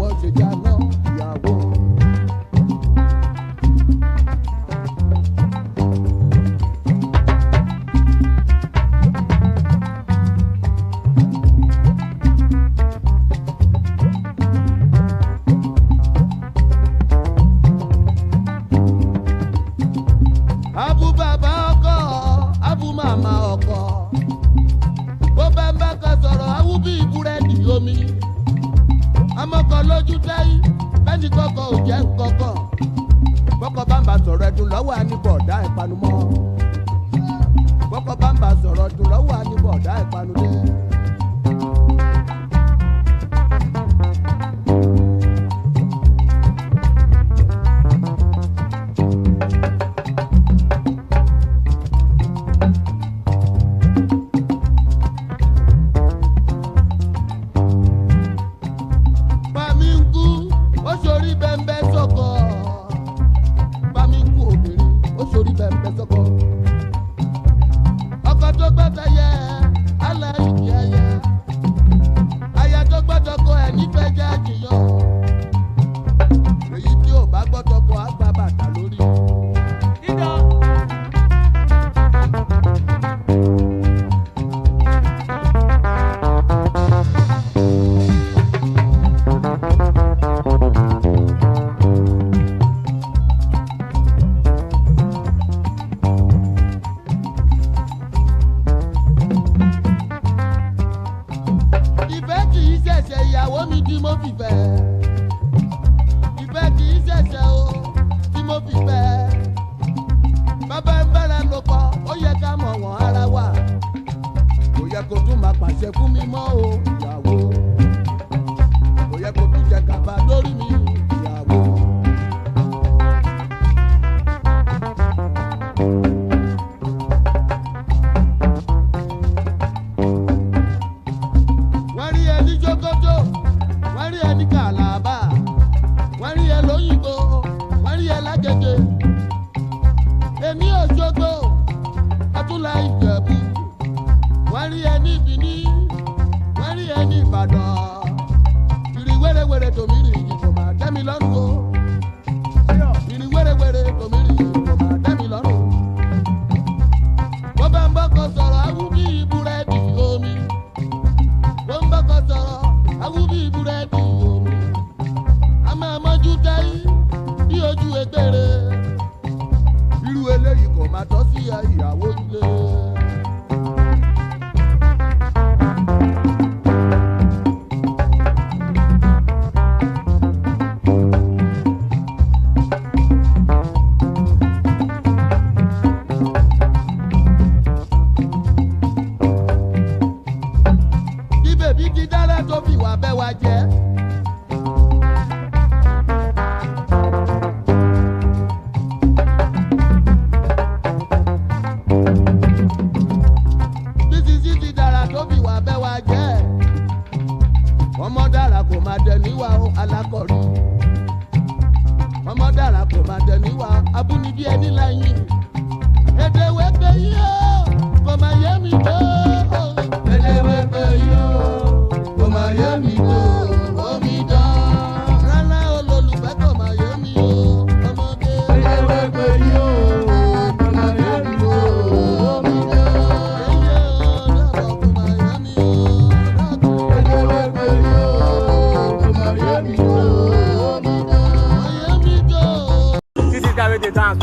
ìwọ ṣe jáná ìyàwó. Abu bàbá ọkọ, abu màmá ọkọ. Bó bá ń bá kan sọ̀rọ̀, awú bí búrẹ́dì omi. Amọ́kọ lójú táyì, bẹ́ẹ̀ni kọ́kọ́ ò jẹ́ nkọ́kọ́. Bọ́kọ̀ bá ń bá sọ̀rọ̀ ẹ̀dùn lọ́wọ́ àníbọ̀dá ìpanumọ́. Bọ́kọ̀ bá ń bá sọ̀rọ̀ ẹ̀dùn lọ́wọ́ àníbọ̀dá ìpanudé.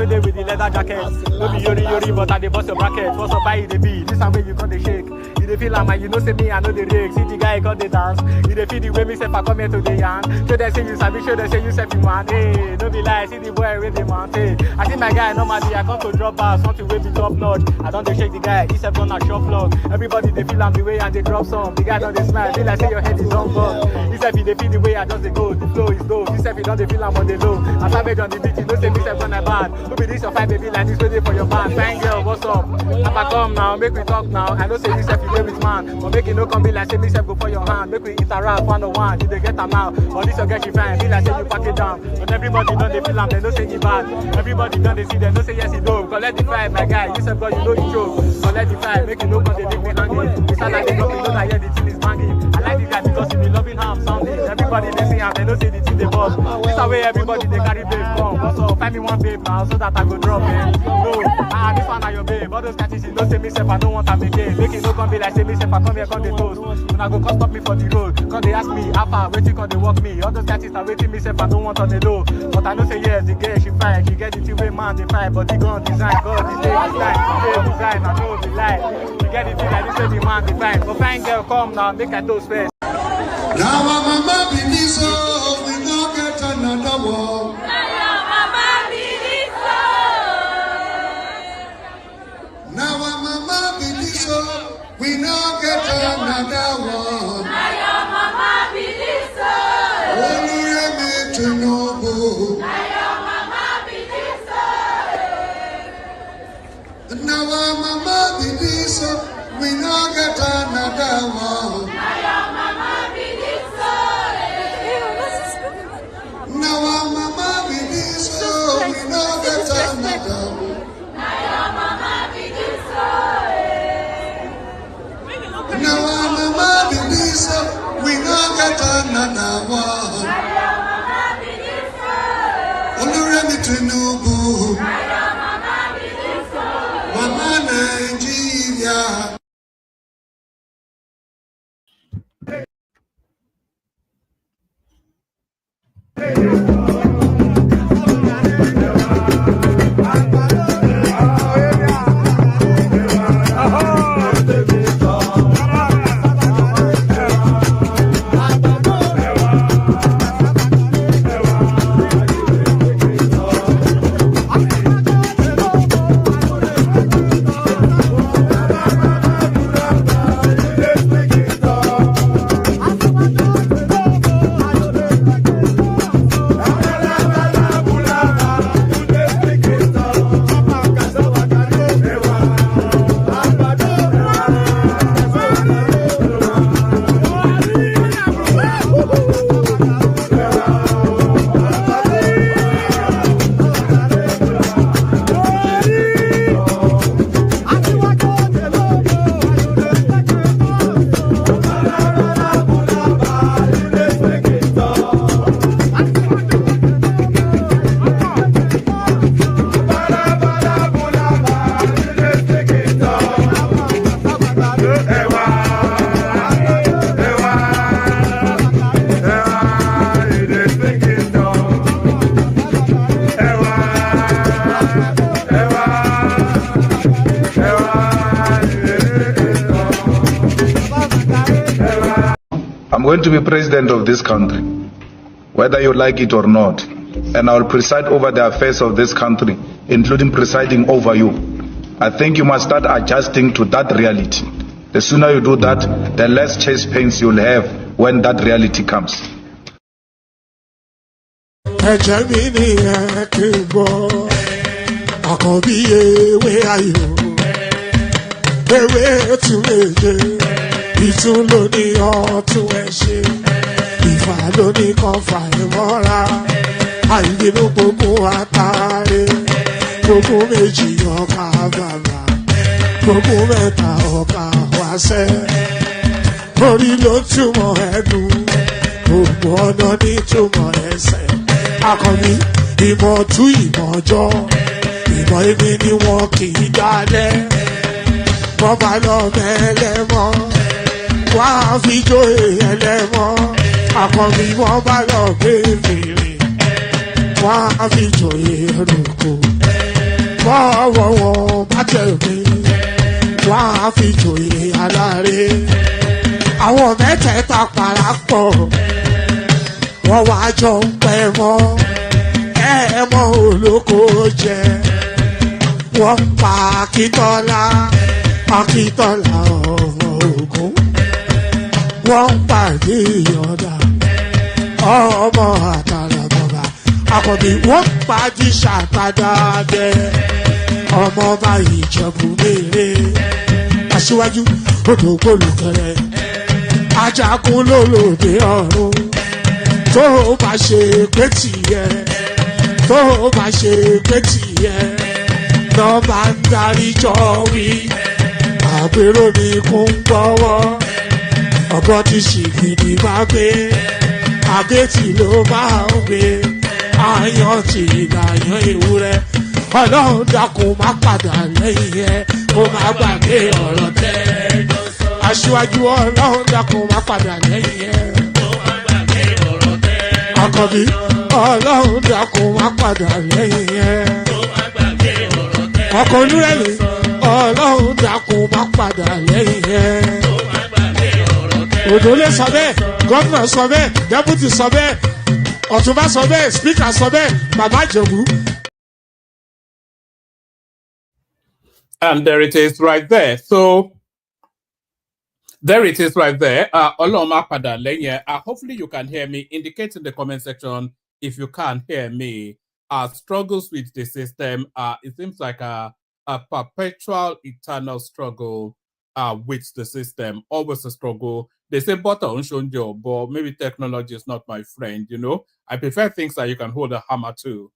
With the leather jacket, no be yori, but I dey bust your bracket. What's up, buy the beat? This time when you got the shake, you dey feel like man, you know say me, I know the rig. See the guy got the dance, you dey feel the way me say I come here to the yarn. Show them say you sabi, show them say you self you man. Hey, no be lie, see the boy with the man. Hey, I see my guy normally I come to drop out, something way be top notch. I don't dey shake the guy, he's gonna shop vlog. Everybody they feel I'm the way and they drop some. The guy don't they smile, feel like say your head is on bug. He said he dey feel the way I just dey go, the flow is dope. He said he don't dey feel I'm on the low. I savage on the beat, you know say me self gonna bad. No be this your fight, baby, like this ready for your band. Fine girl, what's up? If I come now, make we talk now. I know say you self you play with man, but make it no come be like say me self go for your hand. Make we interact one on one, you dey get am now. But this your get you fine, be like say you pack it down. But everybody don't they feel am, they know say you bad. Everybody don't they see, they know say yes you do. Collect the fight, my guy, you self God, you know you joke. Collect the fight, make it no come they leave me hanging. It's not like they don't know that yeah the thing is banging. I like the guy because he be loving how I'm sounding. Everybody they see and they don't see the thing they bust. This is where everybody they carry babe come. Also find me one babe now so that I go drop it. No, this one are your babe. All those catches you don't say me self, I don't want to be gay. Make it no come be like say me self, I come here, come they toast. When I go come stop me for the road, come they ask me, how far, waiting, come they walk me. All those catches are waiting me self, I don't want on the low. But I know say yes, the girl she fine, she get the thing way man they fine, but the gun design, God the day design, the design, I know the lie. You get the thing like this way the man they fine. But fine girl come now, make I toast first. Now my mama be this so we no get another one. Now my mama be this so we no get another one. Now your mama be this so. Ojulari Tinubu. Now your mama be this so. Now my mama be this so we no get another one. Now your mama be this so. Now my mama be this so we no get another one. Now your mama be this so. Now my mama be this so we no get another one. Now your mama be this so. Ojulari Tinubu. Now your mama be this so. Mama Nigeria. I'm going to be president of this country, whether you like it or not, and I will preside over the affairs of this country, including presiding over you. I think you must start adjusting to that reality. The sooner you do that, the less chest pains you'll have when that reality comes. Ìtún ló ní ọ̀tún ẹ̀ ṣe, ìfà ló ní kan fà ẹ̀ mọ́ra, àìbínú gbogbo àtàrẹ, gbogbo méjì ọkà bàbà, gbogbo mẹ́ta ọkà wáṣẹ́, orí ló túmọ̀ ẹnu, gbogbo ọ̀nà ní túmọ̀ ẹsẹ̀, akọni ìmọ̀ tú ìmọ̀ ọjọ́, ìmọ̀ èmi ni wọn kì í dálẹ̀, wọ́n bá lọ mẹ́lẹ́mọ́. Wá fi jóye ẹlẹ́mọ́, àkànbí wọ́n bá lọ gbé fèrè. Wá fi jóye ẹrùkù, bọ́wọ́ wọn bá tẹ̀lé. Wá fi jóye aláre. Àwọn mẹ́tẹ̀ẹ̀ta parapọ̀, wọ́n wá jọ ń pẹ́ mọ́. Ẹ̀ẹ́mọ́ olóko jẹ, wọ́n ń pa Akíntọ́lá, Akíntọ́lá Ògún. Wọ́n pàdé ìyọ̀dà ọmọ àtàlàbọ̀bà àkọ́bí wọ́n pàdé ṣàtàdàdẹ ọmọ ọba Ìjẹ̀bú Mèrè aṣíwájú odògbólùkẹrẹ ajagun lólòdì ọ̀run tó bá ṣe pé tìyẹ tó bá ṣe pé tìyẹ náà bá ń darí jọ wí àpérò mi kún gbọ́wọ́. Ọ̀bọ ti ṣìgìdì bá gbé àbẹ́tì ló máa ń gbé àyàn tí ìdáyàn ewúrẹ́ ọlọ́run dákun má padà lẹ́yìn ẹ̀ kó má gbàgbé ọ̀rọ̀ tẹ́ aṣíwájú ọlọ́run dákun má padà lẹ́yìn ẹ̀ kó má gbàgbé ọ̀rọ̀ tẹ́ àkọ́bí ọlọ́run dákun má padà lẹ́yìn ẹ̀ kó má gbàgbé ọ̀rọ̀ tẹ́ ọkọ̀ onírẹ̀lẹ̀ ọlọ́run dákun má padà lẹ́yìn ẹ̀ kó má gbàgbé ọ̀rọ̀ tẹ́ òdòlé sọ bẹ́ẹ̀ gómìnà sọ bẹ́ẹ̀ dẹ́pútì sọ bẹ́ẹ̀ ọ̀túnba sọ bẹ́ẹ̀ spíkà sọ bẹ́ẹ̀ bàbá ìjẹ̀bú. And there it is right there. So there it is right there. Oloma Pada Lenye. Hopefully you can hear me. Indicate in the comment section if you can't hear me. Struggles with the system. It seems like a perpetual, eternal struggle with the system. Always a struggle. They say butter on shonjo, but maybe technology is not my friend, you know. I prefer things that you can hold a hammer to.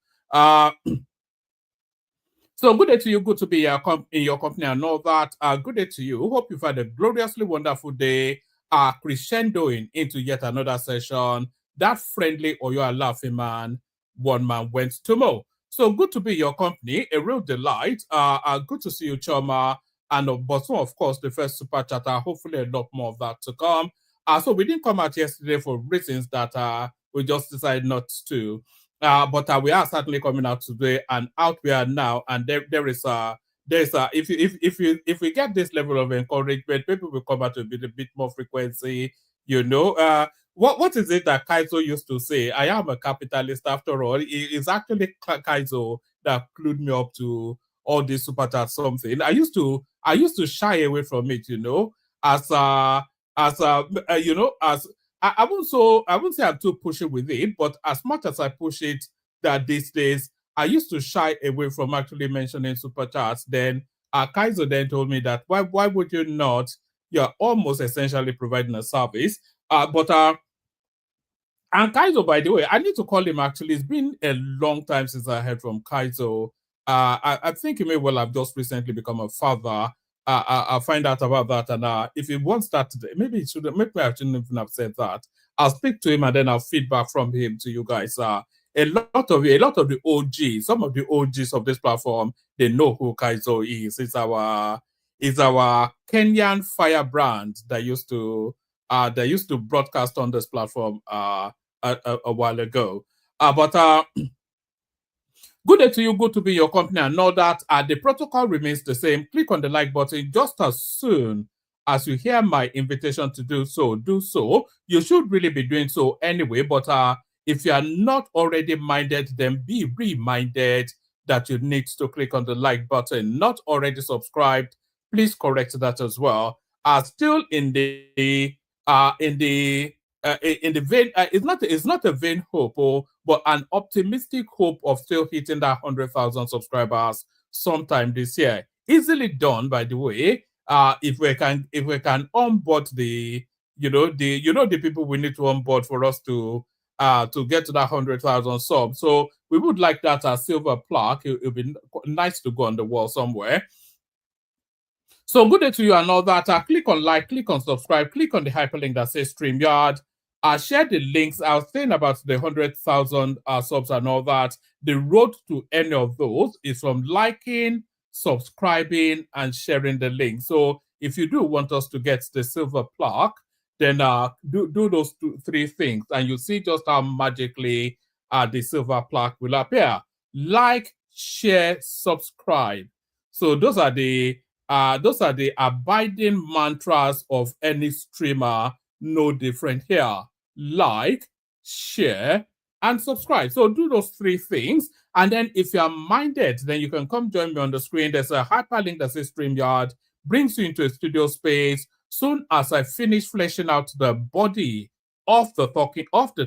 So good day to you. Good to be in your company and all that. Good day to you. Hope you've had a gloriously wonderful day. Crescendoing into yet another session. That friendly or you're laughing man, one man went to mow. So good to be in your company. A real delight. Good to see you, Choma. And Bosun, of course, the first super chatter. Hopefully a lot more of that to come. So we didn't come out yesterday for reasons that we just decided not to. But we are certainly coming out today, and out we are now. And if we get this level of encouragement, people will come out with a bit more frequency. You know, what is it that Kaizo used to say? I am a capitalist after all. It's actually Kaizo that clued me up to all this super chat something. I used to shy away from it, you know, as you know, as I wouldn't say I'm too pushy with it, but as much as I push it that these days, I used to shy away from actually mentioning super chats. Then Kaizo then told me that why would you not? You're almost essentially providing a service. And Kaizo, by the way, I need to call him actually. It's been a long time since I heard from Kaizo. I think he may well have just recently become a father. I'll find out about that, and if he wants that today, maybe it shouldn't. Maybe I shouldn't even have said that. I'll speak to him and then I'll feedback from him to you guys. A lot of the OGs, some of the OGs of this platform, they know who Kaizo is. It's our Kenyan firebrand that used to broadcast on this platform a while ago. Good day to you. Good to be in your company and know that the protocol remains the same. Click on the like button just as soon as you hear my invitation to do so. Do so. You should really be doing so anyway. But if you are not already minded, then be reminded that you need to click on the like button. Not already subscribed, please correct that as well. Still in the vein. It's not a vain hope, but an optimistic hope of still hitting that 100,000 subscribers sometime this year. Easily done, by the way. If we can onboard the people we need to onboard for us to get to that 100,000 subs. So we would like that as silver plaque. It would be nice to go on the wall somewhere. So good day to you and all that. Click on like, click on subscribe, click on the hyperlink that says StreamYard. Share the links. I was saying about the 100,000 subs and all that. The road to any of those is from liking, subscribing, and sharing the link. So if you do want us to get the silver plaque, then do those three things, and you see just how magically the silver plaque will appear. Like, share, subscribe. So those are the abiding mantras of any streamer. No different here. Like, share, and subscribe. So do those three things. And then if you're minded, then you can come join me on the screen. There's a hyperlink that says StreamYard, brings you into a studio space. Soon as I finish fleshing out the body of the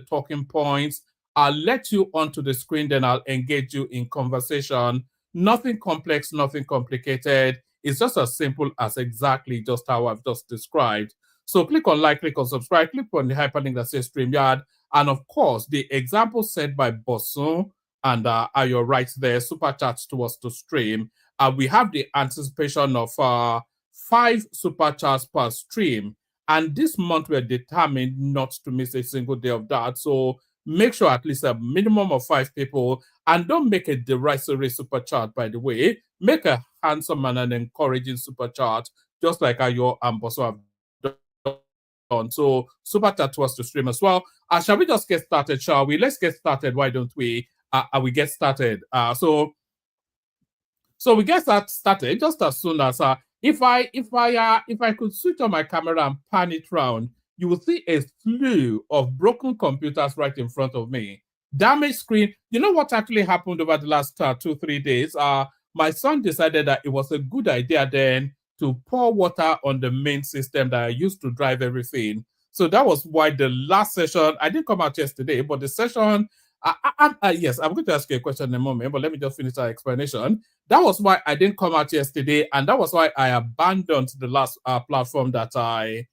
talking points, I'll let you onto the screen, then I'll engage you in conversation. Nothing complex, nothing complicated. It's just as simple as exactly just how I've just described. So click on like, click on subscribe, click on the hyperlink that says StreamYard. And of course, the example set by Bosun and Ayo right there, super chats to us to stream. We have the anticipation of 5 super chats per stream. And this month, we're determined not to miss a single day of that. So make sure at least a minimum of 5 people, and don't make a derisory super chat, by the way. Make a handsome and an encouraging super chat, just like your ambassador have done. So super chat to us to stream as well. Shall we just get started, shall we? Let's get started. Why don't we? We get started. So we get started just as soon as if I could switch on my camera and pan it round, you will see a slew of broken computers right in front of me. Damaged screen. You know what actually happened over the last 2-3 days? My son decided that it was a good idea then to pour water on the main system that I used to drive everything. So that was why the last session, I didn't come out yesterday, but the session, yes, I'm going to ask you a question in a moment, but let me just finish our explanation. That was why I didn't come out yesterday, and that was why I abandoned the last platform that I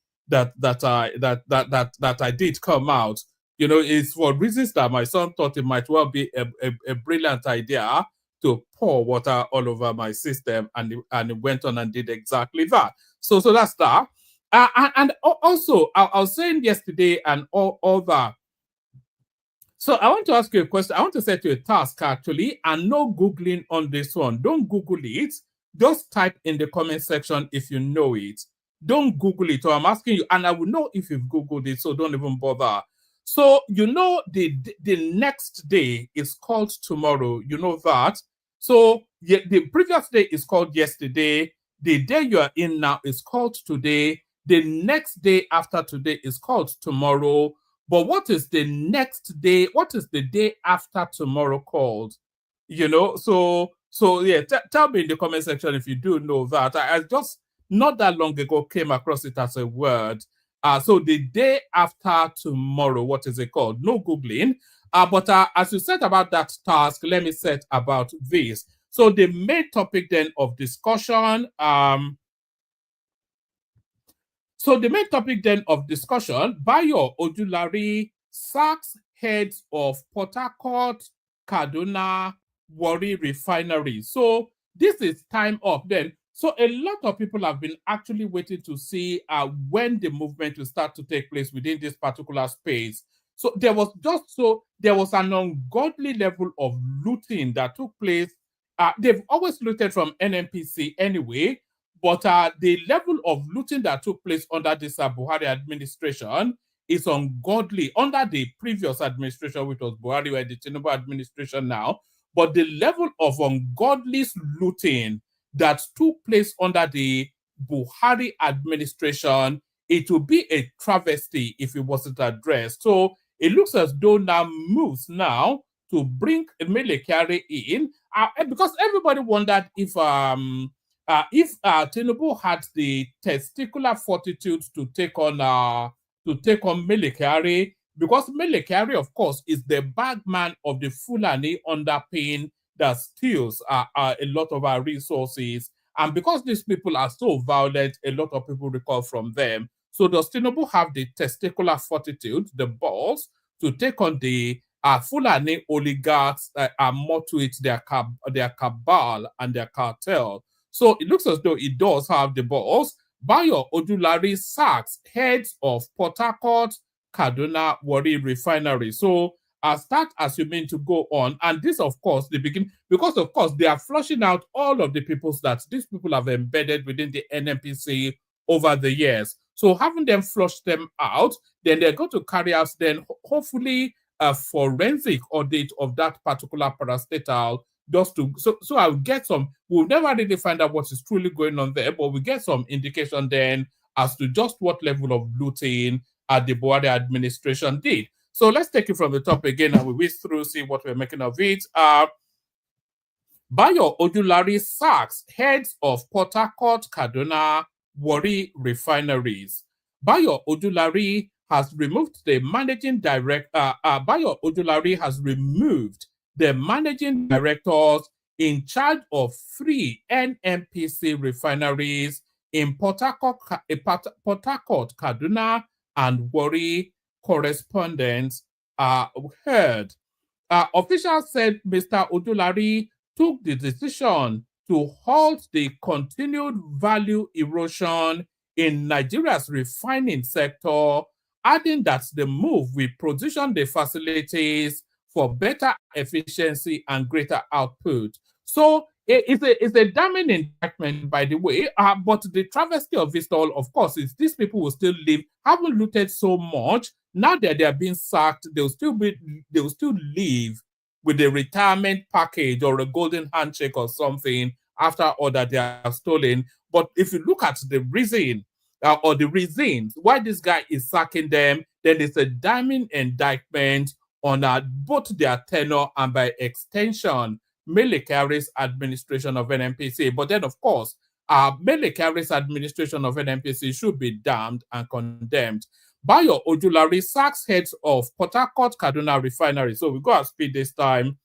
did come out. You know, it's for reasons that my son thought it might well be a brilliant idea to pour water all over my system, and it went on and did exactly that. So that's that. And also, I was saying yesterday and all that. So I want to ask you a question. I want to set you a task, actually, and no Googling on this one. Don't Google it. Just type in the comment section if you know it. Don't Google it. So I'm asking you, and I will know if you've Googled it, so don't even bother. So, you know, the next day is called tomorrow. You know that. So the previous day is called yesterday. The day you are in now is called today. The next day after today is called tomorrow. But what is the next day? What is the day after tomorrow called? You know, so yeah, tell me in the comment section if you do know that. I just not that long ago came across it as a word. So the day after tomorrow, what is it called? No Googling. But as you said about that task, let me set about this. So the main topic then of discussion, So the main topic then of discussion, Bayo Ojulari sacks heads of Port Harcourt, Kaduna, Warri refinery. So this is time up then. So a lot of people have been actually waiting to see when the movement will start to take place within this particular space. So there was an ungodly level of looting that took place. They've always looted from Nnpc anyway, but the level of looting that took place under this Buhari administration is ungodly. Under the previous administration, which was Buhari, or the Tinubu administration now, but the level of ungodly looting that took place under the Buhari administration, it would be a travesty if it wasn't addressed. So it looks as though now moves now to bring Mele Kyari in, because everybody wondered if Tinubu had the testicular fortitude to take on Mele Kyari, because Mele Kyari, of course, is the bagman of the Fulani underpin that steals a lot of our resources. And because these people are so violent, a lot of people recall from them. So does Tinubu have the testicular fortitude, the balls, to take on the Fulani oligarchs are more to it, their cabal and their cartel? So it looks as though it does have the balls. Bayo Ojulari sacks heads of Port Harcourt, Kaduna, Warri refinery. So start assuming to go on. And this, of course, the beginning, because, of course, they are flushing out all of the peoples that these people have embedded within the Nnpc over the years. So having them flush them out, then they're going to carry out then hopefully a forensic audit of that particular parastatal, just to so I'll get some. We'll never really find out what is truly going on there, but we get some indication then as to just what level of looting the Buhari administration did. So let's take it from the top again and we whiz through, see what we're making of it. Bayo Ojulari sacks heads of Port Harcourt, Kaduna, Warri refineries. Bayo Ojulari has removed the managing director. Bayo Ojulari has removed the managing directors in charge of 3 Nnpc refineries in Port Harcourt, Kaduna, and Warri. Correspondents heard. Officials said Mr. Ojulari took the decision to halt the continued value erosion in Nigeria's refining sector, adding that the move will position the facilities for better efficiency and greater output. So it's a damning indictment, by the way. But the travesty of it all, of course, is these people will still live, haven't looted so much. Now that they are being sacked, they will still live with a retirement package or a golden handshake or something after all that they have stolen. But if you look at the reason or the reasons why this guy is sacking them, then it's a damning indictment on both their tenure and by extension, Mele Kyari's administration of Nnpc. But then, of course, Mele Kyari's administration of Nnpc should be damned and condemned. Bayo Ojulari sacks heads of Port Harcourt Kaduna refinery. So we go at speed this time.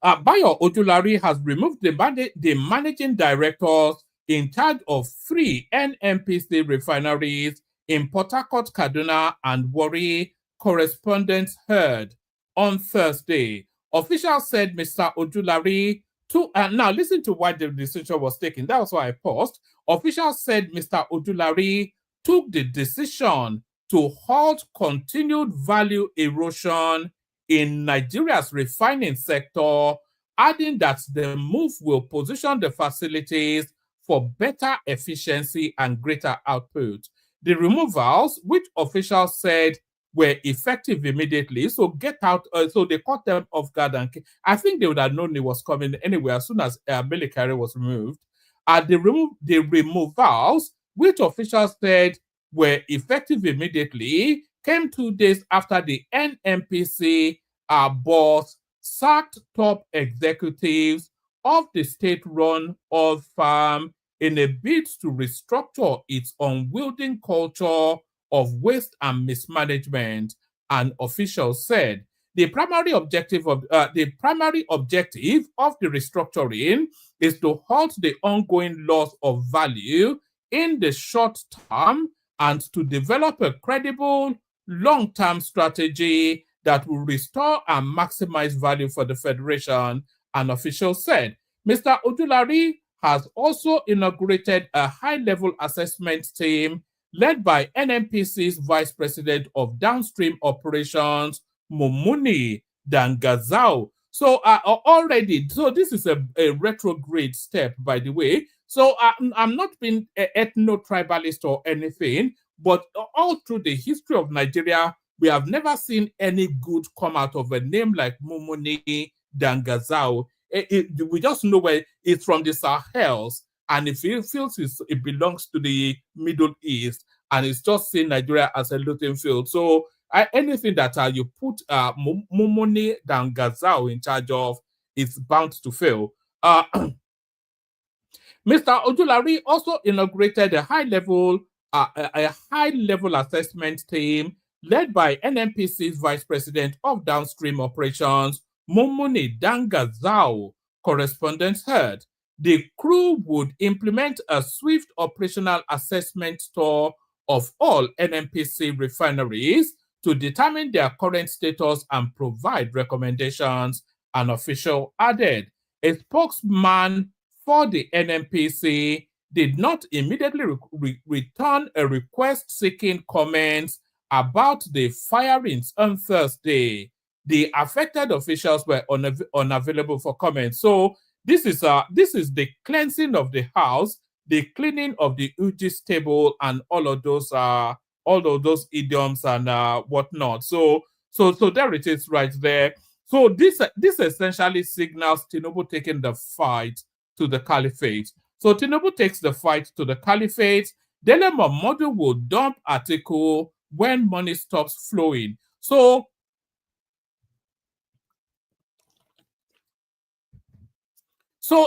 Bayo Ojulari has removed the managing directors in charge of 3 Nnpc refineries in Port Harcourt, Kaduna, and Warri, correspondents heard on Thursday. Officials said Mr. Ojulari now listen to why the decision was taken. That was why I paused. Officials said Mr. Ojulari took the decision to halt continued value erosion in Nigeria's refining sector, adding that the move will position the facilities for better efficiency and greater output. The removals, which officials said were effective immediately, so so they caught them off guard, and I think they would have known it was coming anyway as soon as Mele Kyari was removed. The removals, which officials said were effective immediately, came 2 days after the Nnpc boss sacked top executives of the state-run oil farm in a bid to restructure its unwielding culture of waste and mismanagement, and officials said. The primary objective of the restructuring is to halt the ongoing loss of value in the short term and to develop a credible long-term strategy that will restore and maximize value for the Federation, an official said. Mr. Ojulari has also inaugurated a high-level assessment team led by Nnpc's Vice President of Downstream Operations, Mumuni Dangazao. So this is a retrograde step, by the way. So I'm not being ethno-tribalist or anything, but all through the history of Nigeria, we have never seen any good come out of a name like Mumuni Dangazao. We just know where it's from the Sahels, and it feels it belongs to the Middle East, and it's just seeing Nigeria as a looting field. So anything that you put Mumuni Dangazao in charge of, it's bound to fail. Mr. Ojulari also inaugurated a high-level assessment team led by Nnpc's Vice President of Downstream Operations, Mumuni Dangazao, correspondents heard. The crew would implement a swift operational assessment tour of all Nnpc refineries to determine their current status and provide recommendations, an official added. A spokesman for the Nnpc did not immediately return a request seeking comments about the firings on Thursday. The affected officials were unavailable for comment. So this is the cleansing of the house, the cleaning of the Uji's table, and all of those idioms and whatnot. So there it is right there. So this essentially signals Tinubu taking the fight to the caliphate. So Tinubu takes the fight to the caliphate. Dele Momodu will dump Atiku when money stops flowing. So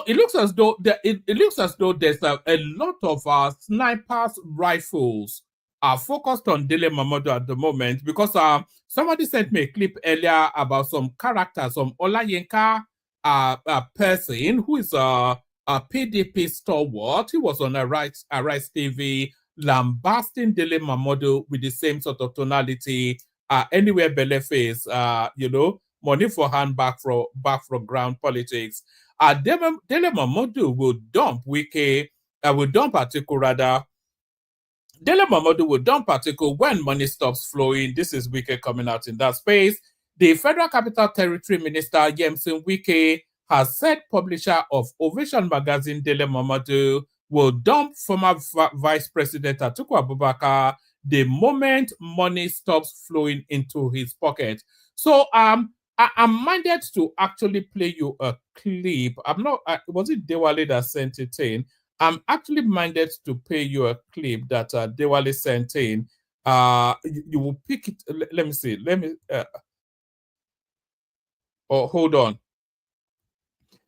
it looks as though there's a lot of snipers rifles are focused on Dele Momodu at the moment, because somebody sent me a clip earlier about some character, some Olayinka person who is a PDP stalwart. He was on Arise TV lambasting Dele Momodu with the same sort of tonality. Anywhere Bele face, money for hand, back from ground politics. Dele Momodu will dump Atiku rather, Dele Momodu will dump article when money stops flowing. This is Wike coming out in that space. The Federal Capital Territory Minister Yemson Wike has said publisher of Ovation magazine Dele Momodu will dump former Vice President Atiku Abubakar the moment money stops flowing into his pocket. So I'm minded to actually play you a clip. I'm not. Was it Dewale that sent it in? I'm actually minded to pay you a clip that Dewale sent in. You will pick it. Let me see. Let me. Oh, hold on.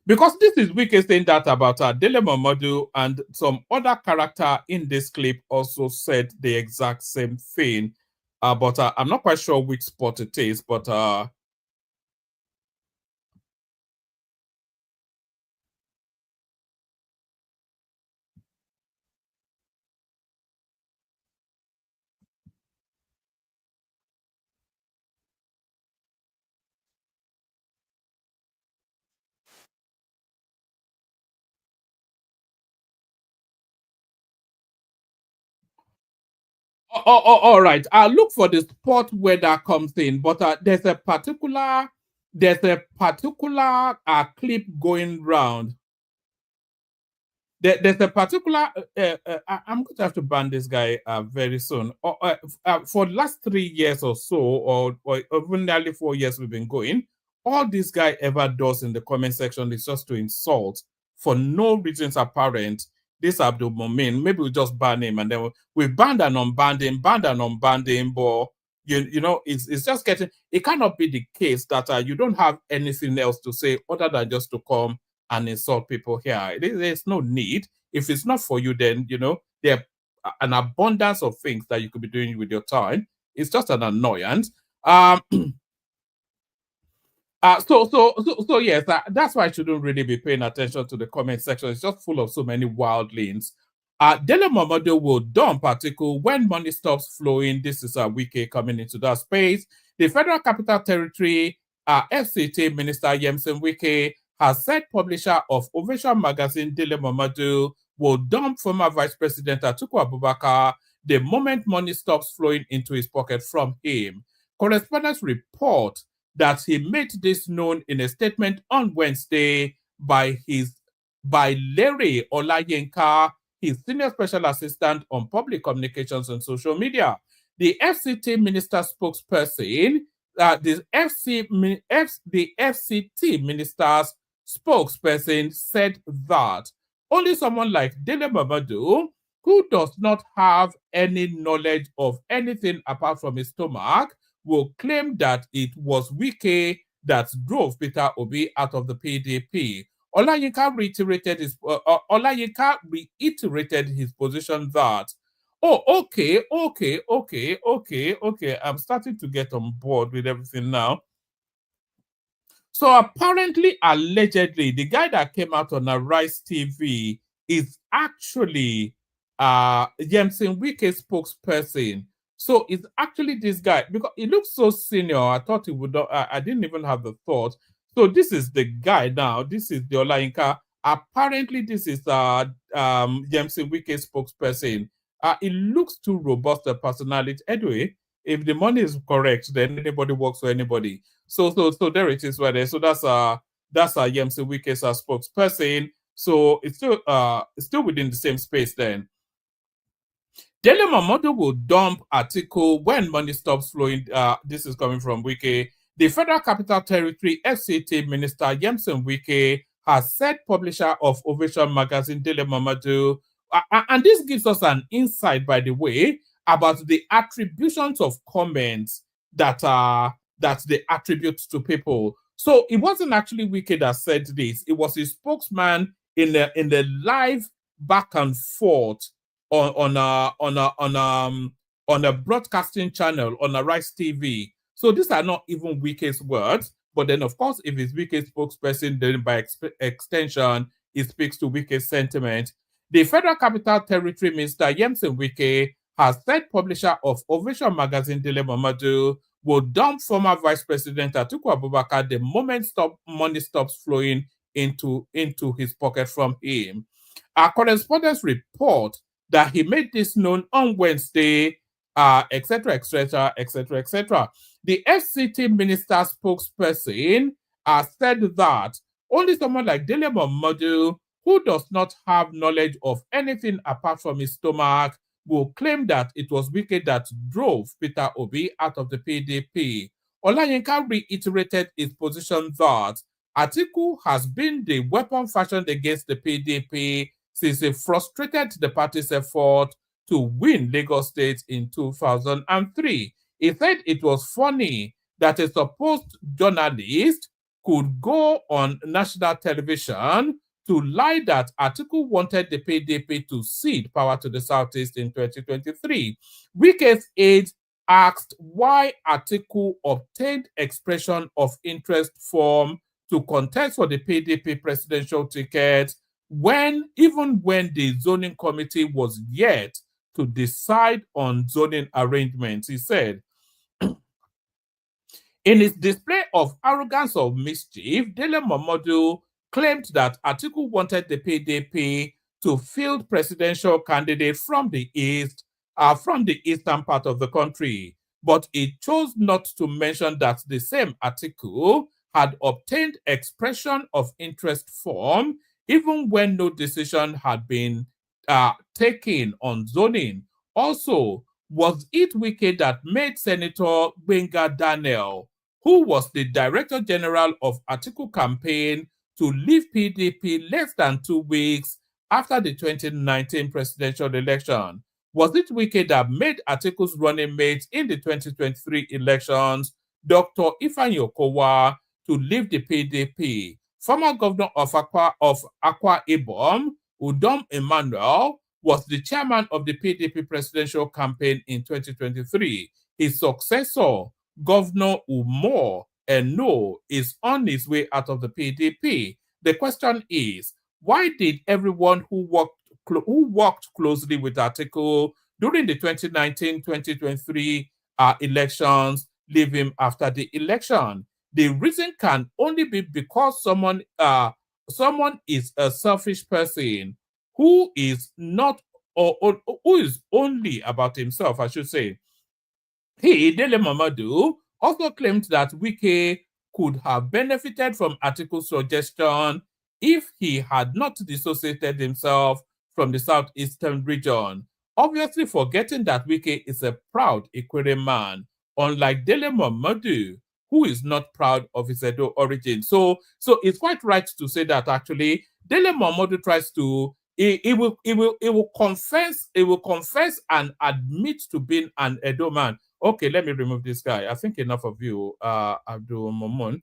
Because this is Wike saying that about Dele Momodu, and some other character in this clip also said the exact same thing. But I'm not quite sure which spot it is. But all right. I'll look for the spot where that comes in, but there's a particular clip going round. There's a particular. I'm going to have to ban this guy very soon. For the last 3 years or so, or even nearly 4 years we've been going, all this guy ever does in the comment section is just to insult for no reasons apparent. This Abdul Mumin, maybe we just ban him, and then we banned and unbanned him, but you know, it's just getting. It cannot be the case that you don't have anything else to say other than just to come and insult people here. There's no need. If it's not for you, then you know there are an abundance of things that you could be doing with your time. It's just an annoyance. So yes, that's why I shouldn't really be paying attention to the comment section. It's just full of so many wild links. Dele Momodu will dump article when money stops flowing. This is a Wike coming into that space. The Federal Capital Territory FCT Minister Yemson Wike has said publisher of Ovation magazine Dele Momodu will dump former Vice President Atiku Abubakar the moment money stops flowing into his pocket from him. Correspondents report that he made this known in a statement on Wednesday by Larry Olayinka, his senior special assistant on public communications and social media. The FCT minister spokesperson, the FCT minister's spokesperson said that only someone like Dele Momodu, who does not have any knowledge of anything apart from his stomach, will claim that it was Wike that drove Peter Obi out of the PDP. Olayinka reiterated his position that, okay. I'm starting to get on board with everything now. So apparently, allegedly, the guy that came out on a Rice TV is actually Yemson Wike's spokesperson. So it's actually this guy, because he looks so senior. I thought he would not, I didn't even have the thought. So this is the guy now. This is the Olayinka. Apparently, this is Yemson Wike's spokesperson. It looks too robust a personality. Anyway, if the money is correct, then anybody works for anybody. So there it is right there. So that's Yemson Wike's spokesperson. So it's still within the same space then. Dele Momodu will dump article when money stops flowing. This is coming from Wike. The Federal Capital Territory FCT Minister Yemson Wike has said publisher of Ovation magazine Dele Momodu, and this gives us an insight, by the way, about the attributions of comments that they attribute to people. So it wasn't actually Wike that said this; it was his spokesman in the live back and forth on a broadcasting channel on a Rice TV. So these are not even Wike's words, but then of course, if it's Wike's spokesperson, then by extension, it speaks to Wike's sentiment. The Federal Capital Territory Minister Yemson Wike has said publisher of Ovation magazine Dele Momodu will dump former Vice President Atiku Abubakar the moment money stops flowing into his pocket from him. Our correspondents report that he made this known on Wednesday, etc., etc., etc., etc. The FCT minister spokesperson said that only someone like Dele Momodu, who does not have knowledge of anything apart from his stomach, will claim that it was Wike that drove Peter Obi out of the PDP. Olayinka reiterated his position that Atiku has been the weapon fashioned against the PDP since he frustrated the party's effort to win Lagos State in 2003. He said it was funny that a supposed journalist could go on national television to lie that Atiku wanted the PDP to cede power to the Southeast in 2023. Wike's aide asked why Atiku obtained expression of interest form to contest for the PDP presidential ticket even when the zoning committee was yet to decide on zoning arrangements. He said, in his display of arrogance of mischief, Dele Momodu claimed that Atiku wanted the PDP to field presidential candidate from the eastern part of the country, but he chose not to mention that the same Atiku had obtained expression of interest form even when no decision had been taken on zoning. Also, was it Wike that made Senator Gbenga Daniel, who was the Director General of Atiku campaign, to leave PDP less than 2 weeks after the 2019 presidential election? Was it Wike that made Atiku's running mate in the 2023 elections, Dr. Ifeanyi Okowa, to leave the PDP? Former governor of Akwa Ibom, Udom Emmanuel, was the chairman of the PDP presidential campaign in 2023. His successor, Governor Umar Eno, is on his way out of the PDP. The question is, why did everyone who worked closely with Atiku during the 2019-2023 elections leave him after the election? The reason can only be because someone is a selfish person who is not or who is only about himself, I should say. He, Dele Momodu, also claimed that Wike could have benefited from Atiku's suggestion if he had not dissociated himself from the southeastern region, obviously forgetting that Wike is a proud Ikwere man, unlike Dele Momodu, who is not proud of his Edo origin. So it's quite right to say that actually Dele Momodu tries to he will confess and admit to being an Edo man. Okay, let me remove this guy. I think enough of you, Abdul Momun.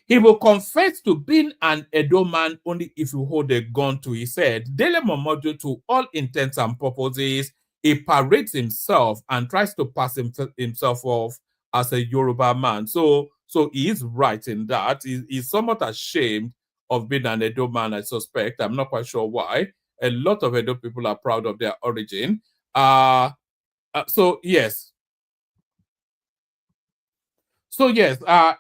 He will confess to being an Edo man only if you hold a gun to his head. Dele Momodu, to all intents and purposes, he parades himself and tries to pass himself off as a Yoruba man. So he is right in that. He's somewhat ashamed of being an Edo man, I suspect. I'm not quite sure why. A lot of Edo people are proud of their origin. So yes,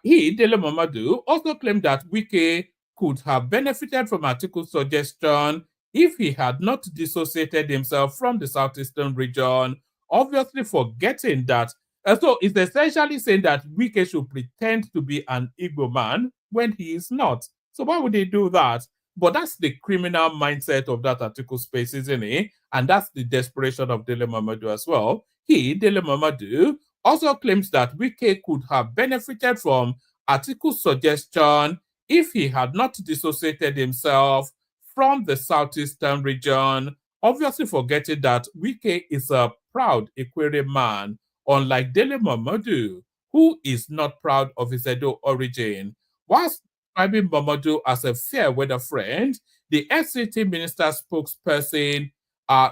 he, Dele Momodu, also claimed that Wike could have benefited from Atiku's suggestion if he had not dissociated himself from the southeastern region, obviously forgetting that. So it's essentially saying that Wike should pretend to be an Igbo man when he is not. So why would he do that? But that's the criminal mindset of that Atiku space, isn't it? And that's the desperation of Dele Momodu as well. He, Dele Momodu, also claims that Wike could have benefited from Atiku's suggestion if he had not dissociated himself from the southeastern region, obviously forgetting that Wike is a proud Ikwere man, unlike Dele Momodu, who is not proud of his Edo origin. Whilst describing Momodu as a fair weather friend, the FCT minister spokesperson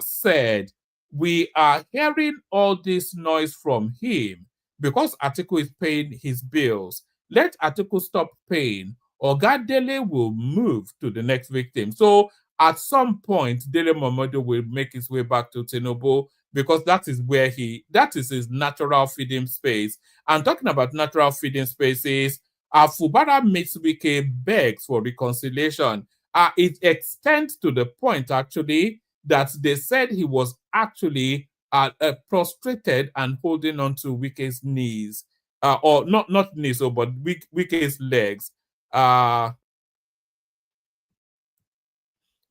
said, "We are hearing all this noise from him because Atiku is paying his bills. Let Atiku stop paying, or Dele will move to the next victim." So at some point, Dele Momodu will make his way back to Tinubu because that is his natural feeding space. And talking about natural feeding spaces, Fubara meets Wike begs for reconciliation. It extends to the point actually that they said he was actually prostrated and holding on to Wike's knees, or not knees, but Wike's legs.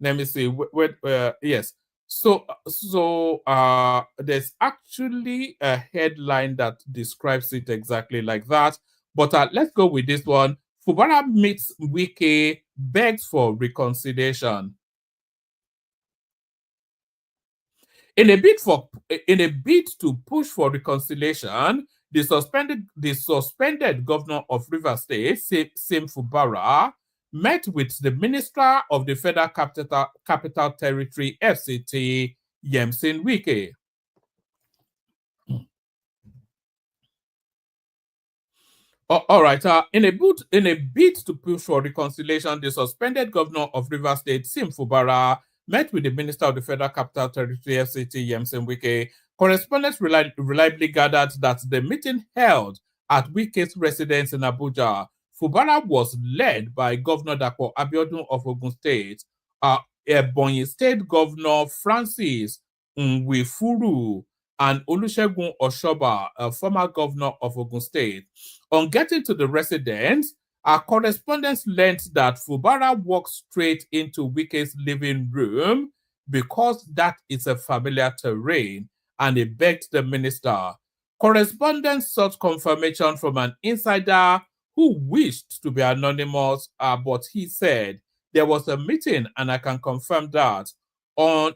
Let me see. Yes. So there's actually a headline that describes it exactly like that. But let's go with this one. Fubara meets Wike, begs for reconciliation. In a bid to push for reconciliation, the suspended governor of Rivers State, Sim Fubara, met with the Minister of the Federal Capital Territory, FCT, Yemsin Wike. All right. In a bid to push for reconciliation, the suspended governor of Rivers State, Sim Fubara, met with the Minister of the Federal Capital Territory, FCT, Yemsin Wike. Correspondents reliably gathered that the meeting held at Wike's residence in Abuja, Fubara was led by Governor Dapo Abiodun of Ogun State, Ebonyi State Governor Francis Nwifuru, and Olusegun Oshoba, a former governor of Ogun State. On getting to the residence, our correspondents learned that Fubara walked straight into Wike's living room because that is a familiar terrain, and he begged the minister. Correspondents sought confirmation from an insider who wished to be anonymous, but he said there was a meeting, and I can confirm that. On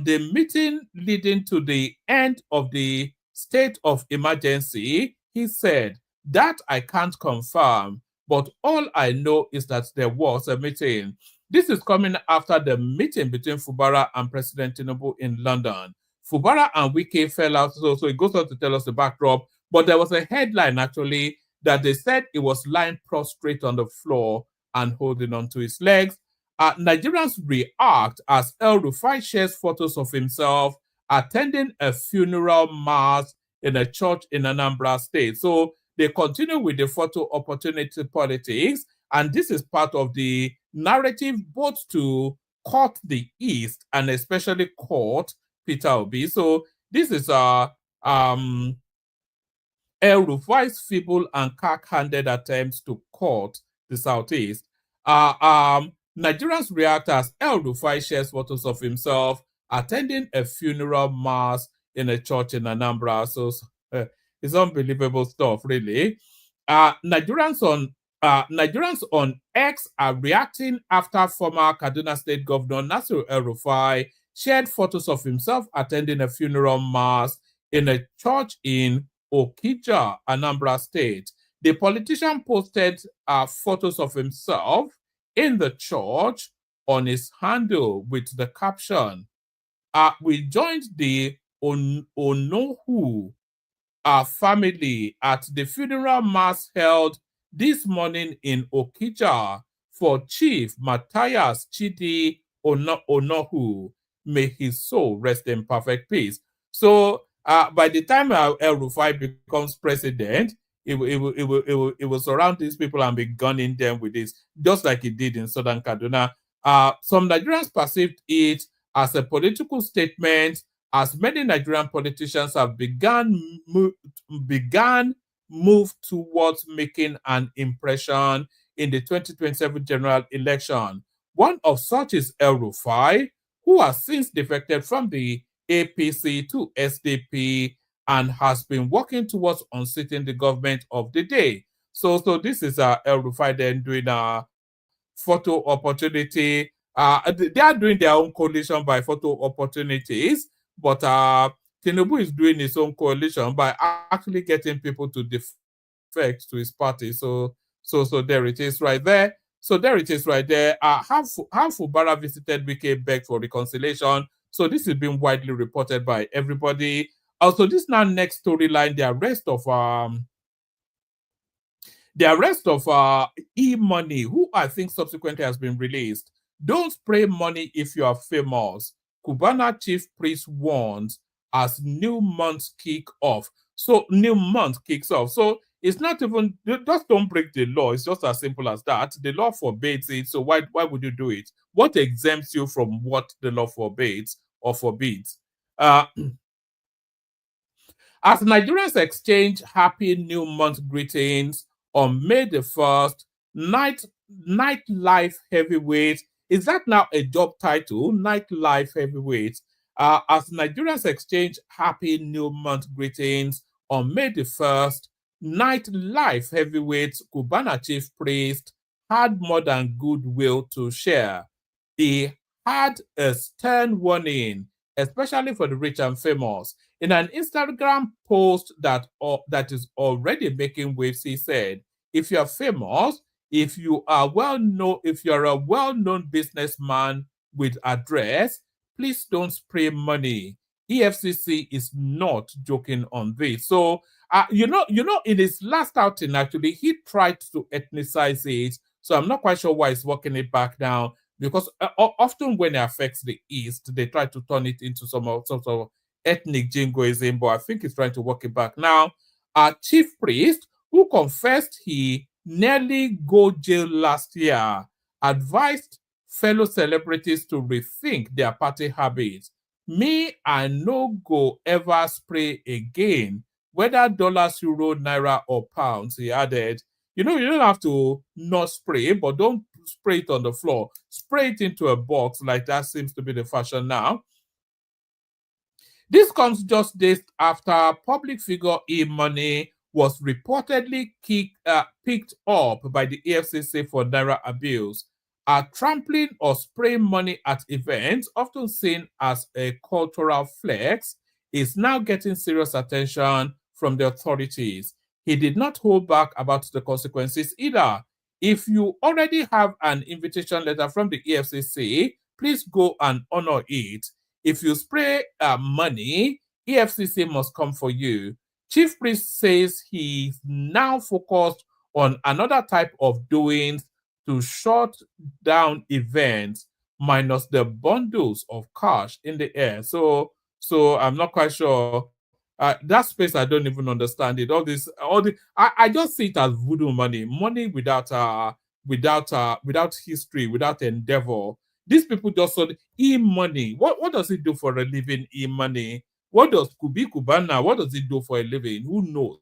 the meeting leading to the end of the state of emergency, he said, that I can't confirm, but all I know is that there was a meeting. This is coming after the meeting between Fubara and President Tinubu in London. Fubara and Wike fell out, so it goes on to tell us the backdrop, but there was a headline actually that they said he was lying prostrate on the floor and holding on to his legs. Nigerians react as El Rufai shares photos of himself attending a funeral mass in a church in Anambra State. So they continue with the photo opportunity politics, and this is part of the narrative both to court the East and especially court Peter Obi. So this is El Rufai's feeble and cack-handed attempts to court the Southeast. Nigerians react as El Rufai shares photos of himself attending a funeral mass in a church in Anambra. So it's unbelievable stuff, really. Nigerians on X are reacting after former Kaduna State Governor Nasir El Rufai shared photos of himself attending a funeral mass in a church in Okija, Anambra State. The politician posted photos of himself in the church on his handle with the caption, we joined the Onohu family at the funeral mass held this morning in Okija for Chief Matthias Chidi Onohu. May his soul rest in perfect peace. So by the time El Rufai becomes president, it will surround these people and be gunning them with this, just like it did in Southern Kaduna. Some Nigerians perceived it as a political statement, as many Nigerian politicians have begun move towards making an impression in the 2027 general election. One of such is El Rufai, who has since defected from the APC to SDP and has been working towards unseating the government of the day. So this is El Rufai then doing a photo opportunity. They are doing their own coalition by photo opportunities, but Tinubu is doing his own coalition by actually getting people to defect to his party. So there it is right there. So there it is right there. How Fubara visited Wike, begged for reconciliation. So this is being widely reported by everybody. Also, this now next storyline, the arrest of E-Money, who I think subsequently has been released. Don't spray money if you are famous. Cubana chief priest warns as new month kick off. So new month kicks off. So It's not even, just don't break the law. It's just as simple as that. The law forbids it, so why would you do it? What exempts you from what the law forbids or forbids? As Nigerians exchange Happy New Month greetings on May the 1st, Nightlife Heavyweight, is that now a job title? Nightlife Heavyweight. As Nigerians exchange Happy New Month greetings on May the 1st, Nightlife Heavyweight Cubana Chief Priest had more than goodwill to share. He had a stern warning, especially for the rich and famous. In an Instagram post that is already making waves, he said, if you are famous, if you are well-known, if you're a well-known businessman with address, please don't spray money. EFCC is not joking on this. So, in his last outing, actually, he tried to ethnicize it. So I'm not quite sure why he's working it back now, because often when it affects the East, they try to turn it into some sort of ethnic jingoism, but I think he's trying to work it back. Now, our chief priest, who confessed he nearly go jail last year, advised fellow celebrities to rethink their party habits. Me, I no go ever spray again, whether dollars, euro, naira, or pounds, he added. You don't have to not spray, but don't spray it on the floor. Spray it into a box, like that seems to be the fashion now. This comes just days after public figure e-money was reportedly picked up by the EFCC for naira abuse. Trampling or spraying money at events, often seen as a cultural flex, is now getting serious attention from the authorities. He did not hold back about the consequences either. If you already have an invitation letter from the EFCC, please go and honor it. If you spray money, EFCC must come for you. Chief Priest says he's now focused on another type of doings to shut down events, minus the bundles of cash in the air. So I'm not quite sure. That space, I don't even understand it. I just see it as voodoo money without history, without endeavor. These people just saw e-money. What does it do for a living? E-money. What does Kubana? What does it do for a living? Who knows?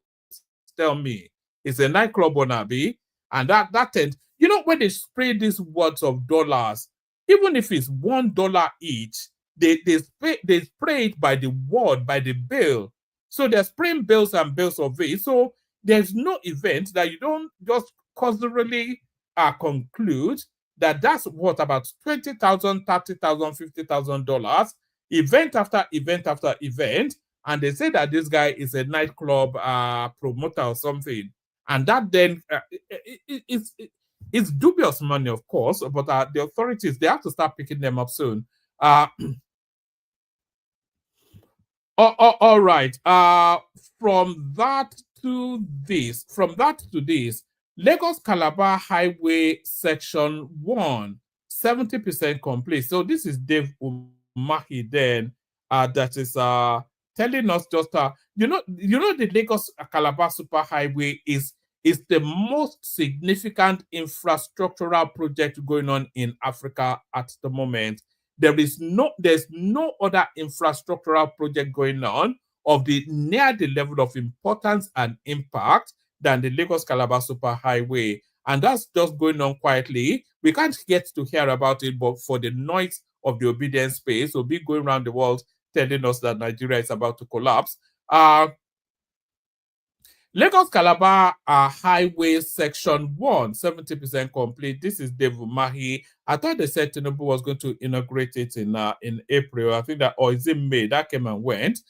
Tell me. It's a nightclub on Abi, and that ends. When they spray these words of dollars, even if it's $1 each, they spray it by the word, by the bill. So they're spraying bills and bills of it. So there's no event that you don't just causally conclude that that's what, about $20,000, $30,000, $50,000, event after event after event, and they say that this guy is a nightclub promoter or something, and that then it's dubious money, of course, but the authorities, they have to start picking them up soon. All right. From that to this, Lagos Calabar Highway Section 1, 70% complete. So this is Dave Umahi then that is telling us just the Lagos Calabar Super Highway is the most significant infrastructural project going on in Africa at the moment. There's no other infrastructural project going on of near the level of importance and impact than the Lagos Calabar Super Highway, and that's just going on quietly. We can't get to hear about it, but for the noise of the obedience space, will be going around the world telling us that Nigeria is about to collapse. Lagos Calabar Highway Section 1, 70% complete. This is Dave Umahi. I thought they said Tinubu was going to inaugurate it in April. I think that, or is it May? That came and went.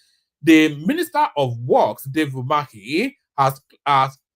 The Minister of Works, Dave Umahi, has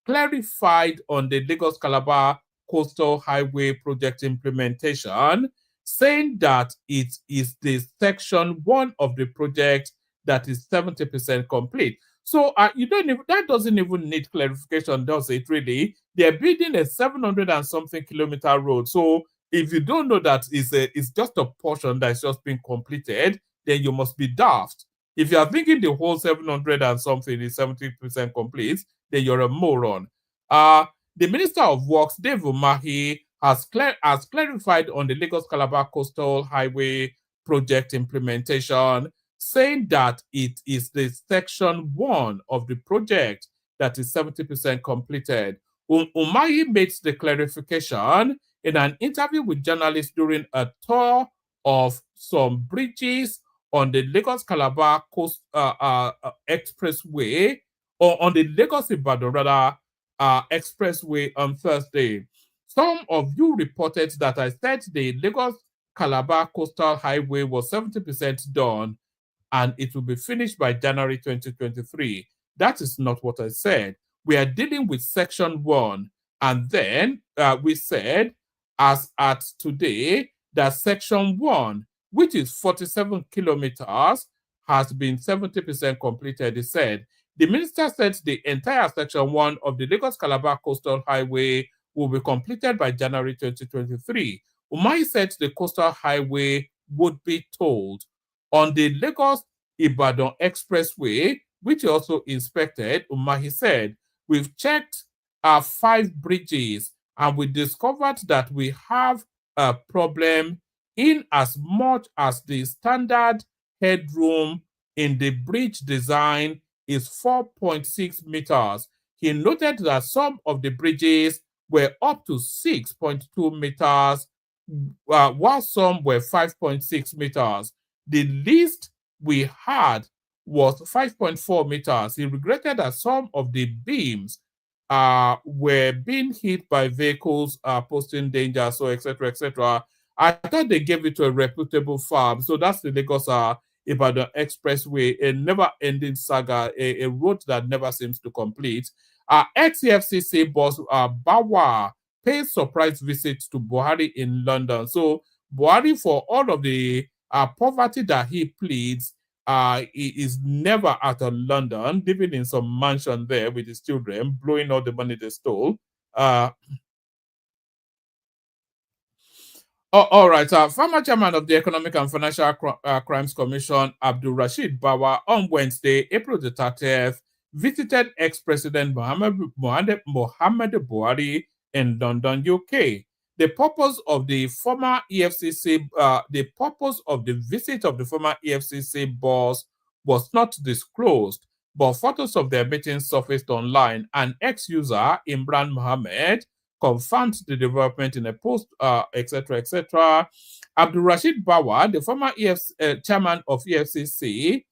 clarified on the Lagos Calabar Coastal Highway project implementation, saying that it is the Section 1 of the project that is 70% complete. So that doesn't even need clarification, does it really? They're building a 700 and something kilometer road. So if you don't know that it's just a portion that's just been completed, then you must be daft. If you are thinking the whole 700 and something is 70% complete, then you're a moron. The Minister of Works, Dave Umahi, has clarified on the Lagos Calabar Coastal Highway project implementation, saying that it is the section 1 of the project that is 70% completed. Umahi made the clarification in an interview with journalists during a tour of some bridges on the Lagos Calabar Coast Expressway, or on the Lagos Ibadan rather Expressway on Thursday. Some of you reported that I said the Lagos Calabar Coastal Highway was 70% done and it will be finished by January 2023. That is not what I said. We are dealing with section 1, and then we said, as at today, that section 1, which is 47 kilometers, has been 70% completed. He said, the minister said the entire section 1 of the Lagos Calabar Coastal Highway will be completed by January 2023. Umai said the coastal highway would be tolled. On the Lagos Ibadan Expressway, which he also inspected, Umahi said, we've checked our 5 bridges and we discovered that we have a problem in as much as the standard headroom in the bridge design is 4.6 meters. He noted that some of the bridges were up to 6.2 meters, while some were 5.6 meters. The least we had was 5.4 meters. He regretted that some of the beams were being hit by vehicles posting danger, so etc. etc. I thought they gave it to a reputable firm. So that's the Lagos Ibadan Expressway, a never-ending saga, a road that never seems to complete. Ex-FCC boss Bawa paid surprise visit to Buhari in London. So Buhari, for all of the poverty that he pleads, he is never out of London, living in some mansion there with his children, blowing all the money they stole. All right. Former chairman of the Economic and Financial Crimes Commission, Abdul Rashid Bawa, on Wednesday, April the 30th, visited ex-president Mohammed Buhari in London, UK. The purpose of the former EFCC, the purpose of the visit of the former EFCC boss was not disclosed, but photos of their meeting surfaced online. An ex-user, Imran Mohammed, confirmed the development in a post, etc., etc. Abdul Rashid Bawa, the former chairman of EFCC,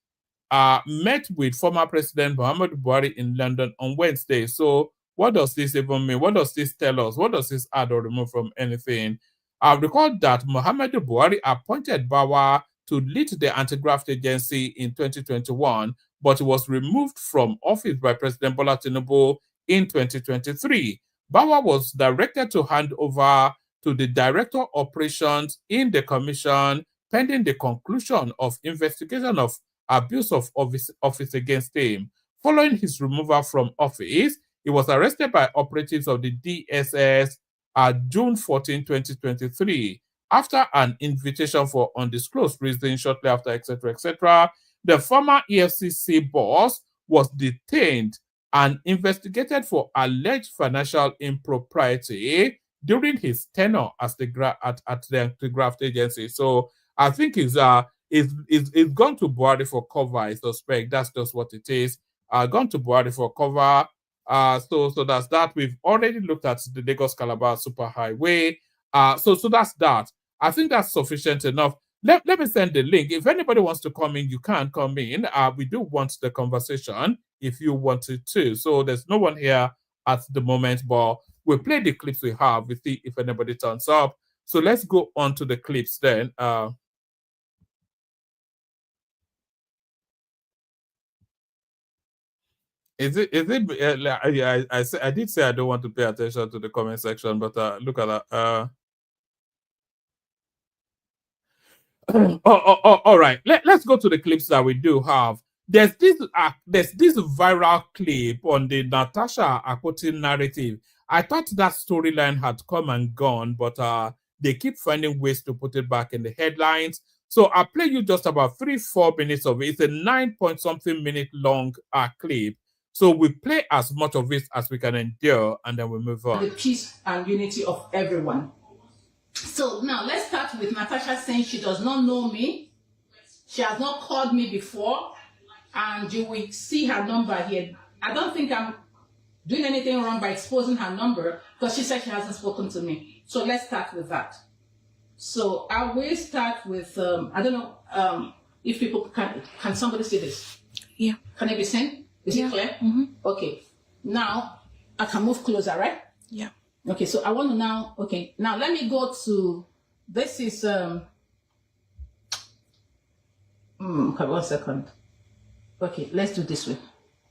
met with former President Muhammad Buhari in London on Wednesday. So what does this even mean? What does this tell us? What does this add or remove from anything? I recall that Muhammad Buhari appointed Bawa to lead the anti-graft agency in 2021, but he was removed from office by President Bola Tinubu in 2023. Bawa was directed to hand over to the Director of Operations in the Commission pending the conclusion of investigation of abuse of office against him. Following his removal from office, he was arrested by operatives of the DSS at June 14, 2023. After an invitation for undisclosed reason shortly after, etc., etc., the former EFCC boss was detained and investigated for alleged financial impropriety during his tenure as at the graft agency. So I think he's gone to Buhari for cover, I suspect. That's just what it is. Gone to Buhari for cover. So that's that. We've already looked at the Lagos Calabar Superhighway. So that's that. I think that's sufficient enough. Let me send the link. If anybody wants to come in, you can come in. We do want the conversation if you wanted to. So there's no one here at the moment, but we'll play the clips we have. We see if anybody turns up. So let's go on to the clips then. I did say I don't want to pay attention to the comment section, but look at that. All right. Let's go to the clips that we do have. There's this viral clip on the Natasha Akpoti narrative. I thought that storyline had come and gone, but they keep finding ways to put it back in the headlines. So I'll play you just about 3-4 minutes of it. It's a 9-point-something minute long clip. So we play as much of it as we can endure, and then we move on. The peace and unity of everyone. So now let's start with Natasha saying she does not know me. She has not called me before, and you will see her number here. I don't think I'm doing anything wrong by exposing her number, because she said she hasn't spoken to me. So let's start with that. So I will start with, I don't know if people can somebody see this? Yeah. Can it be seen? Is it clear? Mm-hmm. Okay. Now I can move closer, right? Yeah. Okay, so I want to now, okay, now let me go to, this is, okay, 1 second. Okay, let's do this way.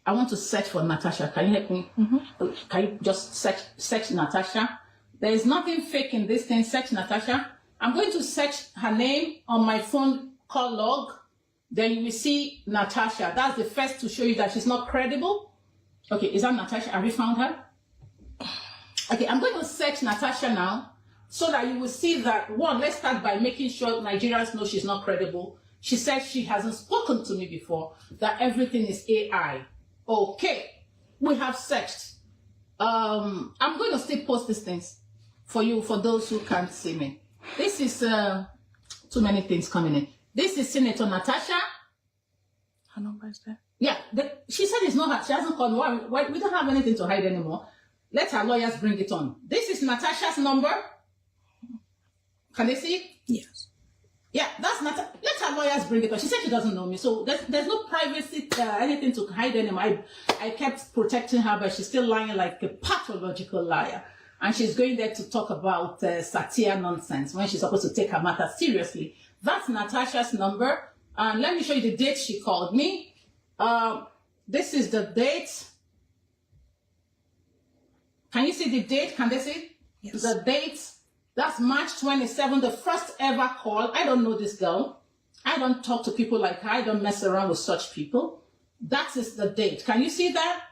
I want to search for Natasha. Can you help me? Mm-hmm. Can you just search Natasha? There is nothing fake in this thing. Search Natasha. I'm going to search her name on my phone call log. Then you will see Natasha. That's the first to show you that she's not credible. Okay, is that Natasha? Have you found her? Okay, I'm going to search Natasha now so that you will see that, one, let's start by making sure Nigerians know she's not credible. She said she hasn't spoken to me before, that everything is AI. Okay, we have searched. I'm going to still post these things for you, for those who can't see me. This is too many things coming in. This is Senator Natasha. Her number is there. Yeah, she said it's not her. She hasn't called me. Why, we don't have anything to hide anymore. Let our lawyers bring it on. This is Natasha's number. Can they see it? Yes. Yeah, that's not. Let our lawyers bring it on. She said she doesn't know me, so there's no privacy, anything to hide anymore. I kept protecting her, but she's still lying like a pathological liar. And she's going there to talk about satire nonsense when she's supposed to take her matter seriously. That's Natasha's number. And let me show you the date she called me. This is the date. Can you see the date? Can they see? Yes. The date. That's March 27, the first ever call. I don't know this girl. I don't talk to people like her. I don't mess around with such people. That is the date. Can you see that?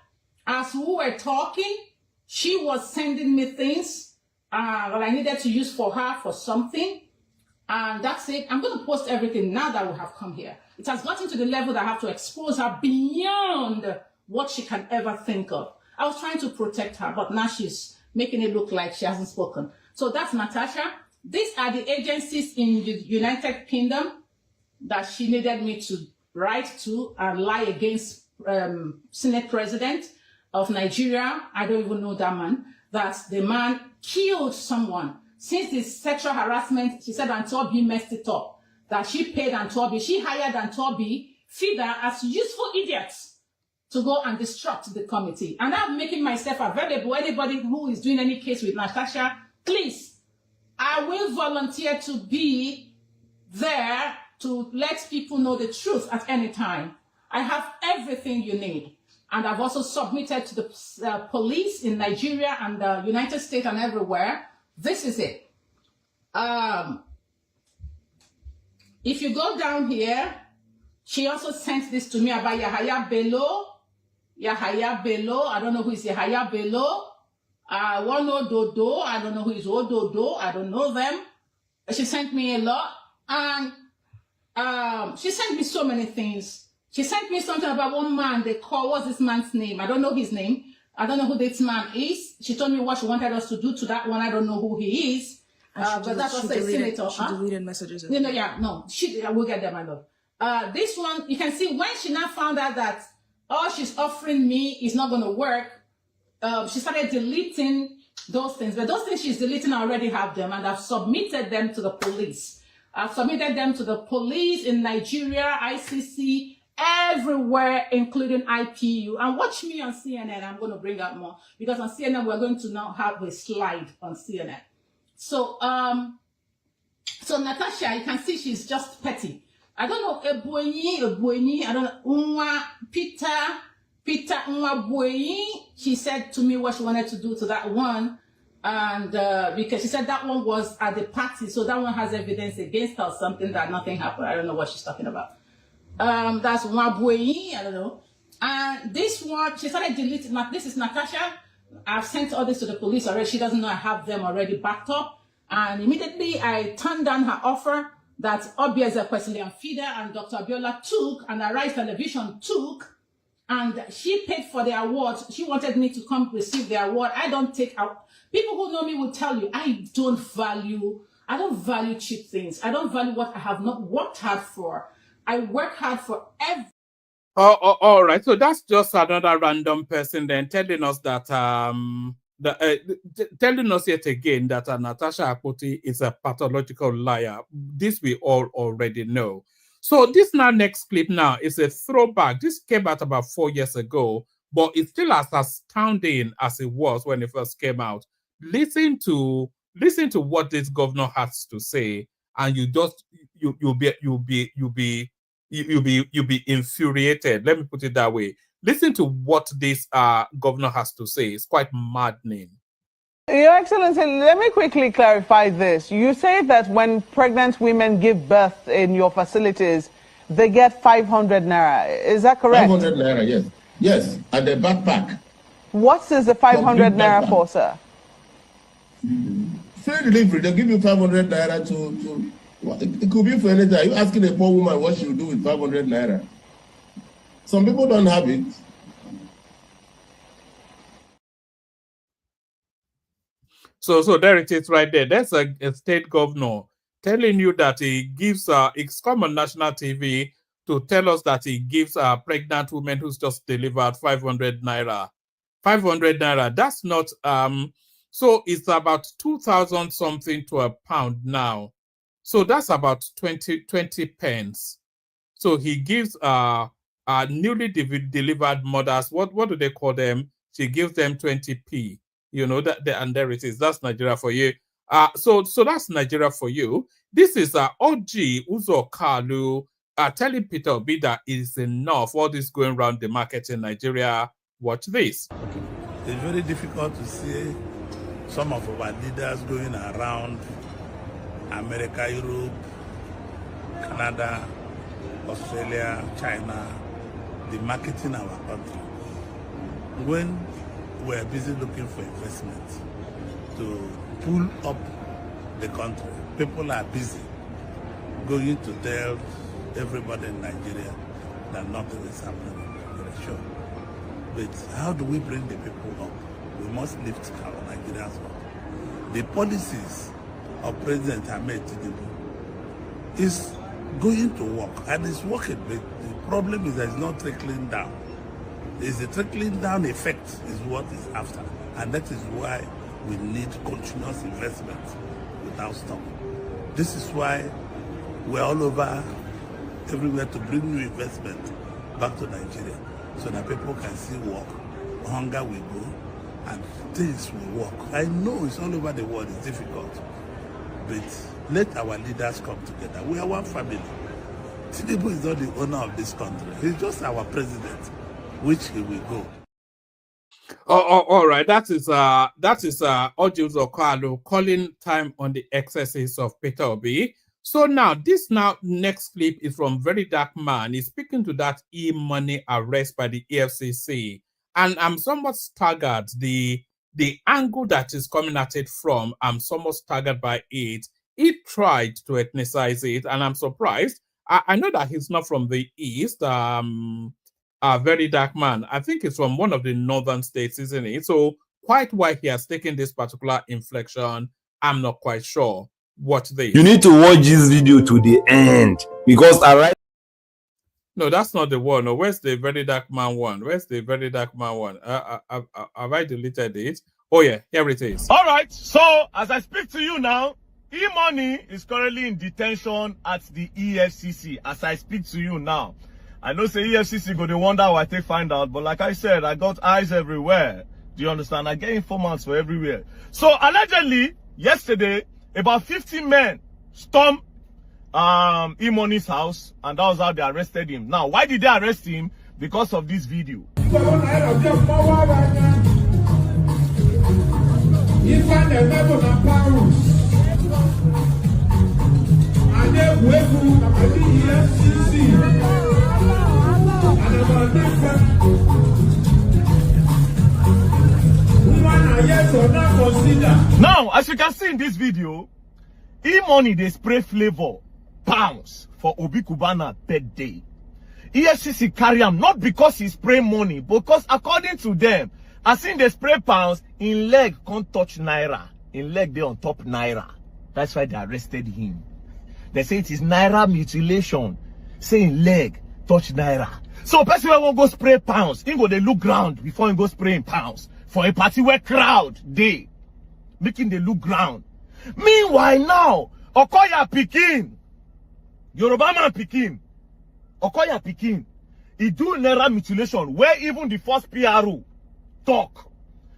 As we were talking, she was sending me things that I needed to use for her for something. And that's it. I'm going to post everything now that we have come here. It has gotten to the level that I have to expose her beyond what she can ever think of. I was trying to protect her, but now she's making it look like she hasn't spoken. So that's Natasha. These are the agencies in the United Kingdom that she needed me to write to and lie against Senate President of Nigeria. I don't even know that man. That the man killed someone. Since this sexual harassment, she said Nnpc messed it up. That she paid Nnpc. She hired Nnpc, feed her as useful idiots to go and disrupt the committee. And I'm making myself available. Anybody who is doing any case with Natasha, please, I will volunteer to be there to let people know the truth at any time. I have everything you need. And I've also submitted to the police in Nigeria and the United States and everywhere. This is it. If you go down here, she also sent this to me about Yahaya Bello. Yahaya Bello. I don't know who is Yahaya Bello. One Ododo. I don't know who is Ododo. I don't know them. She sent me a lot. And she sent me so many things. She sent me something about one man they call, what's this man's name? I don't know his name. I don't know who this man is. She told me what she wanted us to do to that one. I don't know who he is. But that's what I senator. She deleted messages. No, we'll get there, my love. This one, you can see when she now found out that all she's offering me is not going to work, she started deleting those things. But those things she's deleting, I already have them, and I've submitted them to the police. I've submitted them to the police in Nigeria, ICC, everywhere, including IPU. And watch me on CNN. I'm going to bring out more, because on CNN, we're going to now have a slide on CNN. So, so Natasha, you can see she's just petty. I don't know, Ebueni, I don't know, Unwa, Peter, Unwa Bueni. She said to me what she wanted to do to that one. And because she said that one was at the party, so that one has evidence against her or something that nothing happened. I don't know what she's talking about. That's Unwa Bueni, I don't know. And this one, she started deleting, this is Natasha. I've sent all this to the police already. She doesn't know I have them already backed up. And immediately I turned down her offer that Obieze Kwesilian Fida and Dr. Abiola took, and Arise Television took, And she paid for the award. She wanted me to come receive the award. I don't take out. People who know me will tell you, I don't value cheap things. I don't value what I have not worked hard for. I work hard for every. All right. So that's just another random person then telling us that telling us yet again that Natasha Akpoti is a pathological liar. This we all already know. So this next clip now is a throwback. This came out about 4 years ago, but it's still as astounding as it was when it first came out. Listen to what this governor has to say, and you'll be infuriated. Let me put it that way. Listen to what this governor has to say. It's quite maddening. Your Excellency, let me quickly clarify this. You say that when pregnant women give birth in your facilities, they get 500 naira. Is that correct? 500 naira, yes. Yes, and the backpack. What is the 500 naira for, sir? Free delivery. They'll give you 500 naira to it could be for anything. You're asking a poor woman what she'll do with 500 naira. Some people don't have it. So there it is right there. That's a state governor telling you that he gives, it's come on national TV to tell us that he gives a pregnant woman who's just delivered 500 naira. 500 naira, that's not, so it's about 2,000 something to a pound now. So that's about 20 pence. So he gives newly delivered mothers, what do they call them? She gives them 20p. You know, and there it is. That's Nigeria for you. So that's Nigeria for you. This is Oji Uzo Kalu telling Peter Obi that it is enough. All this going around the market in Nigeria. Watch this. It's very difficult to see some of our leaders going around America, Europe, Canada, Australia, China, demarketing our country. When we're busy looking for investment to pull up the country, people are busy going to tell everybody in Nigeria that nothing is happening in Nigeria. Sure. But how do we bring the people up? We must lift our Nigerians up. The policies of President Ahmed Tinubu is going to work, and it's working, but the problem is that it's not trickling down. Is the trickling down effect is what is after, and that is why we need continuous investment without stop. This is why we're all over everywhere to bring new investment back to Nigeria so that people can see work, hunger will go, and things will work. I know it's all over the world, it's difficult, but let our leaders come together. We are one family. Tinubu is not the owner of this country. He's just our president. Which he will go. All right. That is Oji Uzo Kalu calling time on the excesses of Peter Obi. So now next clip is from Very Dark Man. He's speaking to that e-money arrest by the EFCC, and I'm somewhat staggered. The angle that is coming at it from, I'm somewhat staggered by it. He tried to ethnicize it, and I'm surprised. I know that he's not from the East. Very Dark Man. I think it's from one of the northern states, isn't it? So quite why he has taken this particular inflection, I'm not quite sure. Watch this. You need to watch this video to the end because No, that's not the one. No, where's the Very Dark Man one? Where's the Very Dark Man one? Have I deleted it? Oh yeah, here it is. All right. So as I speak to you now, E-Money is currently in detention at the EFCC. As I speak to you now. I know say EFCC go to wonder how I take find out, but like I said, I got eyes everywhere. Do you understand? I get informants for everywhere. So allegedly, yesterday, about 50 men stormed E-Money's house, and that was how they arrested him. Now, why did they arrest him? Because of this video. Now, as you can see in this video, E-Money they spray flavor pounds for Obi Kubana birthday. EFCC carry him not because he spray money, because according to them, as in they spray pounds, in leg can't touch naira. In leg they on top naira. That's why they arrested him. They say it is naira mutilation. Say in leg touch naira. So person won't go spray pounds. He go they look ground before he go spraying pounds. For a party where crowd they making they look ground. Meanwhile now, Okoya Pikin, Yoruba man Pikin, Okoya Pikin, he do naira mutilation where even the first PRO talk.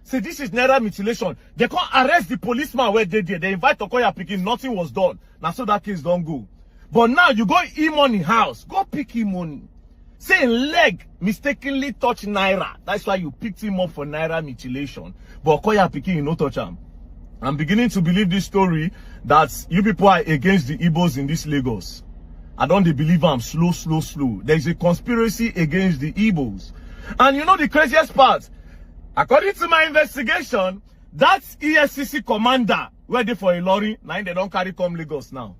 Say this is naira mutilation. They can't arrest the policeman where they did. They invite Okoya Pikin, nothing was done. Now so that case don't go. But now you go E-money house, go pick E-money. Say leg mistakenly touch naira. That's why you picked him up for naira mutilation. But Okoya Pikin, you no touch him. I'm beginning to believe this story that you people are against the Igbos in this Lagos. I don't believe I'm slow. There is a conspiracy against the Igbos. And you know the craziest part? According to my investigation, that EFCC commander where they for Ojulari, now they don't carry come Lagos now.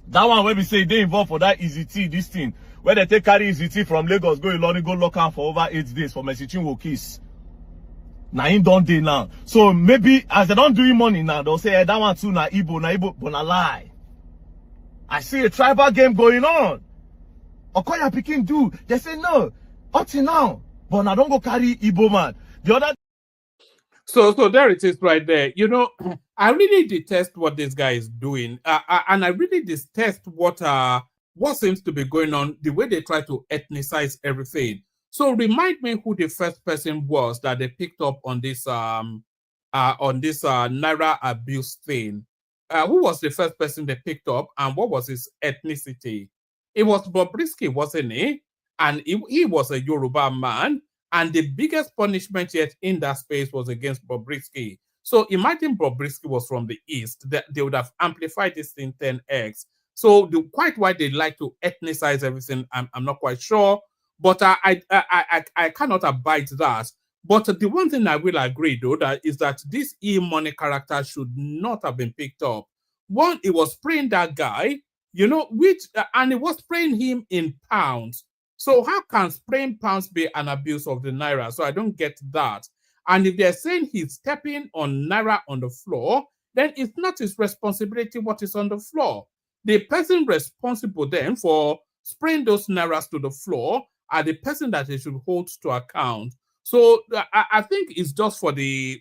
That one where we say they involved for that EZT, this thing, where they take carry EZT from Lagos, go Ojulari, go lock out for over 8 days for Messaging Wokis. Now in don't they now. So maybe as they don't do money now, they'll say hey, that one too na Igbo, but na lie. I see a tribal game going on. Okoya Pikin do. They say no, up to now, but now don't go carry Igbo man. The other. So there it is right there. You know, I really detest what this guy is doing, and I really detest what seems to be going on. The way they try to ethnicize everything. So remind me who the first person was that they picked up on this naira abuse thing. Who was the first person they picked up, and what was his ethnicity? It was Bobrisky, wasn't he? And he was a Yoruba man, and the biggest punishment yet in that space was against Bobrisky. So imagine Bobrisky was from the east, they would have amplified this thing 10x. So quite why they like to ethnicize everything, I'm not quite sure. But I cannot abide that. But the one thing I will agree, though, is that this E-money character should not have been picked up. One, it was spraying that guy, you know, and it was spraying him in pounds. So how can spraying pounds be an abuse of the naira? So I don't get that. And if they're saying he's stepping on naira on the floor, then it's not his responsibility what is on the floor. The person responsible then for spraying those nairas to the floor are the person that they should hold to account. So I think it's just for the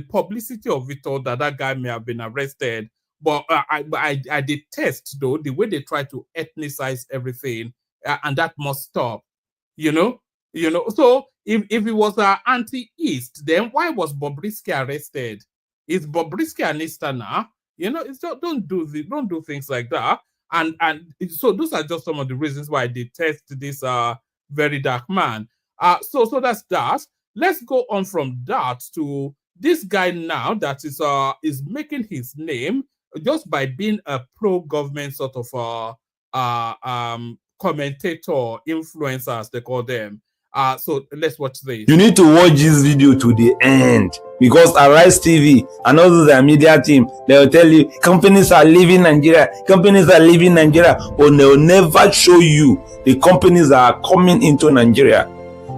publicity of it all that guy may have been arrested. But I detest though the way they try to ethnicize everything, and that must stop. You know. So if it was anti-East, then why was Bobrisky arrested? Is Bobrisky an Easterner? You know, don't do things like that. And so those are just some of the reasons why I detest this very dark man. So that's that. Let's go on from that to this guy now that is making his name just by being a pro-government sort of commentator, influencer, as they call them. So let's watch this. You need to watch this video to the end, because Arise TV and all the media team, they will tell you companies are leaving Nigeria, but they will never show you the companies that are coming into Nigeria.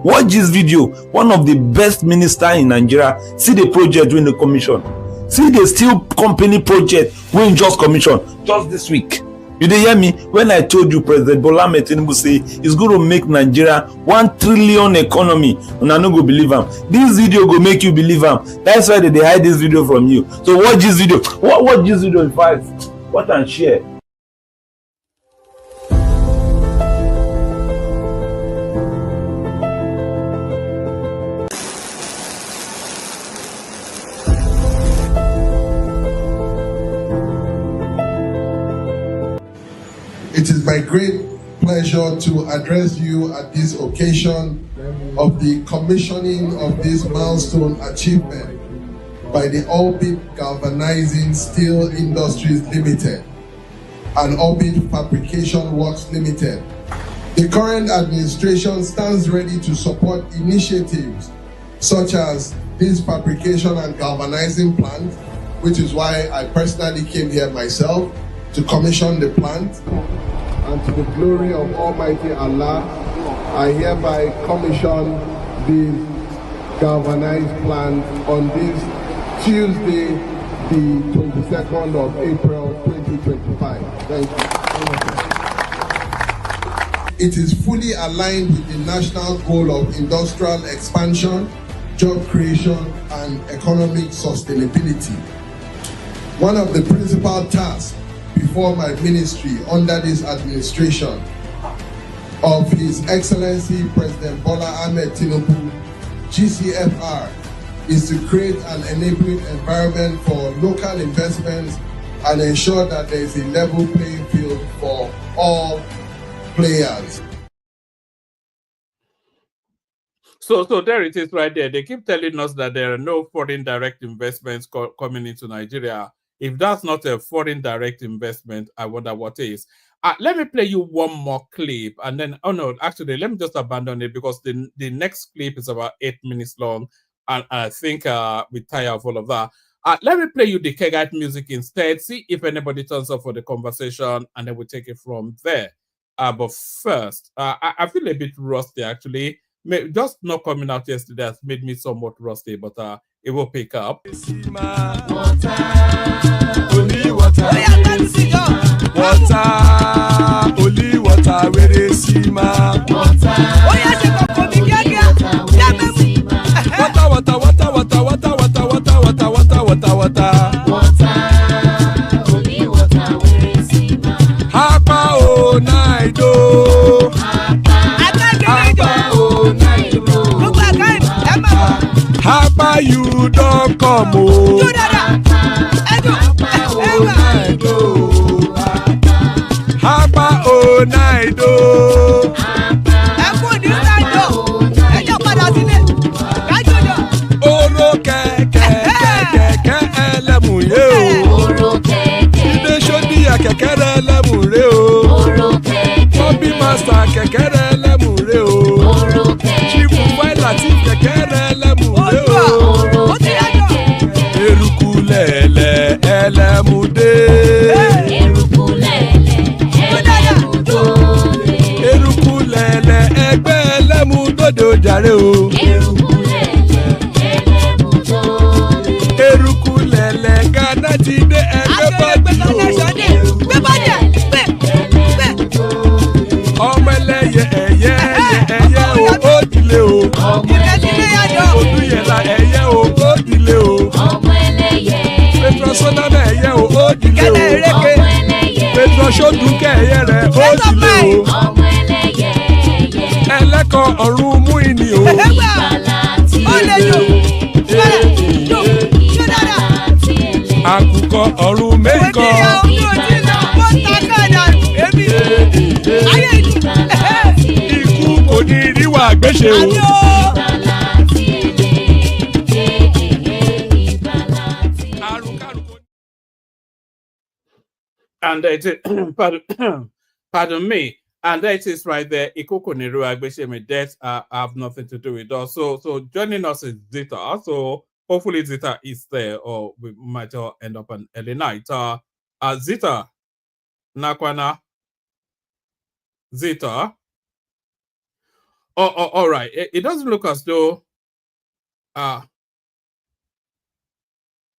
Watch this video. One of the best ministers in Nigeria, see the project when the commission, see the steel company project when just commission just this week. You did hear me when I told you President Bola Ahmed Tinubu say he's going to make Nigeria 1 trillion economy, and I no go believe him. This video go make you believe him. That's why they hide this video from you. So watch this video. Watch this video in fact. Watch and share. It is my great pleasure to address you at this occasion of the commissioning of this milestone achievement by the Orbit Galvanizing Steel Industries Limited and Orbit Fabrication Works Limited. The current administration stands ready to support initiatives such as this fabrication and galvanizing plant, which is why I personally came here myself to commission the plant. and to the glory of Almighty Allah, I hereby commission this galvanized plan on this Tuesday, the 22nd of April 2025. Thank you. It is fully aligned with the national goal of industrial expansion, job creation, and economic sustainability. One of the principal tasks before my ministry under this administration of His Excellency President Bola Ahmed Tinubu, GCFR, is to create an enabling environment for local investments and ensure that there is a level playing field for all players. So there it is right there. They keep telling us that there are no foreign direct investments coming into Nigeria. If that's not a foreign direct investment, I wonder what is. Let me play you one more clip, and then, oh no, actually, let me just abandon it because the next clip is about 8 minutes long, and I think we tire of all of that. Let me play you the Kegite music instead, see if anybody turns up for the conversation, and then we'll take it from there. But first, I feel a bit rusty, actually. Just not coming out yesterday has made me somewhat rusty, but it will pick up. Water, only water, only water, where they see ma. Water, water, water, water, water, water, water, water, water, water, water. Only water, where they see ma. Hapa o naido. Hapa you don't come o. Hapa o naido. Oro kẹ̀kẹ́ ẹlẹ́mùrè o. Ilé sọ́dí kẹ̀kẹ́ ẹlẹ́mùrè o. Bobby master kẹ̀kẹ́ ẹlẹ́mùrè o. Chifu Faila ti kẹ̀kẹ́ ẹlẹ́mùrè o. Eruku lẹ̀lẹ̀ ẹlẹ́mùdé. Eruku lẹ̀lẹ̀ ẹgbẹ́ ẹlẹ́mùdóde ojàre o. Eruku lẹ̀lẹ̀ Ghana ti dé ẹgbẹ́ bọ́dì o. Ọmọ ẹlẹ́yẹ ẹ̀yẹ o ó dilé o. Odúyẹ̀lá ẹ̀yẹ o ó dilé o. Petrosonana ẹ̀yẹ o ó dilé o. Petrosodúnkẹ́ ẹ̀yẹ rẹ̀ ó dilé o. Ẹlẹ́kọ̀ ọ̀run mú ìní o. Àkùkọ ọ̀run méjìkọ. Ikú kò ní ríwà gbéṣe o. And it is, pardon me. And that is right there. Ikoko Niru Agbesheme, death have nothing to do with us. So joining us is Zita. So hopefully Zita is there, or we might all end up an early night. Zita, Nakwana, Zita. Oh, all right. It doesn't look as though.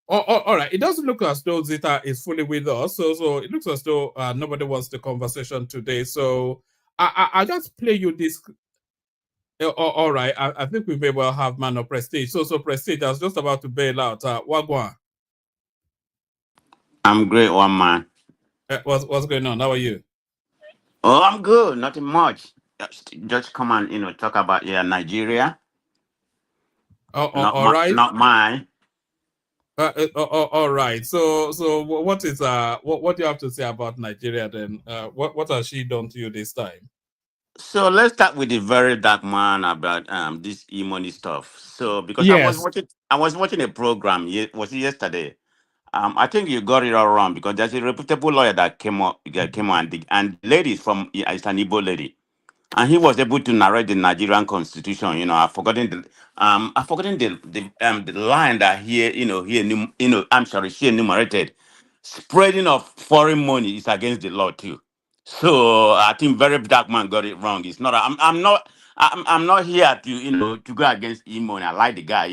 All right. It doesn't look as though Zita is fully with us. So it looks as though nobody wants the conversation today. So I just play you this. All right. I think we may well have Man of Prestige. So Prestige, I was just about to bail out. Wagwan. I'm great, one man. What's going on? How are you? Oh, I'm good. Nothing much. Just come and talk about Nigeria. All right. Not mine. All right. So what is what do you have to say about Nigeria then? What has she done to you this time? So let's start with the very dark man about this e-money stuff. So because Yes. I was watching a program. Was it yesterday? I think you got it all wrong because there's a reputable lawyer that came on and the lady from it's an Igbo lady, and he was able to narrate the Nigerian constitution. I've forgotten the line that she enumerated. Spreading of foreign money is against the law too. So I think very dark man got it wrong. It's not. I'm not here to to go against Imo. I like the guy.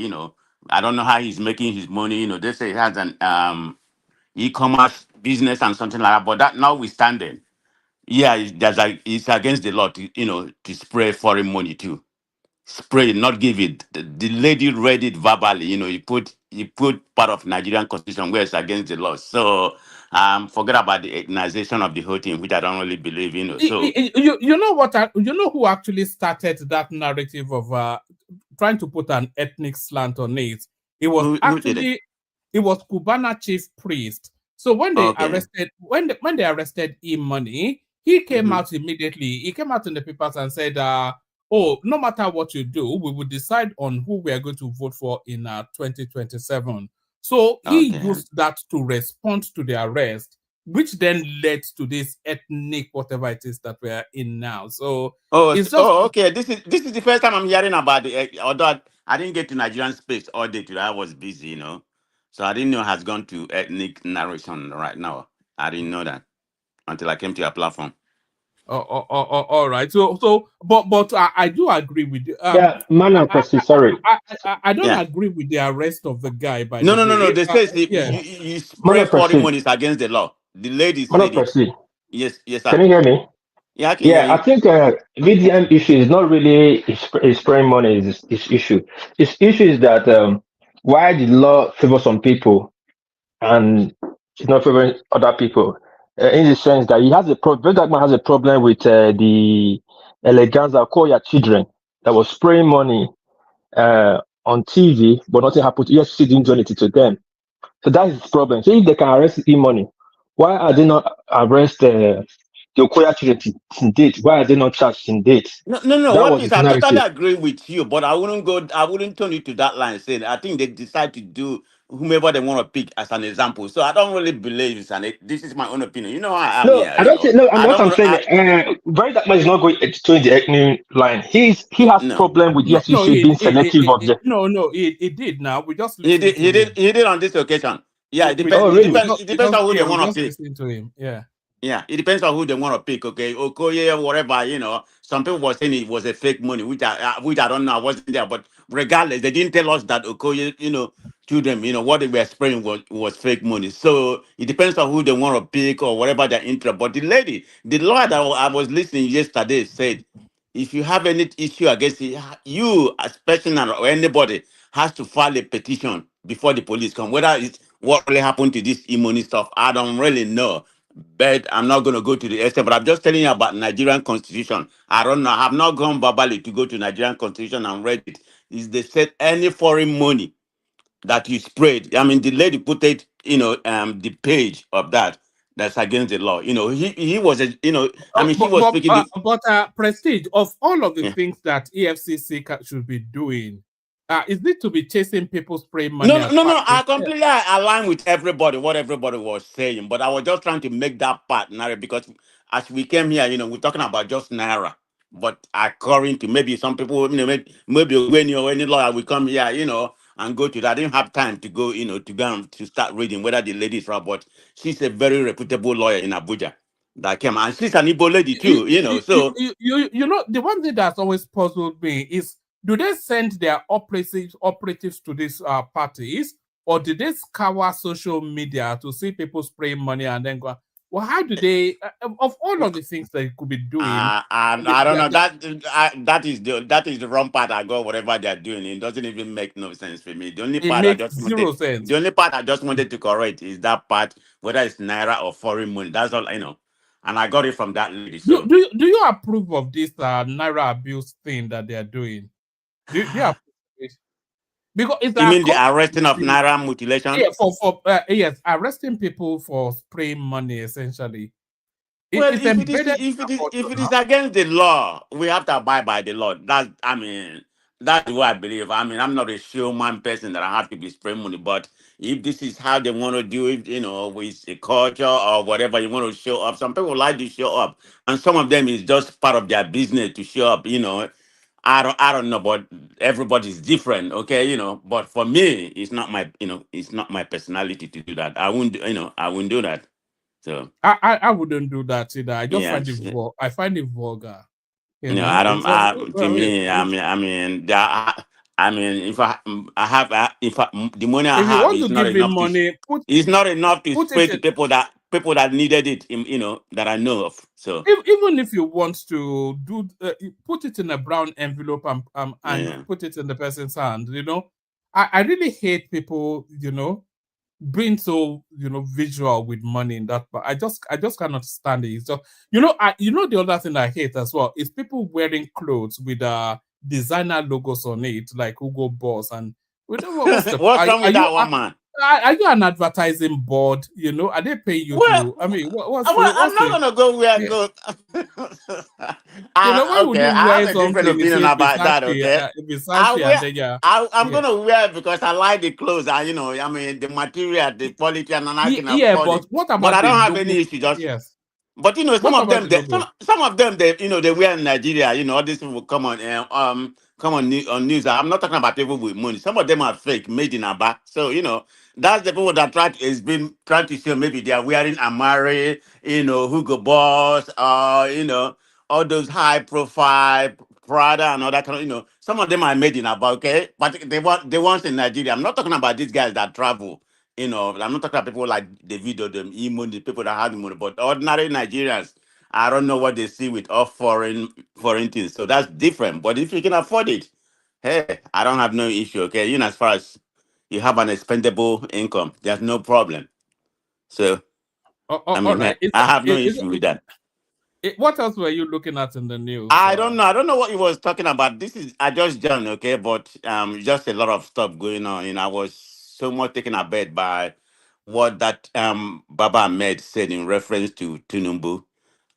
I don't know how he's making his money. They say he has an e-commerce business and something like that. But that notwithstanding, yeah, it's against the law to to spray foreign money too. Spray, not give it. The lady read it verbally. You put part of Nigerian constitution where it's against the law. So forget about the organization of the whole thing, which I don't really believe. So You know what? You know who actually started that narrative of trying to put an ethnic slant on it? It was who did it? actually it was Cubana chief priest. So when they Okay. arrested when they arrested E-Money, he came Mhm. out immediately. He came out in the papers and said, "Oh, no matter what you do, we will decide on who we are going to vote for in 2027." So he Okay. used that to respond to the arrest, which then led to this ethnic whatever it is that we are in now. So it's just Okay. This is the first time I'm hearing about the. Although I didn't get to Nigerian space all day today, I was busy. So I didn't know it has gone to ethnic narration right now. I didn't know that until I came to your platform. all right. But I do agree with you. Yeah, man and Percy, sorry. I don't Yeah. agree with the arrest of the guy. By No, the no, no, no. way, They say yeah. you Man spray and foreign Percy, money is against the law. The lady man said and it. Percy. Yes, yes, Can sir. you hear me? Yeah, I can hear Yeah, I you. think VDM issue is not really is spraying money is issue. Its issue is that why the law favor some people and it's not favoring other people. In the sense that he has a problem, that man has a problem with the eleganza call your children that was spraying money on TV, but nothing happened. EFCC didn't do anything to them. So that is his problem. So if they can arrest E-Money, why are they not arrest the Okoya children in date? Why are they not charged in date? No, no, no. That What was is? his I totally narrative. agree with you, but I wouldn't go. I wouldn't turn it to that line. Saying I think they decide to do whomever they want to pick as an example. So I don't really believe it's an. This is my own opinion. You know how I am No, here. I don't think. No, I'm I what don't. I'm saying. Very that man is not going to the ethnic line. He has No. problem with the No, FCC being selective of the. he did. Now we just He did. listened to He did. him. He did on this occasion. Yeah. It We depends. Oh, It really? depends. It depends on who they we want to just pick. listened to him. Yeah. Yeah, it depends on who they want to pick. Okay, Okoye, whatever. Some people were saying it was a fake money, which I don't know. I wasn't there, but regardless, they didn't tell us that Okoye, to them, what they were spraying was fake money. So it depends on who they want to pick or whatever their interest. But the lawyer that I was listening yesterday said, if you have any issue against it, you as person or anybody has to file a petition before the police come. Whether it's what really happened to this e-money stuff, I don't really know, but I'm not going to go to the extent. But I'm just telling you about Nigerian constitution. I don't know. I have not gone verbally to go to Nigerian constitution and read it. Is they said any foreign money that you sprayed. I mean, the lady put it, the page of that's against the law. He was a, I mean, she was speaking. Prestige, of all of the Yeah. things that EFCC should be doing, is it to be chasing people spraying money No, no, as no, far no. as I completely align with everybody, what everybody was saying, but I was just trying to make that part narrow because as we came here, we're talking about just Naira. But according to maybe some people, maybe when you or any lawyer will come here, and go to that. I didn't have time to go, to go and to start reading whether the lady is right, but she's a very reputable lawyer in Abuja that came, and she's an Igbo lady too, So the one thing that's always puzzled me is, do they send their operatives to these parties, or did they scour social media to see people spraying money and then go? Well, how do they? Of all of the things that they could be doing, I don't know. That is the wrong part. I go whatever they're doing. It doesn't even make no sense for me. The only it part I makes just zero wanted, sense. the only part I just wanted to correct is that part, whether it's Naira or foreign money. That's all I know, and I got it from that lady. So Do you approve of this Naira abuse thing that they are doing? Do you approve of it? Because it's you a mean the arresting of Naira mutilation? yeah, yes, arresting people for spraying money essentially. Well, It's if it is embedded if in it is our if culture it now. is against the law, we have to abide by the law. That's what I believe. I mean, I'm not a showman person that I have to be spraying money, but if this is how they want to do it, with a culture or whatever you want to show up, some people like to show up, and some of them is just part of their business to show up. I don't know, but everybody's different, okay, But for me, it's not my personality to do that. I wouldn't do that. So I wouldn't do that either. I just find yes. I find it vulgar. You No, know, I don't. it's To me, I mean, if I have, if the money I if you have want is to not give him enough to, money, it's not enough to put it spray to in, people that needed it. That I know of. So even if you want to do you put it in a brown envelope and yeah. put it in the person's hand. You know, I really hate people. You know, being so visual with money in that, but I just cannot stand it. It's just the other thing I hate as well is people wearing clothes with designer logos on it, like Hugo Boss, and what's the What's wrong with that one, man? are you an advertising board? Are they paying you to? I Well, mean, I'm what's not the gonna go where yeah, go. why would Okay, you I have wear a different something? You opinion say about that. Okay, I Versace, and wear. then I'm yeah. gonna wear it because I like the clothes. I mean, the material, the quality, and I can Yeah, afford it. but what But about I the don't have any logo? issue. Just Yes. But some What of about them, the logo? some of them, they wear in Nigeria. All these people come on, on news. I'm not talking about people with money. Some of them are fake, made in Aba. So that's the people that is been trying to show maybe they are wearing Amari, Hugo Boss, all those high profile Prada and all that kind of, some of them are made in Aba. Okay, but they want in Nigeria. I'm not talking about these guys that travel. I'm not talking about people like the video, the money, the people that have the money, but ordinary Nigerians, I don't know what they see with all foreign things. So that's different. But if you can afford it, hey, I don't have no issue. Okay, as far as you have an expendable income, there's no problem. So I All mean, right. I have no issue with that. What else were you looking at in the news? I don't know. I don't know what he was talking about. This is I just joined, okay, but just a lot of stuff going on. I was so much taken aback by what that Baba Ahmed said in reference to Tinubu.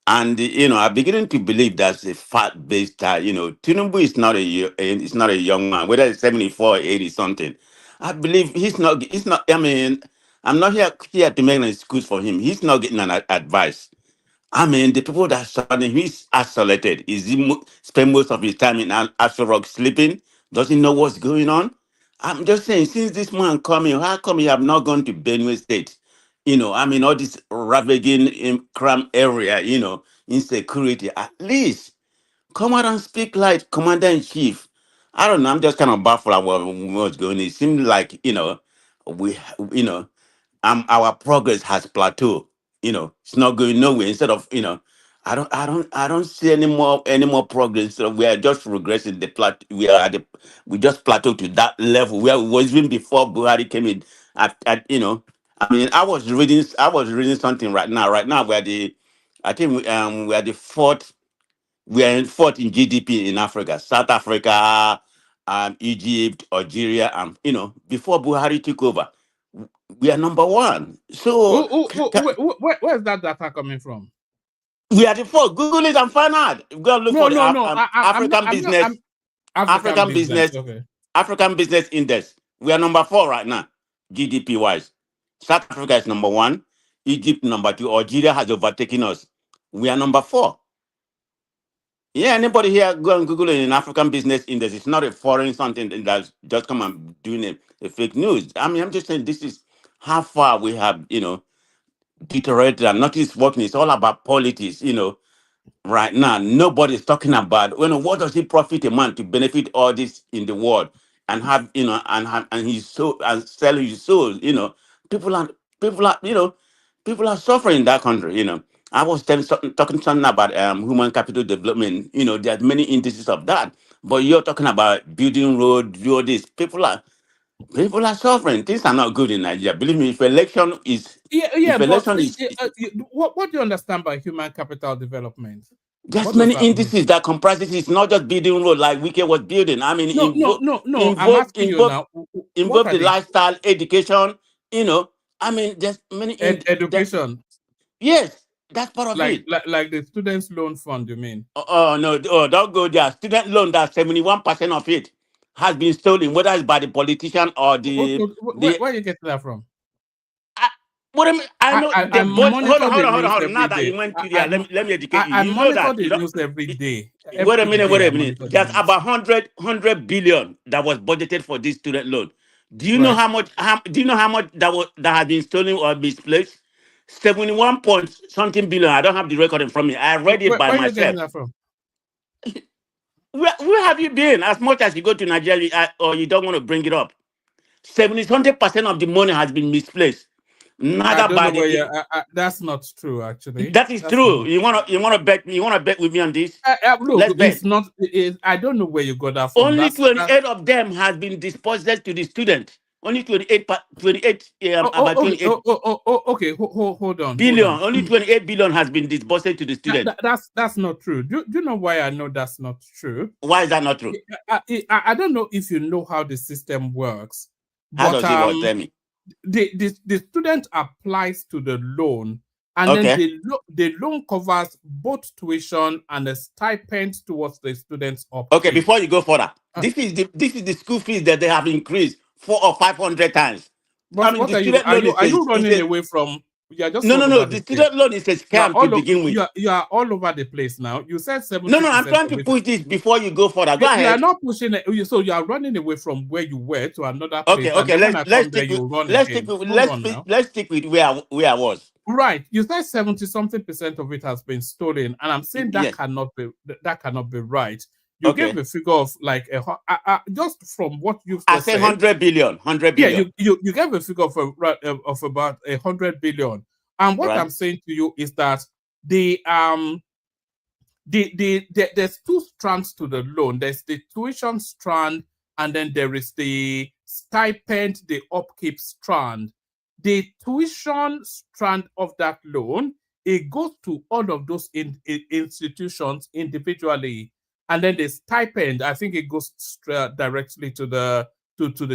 And I'm beginning to believe that's a fact-based Tinubu is not it's not a young man, whether it's 74 or 80 something. I believe he's not, I mean, I'm not here to make an excuse for him. He's not getting an advice. I mean, the people that surrounding him, he's isolated. Is he spend most of his time in Astro Rock sleeping? Does he know what's going on? I'm just saying, since this man coming, how come you have not gone to Benue State? I mean, all this ravaging in crime area, insecurity. At least come out and speak like commander in chief. I don't know. I'm just kind of baffled at what's going on. It seems like, we, you know, our progress has plateaued. It's not going nowhere. Instead of, I don't see any more progress. So we are just regressing. We just plateaued to that level where we was even before Buhari came in. I mean, I was reading something right now. Right now, I think we are the fourth. We are in fourth in GDP in Africa. South Africa, Egypt, Algeria, and before Buhari took over, we are number one. So Where's that data coming from? we are the fourth. Google it and find out. Go look for the No. I'm not. African business, African business. Okay. African business index. We are number 4 right now, GDP wise. South Africa is number 1, Egypt number 2, Algeria has overtaken us. We are number 4. Yeah, anybody here go and Google it in African business index. It's not a foreign something that's just come and doing a fake news. I mean, I'm just saying this is how far we have, deteriorated and notice working. It's all about politics, right now. Nobody's talking about what does it profit a man to benefit all this in the world and have and his soul and sell his soul. People are people are people are suffering in that country. I was talking something about human capital development. There are many indices of that, but you're talking about building road, do all this. People are suffering. Things are not good in Nigeria. Believe me, if election is Yeah, but what do you understand by human capital development? there's What does many that mean? indices that comprises it. It's not just building road like Wike was building. I mean, No. I'm asking you now. What involve are the the lifestyle, education. I mean, there's many education? Yes, that's part of Like, it. like the students' loan fund, you mean? Oh no, don't go there. Student loan, that 71% of it has been stolen, whether it's by the politician or the. Where you get that from? What I know I the hold monitor on, hold the on, hold on, news hold on. Now every that day. you went to there, let me educate you. I You know monitor that the you don't. news every day. Wait a minute, Every wait day a I minute. monitor the There's news. about 100 billion that was budgeted for this student loan. Do you know Right. how much? Do you know how much that has been stolen or misplaced? 71 point something billion. I don't have the record in front of me. I read it by Where are you getting myself. that from? Where have you been? As much as you go to Nigeria, or you don't want to bring it up, 70% of the money has been misplaced. I Neither don't by know where you. the. That's not true, actually. That is That's true. not. You wanna bet? You wanna bet with me on this? Let's Look, bet. it's not. I don't know where you got that from. Only That's 28 of them has been disbursed to the student. Only 28, 28 about okay. 28 Okay. Hold on. billion. Only 28 billion has been disbursed to the student. That's not true. Do you know why I know that's not true? Why is that not true? I don't know if you know how the system works, How but does it work? Tell me. the student applies to the loan, and then Okay. the loan covers both tuition and a stipend towards the student's upkeep. Okay, before you go further, this is the school fees that they have increased 400 or 500 times. But what the are you student loan are you is running away from? You are just no, all no, over no. the The place. student loan is a scam to begin with. You are all over the place now. You said 70%. No, I'm trying to push this before you go further. Go You ahead. are not pushing it. So you are running away from where you were to another place. Okay. And then when I come there, you run Let's again. stick with where I was. Right. You said 70-something% of it has been stolen, and I'm saying that cannot be right. You gave a figure of like just from what you've I just say said. 100 billion. Yeah, you gave a figure of about 100 billion. And what I'm saying to you is that there's two strands to the loan. There's the tuition strand, and then there is the stipend, the upkeep strand. The tuition strand of that loan, it goes to all of those institutions individually, and then the stipend, I think it goes directly to the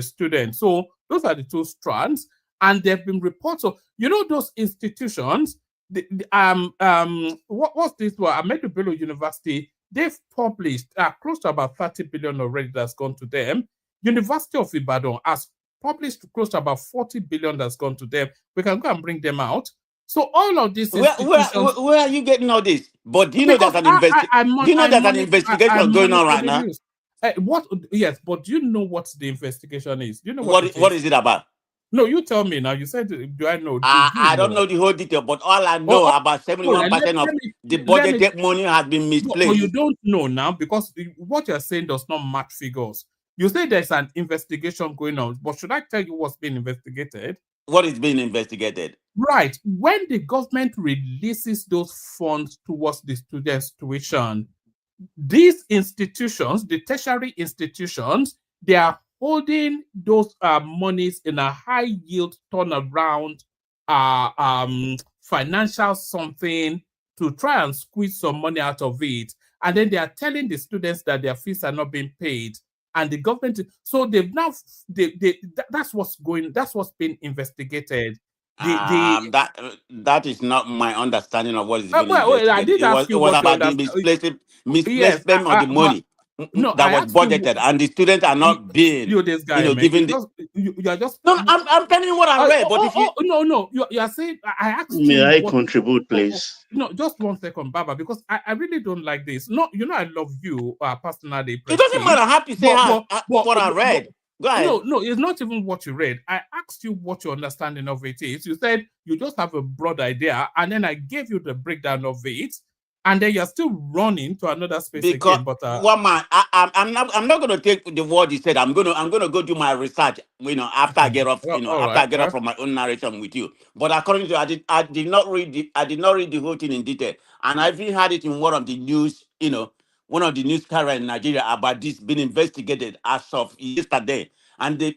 student. So those are the two strands, and there have been reports of those institutions. What's this one? Ahmadu Bello University, they've published close to about 30 billion already that's gone to them. University of Ibadan has published close to about 40 billion that's gone to them. We can go and bring them out. So all of these institutions. Where are you getting all this? But do you know there's an investigation going on right now? Yes, but do you know what the investigation is? Do you know what is it about? No, you tell me now. You said, do I know? I don't know the whole detail, but all I know about 71% of the budgeted money has been misplaced. But you don't know now because what you're saying does not match figures. You say there's an investigation going on, but should I tell you what's being investigated? What is being investigated? Right. When the government releases those funds towards the students' tuition, these institutions, the tertiary institutions, they are holding those monies in a high yield turnaround financial something to try and squeeze some money out of it. And then they are telling the students that their fees are not being paid. And the government, so they've now, that's what's being investigated. That is not my understanding of what is being investigated. I did ask you what about the misplacement of the money that was budgeted, and the students are not being, given the. You are just. No, I'm telling you what I read. But if you no, you are saying I asked you. May I contribute, please? No, just 1 second, Baba, because I really don't like this. No, I love you personally. It doesn't matter how to say what I read. Go ahead. No, it's not even what you read. I asked you what your understanding of it is. You said you just have a broad idea, and then I gave you the breakdown of it, and then you're still running to another space again. But one man, I'm not going to take the word you said. I'm gonna go do my research. After I get off, I get off from my own narration with you. But according to I did not read the whole thing in detail, and I even had it in one of the news. One of the news carriers in Nigeria about this being investigated as of yesterday, and they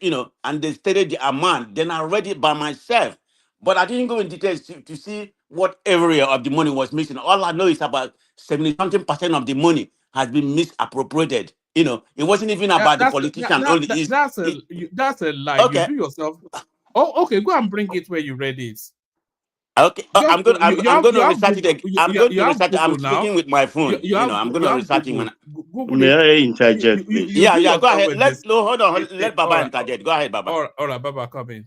stated the amount. Then I read it by myself, but I didn't go in details to see what area of the money was missing. All I know is about 70-something% of the money has been misappropriated. It wasn't even about the politician only. That's a lie. Okay. You do yourself. Oh, okay. Go and bring it where you read it. Okay, I'm going to research it. I'm going to research it. I'm speaking with my phone. I'm going to research it. May I interject, please? Yeah, go ahead. Hold on. Let Baba interject. Go ahead, Baba. All right, Baba, come in.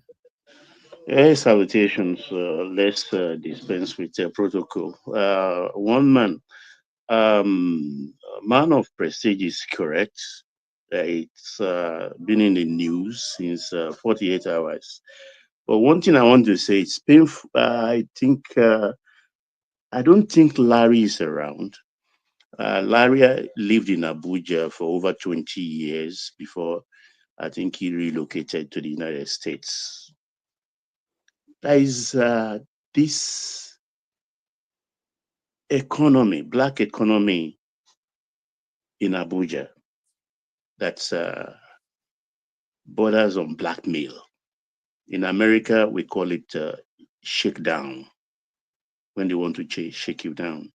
Hey, salutations. Let's dispense with protocol. One man, man of prestige is correct. It's been in the news since 48 hours. But one thing I want to say, it's painful. I don't think Larry is around. Larry lived in Abuja for over 20 years before I think he relocated to the United States. There is this economy, black economy in Abuja that's borders on blackmail. In America, we call it shakedown, when they want to shake you down.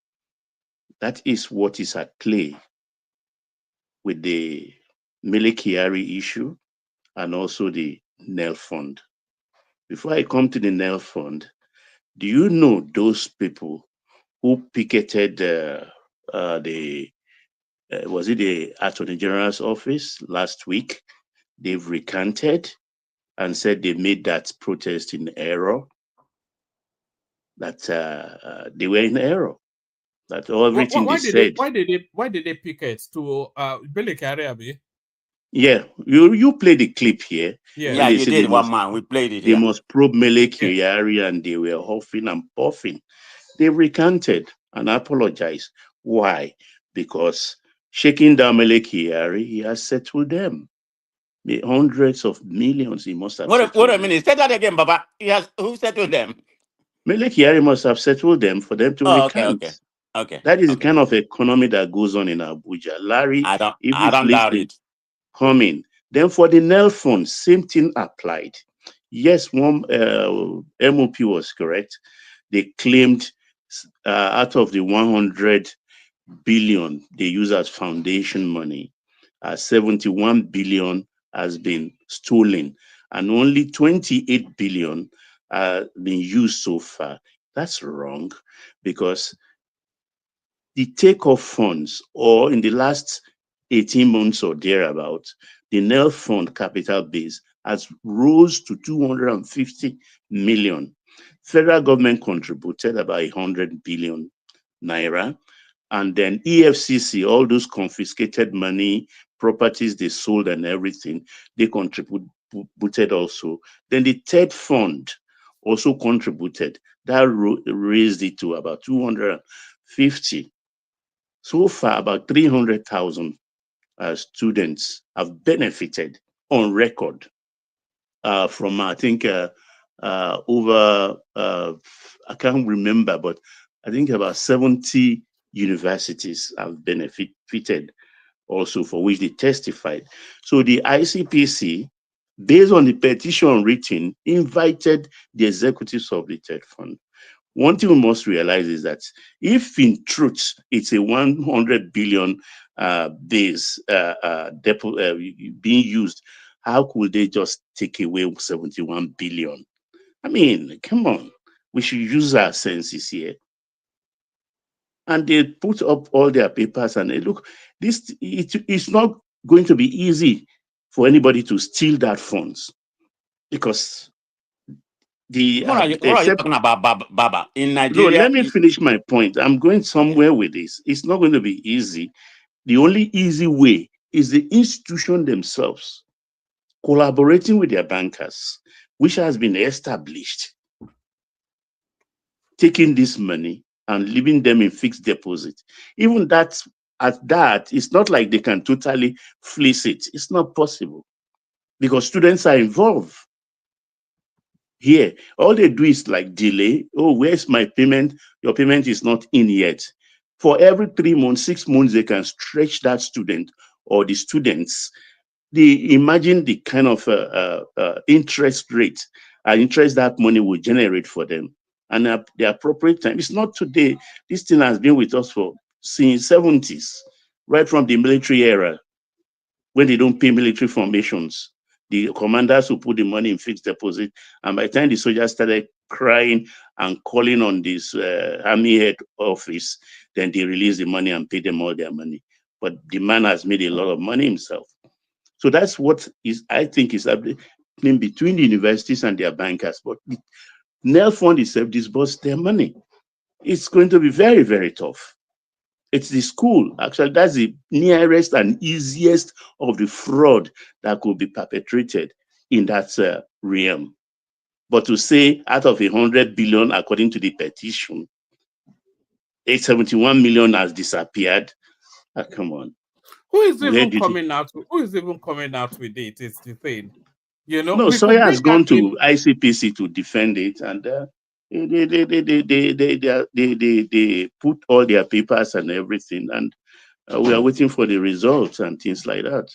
That is what is at play with the Mele Kyari issue and also the Nel Fund. Before I come to the Nel Fund, do you know those people who picketed was it the Attorney General's office last week? They've recanted and said they made that protest in error, that they were in error, that everything they said. Why did they picket to Bele Kyari? Yeah, you play the clip here. Yeah, When they you said did, one man. We played it they here. must probe Mele Kyari, and they were huffing and puffing. They recanted and apologized. Why? Because shaking down Mele Kyari, he has settled them. The hundreds of millions he must have settled. Wait a minute. Say that again, Baba. Who settled them? Mele Kyari must have settled them for them to recant. Okay. That is the kind of economy that goes on in Abuja. Larry, I don't if he's doubt listening, it. come in. Then for the Nel Fund, same thing applied. Yes, one MOP was correct. They claimed out of the 100 billion they use as foundation money, 71 billion has been stolen, and only 28 billion been used so far. That's wrong, because the take-off funds, or in the last 18 months or thereabout, the Nel Fund capital base has rose to 250 million. Federal government contributed about 100 billion naira. And then EFCC, all those confiscated money, properties they sold and everything, they contributed also. Then the third fund also contributed. That raised it to about 250. So far, about 300,000 students have benefited on record from, I think, over, I can't remember, but I think about 70 universities have benefited also, for which they testified. So the ICPC, based on the petition written, invited the executives of the third fund. One thing we must realize is that if in truth it's a 100 billion base being used, how could they just take away 71 billion? I mean, come on, we should use our senses here. And they put up all their papers and they look, it's not going to be easy for anybody to steal that funds, because What are you talking about, Baba? In Nigeria? No, let me finish my point. I'm going somewhere with this. It's not going to be easy. The only easy way is the institution themselves collaborating with their bankers, which has been established, taking this money and leaving them in fixed deposit. Even that, at that, it's not like they can totally fleece it. It's not possible, because students are involved. Here, all they do is like delay. Oh, where's my payment? Your payment is not in yet. For every 3 months, 6 months, they can stretch that student or the students. They imagine the kind of interest rate, interest that money will generate for them. And the appropriate time, it's not today. This thing has been with us since 70s, right from the military era, when they don't pay military formations. The commanders who put the money in fixed deposit, and by the time the soldiers started crying and calling on this army head office, then they release the money and pay them all their money. But the man has made a lot of money himself. So that's what I think is happening between the universities and their bankers. But the Nel Fund itself disburses their money. It's going to be very, very tough. It's the school. Actually, that's the nearest and easiest of the fraud that could be perpetrated in that realm. But to say out of 100 billion, according to the petition, 871 million has disappeared. Come on. Who is Where even did it? coming out? Who is even coming out with it? It's the thing. You know, No, we could Sawyer has bring that gone in. to ICPC to defend it, and they put all their papers and everything, and we are waiting for the results and things like that.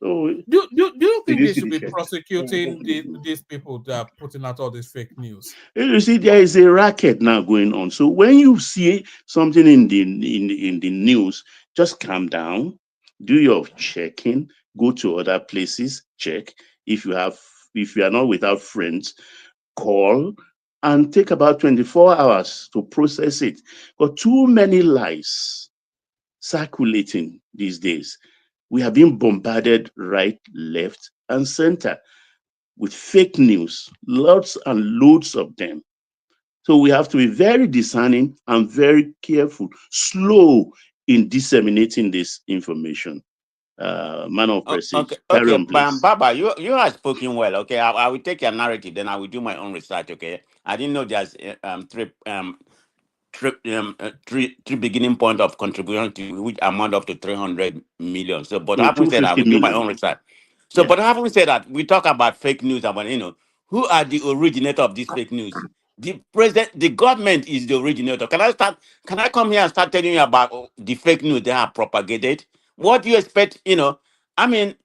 So, Do you did think you they see should the be check? prosecuting these people that are putting out all this fake news? You see, there is a racket now going on. So when you see something in the news, just calm down, do your checking, go to other places, check. If you are not without friends, call and take about 24 hours to process it. But too many lies circulating these days. We have been bombarded right, left, and center with fake news, lots and loads of them. So we have to be very discerning and very careful, slow in disseminating this information. Man of prestige, carry Okay, on, please. Baba, you have spoken well. Okay, I will take your narrative, then I will do my own research. Okay, I didn't know there's three beginning point of contribution to which amount up to 300 million. So, but No, having said, I 250 will do my own million. research. So, Yeah. but having said that, we talk about fake news about who are the originator of this fake news. The president, the government is the originator. Can I come here and start telling you about the fake news they have propagated? What do you expect? I mean,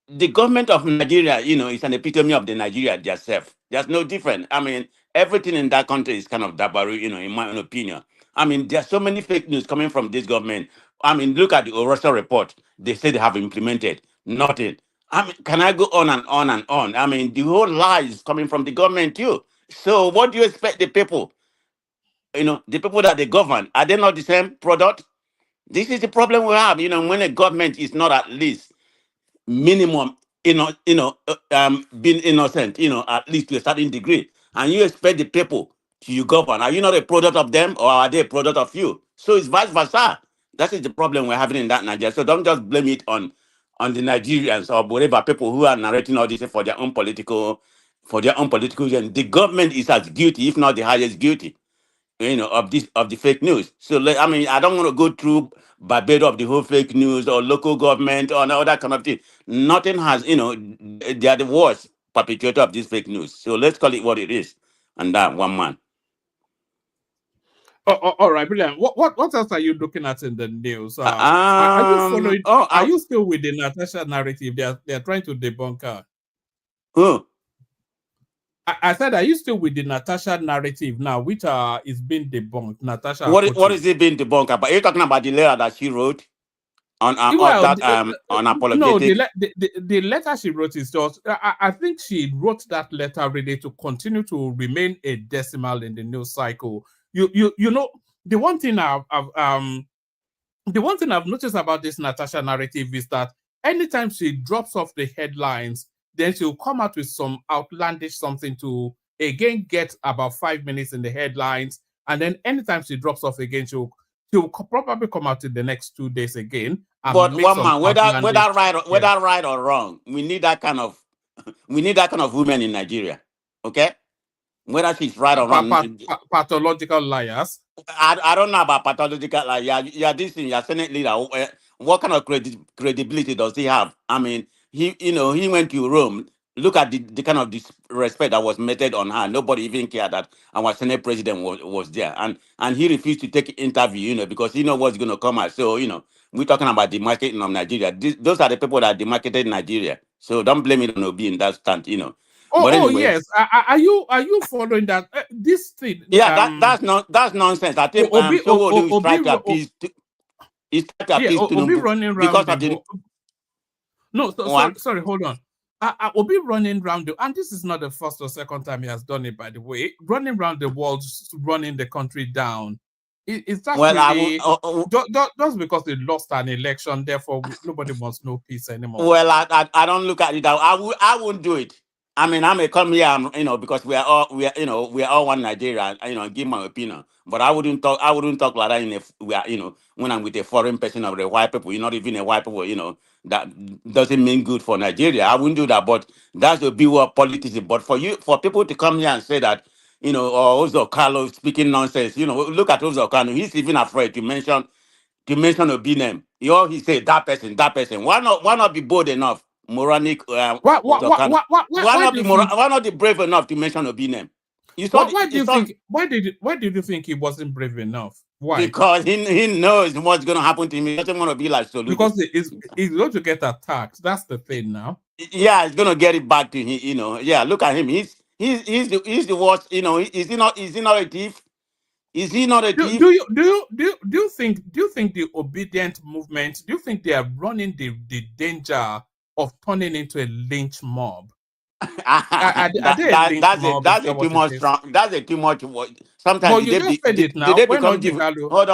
the government of Nigeria, is an epitome of the Nigeria themselves. There's no different. I mean, everything in that country is kind of dabaru, in my own opinion. I mean, there's so many fake news coming from this government. I mean, look at the Orosha report. They say they have implemented nothing. I mean, can I go on and on and on? I mean, the whole lie is coming from the government too. So what do you expect the people, the people that they govern, are they not the same product? This is the problem we have, when a government is not at least minimum, being innocent, at least to a certain degree. And you expect the people to you govern. Are you not a product of them, or are they a product of you? So it's vice versa. That is the problem we're having in that Nigeria. So don't just blame it on the Nigerians or whatever people who are narrating all this for their own political gain. The government is as guilty, if not the highest guilty, of the fake news. So I mean, I don't want to go through Barbados of the whole fake news or local government or all that kind of thing. Nothing has, they are the worst perpetrator of this fake news. So let's call it what it is. And that one man. All right, brilliant. What else are you looking at in the news? Are you following? Are you still with the Natasha narrative? They are trying to debunk her. Who? I said, are you still with the Natasha narrative now, which is being debunked? Natasha. What is it being debunked about? Are you talking about the letter that she wrote on unapologetic? No, the letter she wrote is just. I think she wrote that letter really to continue to remain a decimal in the news cycle. You know, the one thing I've noticed about this Natasha narrative is that anytime she drops off the headlines, then she'll come out with some outlandish something to again get about 5 minutes in the headlines, and then anytime she drops off again, she'll probably come out in the next 2 days again. But one man, whether right or wrong, we need that kind of women in Nigeria. Okay, whether she's right or wrong. Pathological liars. I don't know about pathological liars. You're this thing. You're Senate leader. What kind of credibility does he have? I mean, he went to Rome. Look at the kind of disrespect that was meted on her. Nobody even cared that our Senate president was there, and he refused to take interview, because he knows what's going to come out. So we're talking about the marketing of Nigeria. Those are the people that demarketed Nigeria. So don't blame it on Obi in that stand, But anyway, yes. Are you following that? This thing. Yeah, that's nonsense. I think Obi is trying to appease. He's trying to appease Obi running around because of the. No, sorry, hold on. Obi running around and this is not the first or second time he has done it, by the way. Running around the world, running the country down. It's just really just because they lost an election, therefore nobody wants no peace anymore. Well, I don't look at it. I wouldn't do it. I mean, I may come here, because we are all one Nigeria, give my opinion. But I wouldn't talk like that when I'm with a foreign person or a white people. You're not even a white people, that doesn't mean good for Nigeria. I wouldn't do that. But that's the view of politics. But for people to come here and say that, Ozo Carlo speaking nonsense, look at Ozo Carlo. He's even afraid to mention Obi name. He said that person, that person. Why not be bold enough, moronic? Ozo why Why not do be you think? why not be brave enough to mention Obi name? Why do you think? Why did you think he wasn't brave enough? Why? Because he knows what's going to happen to him. He doesn't want to be like Soludo. Because he's going to get attacked. That's the thing now. Yeah, he's going to get it back to him. Yeah, look at him. He's the worst. Is he not a thief? Is he not a Do, thief? do you do you do you, do you think the obedient movement? Do you think they are running the danger of turning into a lynch mob? Are they a lynch mob? Is That's that a too what it much is? strong. That's a too much. Sometimes But you just said it did now. they When become Ojulari, hold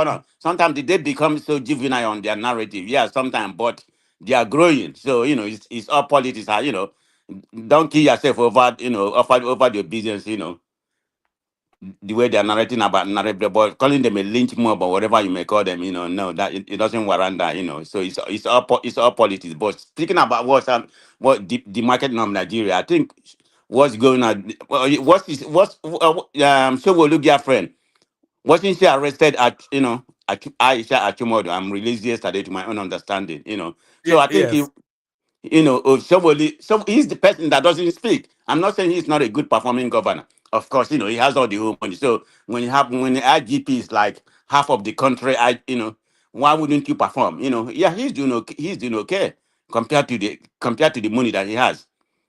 on. Sometimes did they become so juvenile on their narrative? Yeah, sometimes, but they are growing. So it's all politics. Don't kill yourself over the business. The way they are narrating about narrative, but calling them a lynch mob or whatever you may call them, no, that it doesn't warrant that. So it's all politics. But speaking about what the marketing of Nigeria, I think what's going on. What's Showolugia friend? Wasn't she arrested at Aisha Achimodo? I'm released yesterday to my own understanding. So I think yes. somebody, he's the person that doesn't speak. I'm not saying he's not a good performing governor. Of course, he has all the whole money. So when the IGP is like half of the country, why wouldn't you perform? Yeah, he's doing okay compared to the money that he has.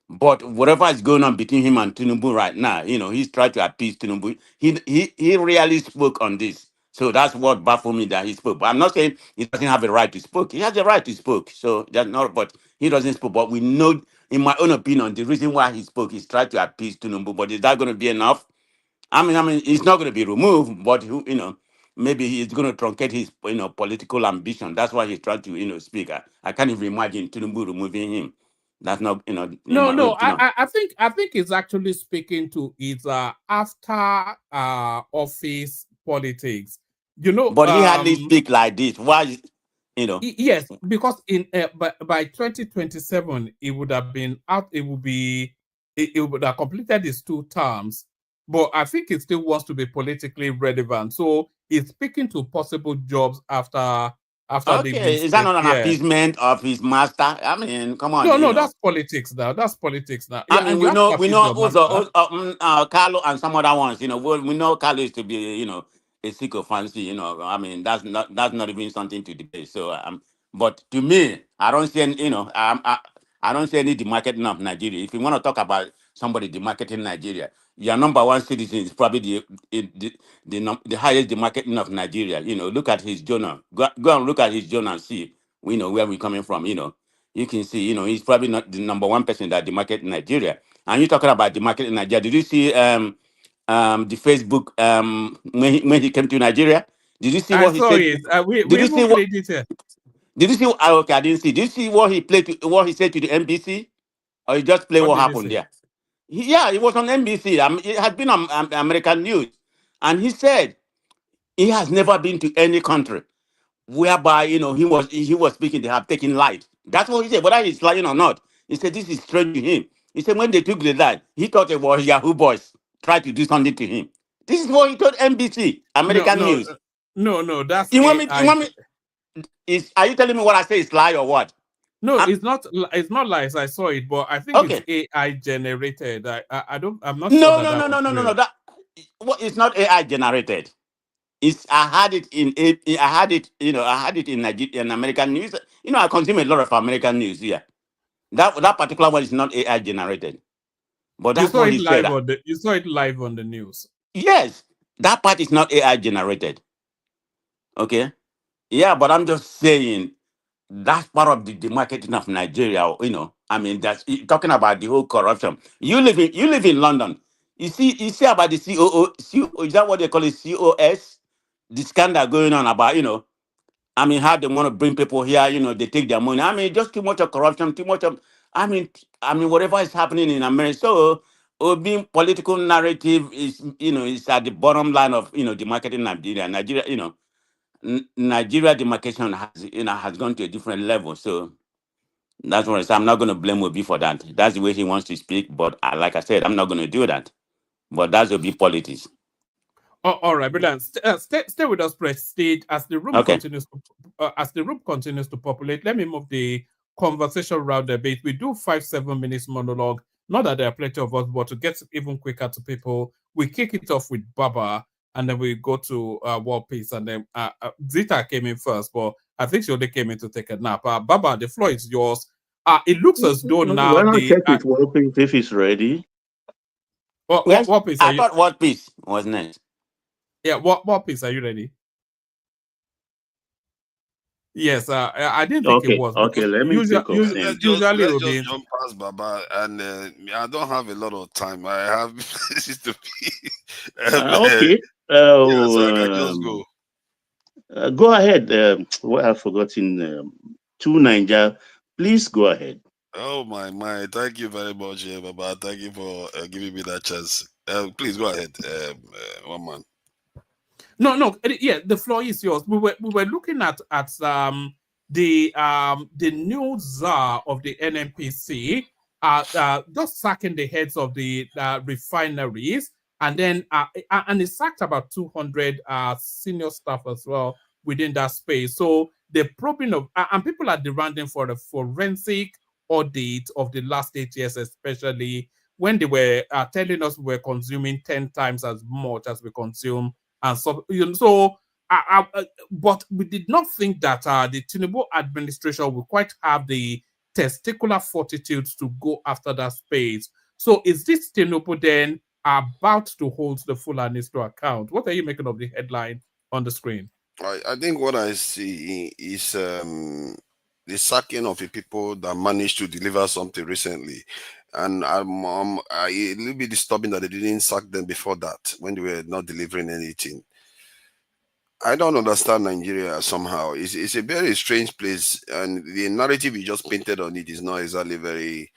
But whatever is going on between him and Tinubu right now, he's trying to appease Tinubu. He really spoke on this. So that's what baffled me that he spoke. But I'm not saying he doesn't have a right to speak. He has a right to speak. So that's not, but he doesn't speak. But we know, in my own opinion, the reason why he spoke is trying to appease Tinubu. But is that going to be enough? I mean, it's not going to be removed, but maybe he's going to truncate his, political ambition. That's why he's trying to, speak. I can't even imagine Tinubu removing him. That's not, in No, my own no. opinion. I think it's actually speaking to his after office politics. But he hardly speak like this. Why? Yes, because by 2027 it would have been out. It would have completed his 2 terms. But I think he still wants to be politically relevant. So he's speaking to possible jobs after leaving Okay, is that state. not an Yeah. appeasement of his master? I mean, come on, No, that's politics now. That's politics now. I Yeah, mean, and you we have to know appease your master. Carlo and some other ones. We know Carlo is to be a sycophancy. I mean, that's not even something to debate. So but to me, I don't see any. I don't see any demarketing of Nigeria. If you want to talk about somebody demarketing Nigeria, your number one citizen is probably the highest demarketing of Nigeria. Look at his journal. Go and look at his journal and see. We know where we're coming from. You can see, he's probably not the number one person that demarket in Nigeria. And you're talking about demarket in Nigeria. Did you see the Facebook when he came to Nigeria? Did you see I what he saw said? it. We Did you see even what? played it here. Did you see? Okay, I didn't see. Did you see what he what he said to the NBC? Or you just play What what did you happened say? there? Yeah, it was on NBC. It had been on American news, and he said he has never been to any country whereby he was speaking, they have taken light. That's what he said, whether he's lying or not. He said this is strange to him. He said when they took the light, he thought it was Yahoo boys tried to do something to him. This is what he told NBC, No, American no, News. no. That's You want me? You AI. want me? Are you telling me what I say is lie or what? No, it's not. It's not lies. I saw it, but I think it's Okay. AI generated. I don't. I'm not sure No, that no, that no, was no, no, no, no. real. It's not AI generated. I had it in Nigeria, in American news. I consume a lot of American news here. That particular one is not AI generated, but You that's saw what it he said. live on the. You saw it live on the news. Yes, that part is not AI generated. Okay, yeah, but I'm just saying that's part of the marketing of Nigeria. I mean, that's talking about the whole corruption. You live in London. You see about the COO. Is that what they call it? COS. The scandal going on about I mean, how they want to bring people here, they take their money. I mean, just too much of corruption, too much of. I mean, whatever is happening in America. So, being political narrative is, is at the bottom line of, the marketing Nigeria. Nigeria, Nigeria demarcation has gone to a different level. So that's what I say. I'm not going to blame Obi for that. That's the way he wants to speak. But like I said, I'm not going to do that. But that's Obi politics. Oh, all right, brilliant. Stay with us, Prestige, as the room Okay. continues to populate. Let me move the conversation around a bit. We do 5-7 minutes monologue. Not that there are plenty of us, but to get even quicker to people, we kick it off with Baba, and then we go to World Peace, and then Zita came in first, but I think she only came in to take a nap. Baba, the floor is yours. It looks as though now Why not check with World Peace if it's ready? What Peace? I thought World Peace was next. Yeah, what Peace? Are you ready? Yes, I didn't think it was. Okay, let me think of usually, let's Ruben, just jump past Baba, and I don't have a lot of time. I have this to be. Okay. Yeah, so I can just go. Go ahead. What I've forgotten. To Niger, please go ahead. Oh my! Thank you very much, Baba. Thank you for giving me that chance. Please go ahead, one man. No, yeah, the floor is yours. We were looking at the new czar of the Nnpc, just sacking the heads of the refineries, and then and he sacked about 200 senior staff as well within that space. So the probing of and people are demanding for a forensic audit of the last 8 years, especially when they were telling us we were consuming 10 times as much as we consume. And so, but we did not think that the Tinubu administration would quite have the testicular fortitude to go after that space. So, is this Tinubu then about to hold the Fulanis to account? What are you making of the headline on the screen? I think what I see is the sacking of the people that managed to deliver something recently. And a little bit disturbing that they didn't sack them before that when they were not delivering anything. I don't understand Nigeria somehow. It's a very strange place, and the narrative you just painted on it is not exactly very.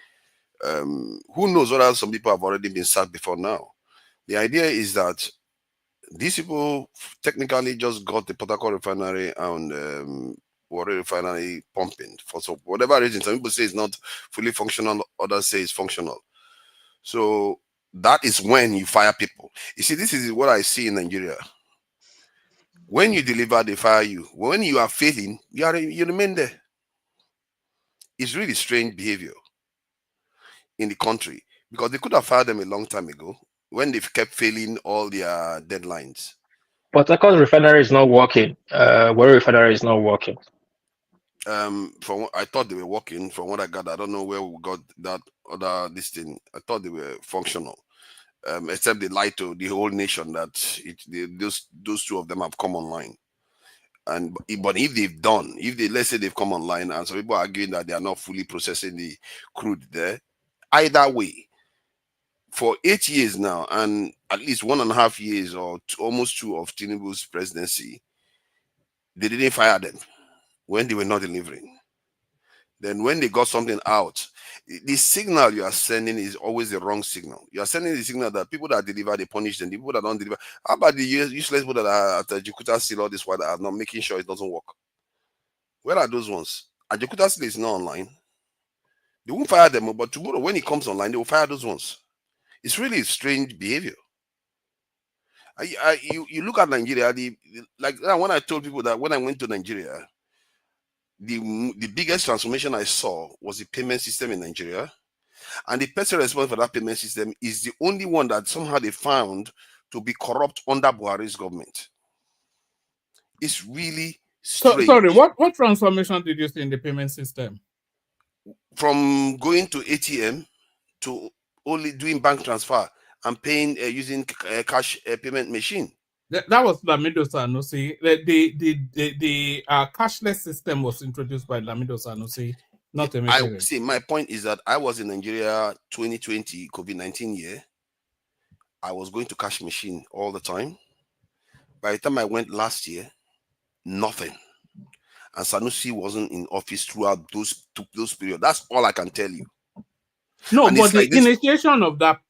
Who knows whether some people have already been sacked before now? The idea is that these people technically just got the Port Harcourt refinery and Warri refinery pumping for whatever reason. Some people say it's not fully functional, others say it's functional. So that is when you fire people. You see, this is what I see in Nigeria. When you deliver, they fire you. When you are failing, you remain there. It's really strange behavior in the country, because they could have fired them a long time ago when they've kept failing all their deadlines. But Harcourt refinery is not working. Warri refinery is not working. I thought they were working. From what I got, I don't know where we got that other this thing. I thought they were functional, except they lied to the whole nation that those two of them have come online. But let's say they've come online, and some people are arguing that they are not fully processing the crude there. Either way, for 8 years now, and at least 1.5 years or almost 2 of Tinubu's presidency, they didn't fire them when they were not delivering. Then when they got something out, the signal you are sending is always the wrong signal. You are sending the signal that people that deliver, they punish them. The people that don't deliver, how about the useless people that are at Jakarta Steel all this while that are not making sure it doesn't work? Where are those ones? Jakarta Steel is not online. They won't fire them, but tomorrow when it comes online, they will fire those ones. It's really strange behavior. You look at Nigeria, like when I told people that when I went to Nigeria, the biggest transformation I saw was the payment system in Nigeria. And the person responsible for that payment system is the only one that somehow they found to be corrupt under Buhari's government. It's really strange. Sorry, what transformation did you see in the payment system? From going to ATM to only doing bank transfer and paying using cash payment machine. That was Lamido Sanusi. The cashless system was introduced by Lamido Sanusi, not I see. My point is that I was in Nigeria 2020 COVID-19 year. I was going to cash machine all the time. By the time I went last year, nothing. And Sanusi wasn't in office throughout those periods. That's all I can tell you. No, And but it's the like this. initiation of that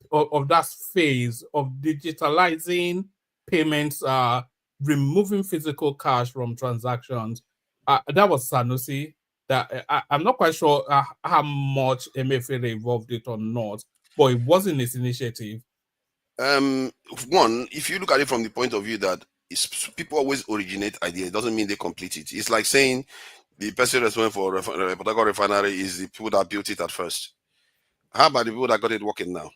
phase of digitalizing payments, removing physical cash from transactions, that was Sanusi. That I'm not quite sure how much Emefiele involved it or not, but it wasn't his initiative. One, if you look at it from the point of view that people always originate ideas, it doesn't mean they complete it. It's like saying the person responsible for Port Harcourt refinery is the people that built it at first. How about the people that got it working now?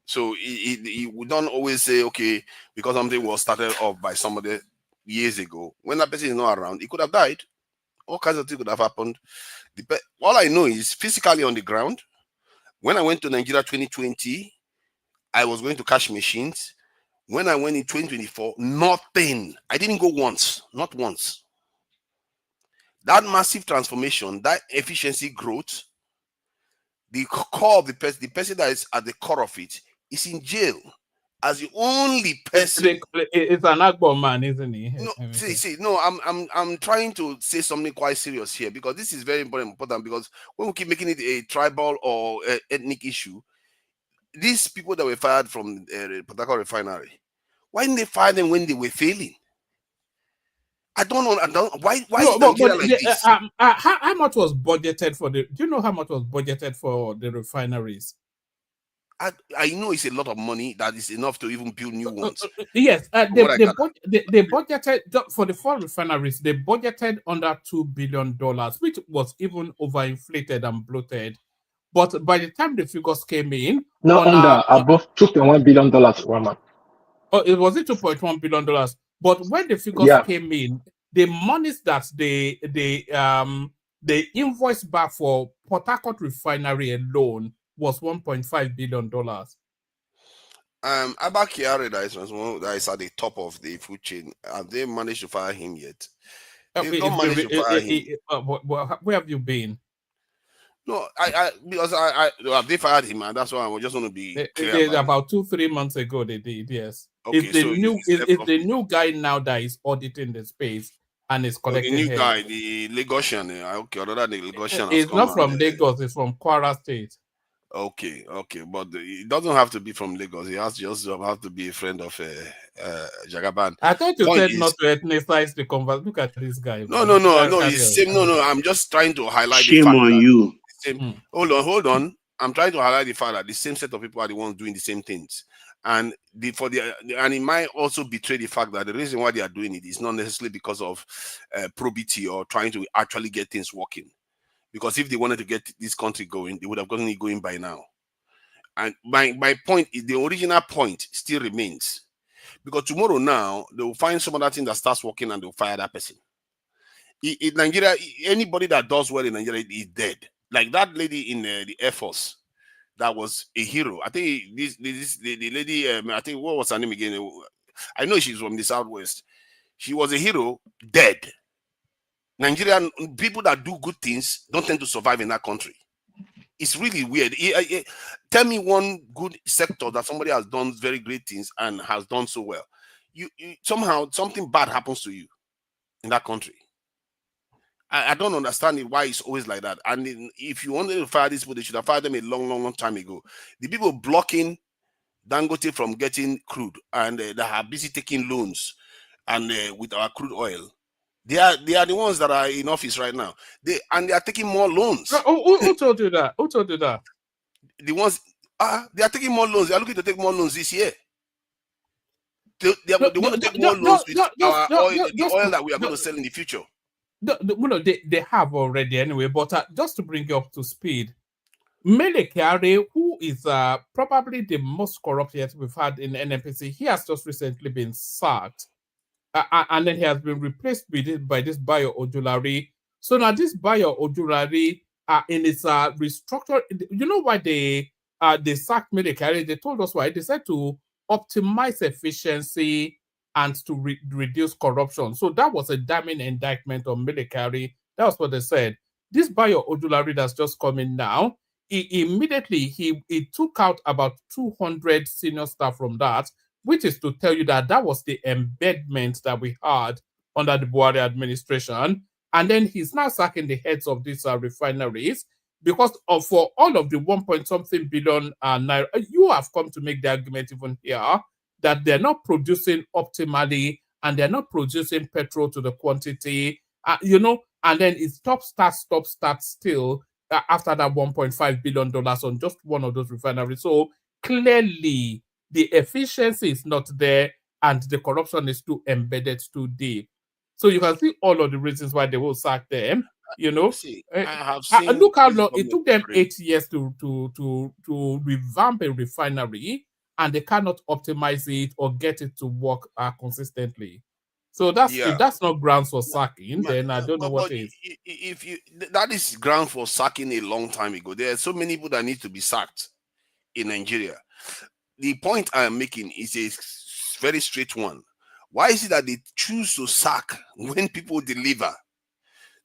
So we don't always say, okay, because something was started off by somebody years ago. When that person is not around, it could have died. All kinds of things could have happened. All I know is physically on the ground. When I went to Nigeria 2020, I was going to cash machines. When I went in 2024, nothing. I didn't go once, not once. That massive transformation, that efficiency growth, the core of the person that is at the core of it is in jail as the only person. It's an Agbo man, isn't he? No, no. I'm trying to say something quite serious here, because this is very important. Because when we keep making it a tribal or ethnic issue, these people that were fired from Port Harcourt refinery, why didn't they fire them when they were failing? I don't know. Why is Nigeria like this? How much was budgeted for the? Do you know how much was budgeted for the refineries? I know it's a lot of money that is enough to even build new ones. Yes, they budgeted for the 4 refineries. They budgeted under $2 billion, which was even overinflated and bloated. But by the time the figures came in, above $2.1 billion, Roman. Oh, it was it $2.1 billion. But when the figures came in, the monies that they invoiced back for Port Harcourt refinery alone was $1.5 billion. Abba Kyari, that is at the top of the food chain. Have they managed to fire him yet? They've not managed to fire him. Where have you been? No, because have they fired him, and that's why I just want to be clear. About 2-3 months ago, they did. Yes. Okay, it's the new guy now that is auditing the space and is collecting. The new guy, the Lagosian. Okay, other than the Lagosian. It's not from Lagos. It's from Kwara State. Okay, but it doesn't have to be from Lagos. He has just have to be a friend of Jagaban. I thought you said not to ethnicize the conversation. Look at this guy. No. It's same. No. I'm just trying to highlight. Shame the fact on that you. Hold on. I'm trying to highlight the fact that the same set of people are the ones doing the same things, and it might also betray the fact that the reason why they are doing it is not necessarily because of probity or trying to actually get things working. Because if they wanted to get this country going, they would have gotten it going by now. And my point is, the original point still remains. Because tomorrow now, they will find some other thing that starts working and they'll fire that person. In Nigeria, anybody that does well in Nigeria is dead. Like that lady in the Air Force, that was a hero. I think the lady, I think, what was her name again? I know she's from the Southwest. She was a hero, dead. Nigerian people that do good things don't tend to survive in that country. It's really weird. Tell me one good sector that somebody has done very great things and has done so well. You somehow something bad happens to you in that country. I don't understand it, why it's always like that. And if you wanted to fire these people, they should have fired them a long time ago. The people blocking Dangote from getting crude and that are busy taking loans and with our crude oil, they are the ones that are in office right now. They are taking more loans. Who told you that? Who told you that? The ones they are taking more loans. They are looking to take more loans this year. They want to take more loans with our oil, the oil that we are going to sell in the future. They have already anyway. But just to bring you up to speed, Mele Kyari, who is probably the most corrupt yet we've had in Nnpc, he has just recently been sacked. And then he has been replaced by this Bayo Ojulari. So now this Bayo Ojulari in its restructure, you know why they sacked Mele Kyari? They told us why. They said to optimize efficiency and to reduce corruption. So that was a damning indictment on Mele Kyari. That was what they said. This Bayo Ojulari that's just coming now, he took out about 200 senior staff from that, which is to tell you that was the embedment that we had under the Buhari administration. And then he's now sacking the heads of these refineries. because of for all of the 1 point something billion naira, you have come to make the argument even here that they're not producing optimally and they're not producing petrol to the quantity, and then it stop, start still after that $1.5 billion on just one of those refineries. So clearly the efficiency is not there and the corruption is too embedded, too deep. So you can see all of the reasons why they will sack them. See, I have seen. Look how long it took them 8 years to revamp a refinery, and they cannot optimize it or get it to work consistently. So if that's not grounds for sacking, then I don't know what is. If that is ground for sacking a long time ago. There are so many people that need to be sacked in Nigeria. The point I am making is a very straight one. Why is it that they choose to sack when people deliver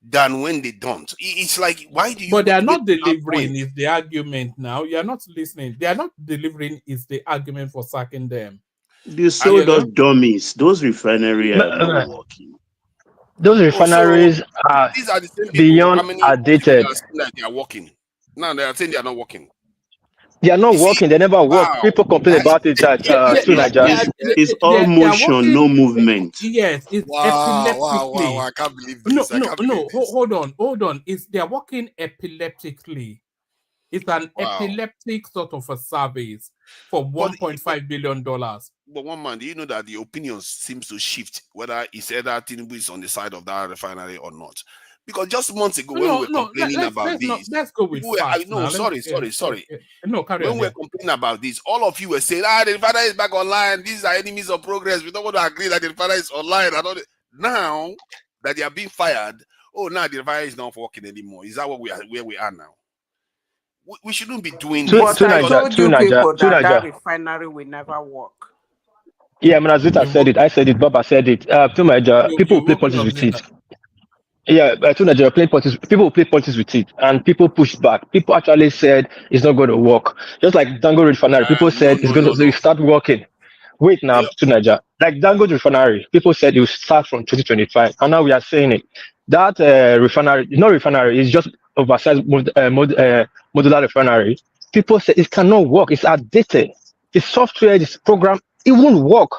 than when they don't? It's like, why do you? But they are not delivering is the argument now. You are not listening. They are not delivering is the argument for sacking them. They sold us dummies. Those refineries are not working. Those refineries are these are the same beyond outdated. That they are working. Now they are saying they are not working. They are not working. They never work. People complain about it at Nigeria. It's all motion, no movement. Yes, it's epileptically. Wow, I can't believe this. No. Hold on. They are working epileptically. It's an epileptic sort of a service for $1.5 billion. But one man, do you know that the opinions seems to shift whether it's either Tinubu is on the side of that refinery or not? Because just months ago when we were complaining about this, let's go with facts. Sorry. No, carry on. When we were complaining about this, all of you were saying, the refinery is back online. These are enemies of progress. We don't want to agree that the refinery is online. Now that they are being fired, now the refinery is not working anymore. Is that where we are now? We shouldn't be doing this. That refinery will never work. Yeah, Manazita said it. I said it. Baba said it. To Nigeria, people play politics with it. Yeah, to Nigeria, people play politics with it, and people push back. People actually said it's not going to work. Just like Dango Refinery, people said it's going to start working. Wait now, to Nigeria, like Dango Refinery, people said it will start from 2025, and now we are saying it. That refinery, not refinery, it's just oversized modular refinery. People say it cannot work. It's outdated. The software, this program, it won't work.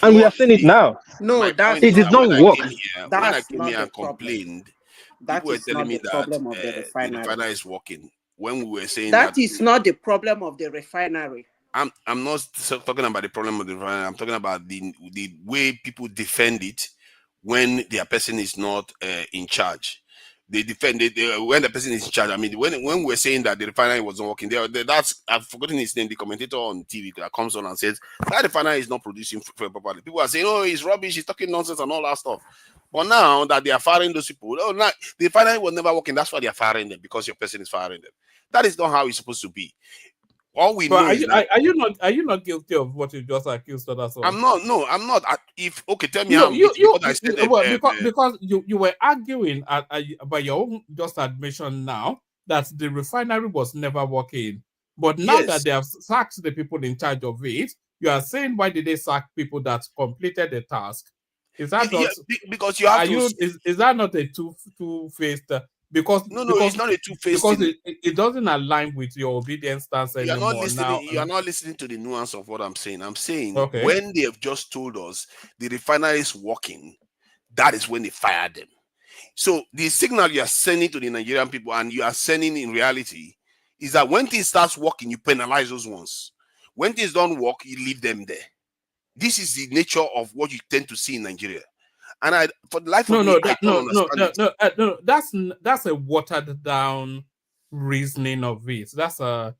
And we are saying it now. No, it did not work. When I came here and complained, people were telling me that the refinery is working. When we were saying that is not the problem of the refinery. I'm not talking about the problem of the refinery. I'm talking about the way people defend it when their person is not in charge. They defend it when the person is in charge. I mean, when we were saying that the refinery wasn't working, that's I've forgotten his name. The commentator on TV that comes on and says that refinery is not producing properly. People are saying, "Oh, he's rubbish. He's talking nonsense and all that stuff." But now that they are firing those people, now the refinery was never working. That's why they are firing them, because your person is firing them. That is not how it's supposed to be. All we know are you not guilty of what you just accused others of? I'm not. No, I'm not. Tell me how. Because you were arguing by your own just admission now that the refinery was never working, but now that they have sacked the people in charge of it, you are saying, why did they sack people that completed the task? Is that not because you have to? Is that not a two-faced? Because it's not a two-faced. Because it doesn't align with your obedience stance anymore. You are not listening to the nuance of what I'm saying. I'm saying when they have just told us the refinery is working, that is when they fired them. So the signal you are sending to the Nigerian people, and you are sending in reality, is that when things starts working, you penalize those ones. When things don't work, you leave them there. This is the nature of what you tend to see in Nigeria. And for the life of me, I don't understand it. That's a watered down reasoning of it. That's I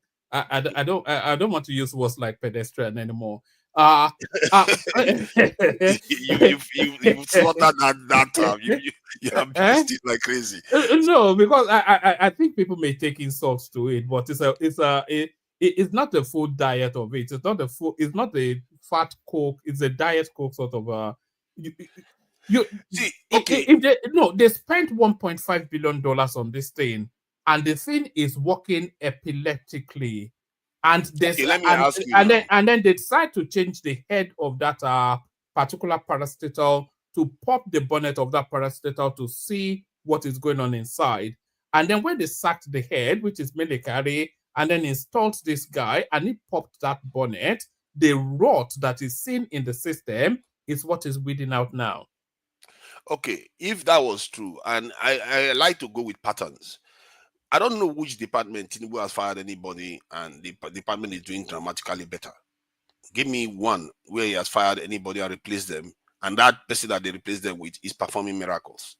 don't want to use words like pedestrian anymore. You slaughtered that term. You abused it like crazy. No, because I think people may take insults to it, but it's not a full diet of it. It's not a fat coke. It's a diet coke sort of they spent $1.5 billion on this thing, and the thing is working epileptically, and then they decide to change the head of that particular parastatal to pop the bonnet of that parastatal to see what is going on inside, And then when they sacked the head, which is Melekari, and then installed this guy, and he popped that bonnet, the rot that is seen in the system is what is weeding out now. Okay, if that was true, and I like to go with patterns. I don't know which department Tinubu has fired anybody, and the department is doing dramatically better. Give me one where he has fired anybody and replaced them, and that person that they replaced them with is performing miracles.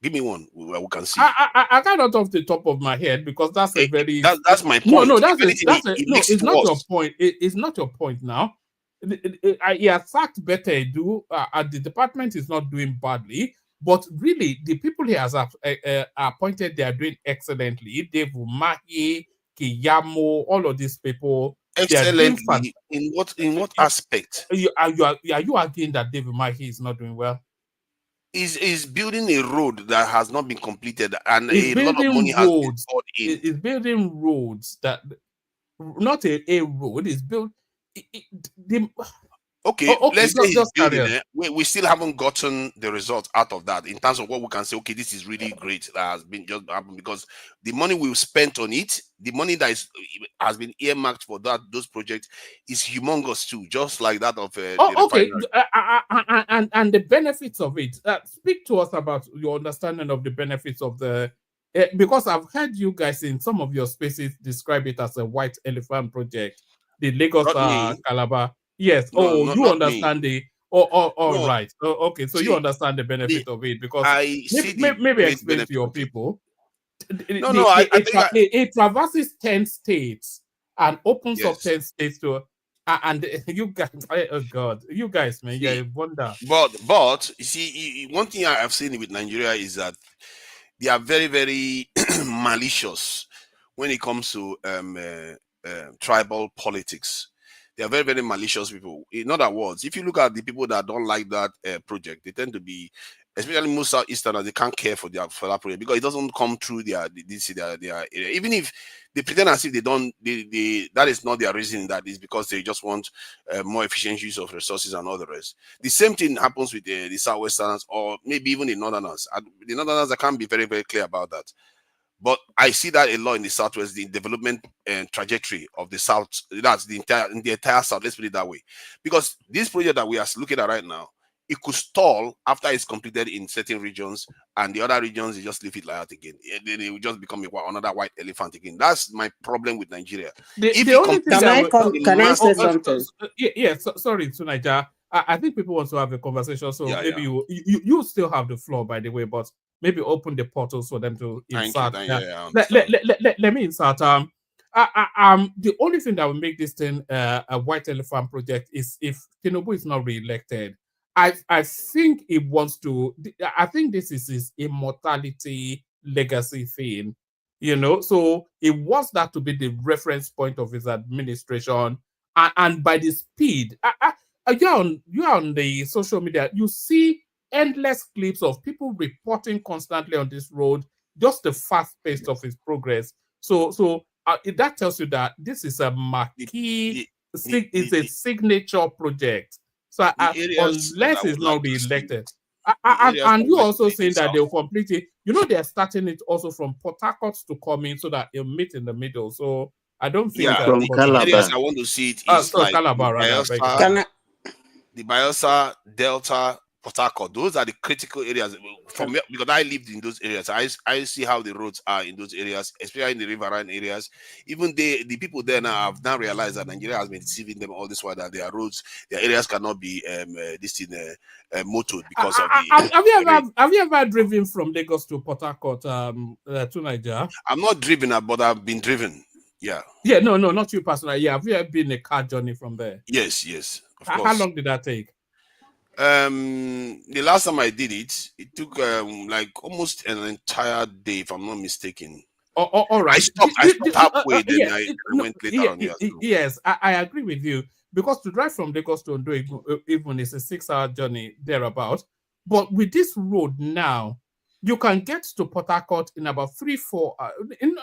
Give me one where we can see. I cannot off the top of my head because that's a very that's my point. No, It makes it's it not worse. your point. It's not your point now. He has sacked better Edu. The department is not doing badly, but really the people he has appointed, they are doing excellently. Dave Umahi, Kiyamo, all of these people. Excellently. In what aspect? Are you arguing that Dave Umahi is not doing well? Is building a road that has not been completed, and It's a lot of money has been poured in. It's building roads that not a road is built. Okay, let's say he's building it. We still haven't gotten the results out of that in terms of what we can say. Okay, this is really great. That has been just happened because the money we've spent on it, the money that has been earmarked for those projects is humongous too, just like that of the okay, refinery. And the benefits of it. Speak to us about your understanding of the benefits of the. Because I've heard you guys in some of your spaces describe it as a white elephant project, the Lagos Calabar. Yes. No, you understand me. all right. Okay, so you understand the benefit of it because I see maybe explain to your people. It traverses 10 states and opens up 10 states to. And you guys, oh God, you guys, man, you're a wonder. But you see, one thing I have seen with Nigeria is that they are very, very malicious when it comes to tribal politics. They are very, very malicious people. In other words, if you look at the people that don't like that project, they tend to be, especially most Southeasterners, they can't care for that project because it doesn't come through their area. Even if they pretend as if they don't, that is not their reason. That is because they just want more efficient use of resources and all the rest. The same thing happens with the Southwesterners or maybe even the Northerners. The Northerners, I can't be very, very clear about that. But I see that a lot in the Southwest, the development trajectory of the South. That's the entire South. Let's put it that way, because this project that we are looking at right now, it could stall after it's completed in certain regions, and the other regions you just leave it like that again. It will just become another white elephant again. That's my problem with Nigeria. Can I say something? Yes, sorry, Tunaja. I think people want to have a conversation, so maybe you still have the floor, by the way, but maybe open the portals for them to insert. Let me insert. The only thing that will make this thing a white elephant project is if Tinubu is not re-elected. I think he wants to. I think this is his immortality legacy thing. So he wants that to be the reference point of his administration, and by the speed. You're on the social media. You see endless clips of people reporting constantly on this road, just the fast pace of his progress. So that tells you that this is a marquee, it's a signature project. So unless he's not re-elected, and you also saying that they'll complete it. They're starting it also from Port Harcourt to come in so that it'll meet in the middle. So I don't think from Calabar. Areas I want to see it is like Calabar, the Bayelsa, Delta, Port Harcourt. Those are the critical areas because I lived in those areas. I see how the roads are in those areas, especially in the riverine areas. Even the people there now have now realized that Nigeria has been deceiving them all this while, that their roads, their areas cannot be motored because of the. Have you ever driven from Lagos to Port Harcourt to Nigeria? I'm not driven, but I've been driven. Yeah. Yeah, no, not you personally. Yeah, have you ever been a car journey from there? Yes. Of course. How long did that take? The last time I did it, it took like almost an entire day, if I'm not mistaken. All right. I stopped halfway, then I went later on. Yes, I agree with you, because to drive from Lagos to Ondo even is a 6-hour journey thereabout. But with this road now, you can get to Port Harcourt in about 3-4 in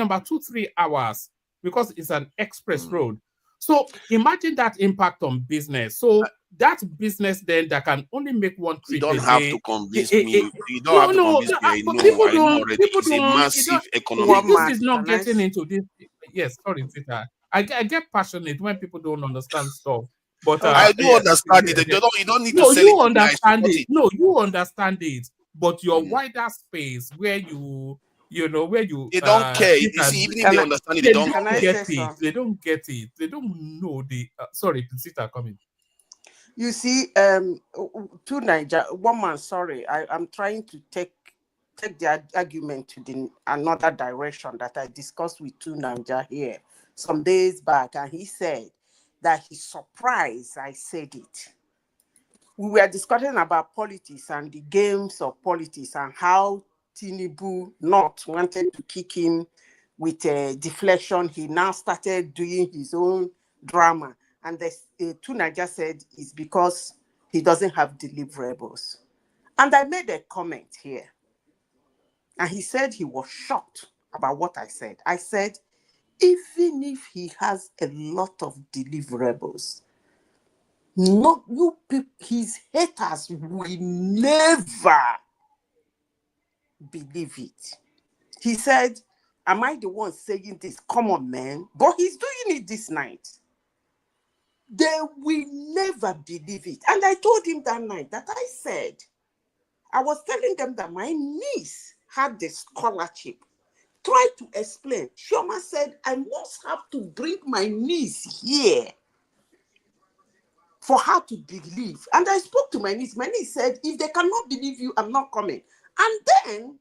about 2-3 hours, because it's an express road. So imagine that impact on business. So that business then that can only make one You trip a don't have day. to convince me. You don't have to convince me. I But know. I know already. people It's a don't, massive economic One this man, is not can I? getting into this. Yes, sorry, Tita. I get passionate when people don't understand stuff. But I do yes, understand it. You don't need to no, sell it you to me. I understand support it. it. No, you understand it. But your wider space where where you They don't care. this You and see, even if Can they I? understand it, they they don't Can don't I care. get say it. something? They don't get it. They don't know the sorry, Sita coming. You see, to Niger, one man. Sorry, I'm trying to take the argument to another direction that I discussed with two Niger here some days back, and he said that he's surprised I said it. We were discussing about politics and the games of politics and how Tinubu not wanted to kick him with a deflection. He now started doing his own drama. And the two Niger said it's because he doesn't have deliverables. And I made a comment here. And he said he was shocked about what I said. I said, even if he has a lot of deliverables, no, you people, his haters will never believe it. He said, am I the one saying this? Come on, man. But he's doing it this night. They will never believe it. And I told him that night that I said, I was telling them that my niece had the scholarship. Try to explain. Shoma said, I must have to bring my niece here for her to believe. And I spoke to my niece. My niece said, if they cannot believe you, I'm not coming. And then,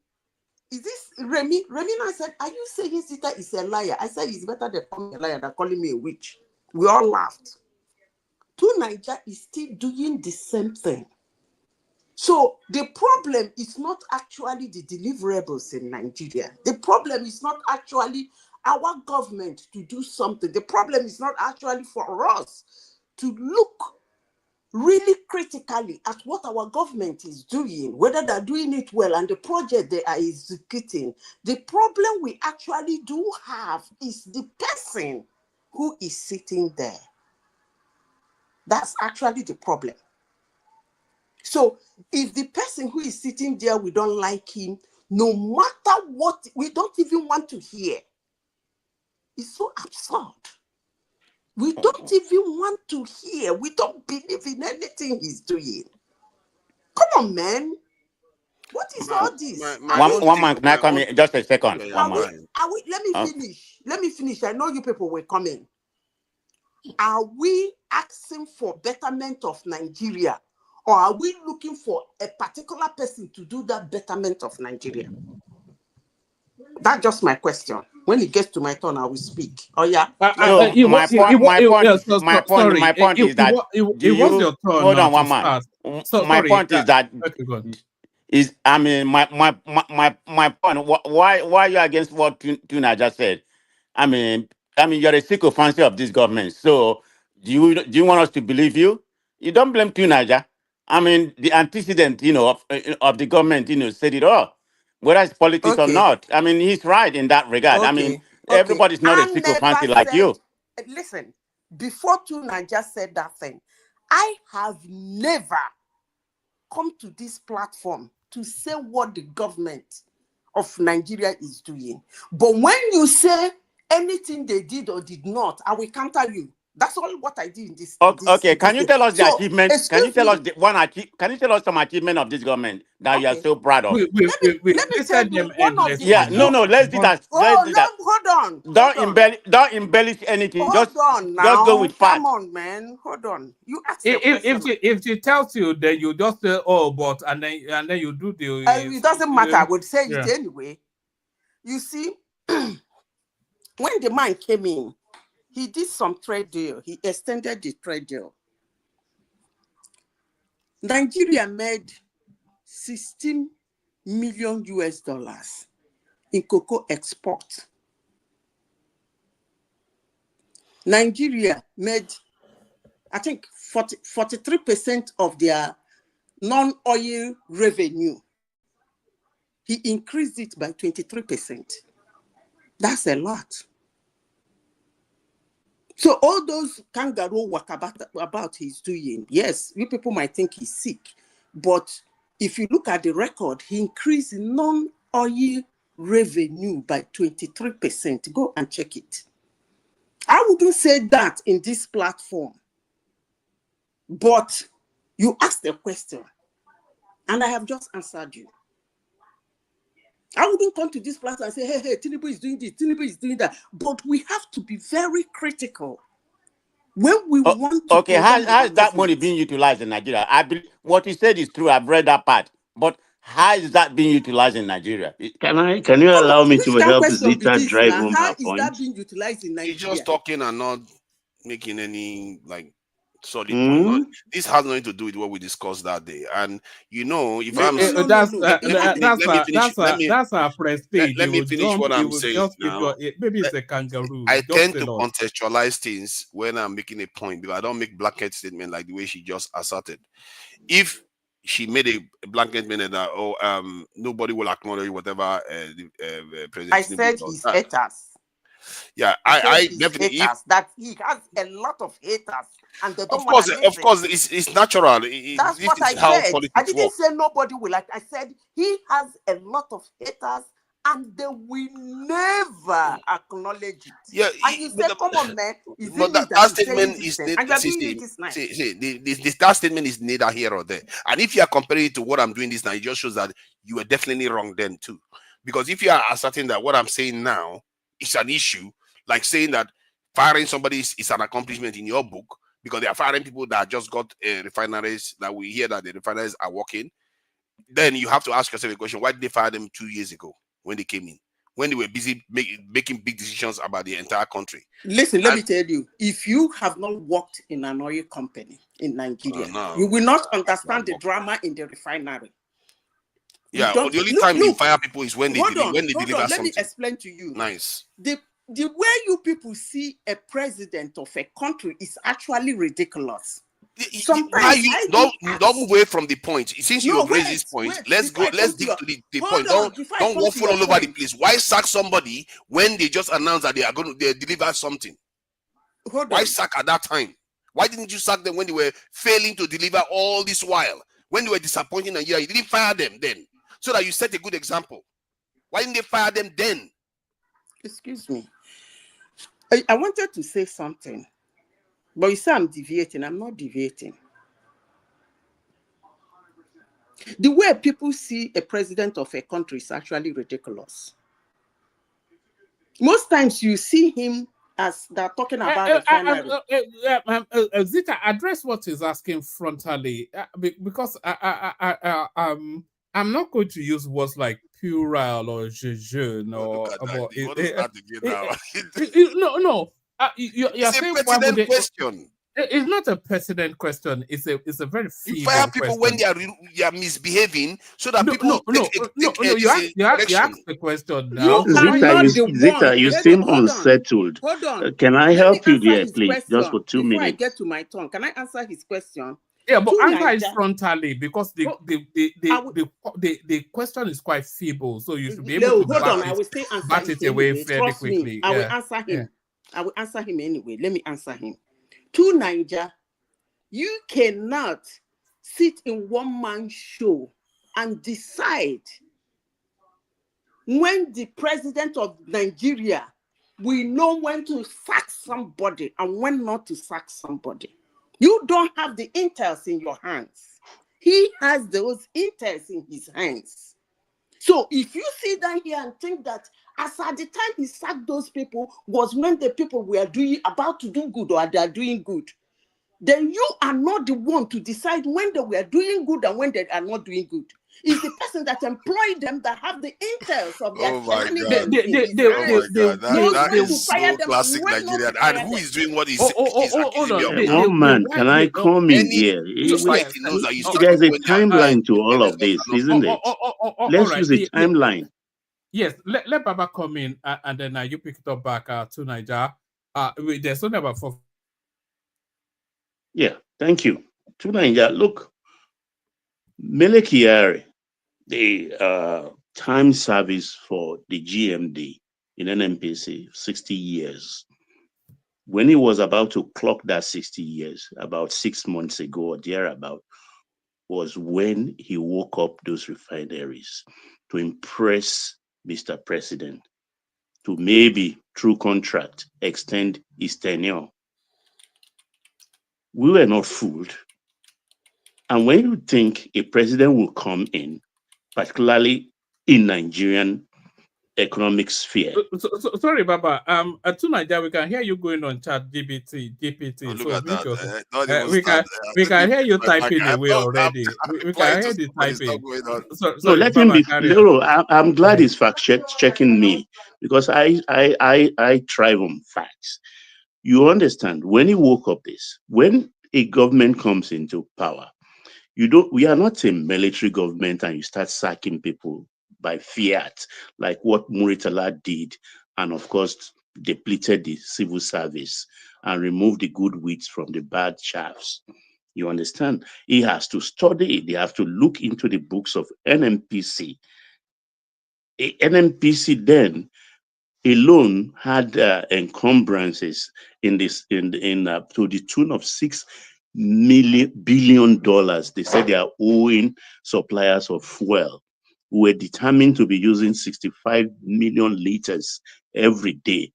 is this Remy? Remy and I said, are you saying Sita is a liar? I said, it's better they call me a liar than calling me a witch. We all laughed. To Niger is still doing the same thing. So the problem is not actually the deliverables in Nigeria. The problem is not actually our government to do something. The problem is not actually for us to look really critically at what our government is doing, whether they're doing it well and the project they are executing. The problem we actually do have is the person who is sitting there. That's actually the problem. So if the person who is sitting there, we don't like him, no matter what, we don't even want to hear. It's so absurd. We don't even want to hear. We don't believe in anything he's doing. Come on, man. What is all this? One man, can I come in? Just a second. One man. Let me finish. Let me finish. I know you people will come in. Are we asking for betterment of Nigeria? Or are we looking for a particular person to do that betterment of Nigeria? That's just my question. When it gets to my turn, I will speak. Oh yeah. So my point is that it was your turn. Hold on, to one man. start. So, my sorry, point is that is I mean my point. Why you against what Tuna just said? I mean you're a sycophant of this government. So do you want us to believe you? You don't blame Tunaja. I mean the antecedent, of the government, said it all. Whether it's politics or not. I mean he's right in that regard. I mean everybody's not a sycophant like you. Listen, before Tuna just said that thing, I have never come to this platform to say what the government of Nigeria is doing. But when you say anything they did or did not, I will counter you. That's all what I did in this. Okay, can you tell us the achievements? Can you tell us can you tell us some achievement of this government that you are so proud of? Let me tell you one of the. Yeah, no, let's do that. Let's do that. Hold on. Don't embellish anything. Hold on now. Just go with facts. Come on, man. Hold on. You ask if she tells you, then you just say, oh, but and then you do the. It doesn't matter. I would say it anyway. You see, when the man came in, he did some trade deal. He extended the trade deal. Nigeria made 16 million US dollars in cocoa export. Nigeria made, I think, 43% of their non-oil revenue. He increased it by 23%. That's a lot. So all those kangaroo work about he's doing, yes, you people might think he's sick, but if you look at the record, he increased non-oil revenue by 23%. Go and check it. I wouldn't say that in this platform, but you asked a question, and I have just answered you. I wouldn't come to this platform and say, hey, Tinubu is doing this, Tinubu is doing that. But we have to be very critical when we want to. Okay, how is that money being utilized in Nigeria? I believe what he said is true. I've read that part, but how is that being utilized in Nigeria? Can you allow me to help Zita drive home How her is point? that being utilized in Nigeria? He's just talking and not making any like solid point. This has nothing to do with what we discussed that day. And if that's our prestige. Let me finish what I'm will saying just now. Maybe it's a kangaroo. I Just tend to tell us. contextualize things when I'm making a point, because I don't make blanket statement like the way she just asserted. If she made a blanket statement that nobody will acknowledge whatever President I Tinubu said does. his haters. Yeah, I definitely haters, that he has a lot of haters, and they don't of course, it's natural. That's what I said. I didn't say nobody will like. I said he has a lot of haters, and they will never acknowledge it. Yeah, and you say, "Come on, man." But that statement is that statement is neither here or there. And if you are comparing it to what I'm doing this now, it just shows that you were definitely wrong then too. Because if you are asserting that what I'm saying now is an issue, like saying that firing somebody is an accomplishment in your book, because they are firing people that just got refineries, that we hear that the refineries are working, then you have to ask yourself a question: why did they fire them 2 years ago when they came in, when they were busy making big decisions about the entire country? Listen, let me tell you, if you have not worked in an oil company in Nigeria, you will not understand the drama in the refinery. Yeah, the only time you fire people is when they deliver something. Let me explain to you. Nice. The way you people see a president of a country is actually ridiculous. Sometimes don't move away from the point. Since you have raised this point, let's dig to the point. Don't waffle all over the place. Why sack somebody when they just announced that they deliver something? Why sack at that time? Why didn't you sack them when they were failing to deliver all this while? When they were disappointing Nigeria, you didn't fire them then, so that you set a good example. Why didn't they fire them then? Excuse me. I wanted to say something, but you say I'm deviating. I'm not deviating. The way people see a president of a country is actually ridiculous. Most times you see him as they're talking about Zita, address what he's asking frontally, because I'm not going to use words like puerile or jeune or no. You're saying a president question. It's not a precedent question. It's a very feeble question. You fire people when they are misbehaving, so that people you ask the question now. Zita, you seem unsettled. Hold on. Can I help you there, please? Just for 2 minutes. Before I get to my turn, can I answer his question? Yeah, but answer it frontally, because the question is quite feeble, so you should be able to bat it away fairly quickly. I will answer him. Yeah. I will answer him anyway. Let me answer him. To Niger, you cannot sit in one-man show and decide when the president of Nigeria will know when to sack somebody and when not to sack somebody. You don't have the intels in your hands. He has those intels in his hands. So if you sit down here and think that as at the time he sacked those people was when the people were about to do good or they are doing good, then you are not the one to decide when they were doing good and when they are not doing good. It's the person that employed them that have the intels of their That's so classic Nigerian. And who is doing what is man, can I come in here? There's a timeline to all of this, isn't it? Let's use a timeline. Yes, let Baba come in and then you pick it up back to Niger. There's only about 4. Yeah, thank you. To Niger, look, Mele Kyari, the time service for the GMD in Nnpc, 60 years. When he was about to clock that 60 years, about 6 months ago or thereabout, was when he woke up those refineries to impress Mr. President, to maybe through contract extend his tenure. We were not fooled. And when you think a president will come in, particularly in Nigerian economic sphere. Sorry, Baba. To Nigeria, we can hear you going on chat GPT. Oh, look So at that. Not even we start. can hear you My back. typing away already. We trying can to hear see the what is not typing. going on. No, Sorry, let him Baba, be. carry on. I'm glad he's checking me, because I thrive on facts. You understand? When he woke up this, when a government comes into power, we are not a military government and you start sacking people by fiat, like what Muritala did, and of course depleted the civil service and removed the good weeds from the bad chaffs. You understand? He has to study it. They have to look into the books of Nnpc. Nnpc then alone had encumbrances in this in to the tune of $6 billion. They said they are owing suppliers of fuel who were determined to be using 65 million liters every day.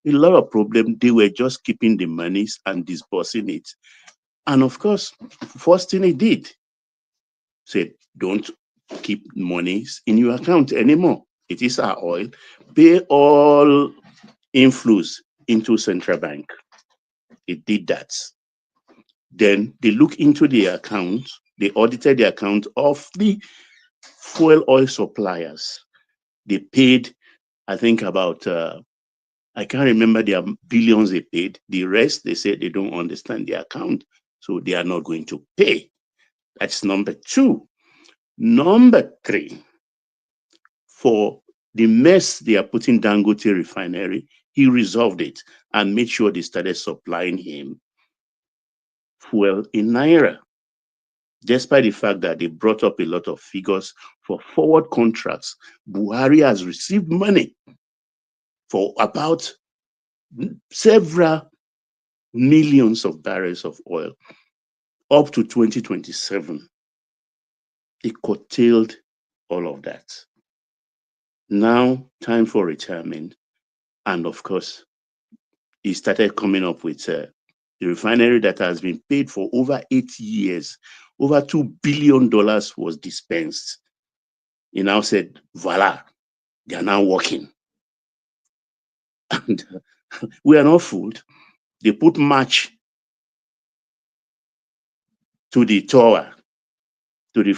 A lot of problem. They were just keeping the monies and disbursing it. And of course, first thing he did, said, don't keep monies in your account anymore. It is our oil. Pay all inflows into central bank. It did that. Then they look into the account. They audited the account of the fuel oil suppliers. They paid, I think about, I can't remember the billions they paid. The rest, they said they don't understand the account, so they are not going to pay. That's number two. Number three, for the mess they are putting Dangote refinery, he resolved it and made sure they started supplying him fuel in Naira. Despite the fact that they brought up a lot of figures for forward contracts, Buhari has received money for about several millions of barrels of oil up to 2027. He curtailed all of that. Now, time for retirement. And of course, he started coming up with the refinery that has been paid for over 8 years. Over $2 billion was dispensed. He now said, voila, they are now working. And we are not fooled. They put match to the tower, to the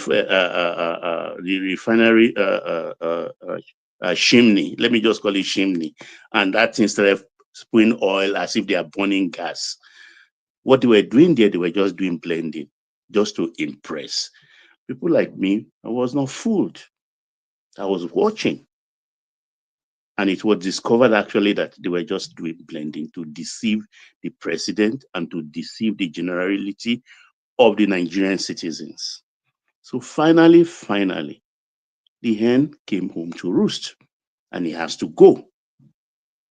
refinery chimney. Let me just call it chimney. And that instead of spraying oil as if they are burning gas. What they were doing there, they were just doing blending, just to impress. People like me, I was not fooled. I was watching. And it was discovered actually that they were just doing blending to deceive the president and to deceive the generality of the Nigerian citizens. So finally, the hen came home to roost and he has to go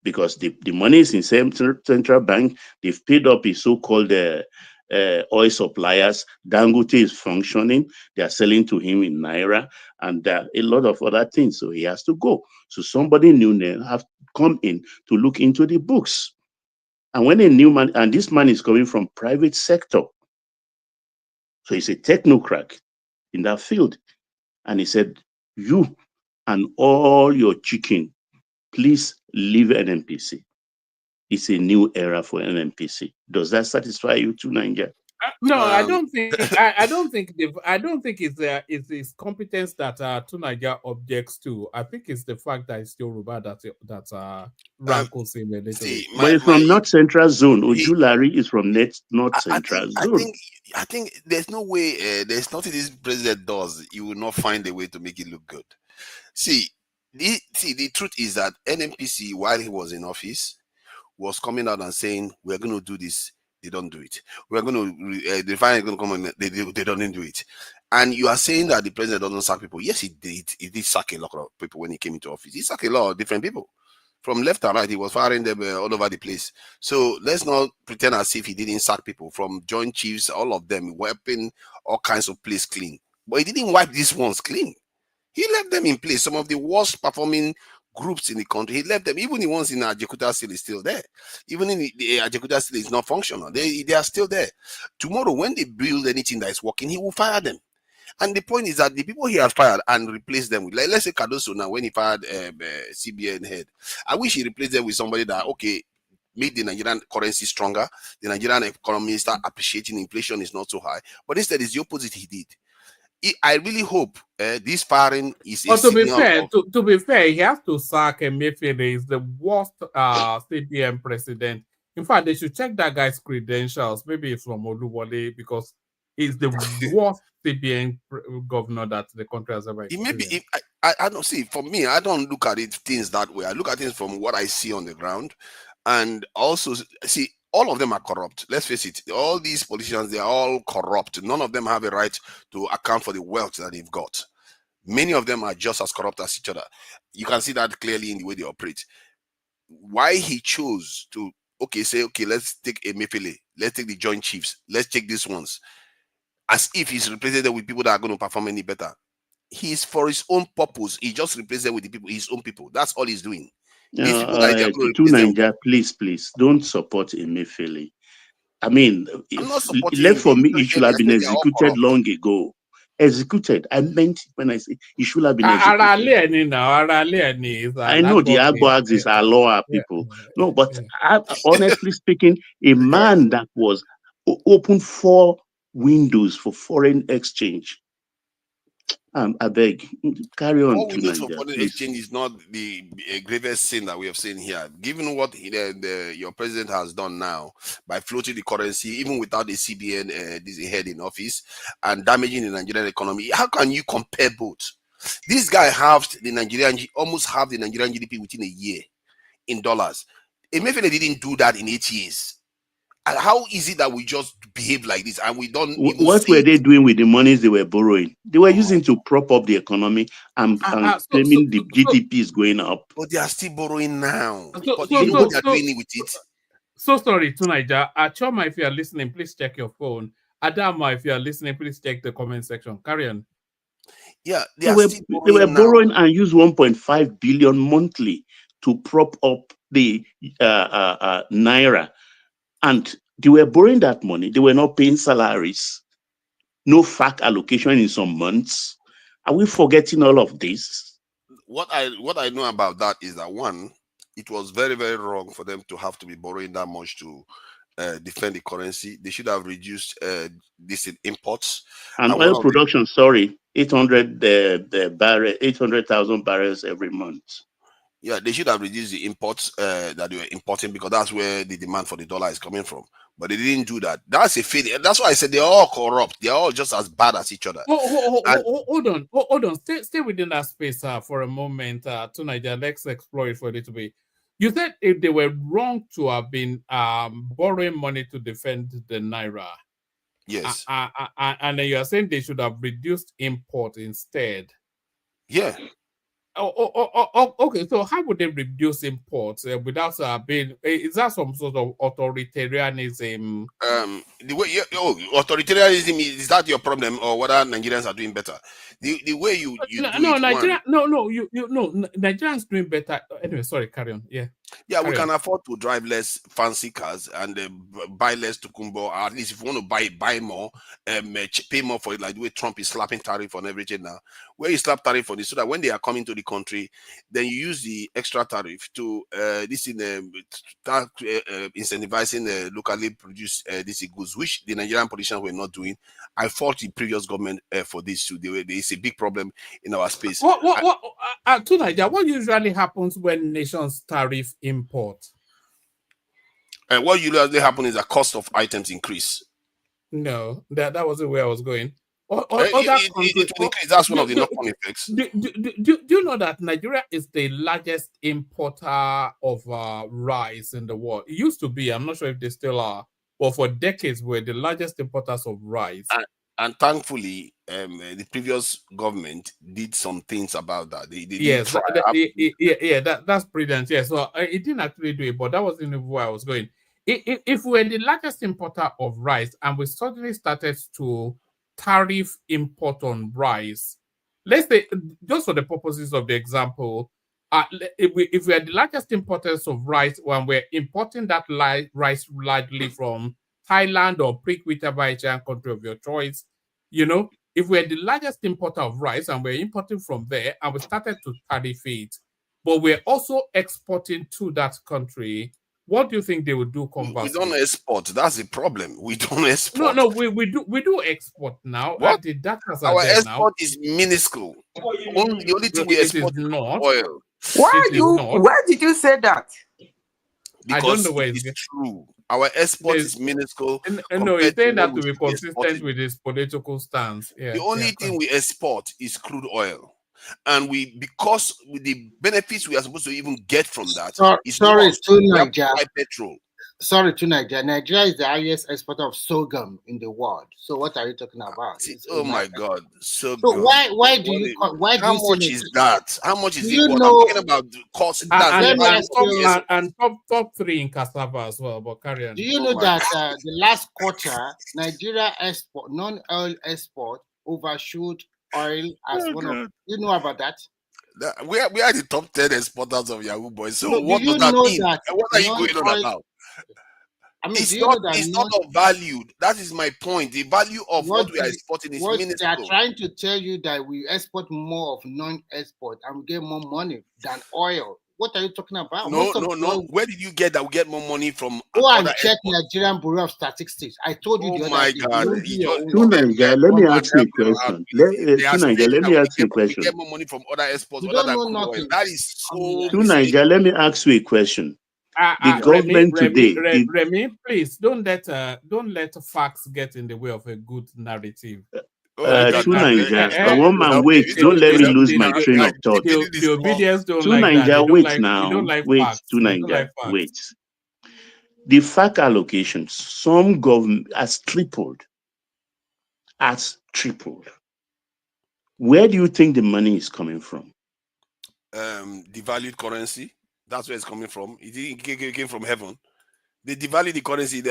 because the money is in central bank. They've paid up his so-called oil suppliers. Dangote is functioning. They are selling to him in Naira and a lot of other things. So he has to go. So somebody new then have come in to look into the books. And when a new man, and this man is coming from private sector. So he's a technocrat in that field. And he said, you and all your chicken, please leave Nnpc. It's a new era for Nnpc. Does that satisfy you too, Niger? No, I don't think. I don't think. I don't think it's his competence that Tunaja objects to. I think it's the fact that it's Yoruba that rankles him a little bit. But it's from North Central Zone. Ojulari is from North Central Zone. I think there's no way. There's nothing this president does. You will not find a way to make it look good. See, the truth is that Nnpc, while he was in office, was coming out and saying, we're going to do this. They don't do it. We're going to, the finance is going to come and they don't do it. And you are saying that the president doesn't sack people. Yes, he did. He did sack a lot of people when he came into office. He sacked a lot of different people. From left and right, he was firing them all over the place. So let's not pretend as if he didn't sack people from Joint Chiefs, all of them, wiping all kinds of place clean. But he didn't wipe these ones clean. He left them in place. Some of the worst performing groups in the country, he left them. Even the ones in Ajekuta still is still there. Even in the Ajekuta still is not functional. They are still there. Tomorrow, when they build anything that is working, he will fire them. And the point is that the people he has fired and replaced them with, like, let's say Cardoso now, when he fired CBN head, I wish he replaced them with somebody that, okay, made the Nigerian currency stronger. The Nigerian economy start appreciating, inflation is not so high. But instead, it's the opposite he did. I really hope this firing is But a signal to be fair, he has to sack Emefiele. Is the worst CBN president. In fact, they should check that guy's credentials. Maybe it's from Oluwole, because he's the worst CBN governor that the country has ever experienced. Maybe I don't see. For me, I don't look at it things that way. I look at things from what I see on the ground, and also see all of them are corrupt. Let's face it. All these politicians, they are all corrupt. None of them have a right to account for the wealth that they've got. Many of them are just as corrupt as each other. You can see that clearly in the way they operate. Why he chose to say, okay, let's take Emefiele, let's take the Joint Chiefs, let's take these ones, as if he's replaced them with people that are going to perform any better. He's for his own purpose. He just replaces them with the people, his own people. That's all he's doing. These people that are going to Nigeria, please, don't support Emefiele. I mean, left for me, he should have been executed long ago. Executed. I meant when I say he should have been executed. I know the Agboags is our lower people. No, but honestly speaking, a man that was opened 4 windows for foreign exchange. I beg, carry on. 4 windows for foreign exchange is not the gravest sin that we have seen here. Given what your president has done now by floating the currency, even without the CBN head in office, and damaging the Nigerian economy, how can you compare both? This guy almost halved the Nigerian GDP within a year in dollars. Emefiele didn't do that in 8 years. And how is it that we just behave like this and we don't? What were they doing with the monies they were borrowing? They were using to prop up the economy and claiming the GDP is going up. But they are still borrowing now. But you know what they're doing with it? So sorry, Tunaija. Choma, if you are listening, please check your phone. Adama, if you are listening, please check the comment section. Carry on. Yeah, they were borrowing and use 1.5 billion monthly to prop up the naira. And they were borrowing that money. They were not paying salaries. No FAC allocation in some months. Are we forgetting all of this? What I know about that is that, one, it was very, very wrong for them to have to be borrowing that much to defend the currency. They should have reduced this in imports. And oil production, 800,000 barrels every month. Yeah, they should have reduced the imports that they were importing, because that's where the demand for the dollar is coming from. But they didn't do that. That's a failure. That's why I said they're all corrupt. They're all just as bad as each other. Hold on. Stay within that space for a moment. To Nigeria, let's explore it for a little bit. You said if they were wrong to have been borrowing money to defend the naira. Yes. And then you are saying they should have reduced import instead. Yeah. Okay. So how would they reduce imports without being? Is that some sort of authoritarianism? The way authoritarianism, is that your problem, or whether Nigerians are doing better? The way you Nigerians doing better. Anyway, sorry, carry on. Yeah, we can afford to drive less fancy cars and buy less tukumbo. Or at least if you want to buy more, pay more for it. Like the way Trump is slapping tariff on everything now. Where you slap tariff on it, so that when they are coming to the country, then you use the extra tariff to incentivizing locally produced these goods, which the Nigerian politicians were not doing. I fault the previous government for this too. There is a big problem in our space. To Nigeria, what usually happens when nations tariff import? What usually happens is the cost of items increase. No, that wasn't where I was going. That's one of the knock-on effects. Do you know that Nigeria is the largest importer of rice in the world? It used to be. I'm not sure if they still are. But for decades, we're the largest importers of rice. And thankfully, the previous government did some things about that. They did Yes, try. that's brilliant. Yeah, so it didn't actually do it, but that wasn't even where I was going. If we're the largest importer of rice and we suddenly started to tariff import on rice, let's say, just for the purposes of the example, if we are the largest importers of rice when we're importing that rice largely from Thailand or pick whichever Asian country of your choice, if we're the largest importer of rice and we're importing from there and we started to tariff it, but we're also exporting to that country, what do you think they would do conversely? We don't export. That's the problem. We don't export. No, we do export now. What? The data are Our there export now. is minuscule. The only thing we It export is not. oil. Where did you say that? I don't know where it's true. Our export is minuscule. No, he's saying that to be consistent with his political stance. Yeah, the only thing we export is crude oil. And because with the benefits we are supposed to even get from that, sorry to Nigeria. Petrol. Sorry to Nigeria. Nigeria is the highest exporter of sorghum in the world. So what are you talking about? My God, sorghum. So why do you? How much is that? How much is it? You I'm know, talking about the cost. And top 3 in cassava as well. But carry on. Do you know that the last quarter, Nigeria export non-oil export overshot oil as one of? You know about that? We are the top 10 exporters of Yahoo Boys. So No, what does that mean? What are you going on non-oil- about? I mean, It's not valued. That is my point. The value of what we are exporting is minuscule. They are trying to tell you that we export more of non-export and we get more money than oil. What are you talking about? No. Where did you get that we get more money from? Go and check Nigerian Bureau of Statistics. I told you the other day. Tunanja, let me ask you a question. Tunanja, let me ask you a question. We get more money from other exports. You don't know nothing. That is so. Tunanja, let me ask you a question. The government today. Remy, please don't let facts get in the way of a good narrative. Tunanja, one man wait. Don't let me lose my train of thought. The obedience don't Tunanja, like wait now. Wait, Tunanja, wait. The FAC allocation, some government has tripled. Where do you think the money is coming from? Devalued currency. That's where it's coming from. It came from heaven. They devalued the currency.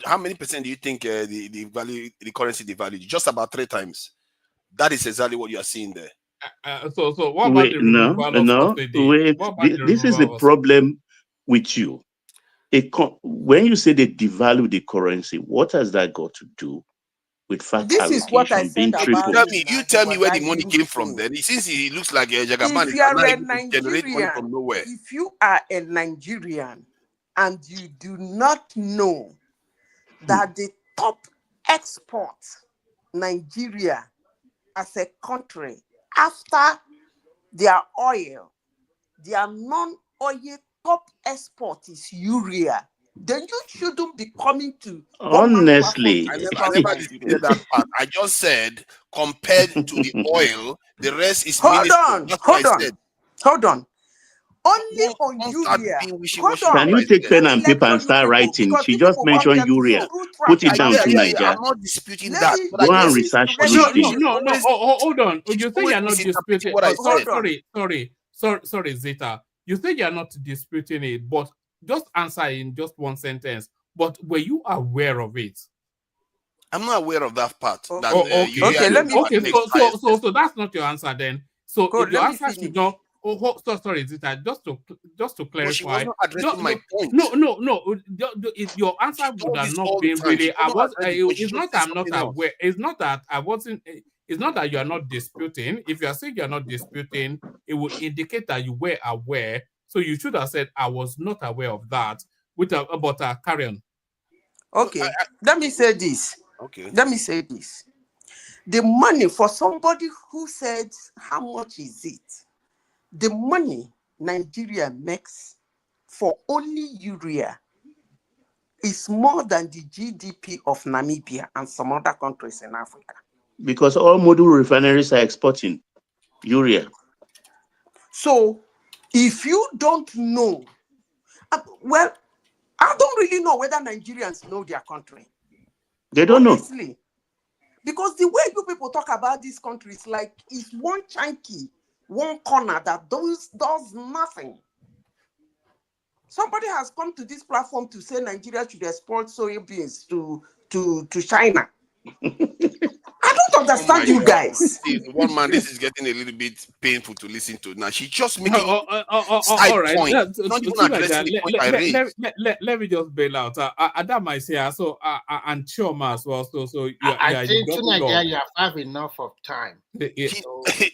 How many percent do you think the currency devalued? Just about 3 times. That is exactly what you are seeing there. So what about the removal of subsidy? This is the problem with you. When you say they devalue the currency, what has that got to do with fact this allocation is what I being said tripled? about You tell me where the money came from then. Since he looks like a Jagaban, if you are a generate money from nowhere. If you are a Nigerian and you do not know that the top export Nigeria as a country after their oil, their non-oil top export is urea, then you shouldn't be coming to. Honestly, I never disputed that part. I just said compared to the oil, the rest is Hold on. Only on urea. Can you take pen and paper and start writing? She just mentioned urea. Put it down to Nigeria. I'm not disputing that. Go and research those things. No. Hold on. You say you're not disputing. Sorry, Zeta. You say you're not disputing it, but just answer in just one sentence. But were you aware of it? I'm not aware of that part. So that's not your answer then. So if your answer should not. Sorry, Zita. Just to clarify. She was not addressing my point. No. Your answer would have not been really. It's not that I'm not aware. It's not that I wasn't. It's not that you are not disputing. If you are saying you are not disputing, it would indicate that you were aware. So you should have said, I was not aware of that. About carry on. Okay. Let me say this. The money for somebody who said, how much is it? The money Nigeria makes for only urea is more than the GDP of Namibia and some other countries in Africa. Because all module refineries are exporting urea. So, if you don't know, well, I don't really know whether Nigerians know their country. They don't know. Because the way you people talk about this country is like it's one chunky, one corner that does nothing. Somebody has come to this platform to say Nigeria should export soybeans to China. I don't understand you guys. See, one man, this is getting a little bit painful to listen to. Now she's just making all right. point, Yeah, not even addressing the point I raised. Let me just bail out. Adama is here, so and Chioma as well. So I think tonight you have enough of time.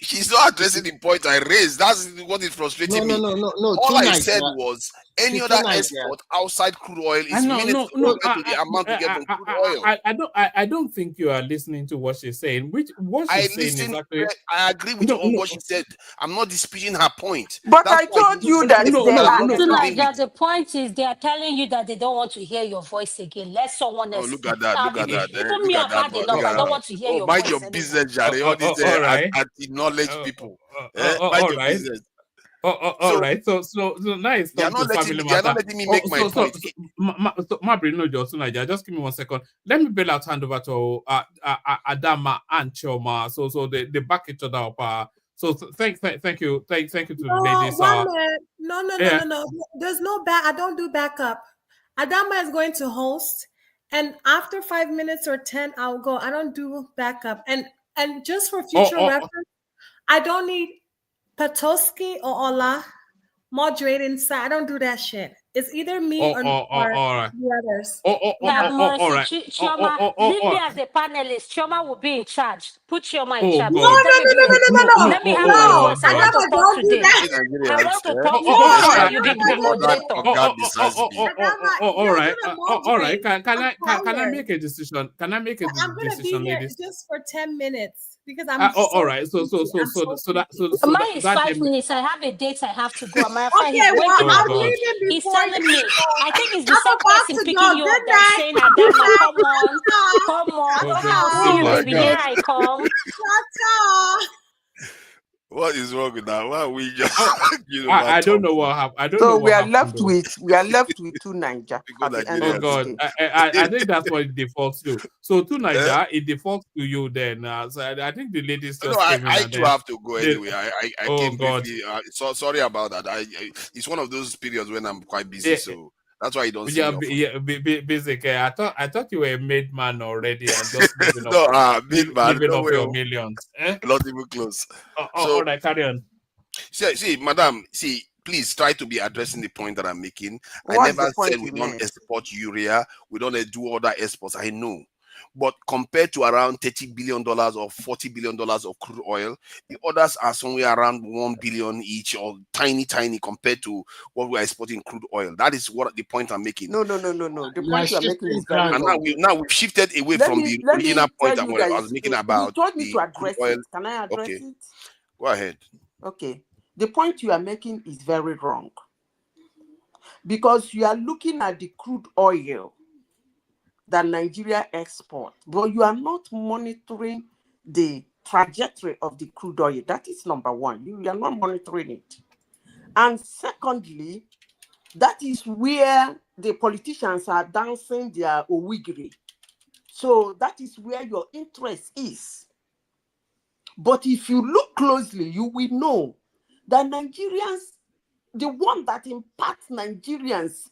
She's not addressing the point I raised. That's what is frustrating me. No. All I said was any other export outside crude oil is minuscule compared to the amount we get from crude oil. I don't think you are listening to what she's saying. What she's saying is actually. I agree with you on what she said. I'm not disputing her point. But I told you that the point is they are telling you that they don't want to hear your voice again. Let someone else. Look at that. Look at that. Even me, I've had enough. I don't want to hear your voice. Mind your business, Jare. All these anti-knowledge people. Mind your business. All right. So nice. You're not letting me make my point. Just give me 1 second. Let me bail out hand over to Adama and Chioma. So they back each other up. So thank you to the ladies. No. There's no back. I don't do backup. Adama is going to host, and after 5 minutes or 10, I'll go. I don't do backup. And just for future reference, I don't need Patoski or Ola moderating side. I don't do that shit. It's either me or the others. Chioma, leave me as a panelist. Chioma will be in charge. Put Chioma in charge. No. Let me have my voice. I want to talk today. I want to talk today. You be the moderator. All right. Can I make a decision? Can I make a decision, I'm gonna be here ladies? just for 10 minutes. Because I'm all right. So mine is 5 minutes. I have a date. I have to go. My friend okay, I'm leaving. He's telling me. I think it's the same person picking you up and saying, "Adama, come on. I'll see you, baby. Here I come." What is wrong with that? Why are we just? I don't know what happened. So we are left with two Niger. Oh God, I think that's what it defaults to. So two Niger, it defaults to you then. So I think the ladies just. No, I do have to go anyway. I came briefly. So sorry about that. It's one of those periods when I'm quite busy. So. That's why you don't see me. Basically, I thought you were a made man already and just living living off your millions. Not even close. All right, carry on. See, madam, please try to be addressing the point that I'm making. I never said we don't export urea, we don't do other exports. I know. But compared to around $30 billion or $40 billion of crude oil, the others are somewhere around 1 billion each, or tiny compared to what we are exporting crude oil. That is what the point I'm making. No. The point you're making is very wrong. And now we've shifted away from the original point I was making about. You told me to address it. Can I address it? Go ahead. Okay. The point you are making is very wrong. Because you are looking at the crude oil that Nigeria export, but you are not monitoring the trajectory of the crude oil. That is number one. You are not monitoring it. And secondly, that is where the politicians are dancing their owigiri. So that is where your interest is. But if you look closely, you will know that Nigerians, the one that impacts Nigerians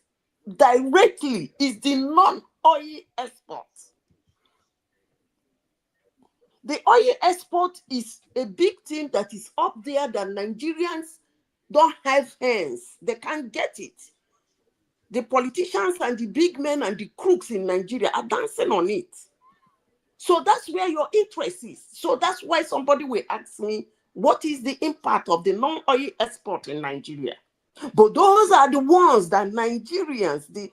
directly is the non-oil export. The oil export is a big thing that is up there that Nigerians don't have hands. They can't get it. The politicians and the big men and the crooks in Nigeria are dancing on it. So that's where your interest is. So that's why somebody will ask me, what is the impact of the non-oil export in Nigeria? But those are the ones that Nigerians, the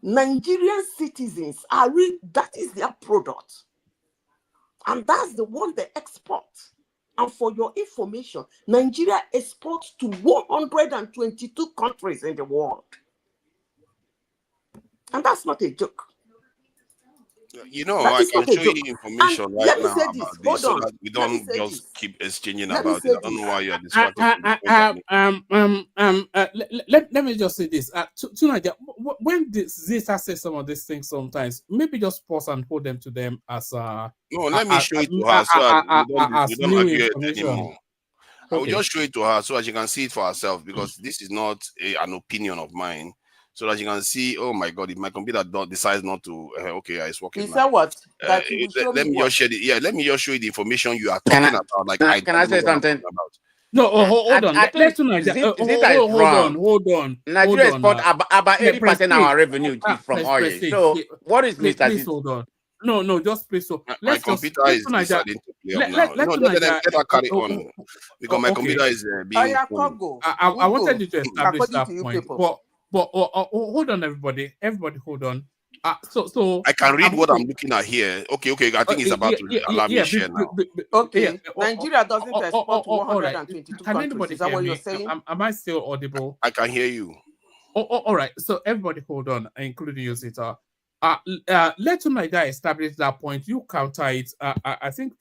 Nigerian citizens are that is their product. And that's the one they export. And for your information, Nigeria exports to 122 countries in the world. And that's not a joke. You know, I can show you information right now about this so that we don't just keep exchanging about it. I don't know why you're distracted. Let me just say this. Tunaja, when Zita says some of these things sometimes, maybe just pause and hold them to them as no, let me show it to her so we don't argue it anymore. I will just show it to her so that she can see it for herself, because this is not an opinion of mine. So that you can see, oh my God, if my computer decides not to, okay, it's working. Is that what? That let me just share the, let me just show you the information you are talking about. Like, can I say something? No, hold on. Let's hold on. Nigeria export about 80% of our revenue is from oil. So what is Mr. Please hold on. No, just please. So my computer is deciding to play up now. No, let her carry on, because my computer is being. I wanted you to establish that point, but hold on, everybody, hold on. So I can read what I'm looking at here. Okay. I think it's about to allow me share now. Okay. Nigeria doesn't export 122 Can anybody Is that hear what me? you're saying? Am I still audible? I can hear you. All right. So everybody, hold on, including you, Zita. Let Nigeria establish that point. You counter it. I think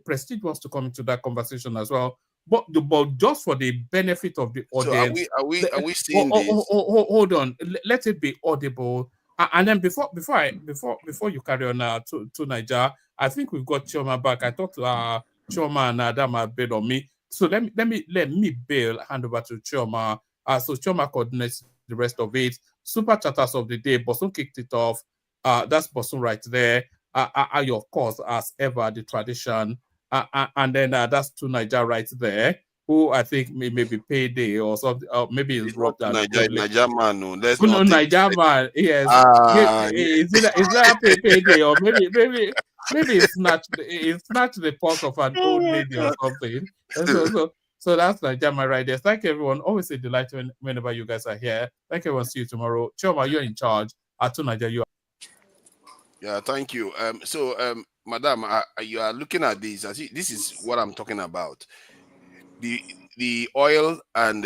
Prestige wants to come into that conversation as well. But just for the benefit of the audience, so are we seeing this? Hold on, let it be audible. And then before you carry on to Nigeria, I think we've got Chioma back. I talked to Chioma and Adama bail on me. So let me bail hand over to Chioma. So Chioma coordinates the rest of it. Super chatters of the day. Bosun kicked it off. That's Bosun right there. Of course, as ever, the tradition. And then that's to Nigeria right there, who I think may be Payday or something, maybe it's wrote that. Nigeria man, no. Nigeria man, yes. Is that Payday, or maybe it's not the pulse of an old lady or something. So that's Nigeria man right there. Thank you, everyone. Always a delight whenever you guys are here. Thank you, everyone. See you tomorrow. Chioma, you're in charge. To Nigeria, you are. Yeah, thank you. Madam, you are looking at this. I see this is what I'm talking about. The oil and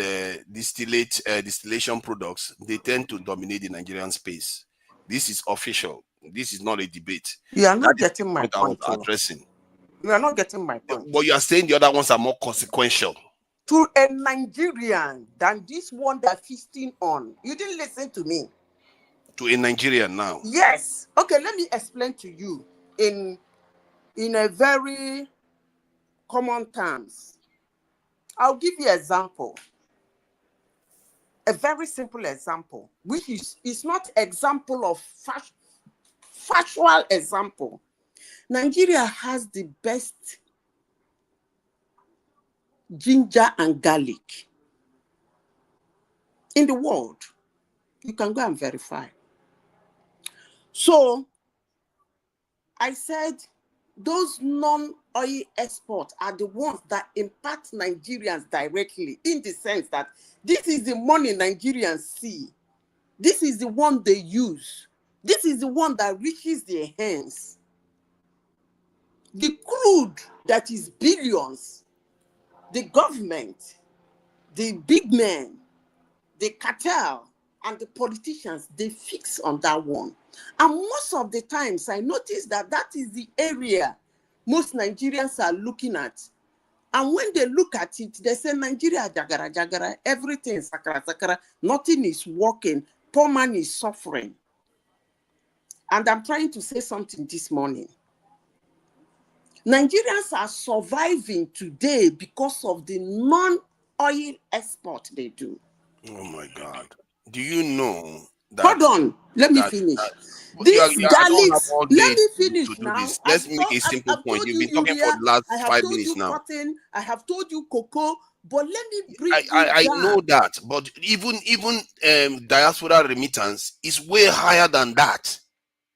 distillation products, they tend to dominate the Nigerian space. This is official. This is not a debate. You are not getting my point. I was addressing. You are not getting my point. But you are saying the other ones are more consequential to a Nigerian than this one that feasting on. You didn't listen to me. To a Nigerian now. Yes. Okay, let me explain to you in a very common terms. I'll give you an example. A very simple example, which is not example of factual example. Nigeria has the best ginger and garlic in the world. You can go and verify. So I said those non-oil exports are the ones that impact Nigerians directly, in the sense that this is the money Nigerians see. This is the one they use. This is the one that reaches their hands. The crude that is billions, the government, the big men, the cartel, and the politicians, they fix on that one. And most of the times, I notice that is the area most Nigerians are looking at. And when they look at it, they say, Nigeria, jagara, jagara, everything is sakara, sakara, nothing is working, poor man is suffering. And I'm trying to say something this morning. Nigerians are surviving today because of the non-oil export they do. Oh my God. Do you know that? Hold on, let me finish. This garlic, let me finish now. Let's make a simple point. You've been talking for the last 5 minutes now. Cotton, I have told you cocoa, but let me bring I know that, but even diaspora remittance is way higher than that.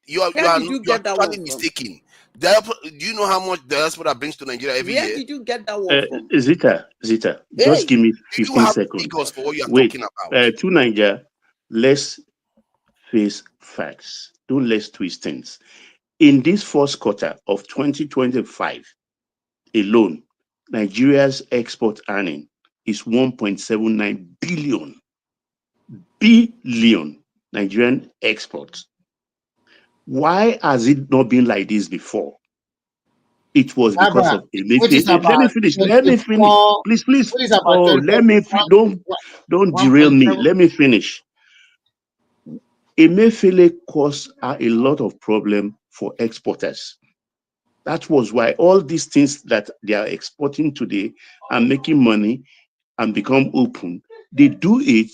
You are totally mistaken. Do you know how much diaspora brings to Nigeria every year? Where did you get that one from? Zita, just give me 15 seconds. For what you are talking about. To Nigeria, let's face facts. Don't let's twist things. In this first quarter of 2025 alone, Nigeria's export earning is 1.79 billion Nigerian exports. Why has it not been like this before? It was because of let me finish. Please. Oh, let me don't derail me. Let me finish. Emefiele caused a lot of problem for exporters. That was why all these things that they are exporting today and making money and become open, they do it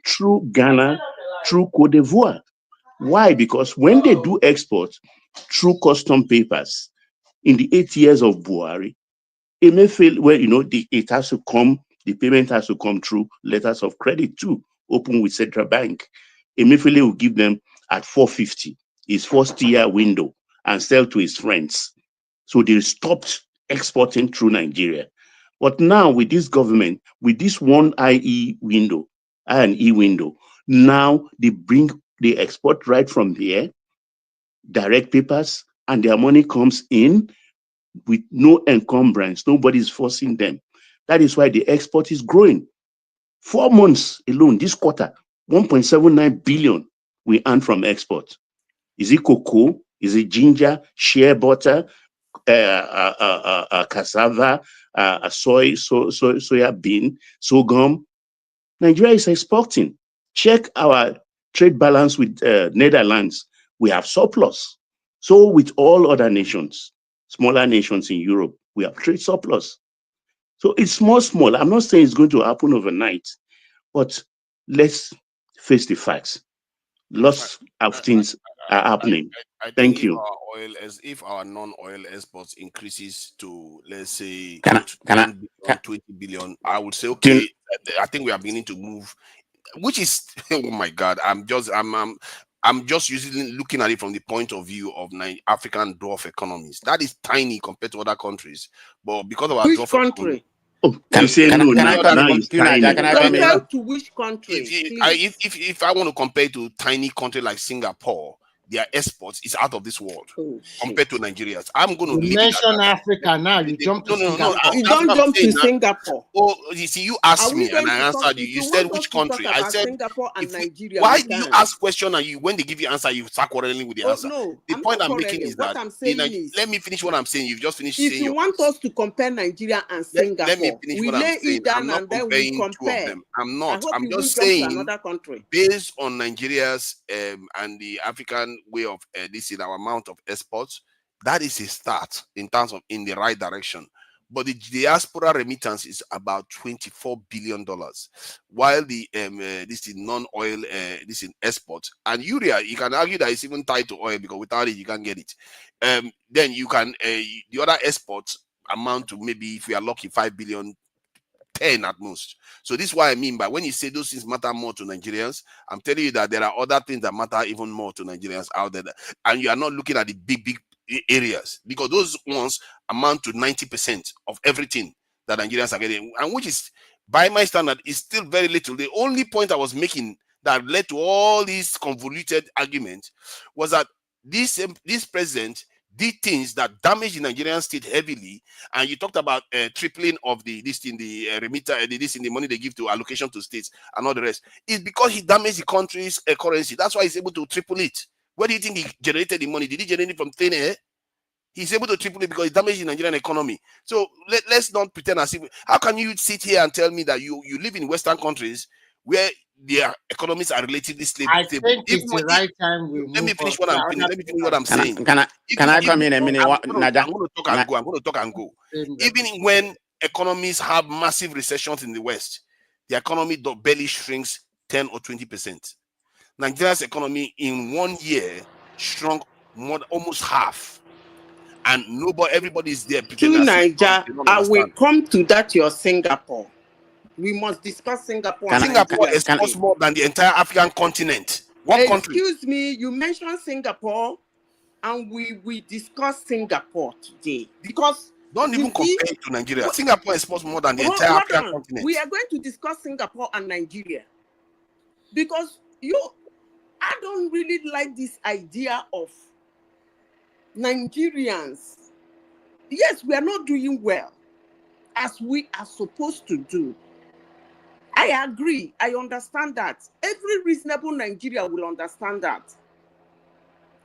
through Ghana, through Cote d'Ivoire. Why? Because when they do export through custom papers in the 8 years of Buhari, Emefiele, well, it has to come, the payment has to come through letters of credit too, open with Central Bank. Emefiele will give them at 450, his first year window, and sell to his friends. So they stopped exporting through Nigeria. But now with this government, with this one IE window, I&E window, now they export right from there, direct papers, and their money comes in with no encumbrance. Nobody's forcing them. That is why the export is growing. 4 months alone, this quarter, 1.79 billion we earn from export. Is it cocoa? Is it ginger, shea butter, cassava, soya bean, sorghum? Nigeria is exporting. Check our trade balance with Netherlands. We have surplus. So with all other nations, smaller nations in Europe, we have trade surplus. So it's small. I'm not saying it's going to happen overnight, but let's face the facts. Lots of things are happening. I Thank think you. if our non-oil exports increases to, let's say, Can I- 10 billion, 20 billion, I would say, Tin- okay, I think we are beginning to move, which is, oh my God, I'm just looking at it from the point of view of African dwarf economies. That is tiny compared to other countries, but because of our Which dwarf country? you say can no, I now come in? it's Queen tiny. can I come in? Compared to which country? Please. If I want to compare it to tiny country like Singapore, their exports is out of this world compared to Nigeria's. I'm going to You leave it at mention that. Africa now. You jump to Singapore. You That's don't what I'm jump to saying now. Singapore. Oh, you see, you asked Are we me and going I to talk? answered you. If You you said want us which to talk country? I about said, Singapore and Nigeria, why we do you can. ask question and when they give you answer, you start quarreling with the answer? No, The I'm point not I'm making quarreling. is What that I'm saying is, let me finish what I'm saying. You've just finished if saying you your want us to compare Nigeria and let me Singapore, finish we what I'm lay saying. it down I'm not and then we comparing two of compare. them. I'm I not. hope I'm you just won't jump to saying another country. based on Nigeria's and the African way of this in our amount of exports, that is a start in terms of in the right direction. But the diaspora remittance is about $24 billion, while the this is non-oil this in export and urea. You can argue that it's even tied to oil because without it you can't get it. Then you can the other exports amount to maybe, if we are lucky, 5 billion. 10 at most. So this is what I mean by when you say those things matter more to Nigerians, I'm telling you that there are other things that matter even more to Nigerians out there. And you are not looking at the big areas because those ones amount to 90% of everything that Nigerians are getting. And which is, by my standard, is still very little. The only point I was making that led to all these convoluted arguments was that this president did things that damaged the Nigerian state heavily, and you talked about tripling of the remitter, the money they give to allocation to states and all the rest. It's because he damaged the country's currency. That's why he's able to triple it. Where do you think he generated the money? Did he generate it from thin air? He's able to triple it because he damaged the Nigerian economy. So let's not pretend as if. How can you sit here and tell me that you live in Western countries where their economies are relatively stable? I think it's the right time we Let me move on. finish what I'm saying. Let me finish what I'm saying. Can I come in a minute? I'm going to talk and go. I'm going to talk and go. Even when economies have massive recessions in the West, the economy barely shrinks 10 or 20%. Nigeria's economy in 1 year shrunk almost half, and everybody is there pretending To as if Niger, they don't I will understand. come to that. Your Singapore. We must discuss Singapore. Singapore exports more than the entire African continent. What country? Excuse me, you mentioned Singapore, and we discussed Singapore today because don't even compare it to Nigeria. Singapore exports more than the entire African continent. We are going to discuss Singapore and Nigeria because I don't really like this idea of Nigerians. Yes, we are not doing well as we are supposed to do. I agree. I understand that. Every reasonable Nigerian will understand that.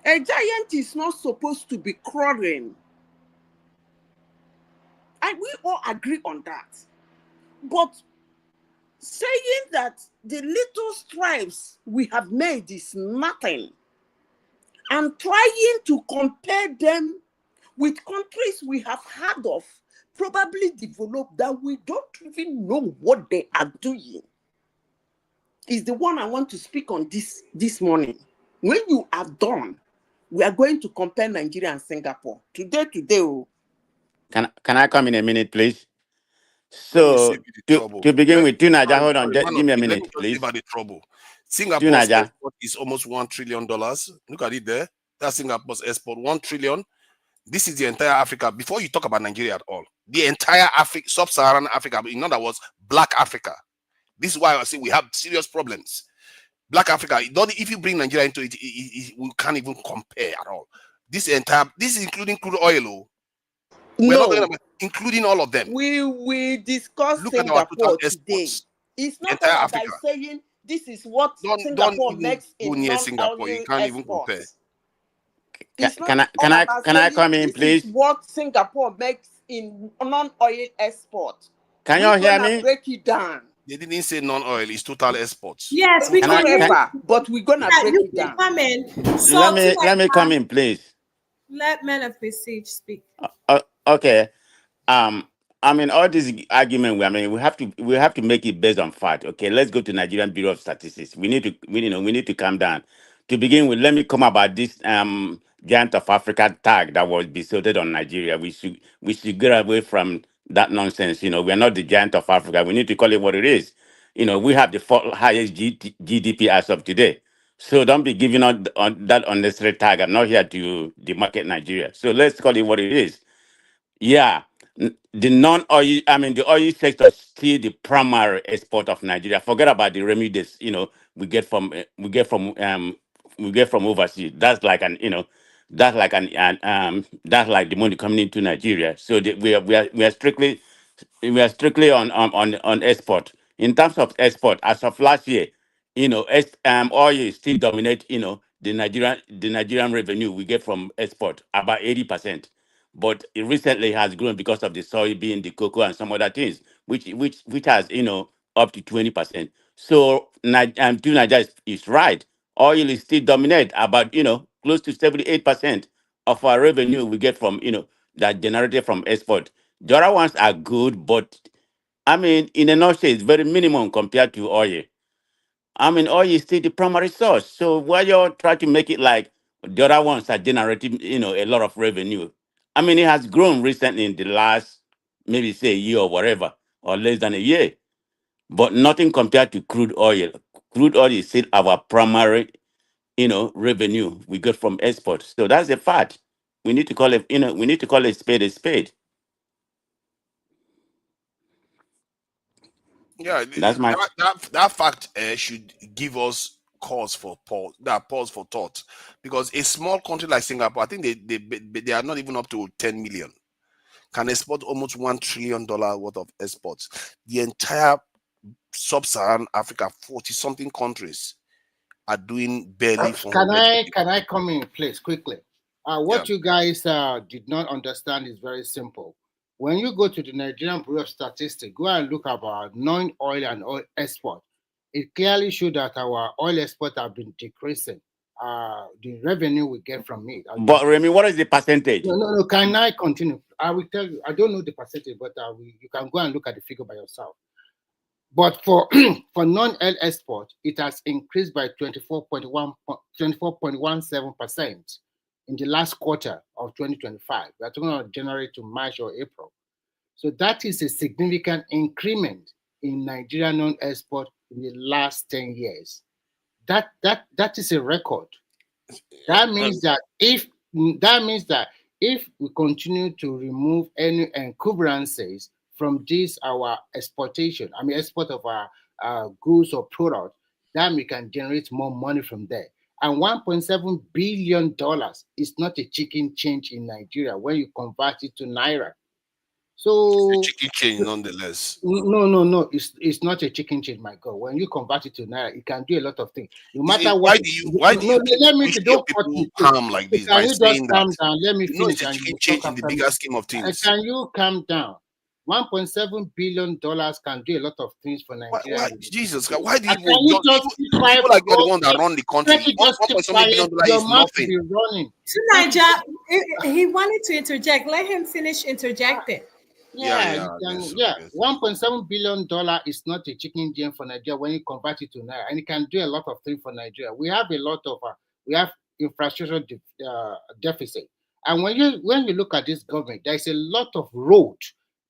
A giant is not supposed to be crawling. We all agree on that. But saying that the little strides we have made is nothing, and trying to compare them with countries we have heard of, probably developed, that we don't even know what they are doing, is the one I want to speak on this morning. When you are done, we are going to compare Nigeria and Singapore. Today. Oh. Can I come in a minute, please? So to begin with, Tunaja, hold on, give me a minute, please. About the trouble. Singapore's export is almost $1 trillion. Look at it there. That's Singapore's export, 1 trillion. This is the entire Africa. Before you talk about Nigeria at all, the entire Africa, sub-Saharan Africa, in other words, Black Africa. This is why I say we have serious problems. Black Africa, if you bring Nigeria into it, we can't even compare at all. This is including crude oil. We're not talking about including all of them. We discussed Singapore today. It's not about saying this is what Singapore makes in Singapore. You can't even compare. Can I come in, please? This is what Singapore makes in non-oil export. Can you hear me? Break it down. They didn't say non-oil; it's total exports. Yes, we can. But we're gonna break it down. Come in. So let me come in, please. Let men of Prestige speak. Okay. I mean, all this argument. We have to make it based on fact. Okay, let's go to Nigerian Bureau of Statistics. We need to calm down. To begin with, let me come about this Giant of Africa tag that was bestowed on Nigeria. We should get away from that nonsense. We are not the Giant of Africa. We need to call it what it is. We have the fourth highest GDP as of today. So don't be giving out on that unnecessary tag. I'm not here to demarket Nigeria. So let's call it what it is. Yeah. The non-oil, the oil sector is still the primary export of Nigeria. Forget about the remedies, we get from overseas. That's like the money coming into Nigeria. So we are strictly on export. In terms of export, as of last year, oil still dominate, the Nigerian revenue we get from export, about 80%. But it recently has grown because of the soybean, the cocoa, and some other things, which has up to 20%. So Nigeria is right. Oil is still dominate about close to 78% of our revenue we get from that generated from export. The other ones are good, but in a nutshell, it's very minimum compared to oil. Oil is still the primary source. So why you try to make it like the other ones are generating, a lot of revenue? It has grown recently in the last, maybe say a year or whatever, or less than a year, but nothing compared to crude oil. Crude oil is still our primary, revenue we get from export. So that's a fact. We need to call it, we need to call a spade a spade. Yeah, that's that fact should give us pause for thought, because a small country like Singapore, I think they are not even up to 10 million, can export almost $1 trillion worth of exports. The entire sub-Saharan Africa, 40-something countries are doing barely. Can I come in, please, quickly? What you guys did not understand is very simple. When you go to the Nigerian Bureau of Statistics, go and look about non-oil and oil export. It clearly shows that our oil export have been decreasing. The revenue we get from it. But Remy, what is the percentage? No. Can I continue? I will tell you. I don't know the percentage, but you can go and look at the figure by yourself. But for non-oil export, it has increased by 24.17% in the last quarter of 2025. We are talking about January to March or April. So that is a significant increment in Nigerian non-export in the last 10 years. That is a record. That means that if we continue to remove any encumbrances from this our exportation, export of our goods or products, then we can generate more money from there. And $1.7 billion is not a chicken change in Nigeria when you convert it to Naira. So it's a chicken change nonetheless. No. It's not a chicken change, my God. When you convert it to Naira, it can do a lot of things. No matter why do you let me don't harm like this? Can you just calm down? Let me finish. It's a chicken change in the bigger scheme of things. Can you calm down? $1.7 billion can do a lot of things for Nigeria. Why, Jesus, why do And you can you just justify people like you're the one that run the country? Try to $1.7 billion your is mouth to nothing. be running. To Nigeria, he wanted to interject. Let him finish interjecting. Yeah, $1.7 billion is not a chicken gem for Nigeria when you convert it to Naira, and it can do a lot of things for Nigeria. We have a lot of we have infrastructure deficit, and when you look at this government, there is a lot of road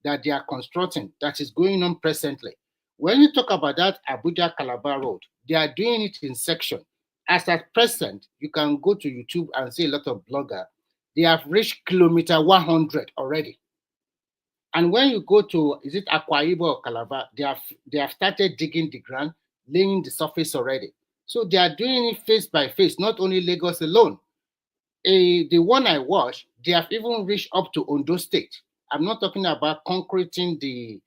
that they are constructing that is going on presently. When you talk about that Abuja Calabar road, they are doing it in section. As at present, you can go to YouTube and see a lot of bloggers. They have reached kilometer 100 already. And when you go to, is it Akwa Ibom or Calabar, they have started digging the ground, laying the surface already. So they are doing it face by face, not only Lagos alone. The one I watched, they have even reached up to Ondo State. I'm not talking about concreting the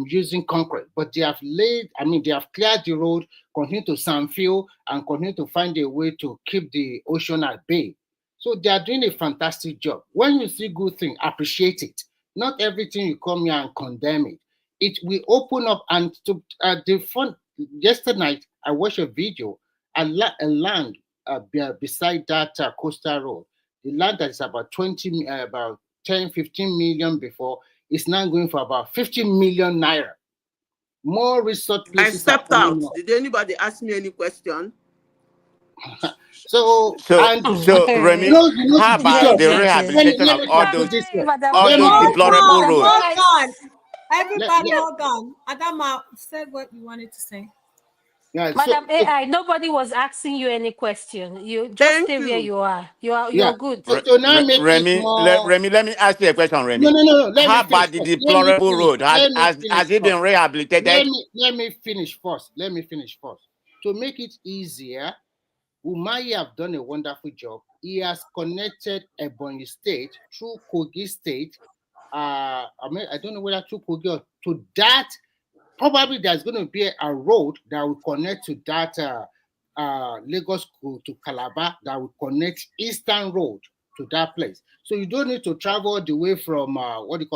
using concrete, but they have laid, they have cleared the road, continue to sandfill, and continue to find a way to keep the ocean at bay. So they are doing a fantastic job. When you see good thing, appreciate it. Not everything you come here and condemn it. It will open up, and to the fun. Yesterday night, I watched a video. A land beside that coastal road, the land that is about 10, 15 million before is now going for about 50 million naira. More resort places. I stepped out. Did anybody ask me any question? So Remy, how about the rehabilitation of all those deplorable roads? Hold on. Everybody, hold on. Adama said what you wanted to say. Yeah, Madam AI, nobody was asking you any question. You just stay where you are. You're good. Remy, let me ask you a question, Remy. No. How about the deplorable road? Has it been rehabilitated? Let me finish first. To make it easier, Umahi have done a wonderful job. He has connected Ebonyi State through Kogi State. I don't know whether through Kogi or to that. Probably there's going to be a road that will connect to that Lagos to Calabar, that will connect Eastern Road to that place. So you don't need to travel all the way from all the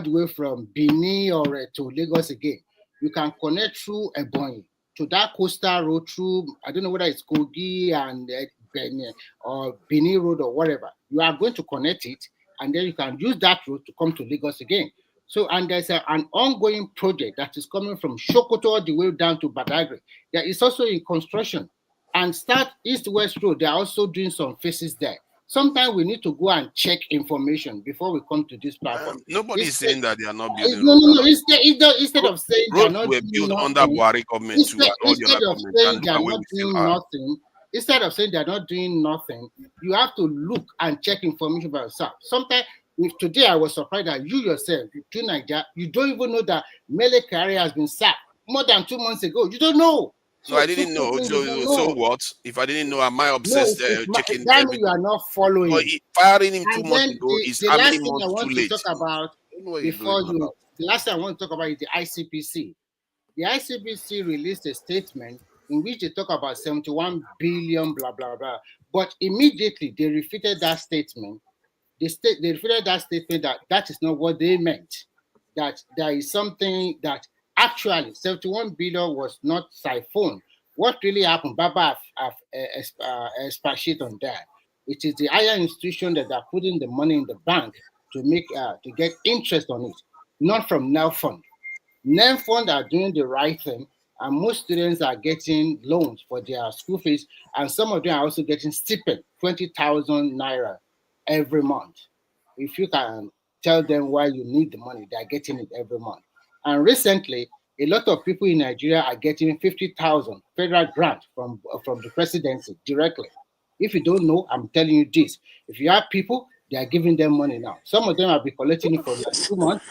way from Benin or to Lagos again. You can connect through Ebonyi to that coastal road through, I don't know whether it's Kogi and Benin or Benin Road or whatever. You are going to connect it, and then you can use that road to come to Lagos again. So, and there's an ongoing project that is coming from Sokoto all the way down to Badagry. There is also in construction. And start East-West Road, they are also doing some phases there. Sometimes we need to go and check information before we come to this platform. Nobody is saying that they are not building. No. Instead of saying they are not were built under Buhari government too, and all the other governments. Instead of saying they are not doing nothing, you have to look and check information by yourself. Sometimes, today I was surprised that you yourself, to Nigeria, you don't even know that Mele Kyari has been sacked more than 2 months ago. You don't know. So I didn't know. So what? If I didn't know, am I obsessed checking everything? You are not following. Firing him 2 months ago is how many months too late? The last thing I want to talk about is the ICPC. The ICPC released a statement in which they talk about 71 billion, blah, blah, blah. But immediately they refuted that statement. They refuted that statement that is not what they meant. That there is something that actually 71 billion was not siphoned. What really happened? Baba have expatiated on that. It is the higher institution that are putting the money in the bank to get interest on it, not from NEL Fund. NEL Fund are doing the right thing, and most students are getting loans for their school fees, and some of them are also getting stipend, 20,000 naira every month. If you can tell them why you need the money, they are getting it every month. And recently, a lot of people in Nigeria are getting 50,000 federal grant from the presidency directly. If you don't know, I'm telling you this. If you have people, they are giving them money now. Some of them have been collecting it for like 2 months,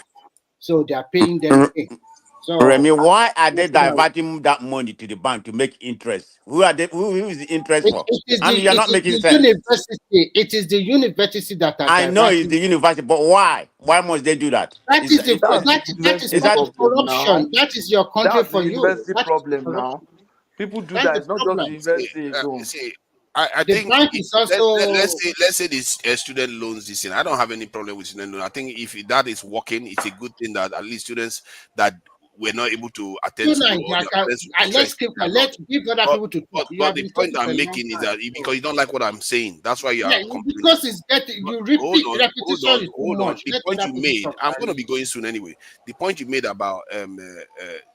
so they are paying them in. So, Remy, why are they diverting that money to the bank to make interest? Who is the interest for? You're not making sense. It is the university that are I know it's the university, but why? Why must they do that? That is corruption. That is your country for you. That's the problem now. People do that. It's not just the university alone. I The think bank is also. let's say this student loans. This thing, I don't have any problem with student loan. I think if that is working, it's a good thing that at least students that were not able to attend school or their parents were Let's stressed. keep. Let's give other But, people to talk. You but have the been point talking for I'm a long making is time. that because you don't like what I'm saying, that's why you are Yeah, complaining. because it's getting you repeat repetition is too Hold on. much. The Let point other you people made, talk. I'm going to be going soon anyway. The point you made about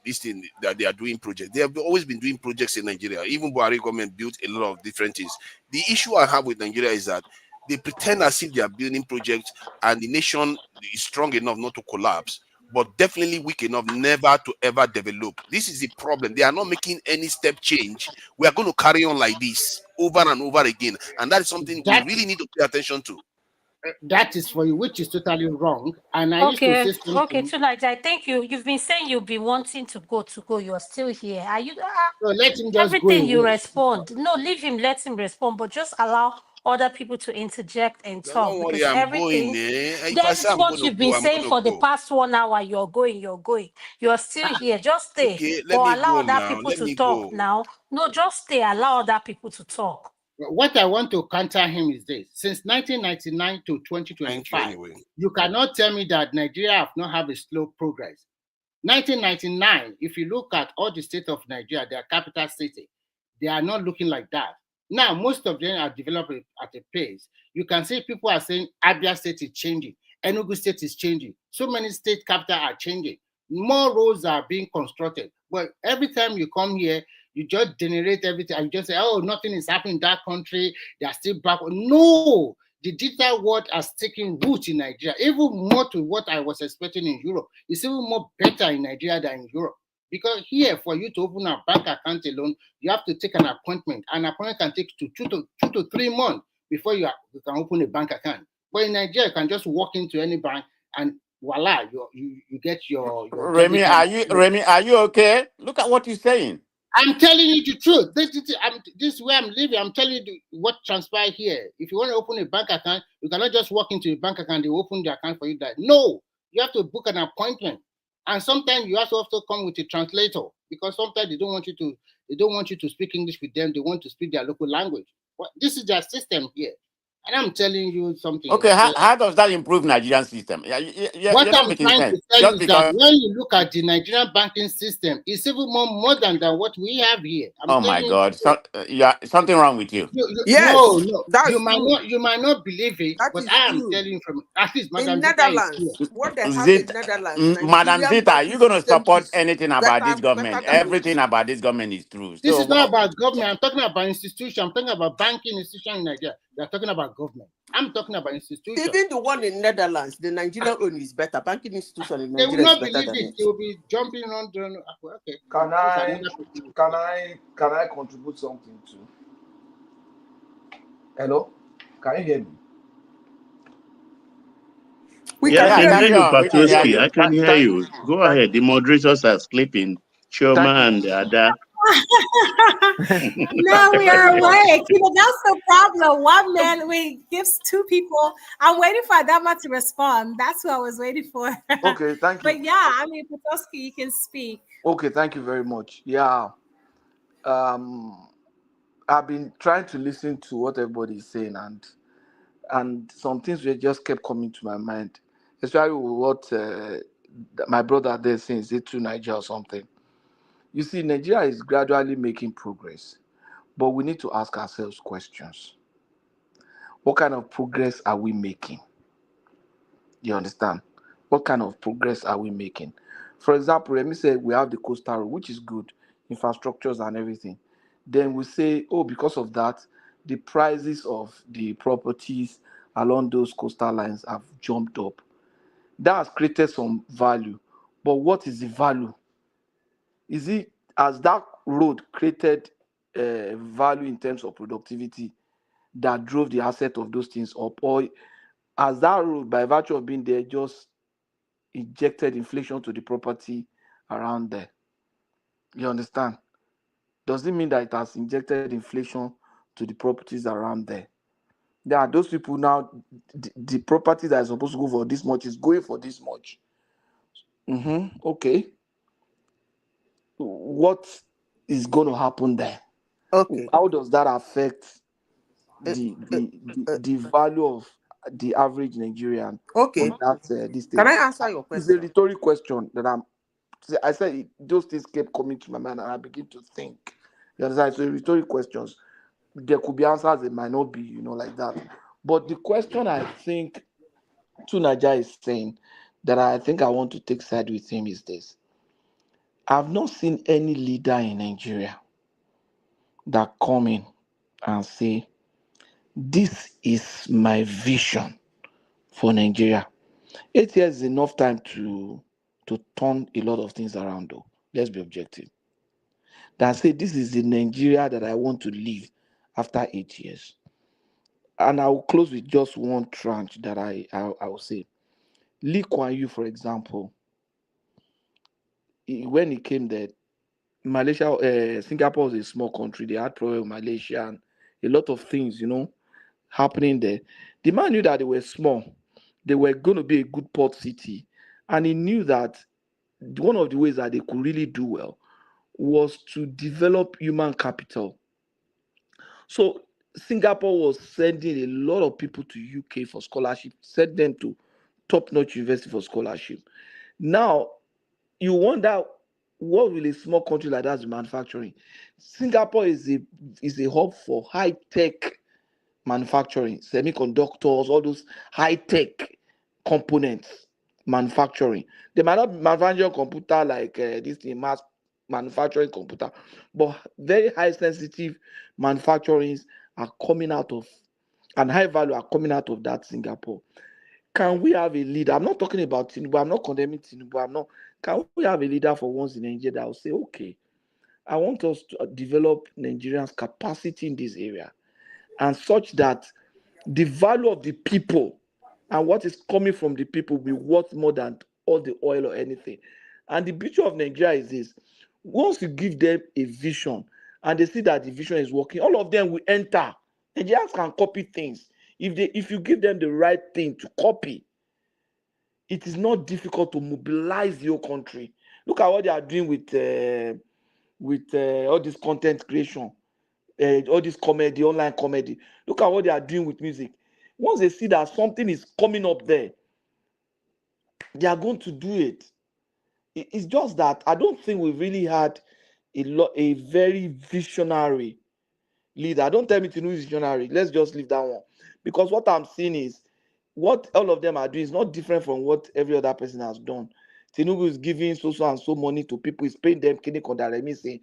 this thing that they are doing projects. They have always been doing projects in Nigeria. Even Buhari government built a lot of different things. The issue I have with Nigeria is that they pretend as if they are building projects and the nation is strong enough not to collapse, but definitely weak enough never to ever develop. This is the problem. They are not making any step change. We are going to carry on like this over and over again. And that is something we really need to pay attention to. That is for you, which is totally wrong. And I used to say something. Okay, tonight I think you've been saying you'll be wanting to go. You're still here. Are you? So let him just Everything go you away. respond. No, leave him. Let him respond. But just allow other people to interject and talk Don't worry, because I'm everything. going. If I That say is I'm what going to you've been go, I'm saying going for to the go. past 1 hour. You're going. You're still here. Just stay. Okay, let But me allow go other now. people Let to me talk go. now. No, just stay. Allow other people to talk. What I want to counter him is this: since 1999 to 2025, you cannot tell me that Nigeria have not have a slow progress. 1999, if you look at all the states of Nigeria, their capital city, they are not looking like that. Now, most of them are developing at a pace. You can see people are saying Abia State is changing, Enugu State is changing. So many state capitals are changing. More roads are being constructed. But every time you come here, you just generate everything and you just say, oh, nothing is happening in that country. They are still back. No, the digital world has taken root in Nigeria, even more to what I was expecting in Europe. It's even more better in Nigeria than in Europe. Because here, for you to open a bank account alone, you have to take an appointment. An appointment can take two to 3 months before you can open a bank account. But in Nigeria, you can just walk into any bank and voila, you get your Remy, are you okay? Look at what you're saying. I'm telling you the truth. This is where I'm living. I'm telling you what transpired here. If you want to open a bank account, you cannot just walk into a bank account, they open the account for you. No, you have to book an appointment. And sometimes you also have to come with a translator because sometimes they don't want you to speak English with them. They want to speak their local language. But this is their system here. And I'm telling you something. Okay, how does that improve Nigerian system? What I'm trying to tell you is that when you look at the Nigerian banking system, it's even more modern than what we have here. Oh my God, something wrong with you. Yes, no, you might not believe it, but I am telling you from at least Madam Netherlands, what they have in Netherlands, Madam Zita, are you going to support anything about this government? better than Everything about this government is true. This is not about government. I'm talking about institution. I'm talking about banking institution in Nigeria. They're talking about government. I'm talking about institution. Even the one in Netherlands, the Nigerian own is better. Banking institution in They Nigeria will not is better believe than it. They will be jumping on. Okay. Can I contribute something too? Hello, can you hear me? I can hear you, Patoski. I can hear you. Go ahead. The moderators are sleeping. Choma and Ada. No, we are awake. That's the problem. One man gives two people. I'm waiting for Adama to respond. That's what I was waiting for. Okay, thank you. But yeah, I mean, Petoski, you can speak. Okay, thank you very much. Yeah, I've been trying to listen to what everybody is saying, and some things just kept coming to my mind, especially with what my brother there saying, is it to Nigeria or something? You see, Nigeria is gradually making progress, but we need to ask ourselves questions. What kind of progress are we making? You understand? What kind of progress are we making? For example, let me say we have the coastal road, which is good, infrastructures and everything. Then we say, oh, because of that, the prices of the properties along those coastal lines have jumped up. That has created some value. But what is the value? Has that road created value in terms of productivity that drove the asset of those things up? Or has that road, by virtue of being there, just injected inflation to the property around there? You understand? Does it mean that it has injected inflation to the properties around there? There are those people now, the property that is supposed to go for this much is going for this much. Okay. What is going to happen there? Okay. How does that affect the value of the average Nigerian. Okay. On that this thing. Can I answer your It's a question? rhetoric question that I said those things kept coming to my mind, and I begin to think. You understand? So rhetoric questions. There could be answers, it might not be, like that. But the question I think Tunaja is saying that I think I want to take side with him is this. I've not seen any leader in Nigeria that come in and say, this is my vision for Nigeria. 8 years is enough time to turn a lot of things around, though. Let's be objective. That say, this is the Nigeria that I want to live after 8 years. And I will close with just one tranche that I will say. Lee Kuan Yew, for example, when he came there, Singapore was a small country. They had problem with Malaysia and a lot of things, happening there. The man knew that they were small. They were going to be a good port city. And he knew that one of the ways that they could really do well was to develop human capital. So Singapore was sending a lot of people to UK for scholarship, sent them to top-notch university for scholarship. Now, you wonder, what will a small country like that do manufacturing? Singapore is a hub for high-tech manufacturing, semiconductors, all those high-tech components manufacturing. They might not be manufacturing computer like this thing, mass manufacturing computer, but very high sensitive manufacturings are coming out of, and high value are coming out of that Singapore. Can we have a leader? I'm not talking about Tinubu. I'm not condemning Tinubu. Can we have a leader for once in Nigeria that will say, okay, I want us to develop Nigerians' capacity in this area, and such that the value of the people and what is coming from the people will be worth more than all the oil or anything. And the beauty of Nigeria is this: once you give them a vision and they see that the vision is working, all of them will enter. Nigerians can copy things. If you give them the right thing to copy, it is not difficult to mobilize your country. Look at what they are doing with all this content creation, all this comedy, online comedy. Look at what they are doing with music. Once they see that something is coming up there, they are going to do it. It's just that I don't think we really had a very visionary leader. Don't tell me Tinubu is visionary. Let's just leave that one. Because what I'm seeing is what all of them are doing is not different from what every other person has done. Tinubu is giving so and so money to people. He's paying them. Saying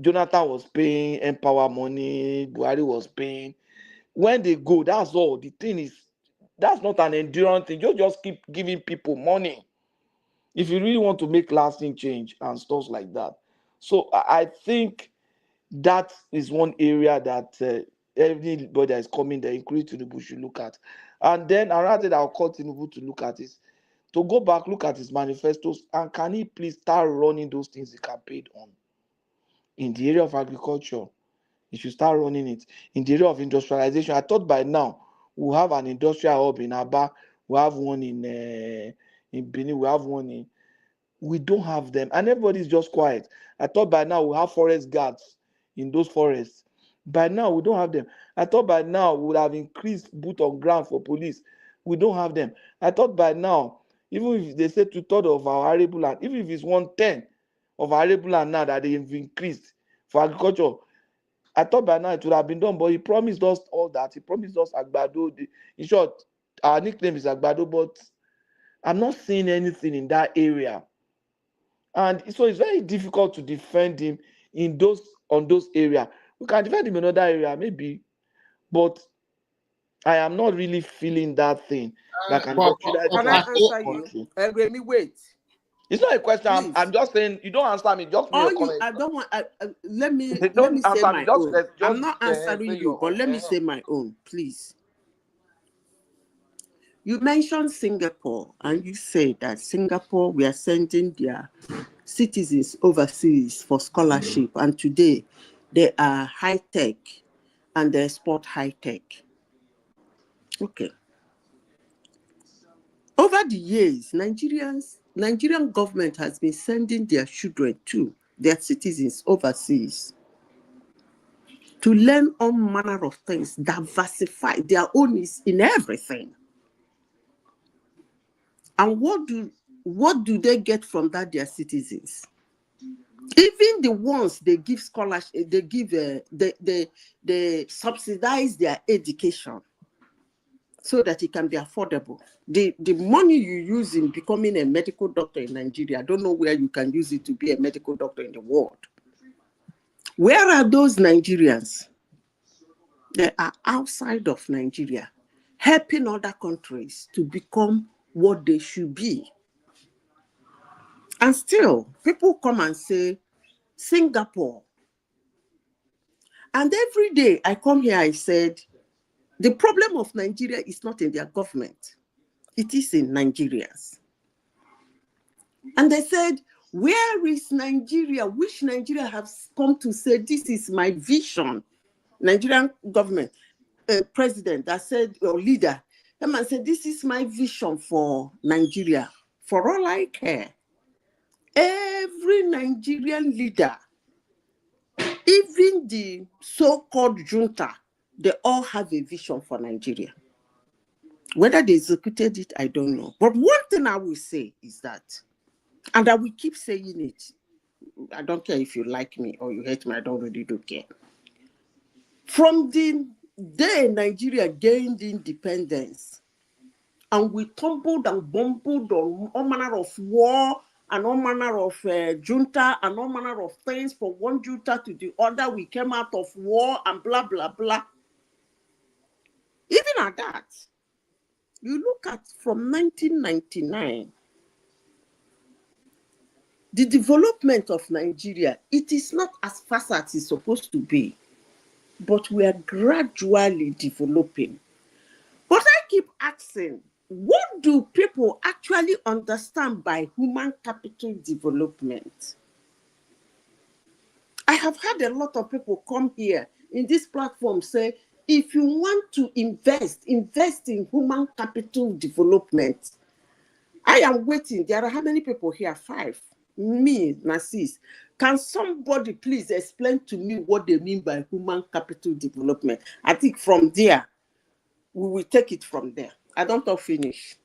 Jonathan was paying Empower money. Buhari was paying. When they go, that's all. The thing is, that's not an enduring thing. You just keep giving people money if you really want to make lasting change and stuff like that. So I think that is one area that everybody that is coming there, including Tinubu, should look at. And then another thing I'll call Tinubu to look at is to go back, look at his manifestos, and can he please start running those things he campaigned on? In the area of agriculture, he should start running it. In the area of industrialization, I thought by now we'll have an industrial hub in Aba, we have one in Benin, we have one in. We don't have them, and everybody's just quiet. I thought by now we'll have forest guards in those forests. By now, we don't have them. I thought by now we would have increased boot on ground for police. We don't have them. I thought by now, even if they say 2/3 of our arable land, even if it's 1/10 of our arable land now that they've increased for agriculture, I thought by now it would have been done, but he promised us all that. He promised us Agbado. In short, our nickname is Agbado, but I'm not seeing anything in that area. And so it's very difficult to defend him on those areas. We can defend him in another area, maybe, but I am not really feeling that thing. Like can I answer you? Remy, wait. It's not a question. I'm just saying you don't answer me. Just make a comment. I don't want. Let me say my own. I'm not answering you, but let me say my own, please. You mentioned Singapore, and you say that Singapore, we are sending their citizens overseas for scholarship, and today they are high-tech and they export high-tech. Okay. Over the years, Nigerian government has been sending their children to their citizens overseas. to learn all manner of things, diversify. Their own is in everything. And what do they get from that, their citizens? Even the ones they give scholarship, they give they subsidize their education so that it can be affordable. The money you use in becoming a medical doctor in Nigeria, I don't know where you can use it to be a medical doctor in the world. Where are those Nigerians? They are outside of Nigeria, helping other countries to become what they should be. And still, people come and say, Singapore. And every day I come here, I said, the problem of Nigeria is not in their government. It is in Nigerians. And they said, where is Nigeria? Which Nigeria has come to say, this is my vision? Nigerian government, president that said, or leader, come and said, this is my vision for Nigeria. For all I care, every Nigerian leader, even the so-called junta, they all have a vision for Nigeria. Whether they executed it, I don't know. But one thing I will say is that, and I will keep saying it, I don't care if you like me or you hate me, I don't really do care. From the day Nigeria gained independence, and we tumbled and bumbled on all manner of war and all manner of junta and all manner of things from one junta to the other, we came out of war and blah, blah, blah. Even at that, you look at from 1999, the development of Nigeria, it is not as fast as it's supposed to be, but we are gradually developing. But I keep asking, what do people actually understand by human capital development? I have had a lot of people come here in this platform say, if you want to invest in human capital development. I am waiting. There are how many people here? 5. Me, Narcis. Can somebody please explain to me what they mean by human capital development? I think from there, we will take it from there. I don't talk finish.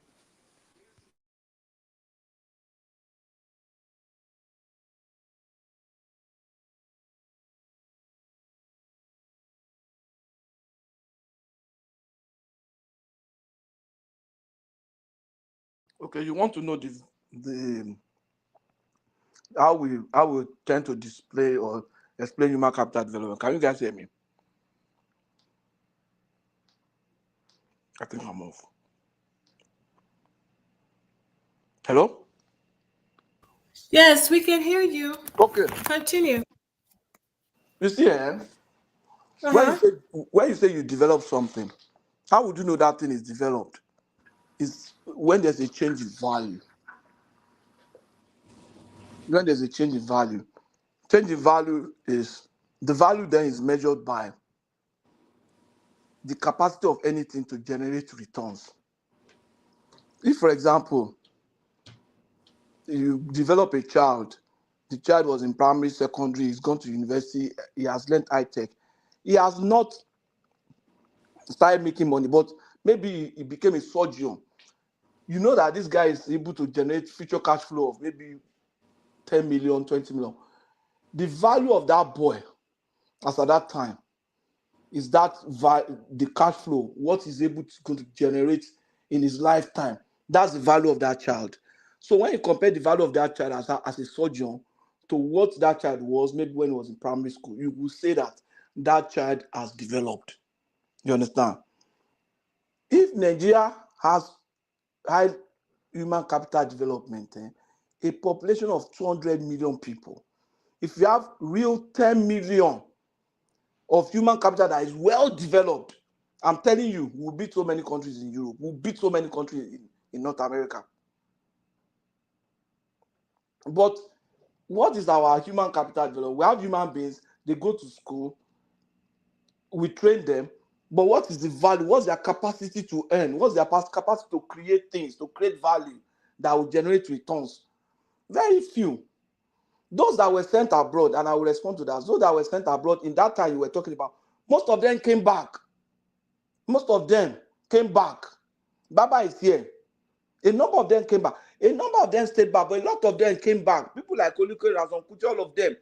Okay, you want to know the how we tend to display or explain human capital development. Can you guys hear me? I think I'm off. Hello? Yes, we can hear you. Okay. Continue. You see, when you say you develop something, how would you know that thing is developed? It's when there's a change in value. When there's a change in value. Change in value is, the value then is measured by the capacity of anything to generate returns. If, for example, you develop a child, the child was in primary, secondary, he's gone to university, he has learned high tech. He has not started making money, but maybe he became a surgeon. You know that this guy is able to generate future cash flow of maybe 10 million, 20 million. The value of that boy, as at that time, is that the cash flow, what he's able to generate in his lifetime. That's the value of that child. So when you compare the value of that child as a surgeon to what that child was, maybe when he was in primary school, you will say that that child has developed. You understand? If Nigeria has high human capital development, a population of 200 million people, if you have real 10 million of human capital that is well developed, I'm telling you, we'll beat so many countries in Europe, we'll beat so many countries in North America. But what is our human capital development? We have human beings, they go to school, we train them, but what is the value? What's their capacity to earn? What's their capacity to create things, to create value that will generate returns? Very few. Those that were sent abroad, and I will respond to that, those that were sent abroad, in that time you were talking about Most of them came back. Most of them came back. Baba is here. A number of them came back. A number of them stayed back, but a lot of them came back. People like Oluko, Razon Kuti, all of them.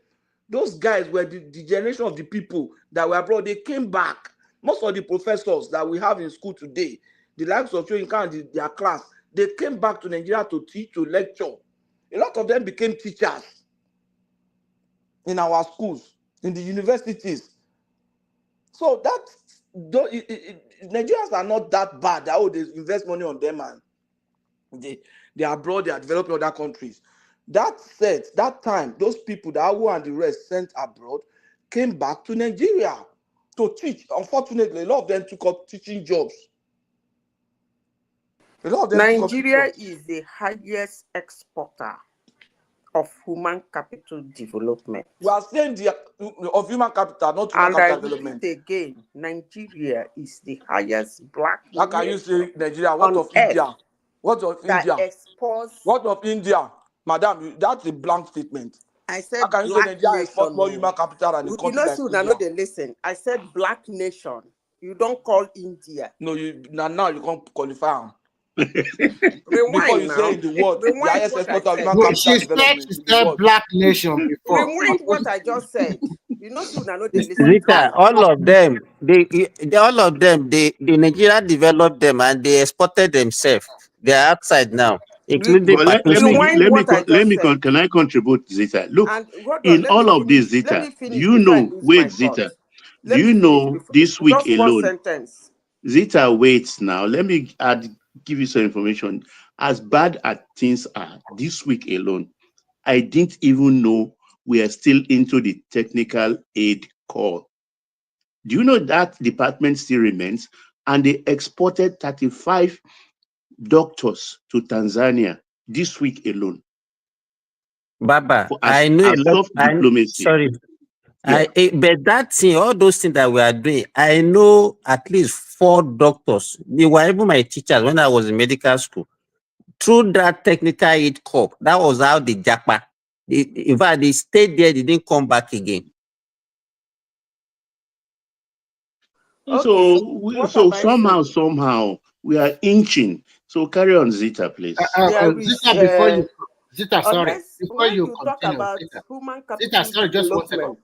Those guys were the generation of the people that were abroad. They came back. Most of the professors that we have in school today, the likes of Shoyinka and their class, they came back to Nigeria to teach, to lecture. A lot of them became teachers in our schools, in the universities. So that Nigerians are not that bad. That they invest money on them and they are abroad, they are developing other countries. That said, that time, those people, the Awu and the rest sent abroad, came back to Nigeria to teach. Unfortunately, a lot of them took up teaching jobs. A lot of them Nigeria is the highest exporter of human capital development. We are saying of human capital, not human capital development. And again, Nigeria is the highest black. How can you say Nigeria? What of India? What of India? What of India? Madam, that's a blank statement. I said how can you say Nigeria exports more human capital than the country like India? Know they listen. I said black nation. You don't call India. No, now you can't qualify them. Before you say in the world, the highest exporter of human capital development. She said black nation before. Rewind what I just said. You know they listen. Rita, all of them, the Nigeria developed them and they exported themselves. They are outside now, including. Can I contribute, Zita? Look, in all of this, Zita, you know, wait, Zita, do you know this week alone? Zita, wait now. Let me give you some information. As bad as things are, this week alone, I didn't even know we are still into the technical aid call. Do you know that department still remains? And they exported 35 doctors to Tanzania this week alone. Baba, I know a lot. Sorry. Yeah. But that thing, all those things that we are doing, I know at least 4 doctors. They were even my teachers when I was in medical school. Through that technical aid corps, that was how the japa. In fact, they stayed there, they didn't come back again. Okay. So somehow we are inching. So carry on, Zita, please. Zita, before you talk about human capital Zita, sorry, just 1 second.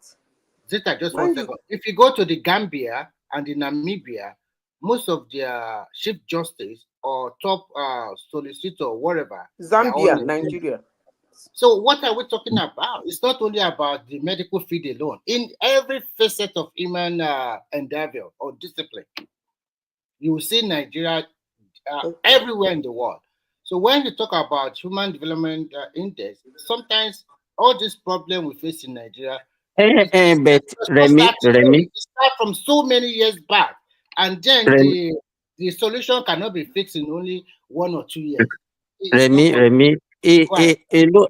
Zita, just 1 second. If you go to the Gambia and the Namibia, most of their chief justice or top solicitor, whatever, Zambia, Nigeria. So what are we talking about? It's not only about the medical field alone. In every facet of human endeavor or discipline, you will see Nigeria everywhere in the world. So when you talk about human development index, sometimes all this problem we face in Nigeria, but Remy, start from so many years back, and then the solution cannot be fixed in only 1 or 2 years. Remy,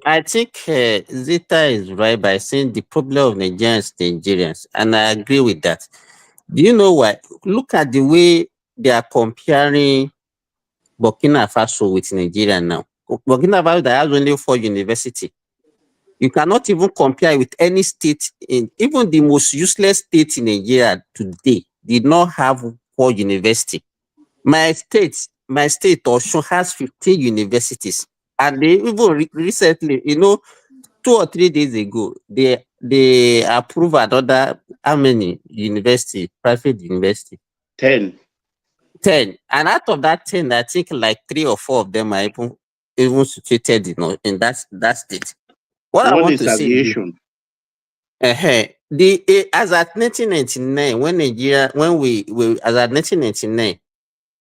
I think Zita is right by saying the problem of Nigerians, and I agree with that. Do you know why? Look at the way they are comparing Burkina Faso with Nigeria now. Burkina Faso that has only 4 universities. You cannot even compare with any state even the most useless state in Nigeria today did not have 4 universities. My state Osun has 15 universities. And they even recently, 2 or 3 days ago, they approved another, how many university, private university? 10. And out of that 10, I think like 3 or 4 of them are even situated in that state. What I want to say is, as at 1999, as at 1999,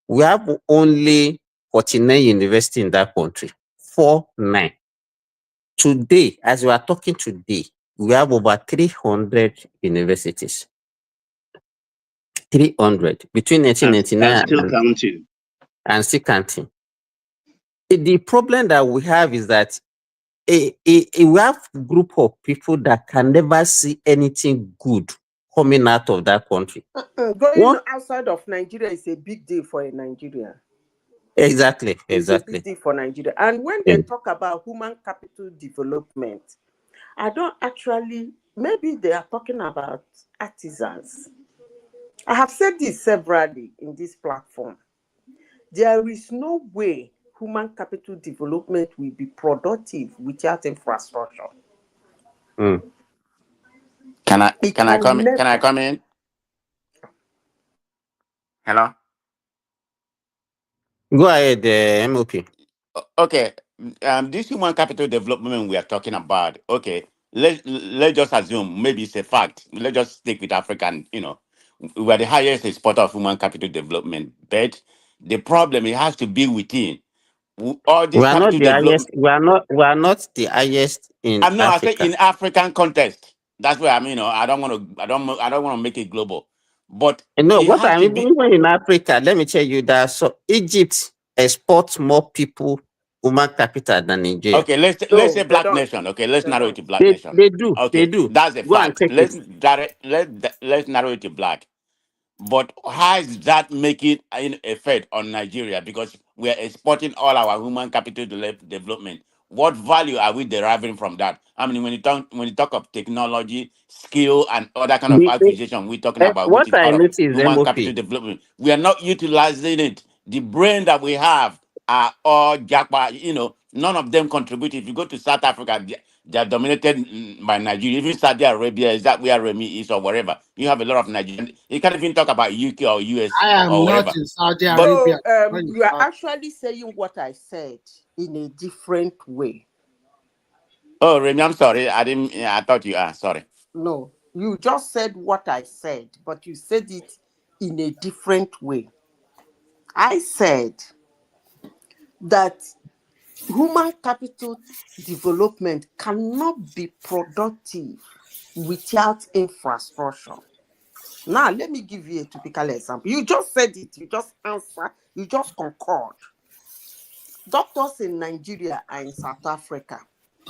we have only 49 universities in that country. 49. Today, as we are talking today, we have over 300 universities. 300 between 1999 and still counting. The problem that we have is that we have a group of people that can never see anything good coming out of that country. Going outside of Nigeria is a big deal for a Nigerian. Exactly. It's a big deal for Nigeria. And when they talk about human capital development, I don't actually, maybe they are talking about artisans. I have said this severally in this platform. There is no way human capital development will be productive without infrastructure. Can I come in? Hello? Go ahead, MOP. Okay. This human capital development we are talking about, okay, let's just assume maybe it's a fact. Let's just stick with African, we are the highest exporter of human capital development. But the problem, it has to be within. All We this are not capital the highest. development. We are not the highest in No, I say Africa. in African context. That's where I don't want to. I don't want to make it global, but No, it what has I to mean, be. even in Africa, let me tell you that so Egypt exports more people, human capital than Nigeria. Okay, let's say No, they black don't. nation. Okay, let's They narrow it don't. to black nation. They do. They Okay, do. that's a Go and fact. check it. Let's narrow it to black. But how is that making an effect on Nigeria? Because we are exporting all our human capital development. What value are we deriving from that? I mean, when you talk of technology, skill, and other kind of acquisition, we're talking about, which What is I part of notice is human MOP. capital development. We are not utilizing it. The brain that we have are all jackpot. None of them contribute. If you go to South Africa, they are dominated by Nigeria. Even Saudi Arabia, is that where Remy is or wherever. You have a lot of Nigerians. You can't even talk about UK or US I am or not wherever. in Saudi But Arabia. So you are actually saying what I said in a different way. oh, Remy, I'm sorry. I thought you are sorry. No, you just said what I said, but you said it in a different way. I said that human capital development cannot be productive without infrastructure. Now, let me give you a typical example. You just said it, you just answered, you just concord. Doctors in Nigeria are in South Africa.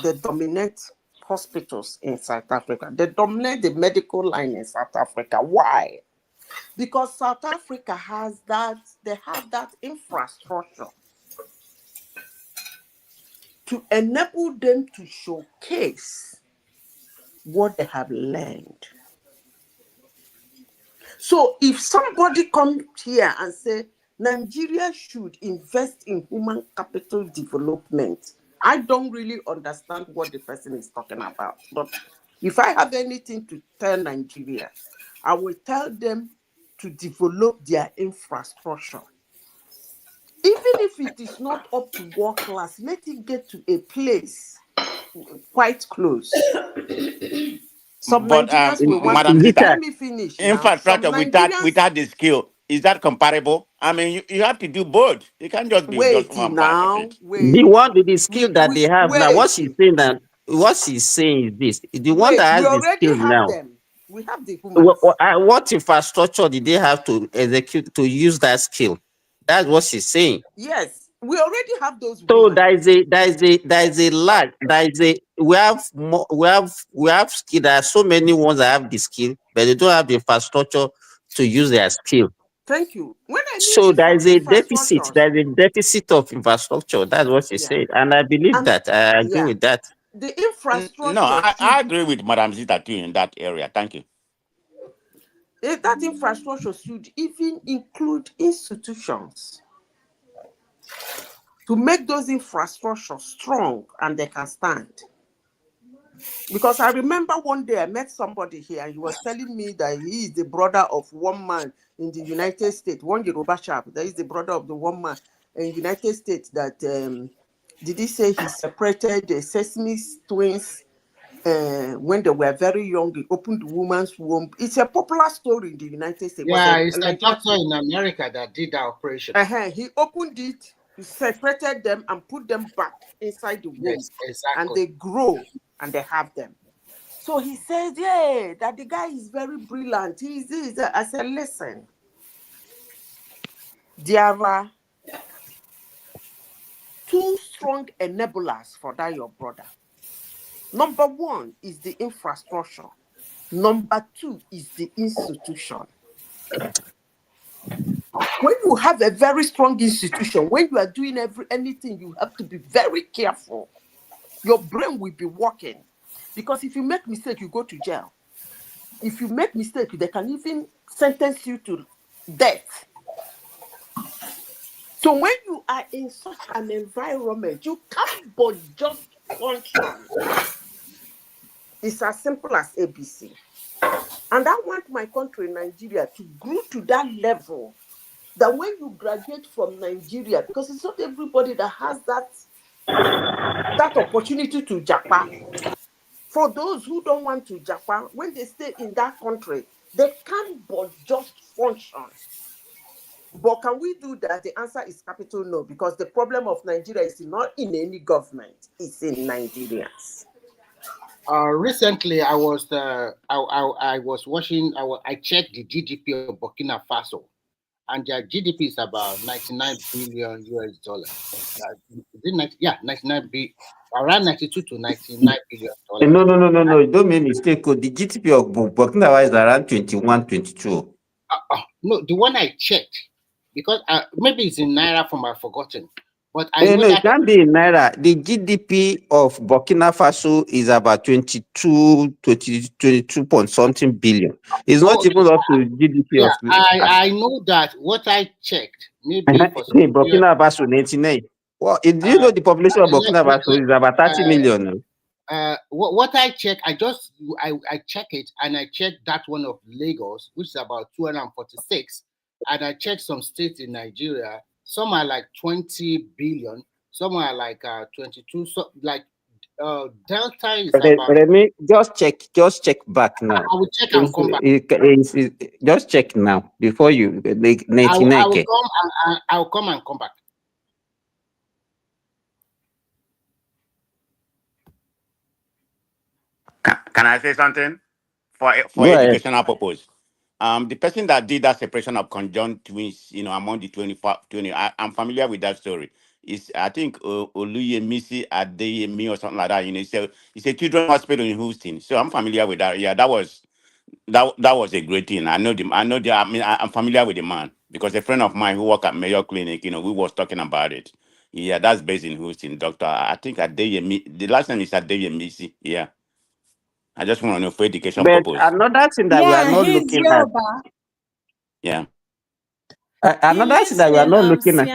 They dominate hospitals in South Africa. They dominate the medical line in South Africa. Why? Because South Africa has that, they have that infrastructure to enable them to showcase what they have learned. So if somebody comes here and say Nigeria should invest in human capital development, I don't really understand what the person is talking about. But if I have anything to tell Nigeria, I will tell them to develop their infrastructure. Even if it is not up to world class, let it get to a place quite close. Some But Nigerians will want Madam to. Zita, Let me finish now. Some infrastructure Nigerians without the skill, is that comparable? I mean, you have to do both. You can't just be just wait one part of now. it. The Wait. one with the skill that they have now, Wait. what she's saying is this: the one Wait. that We has the already skill have now, them. We have the humans. what infrastructure did they have to execute to use that skill? That's what she's saying. Yes, we already have those So women. there is a lack. We have skill. There are so many ones that have the skill, but they don't have the infrastructure to use their skill. Thank you. When I So mean there is a deficit. infrastructures, There is a deficit of infrastructure. That's what she yeah, said, and I believe and that. I agree yeah, with that. the No, infrastructure I should. agree with Madam Zita too in that area. Thank you. That infrastructure should even include institutions to make those infrastructures strong and they can stand. Because I remember one day I met somebody here and he was telling me that he is the brother of one man in the United States, one Yoruba chap, that is the brother of the one man in the United States that, did he say he separated the Sesame twins when they were very young, he opened the woman's womb. It's a popular story in the United States. Yeah, it's a doctor in America that did that operation. He opened it, he separated them and put them back inside the womb. Yes, exactly. And they grow and they have them. So he said, yeah, that the guy is very brilliant. He's this. I said, listen, there are two strong enablers for that, your brother. Number one is the infrastructure. Number two is the institution. When you have a very strong institution, when you are doing anything, you have to be very careful. Your brain will be working. Because if you make mistake, you go to jail. If you make mistake, they can even sentence you to death. So when you are in such an environment, you can't but just function. It's as simple as ABC. And I want my country, Nigeria, to grow to that level that when you graduate from Nigeria, because it's not everybody that has that opportunity to japa. For those who don't want to japa, when they stay in that country, they can't but just function. But can we do that? The answer is capital no, because the problem of Nigeria is not in any government, it's in Nigerians. Recently, I was watching. I checked the GDP of Burkina Faso, and their GDP is about 99 billion US dollars. Is it 99 billion, around 92 to 99 billion dollars. No. Don't make mistake. The GDP of Burkina Faso is around 21, 22. No, the one I checked, because maybe it's in Naira from I've forgotten. But I know it can't be in Naira. The GDP of Burkina Faso is about 22 point something billion. It's not even up to GDP of. I know that what I checked, maybe for some Burkina Faso 99. Well, do you know the population of Burkina Faso is about 30 million? What I checked, I check it, and I checked that one of Lagos, which is about 246, and I checked some states in Nigeria. Some are like 20 billion, some are like 22. So like Delta is about. Let me just check back now. I will check and come back. Just check now before you like 99. I will come and come back. Can I say something for Go educational purpose? The person that did that separation of conjoined twins, among the 20, I'm familiar with that story. It's, I think, Nnpc Adeyemi or something like that. It's a children's hospital in Houston. So I'm familiar with that. Yeah, that was a great thing. I'm familiar with the man because a friend of mine who worked at Mayo Clinic, we was talking about it. Yeah, that's based in Houston, Doctor. I think Adeyemi. The last name is Adeyemi. Yeah. I just want to know for education but purpose. another thing that we are not looking at. Yeah. Another thing that we are not looking at.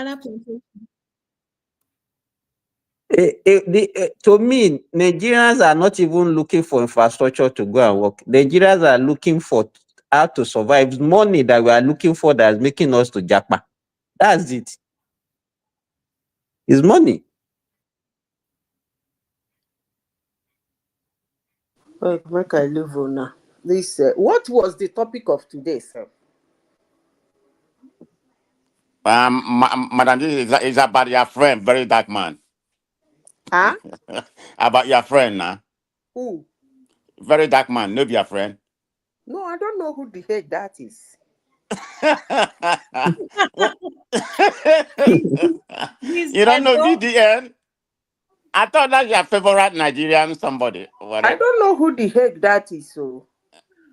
To me, Nigerians are not even looking for infrastructure to go and work. Nigerians are looking for how to survive. It's money that we are looking for that is making us to japa. That's it. It's money. Make I leave now. This what was the topic of today, sir? Madam, is about your friend, very dark man. Huh? About your friend, nah? Who? Very dark man, no be your friend. No, I don't know who the heck that is. You don't know VDN? I thought that's your favorite Nigerian somebody. Whatever. I don't know who the heck that is. So.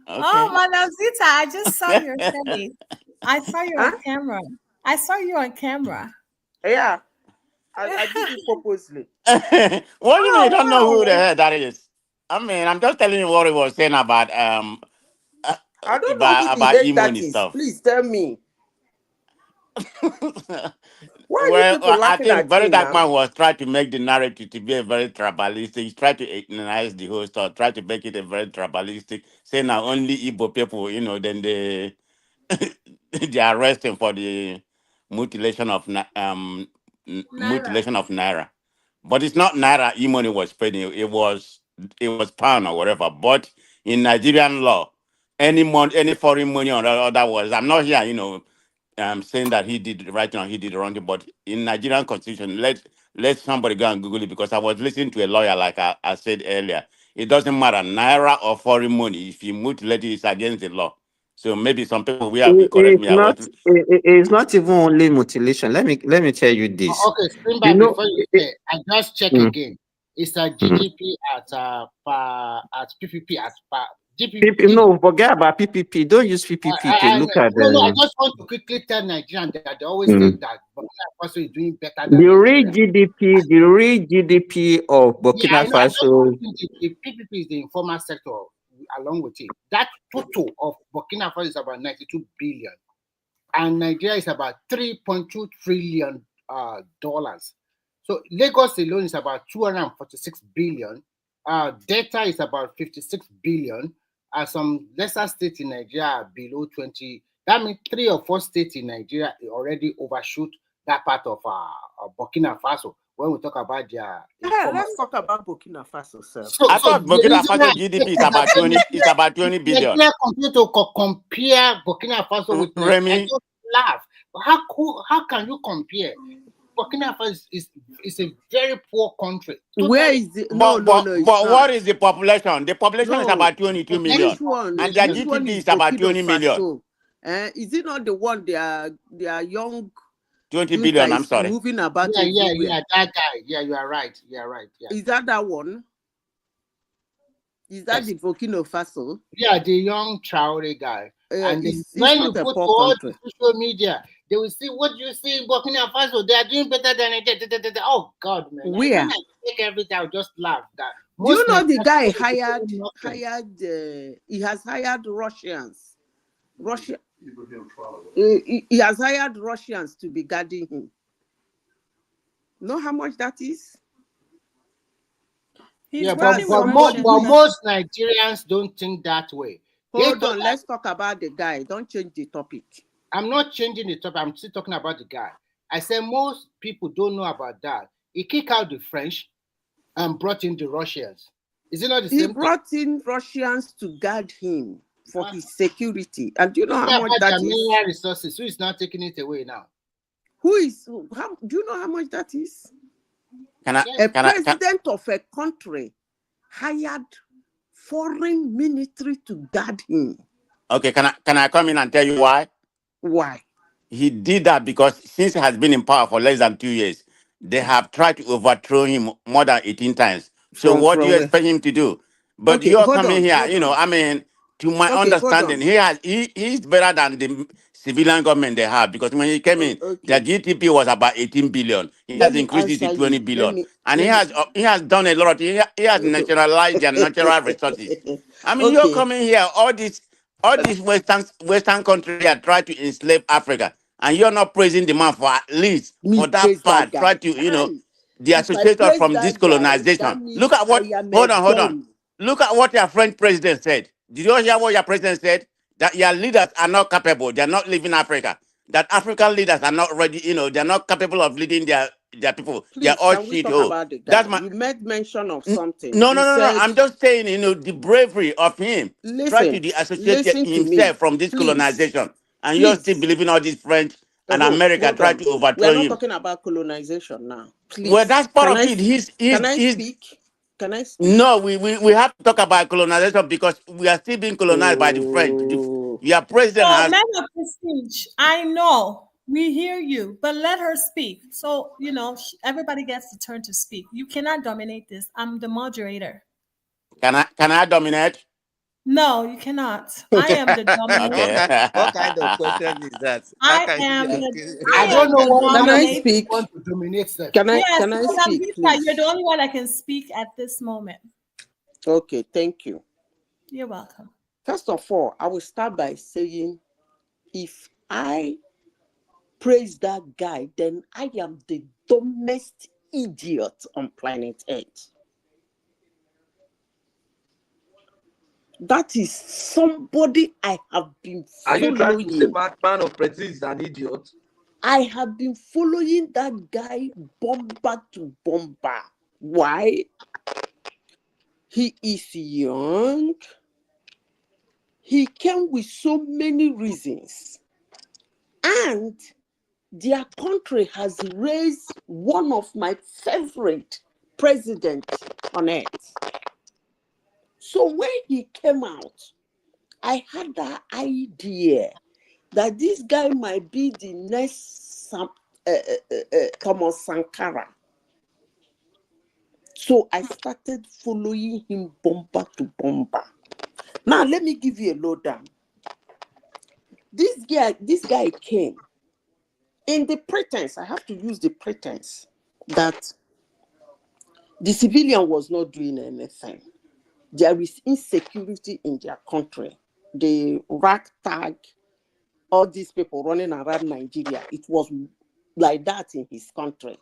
Okay. Oh, Madam Zita, I just saw your face. I saw you on camera. I saw you on camera. Yeah, I did it purposely. What do you mean you don't know who the hell that is? I mean, I'm just telling you what he was saying about I don't know who the heck that is. Stuff. Please tell me. Why are you people laughing I think at Very me Dark now? Man was trying to make the narrative to be a very tribalistic. He's trying to ethnize the whole story, try to make it a very tribalistic. Say now only Igbo people, then they arrest him for the mutilation of Naira. But it's not Naira e-money was paid. It was pound or whatever. But in Nigerian law, any foreign money or other was, I'm not here, saying that he did right now, he did wrong. But in Nigerian constitution, let somebody go and Google it, because I was listening to a lawyer, like I said earlier. It doesn't matter, Naira or foreign money. If you mutilate it, it's against the law. So maybe some people correct me. It's not even only mutilation. Let me tell you this. Okay, spring back before you say. I just check again. It's a GDP at PPP at GDP. No, forget about PPP. Don't use PPP to look at No, I just want to quickly tell Nigerians that they always say that Burkina Faso is doing better than the real GDP of Burkina Faso. The PPP is the informal sector. along with it. That total of Burkina Faso is about 92 billion, and Nigeria is about $3.2 trillion dollars. So Lagos alone is about 246 billion. Delta is about 56 billion. Some lesser states in Nigeria are below 20. That means 3 or 4 states in Nigeria already overshoot that part of Burkina Faso when we talk about their. Let's talk about Burkina Faso, sir. I thought Burkina Faso GDP is about 20 billion. Nigeria continue to compare Burkina Faso with Nigeria. Remy, I just laugh. How can you compare? Burkina Faso is a very poor country. Where is it? But what is the population? The population is about 22 million. Which one? And their Which one GDP is about 20 million. Faso? Is it not the one they are young? 20 billion, I'm sorry. Moving about yeah, that guy. Yeah, you are right. Yeah. Is that one? Is that the Burkina Faso? Yeah, the young Traore guy. And it's when you not a put poor all country. the social media, they will see what you see in Burkina Faso. They are doing better than it. Oh God, man! Where? When I take everything, I'll just laugh. That Do you know the guy hired? He has hired Russians. He has hired Russians to be guarding him. Know how much that is? Yeah, but most Nigerians don't think that way. Hold on, let's talk about the guy. Don't change the topic. I'm not changing the topic. I'm still talking about the guy. I said most people don't know about that. He kicked out the French and brought in the Russians. Is it not the same? He brought in Russians to guard him for his security. And do you know how much that is? Resources. Who is not taking it away now? Do you know how much that is? President of a country hired foreign military to guard him. Okay, can I come in and tell you why? Why? He did that because since he has been in power for less than 2 years, they have tried to overthrow him more than 18 times. So what do you expect him to do? But Okay, you're coming here, I mean, to my understanding, he's better than the civilian government they have, because when he came in, their GDP was about 18 billion. He has increased it to 20 billion. And he has done a lot. He has naturalized their natural resources. I mean, you're coming here, all these Western countries are trying to enslave Africa, and you're not praising the man for at least for that part. Try to, the associated from this colonization. Look at what. Hold on. Look at what your French president said. Did you hear what your president said? That your leaders are not capable. They are not leaving Africa. That African leaders are not ready. They're not capable of leading their people. Please, they're all shit. You made mention of something. No. I'm just saying, the bravery of him. Try to associate himself from this colonization. And you're still believing all these French and America try to overthrow him. We're not talking about colonization now. Please. Well, that's part of it. Can I speak? Can I speak? No, we have to talk about colonization because we are still being colonized by the French. Your president has... Men of prestige, I know. We hear you, but let her speak. So, everybody gets the turn to speak. You cannot dominate this. I'm the moderator. Can I dominate? No, you cannot. I am the dominant. Okay. What kind of question is that? I don't know what. Can I speak? Want to dominate that. Can I speak? You're the only one that can speak at this moment. Okay, thank you. You're welcome. First of all, I will start by saying, if I praise that guy, then I am the dumbest idiot on planet Earth. That is somebody I have been following. Are you trying to say man of prestige is an idiot? I have been following that guy bomber to bomber. Why? He is young. He came with so many reasons. And their country has raised one of my favorite presidents on earth. So when he came out, I had that idea that this guy might be the next Thomas Sankara. So I started following him bomber to bomber. Now let me give you a lowdown. This guy came in the pretense, I have to use the pretense, that the civilian was not doing anything. there is insecurity in their country. The ragtag, all these people running around Nigeria, it was like that in his country.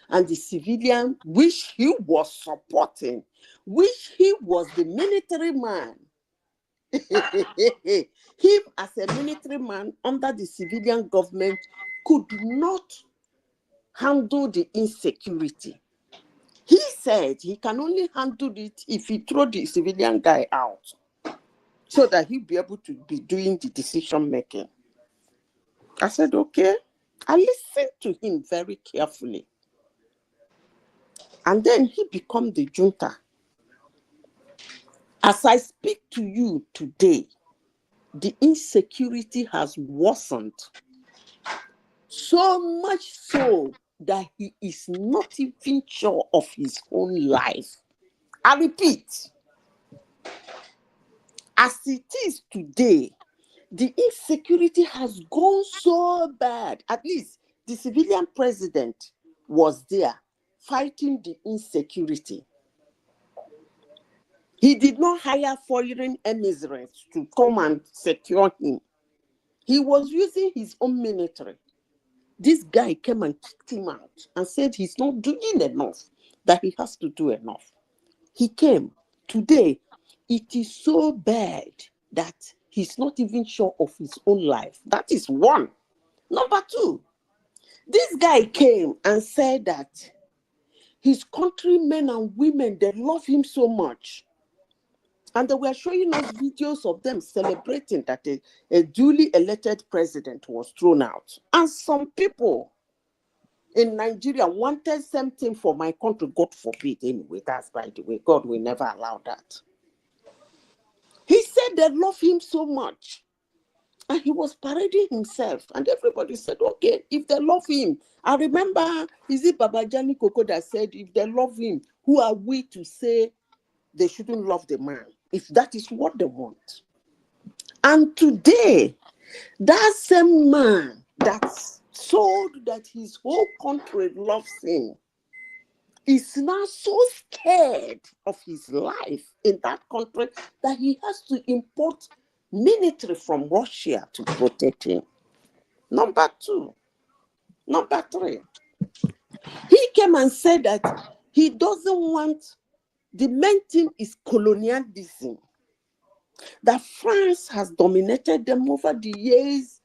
And the civilian, which he was supporting, which he was the military man, him as a military man under the civilian government could not handle the insecurity. He said he can only handle it if he throw the civilian guy out so that he'll be able to be doing the decision making. I said, okay. I listened to him very carefully. And then he became the junta. As I speak to you today, the insecurity has worsened. So much so that he is not even sure of his own life. I repeat, as it is today, the insecurity has gone so bad. At least the civilian president was there fighting the insecurity. He did not hire foreign emissaries to come and secure him. He was using his own military. This guy came and kicked him out and said he's not doing enough, that he has to do enough. He came. Today, it is so bad that he's not even sure of his own life. That is one. Number two, this guy came and said that his countrymen and women, they love him so much. And they were showing us videos of them celebrating that a duly elected president was thrown out. And some people in Nigeria wanted something for my country. God forbid, anyway. That's by the way. God will never allow that. He said they love him so much. And he was parading himself. And everybody said, okay, if they love him. I remember, is it Babajani Koko that said, if they love him, who are we to say they shouldn't love the man, if that is what they want? And today, that same man that told that his whole country loves him is now so scared of his life in that country that he has to import military from Russia to protect him. Number two. Number three. He came and said that he doesn't want, the main thing is colonialism. That France has dominated them over the years,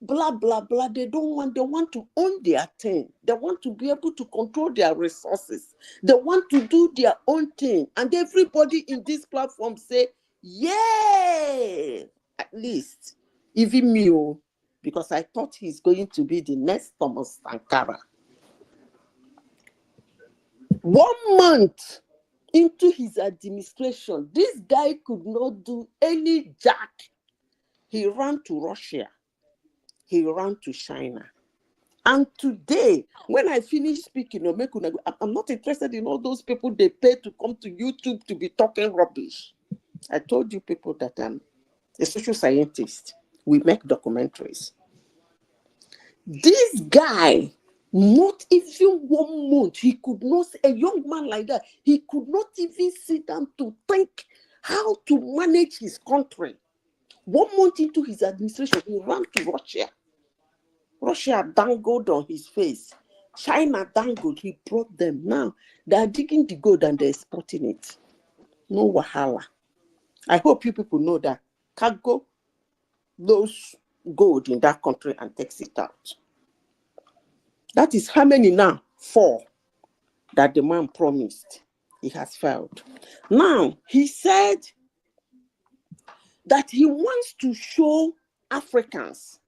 blah, blah, blah. They want to own their thing. They want to be able to control their resources. They want to do their own thing. And everybody in this platform say, yeah, at least, even me, because I thought he's going to be the next Thomas Sankara. 1 month into his administration, this guy could not do any jack. He ran to Russia. He ran to China. And today, when I finish speaking, I'm not interested in all those people they pay to come to YouTube to be talking rubbish. I told you people that I'm a social scientist. We make documentaries. This guy, not even 1 month, he could not, a young man like that, he could not even sit down to think how to manage his country. 1 month into his administration, he ran to Russia. Russia dangled on his face. China dangled, he brought them. Now, they are digging the gold and they're exporting it. No wahala. I hope you people know that cargo those gold in that country and takes it out. That is how many now? 4 that the man promised. He has failed. Now, he said that he wants to show Africans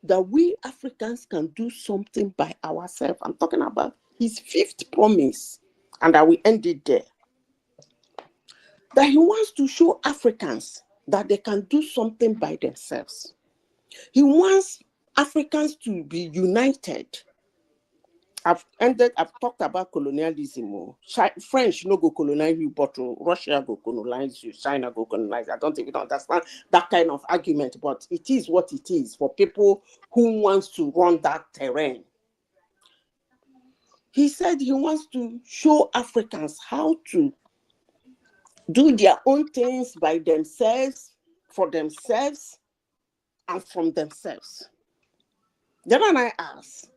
that we Africans can do something by ourselves. I'm talking about his 5th promise, and I will end it there. That he wants to show Africans that they can do something by themselves. He wants Africans to be united. I've talked about colonialism. French no go colonize you, but Russia go colonize you, China go colonize you. I don't even understand that kind of argument, but it is what it is for people who wants to run that terrain. He said he wants to show Africans how to do their own things by themselves, for themselves, and from themselves. Then I ask,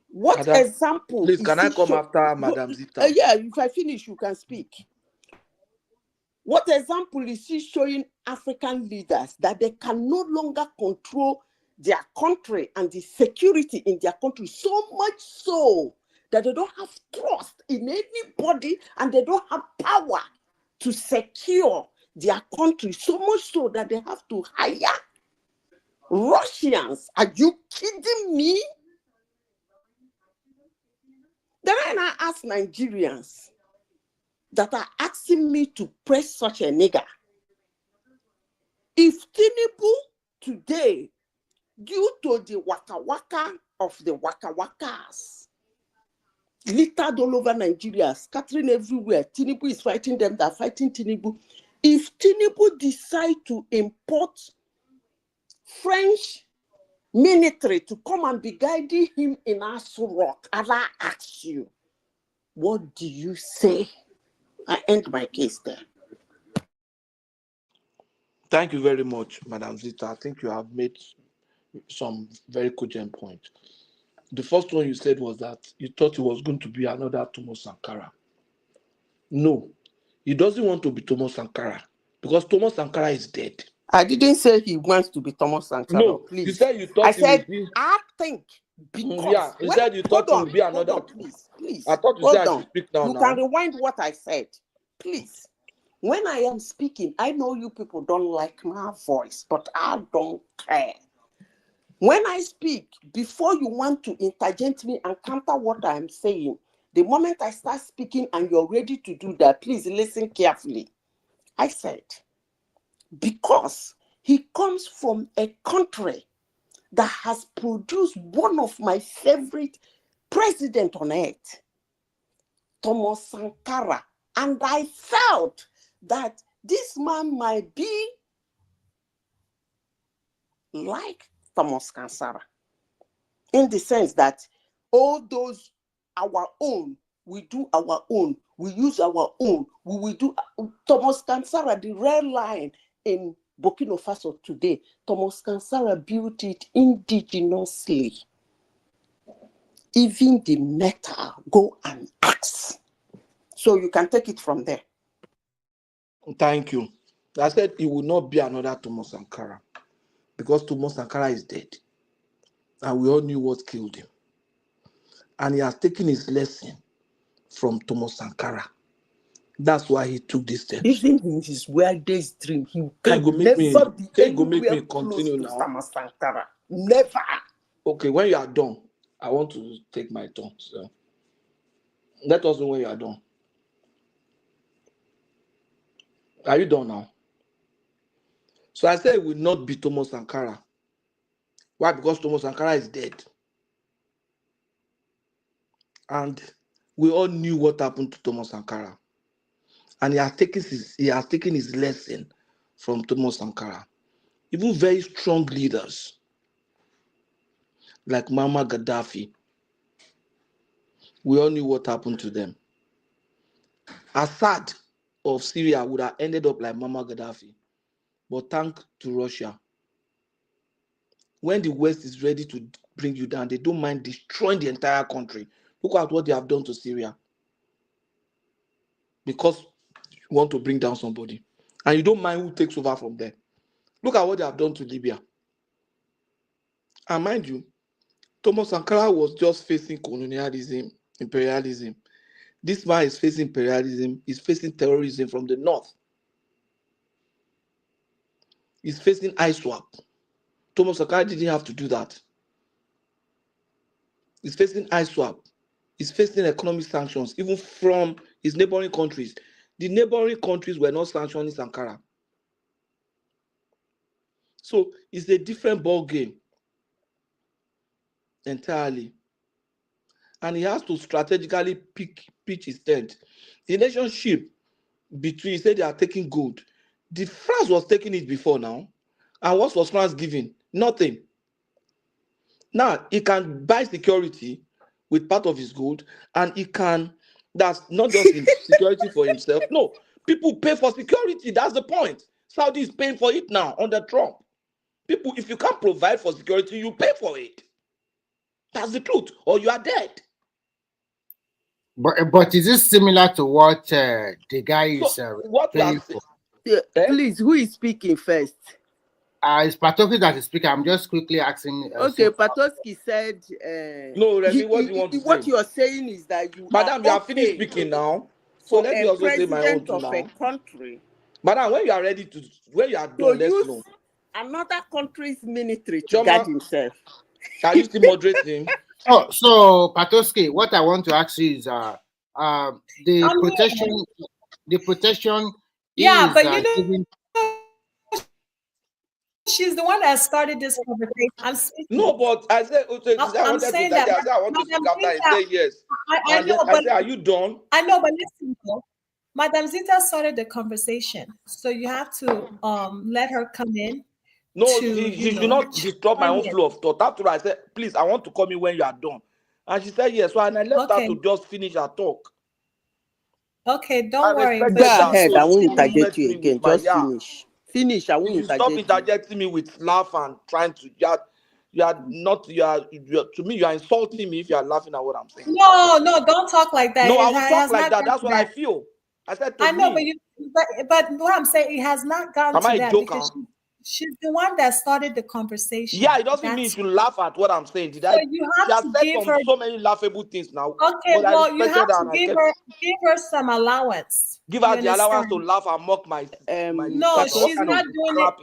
what Madam, example please, is can I he come show? after Madam Zita? Yeah, if I finish, you can speak. What example is he showing African leaders that they can no longer control their country and the security in their country, so much so that they don't have trust in anybody and they don't have power to secure their country, so much so that they have to hire Russians? Are you kidding me? Then I ask Nigerians that are asking me to press such a nigger. If Tinubu today, due to the waka waka of the waka wakas, littered all over Nigeria, scattering everywhere, Tinubu is fighting them, they're fighting Tinubu. If Tinubu decide to import French military to come and be guiding him in Aso Rock, Allah asks you, what do you say? I end my case there. Thank you very much, Madam Zita. I think you have made some very cogent points. The first one you said was that you thought it was going to be another Thomas Sankara. No, he doesn't want to be Thomas Sankara because Thomas Sankara is dead. I didn't say he wants to be Thomas Sankara. No, please. You said you thought I said, would be. I think because Yeah, you said you thought it would be another. Please. I thought you Hold said I on. should speak now. You can rewind what I said. Please. When I am speaking, I know you people don't like my voice, but I don't care. When I speak, before you want to interject me and counter what I am saying, the moment I start speaking and you're ready to do that, please listen carefully. I said, because he comes from a country that has produced one of my favorite presidents on earth, Thomas Sankara. And I felt that this man might be like Thomas Sankara, in the sense that all those our own, we do our own, we use our own, we will do. Thomas Sankara, the red line in Burkina Faso today, Thomas Sankara built it indigenously. Even the metal, go and ask. So you can take it from there. Thank you. I said it will not be another Thomas Sankara because Thomas Sankara is dead. And we all knew what killed him. And he has taken his lesson from Thomas Sankara. That's why he took this steps. Even in his wildest dream, he can never be anywhere close to Thomas Sankara. Never. Okay, when you are done, I want to take my turn. So let us know when you are done. Are you done now? So I said it will not be Thomas Sankara. Why? Because Thomas Sankara is dead. And we all knew what happened to Thomas Sankara. And he has taken his lesson from Thomas Sankara. Even very strong leaders like Muammar Gaddafi, we all knew what happened to them. Assad of Syria would have ended up like Muammar Gaddafi, but thanks to Russia. When the West is ready to bring you down, they don't mind destroying the entire country. Look at what they have done to Syria. Because you want to bring down somebody. And you don't mind who takes over from there. Look at what they have done to Libya. And mind you, Thomas Sankara was just facing colonialism, imperialism. This man is facing imperialism, he's facing terrorism from the north. He's facing ISWAP. Thomas Sankara didn't have to do that. He's facing ISWAP. He's facing economic sanctions, even from his neighboring countries. The neighboring countries were not sanctioning Sankara. So it's a different ball game entirely. And he has to strategically pitch his tent. The relationship between, he said they are taking gold. The France was taking it before now. And what was France giving? Nothing. Now, he can buy security with part of his gold, and he can, that's not just security for himself. No, People pay for security. That's the point. Saudi is paying for it now under Trump. People, if you can't provide for security, you pay for it. That's the truth, or you are dead. But is this similar to what the guy is what paying for? Please, who is speaking first? It's Patoki that is speaking. I'm just quickly asking. Okay, Patoski said. No, Remy, what do you want to say? What you are saying is that you Madam, you are have finished speaking now. So for let me a also say my own president too of now. a country. Madam, when you are ready to, when you are done, let's know. Another country's military to guard himself. Are you still moderating? So Patoski, what I want to ask you is the protection. Yeah, is, but you know, she's the one that started this conversation. No, but I said, I'm saying that. I want to speak after. I say yes. I know, but I say, are you done? I know, but listen, Madam Zita started the conversation, so you have to let her come in. No, she should not disturb my own flow of thought. After I said, please, I want to come in when you are done. And she said yes. So and I left her to just finish her talk. Okay, don't worry. Go ahead. I won't interject you again. Just finish. Finish. I won't interject. Stop interjecting me with laugh and trying to. You are to me. You are insulting me if you are laughing at what I'm saying. No, don't talk like that. No, I will talk like that. That's what I feel. I said. I know, but what I'm saying, it has not gotten to that because she's the one that started the conversation. Yeah, it doesn't mean you should laugh at what I'm saying. She has said so many laughable things now. Okay, well, you have to give her some allowance. Give her the allowance to laugh and mock my. No, she's not doing it.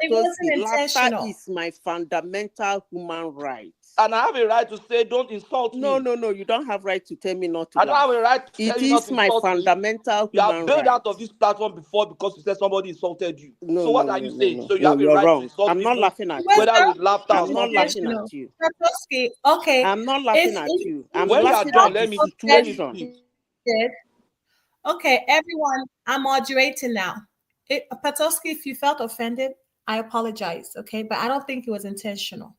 It wasn't intentional. Laughter is my fundamental human right. And I have a right to say, don't insult me. No, you don't have right to tell me not to. I don't have a right to tell you not to insult me. It is my fundamental human right. You have bailed out of this platform before because you said somebody insulted you. So what are you saying? So you have a you're right wrong. to insult I'm not laughing at you. Whether with laughter I'm not laughing at you. Okay. I'm not laughing at you. I'm when laughing you are done, at the situation. Okay, everyone, I'm moderating now. Patoski, if you felt offended, I apologize, okay? But I don't think it was intentional.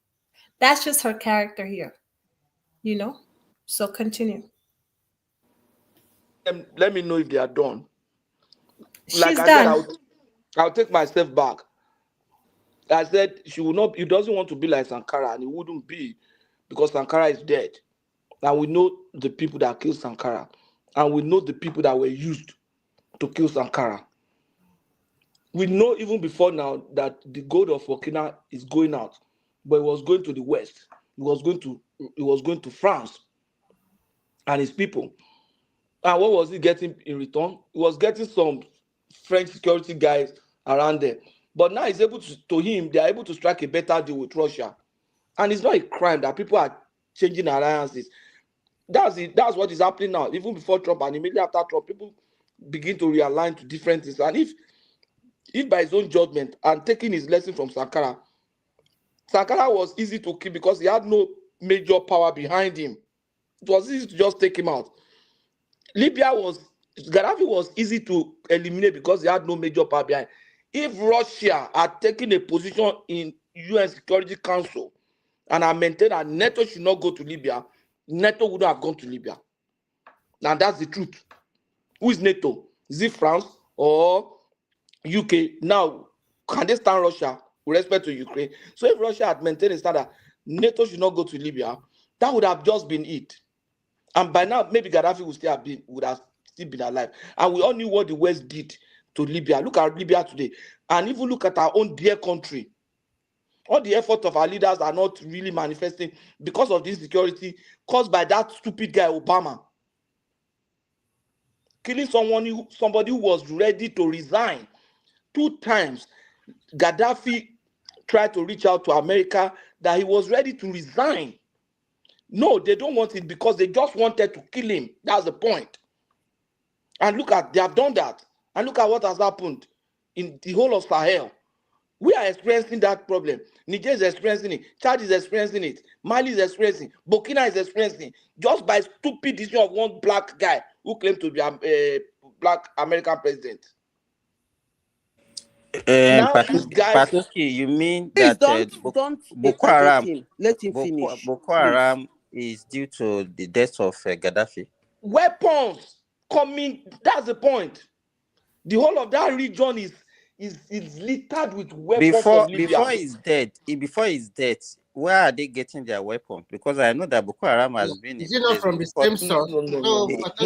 That's just her character here, So continue. Let me know if they are done. She's done. I'll take myself back. I said she will not. He doesn't want to be like Sankara, and he wouldn't be because Sankara is dead. And we know the people that killed Sankara, and we know the people that were used to kill Sankara. We know even before now that the gold of Burkina is going out, but it was going to the West. It was going to France and his people. And what was he getting in return? He was getting some French security guys around there. But now he's able they are able to strike a better deal with Russia. And it's not a crime that people are changing alliances. That's it. That's what is happening now. Even before Trump and immediately after Trump, people begin to realign to different things. And if by his own judgment and taking his lesson from Sankara was easy to kill because he had no major power behind him. It was easy to just take him out. Gaddafi was easy to eliminate because he had no major power behind. If Russia had taken a position in UN Security Council and had maintained that NATO should not go to Libya, NATO wouldn't have gone to Libya. Now that's the truth. Who is NATO? Is it France or UK? Now, can they stand Russia with respect to Ukraine? So if Russia had maintained a standard, NATO should not go to Libya, that would have just been it. And by now, maybe Gaddafi would have still been alive. And we all knew what the West did to Libya. Look at Libya today. And even look at our own dear country. All the efforts of our leaders are not really manifesting because of this insecurity caused by that stupid guy, Obama. Killing somebody who was ready to resign. 2 times, Gaddafi tried to reach out to America that he was ready to resign. No, they don't want it because they just wanted to kill him. That's the point. And they have done that. And look at what has happened in the whole of Sahel. We are experiencing that problem. Niger is experiencing it. Chad is experiencing it. Mali is experiencing. Burkina is experiencing. Just by stupid decision of one black guy who claimed to be a black American president. Now, Patoski, you mean that Boko Haram, let him finish. Boko Haram is due to the death of Gaddafi? Weapons coming. That's the point. The whole of that region is littered with weapons from Libya. Before his death, where are they getting their weapons? Because I know that Boko Haram has been in Is it not place. from the same source?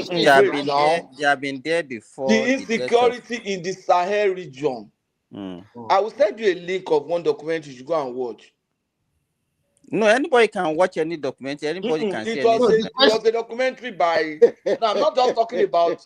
They have been there before The insecurity in the Sahel region. I will send you a link of one documentary you should go and watch. No, anybody can watch any documentary. Anybody can see It was a documentary by. No, I'm not just talking about.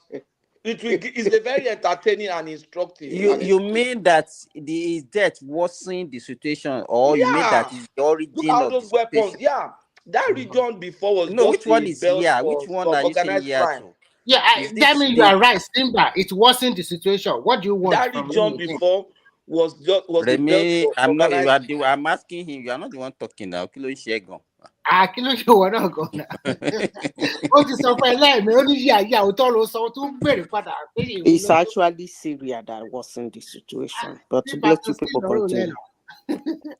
It's a very entertaining and instructive. You mean that his death worsened the situation, or you mean that is the origin Look at of those the weapons. situation? Yeah, that region before was No, just which one a is belt here? for Which one some are you saying organized here crime. to? Yeah, that means you are right, Simba. It wasn't the situation. What do you want? That from region me? before was a belt Remy, for organized. I'm asking him. You are not the one talking now. Kilo Shegon. Kí ló ṣe wọ́n náà gan-an? Ó ti sọ pé lẹ́ẹ̀mí ó ní yàyà òótọ́ ló sọ tó ń bèrè padà. It's actually Syria that wasn't the situation. But to let you people continue.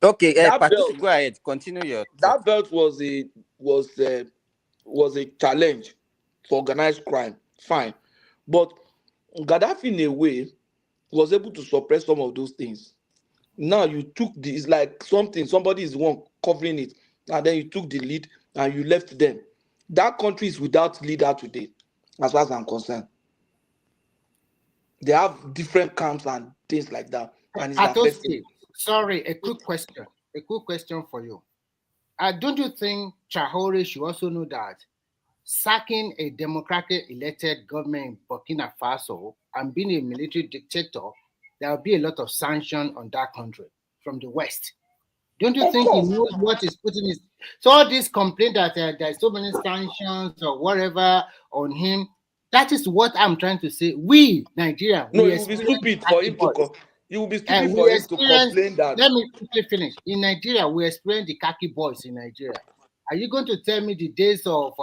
Okay, That Patricia, belt, go ahead. Continue your talk. That belt was a challenge for organized crime. Fine, but Gaddafi in a way was able to suppress some of those things. Now you took it's like somebody is the one covering it, and then you took the lead and you left them. That country is without leader today, as far as I'm concerned. They have different camps and things like that, and it's affecting. Sorry, a quick question for you. Don't you think Traore should also know that sacking a democratically elected government in Burkina Faso and being a military dictator, there will be a lot of sanction on that country from the West? Don't you think he knows what he's putting his... So all this complaint that there's so many sanctions or whatever on him, that is what I'm trying to say. We, Nigeria... No, it would be stupid for him to... It would be stupid for him to complain that... Let me quickly finish. In Nigeria, we experience the khaki boys in Nigeria. Are you going to tell me the days of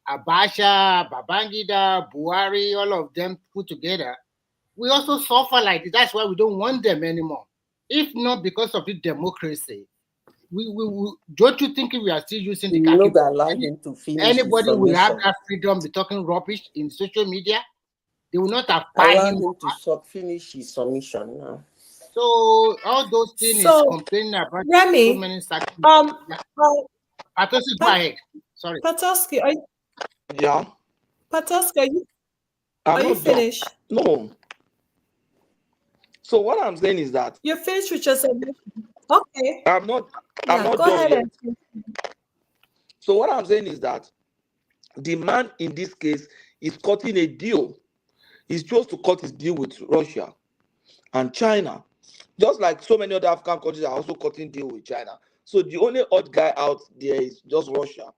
Abacha, Babangida, Buhari, all of them put together? We also suffer like this. That's why we don't want them anymore. If not because of the democracy, we don't you think we are still using the khaki boys? Anybody will have that freedom to talking rubbish in social media? They will not have allow him to finish his submission now. So all those things is complaining about Remy, so many sacrifices. Patoski, go ahead. Sorry. Patoski, are you? Yeah. Patoski, are you finished? No. So what I'm saying is that you're finished with your submission. Okay. I'm not go done ahead. yet. So what I'm saying is that the man in this case is cutting a deal. He's chose to cut his deal with Russia and China, just like so many other African countries are also cutting deal with China. So the only odd guy out there is just Russia.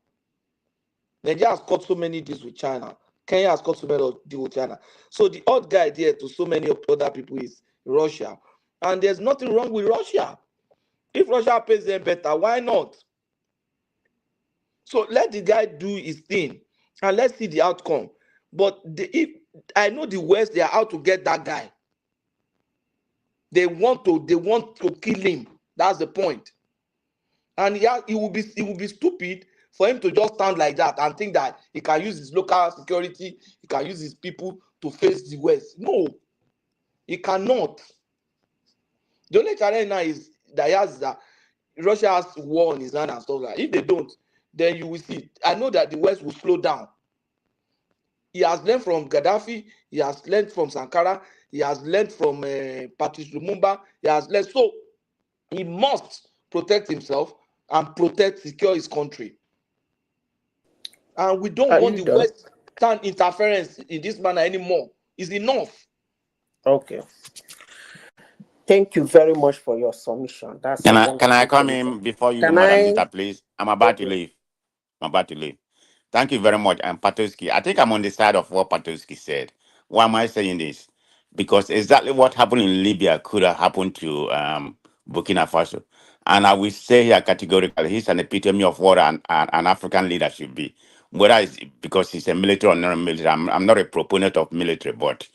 Nigeria has cut so many deals with China. Kenya has cut so many deals with China. So the odd guy there to so many other people is Russia. And there's nothing wrong with Russia. If Russia pays them better, why not? So let the guy do his thing and let's see the outcome. But if I know the West, they are out to get that guy. They want to kill him. That's the point. And it will be stupid for him to just stand like that and think that he can use his local security, he can use his people to face the West. No, he cannot. The only challenge now is that Russia has war on his hand and stuff like that. If they don't, then you will see. I know that the West will slow down. He has learned from Gaddafi, he has learned from Sankara, he has learned from Patrice Lumumba, he has learned. So he must protect himself and secure his country. And we don't want the Western interference in this manner anymore. It's enough. Okay. Thank you very much for your submission. Can I come in before you, Madam Zita, please? I'm about to leave. Thank you very much. I'm Patoski. I think I'm on the side of what Patoski said. Why am I saying this? Because exactly what happened in Libya could have happened to Burkina Faso. And I will say here categorically, he's an epitome of what an African leader should be. Whether it's because he's a military or not a military, I'm not a proponent of military, but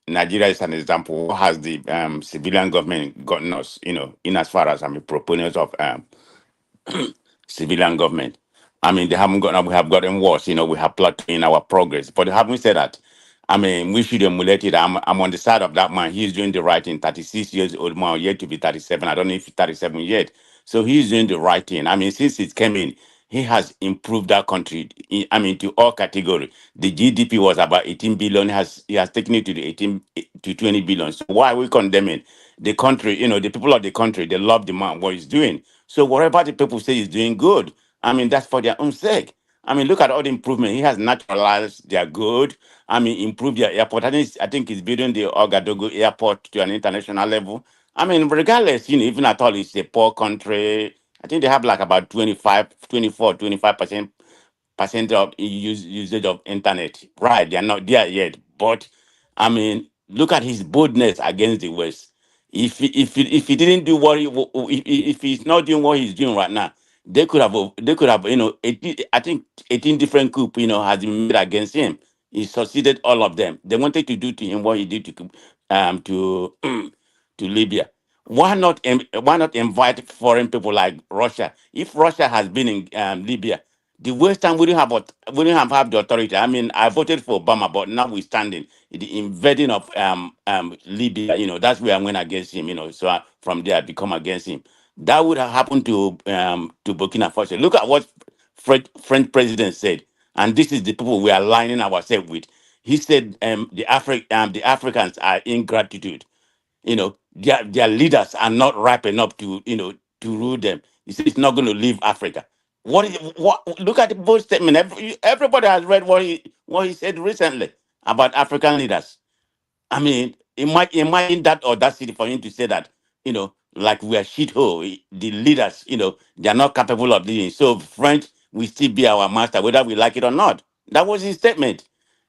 Nigeria is an example. What has the civilian government gotten us, in as far as I'm a proponent of civilian government? I mean, they haven't gotten, we have gotten worse, we have plotted in our progress. But having said that, I mean, we should emulate it. I'm on the side of that man. He's doing the right thing. 36 years old man, yet to be 37. I don't know if he's 37 yet. So he's doing the right thing. I mean, since it came in, he has improved that country. I mean, to all categories. The GDP was about 18 billion. He has taken it to the 18 to 20 billion. So why are we condemning the country? You know, the people of the country, they love the man, what he's doing. So whatever the people say he's doing good, I mean, that's for their own sake. I mean, look at all the improvement. He has naturalized their good. I mean, improve their airport. I think he's building the Ouagadougou airport to an international level. I mean, regardless, you know, even at all, it's a poor country. I think they have like about 25% of usage of internet. Right, they're not there yet. But, I mean, look at his boldness against the West. If he didn't do what if he's not doing what he's doing right now, they could have 18, I think 18 different coups has been made against him. He succeeded all of them. They wanted to do to him what he did to to Libya. Why not invite foreign people like Russia? If Russia has been in Libya, the Western wouldn't have had the authority. I mean, I voted for Obama, but notwithstanding the invading of Libya, that's where I went against him. So from there I become against him. That would have happened to Burkina Faso. Look at what French president said, and this is the people we are aligning ourselves with. He said the Africans are ingratitude. Their leaders are not ripe enough to rule them. He said it's not going to leave Africa. What? Look at the bold statement. Everybody has read what he said recently about African leaders. I mean, imagine that audacity for him to say that, like we are shithole. The leaders, they are not capable of doing. So French will still be our master, whether we like it or not. That was his statement.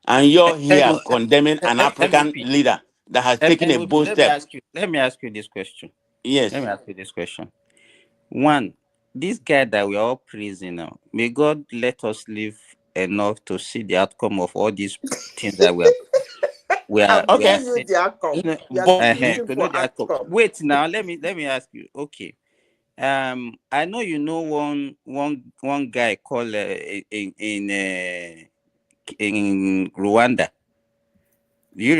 And you're here condemning an African MVP. leader that has taken a bold step. Let me ask you this question. Yes. Let me ask you this question. One, this guy that we are all praising now, may God let us live enough to see the outcome of all these things that we are I'm giving you the outcome. To know the outcome. Wait now, let me ask you. Okay. I know you know one guy called in Rwanda. You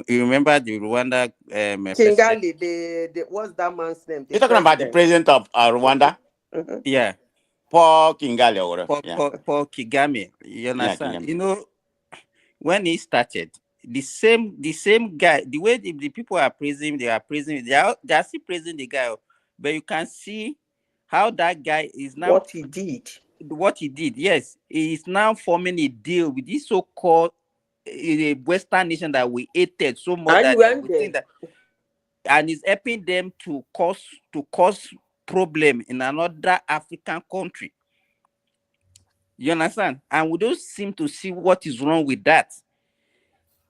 remember the Rwanda Kingali, the what's that man's name? You're talking about the president of Rwanda? Yeah. Paul Kingali or whatever. Paul Kagame. You understand? Yeah, when he started, the same guy, the way the people are praising him, they are still praising the guy. But you can see how that guy is now what he did. Yes, he is now forming a deal with this so-called Western nation that we hated so much that we think that, and is helping them to cause problem in another African country. You understand? And we don't seem to see what is wrong with that.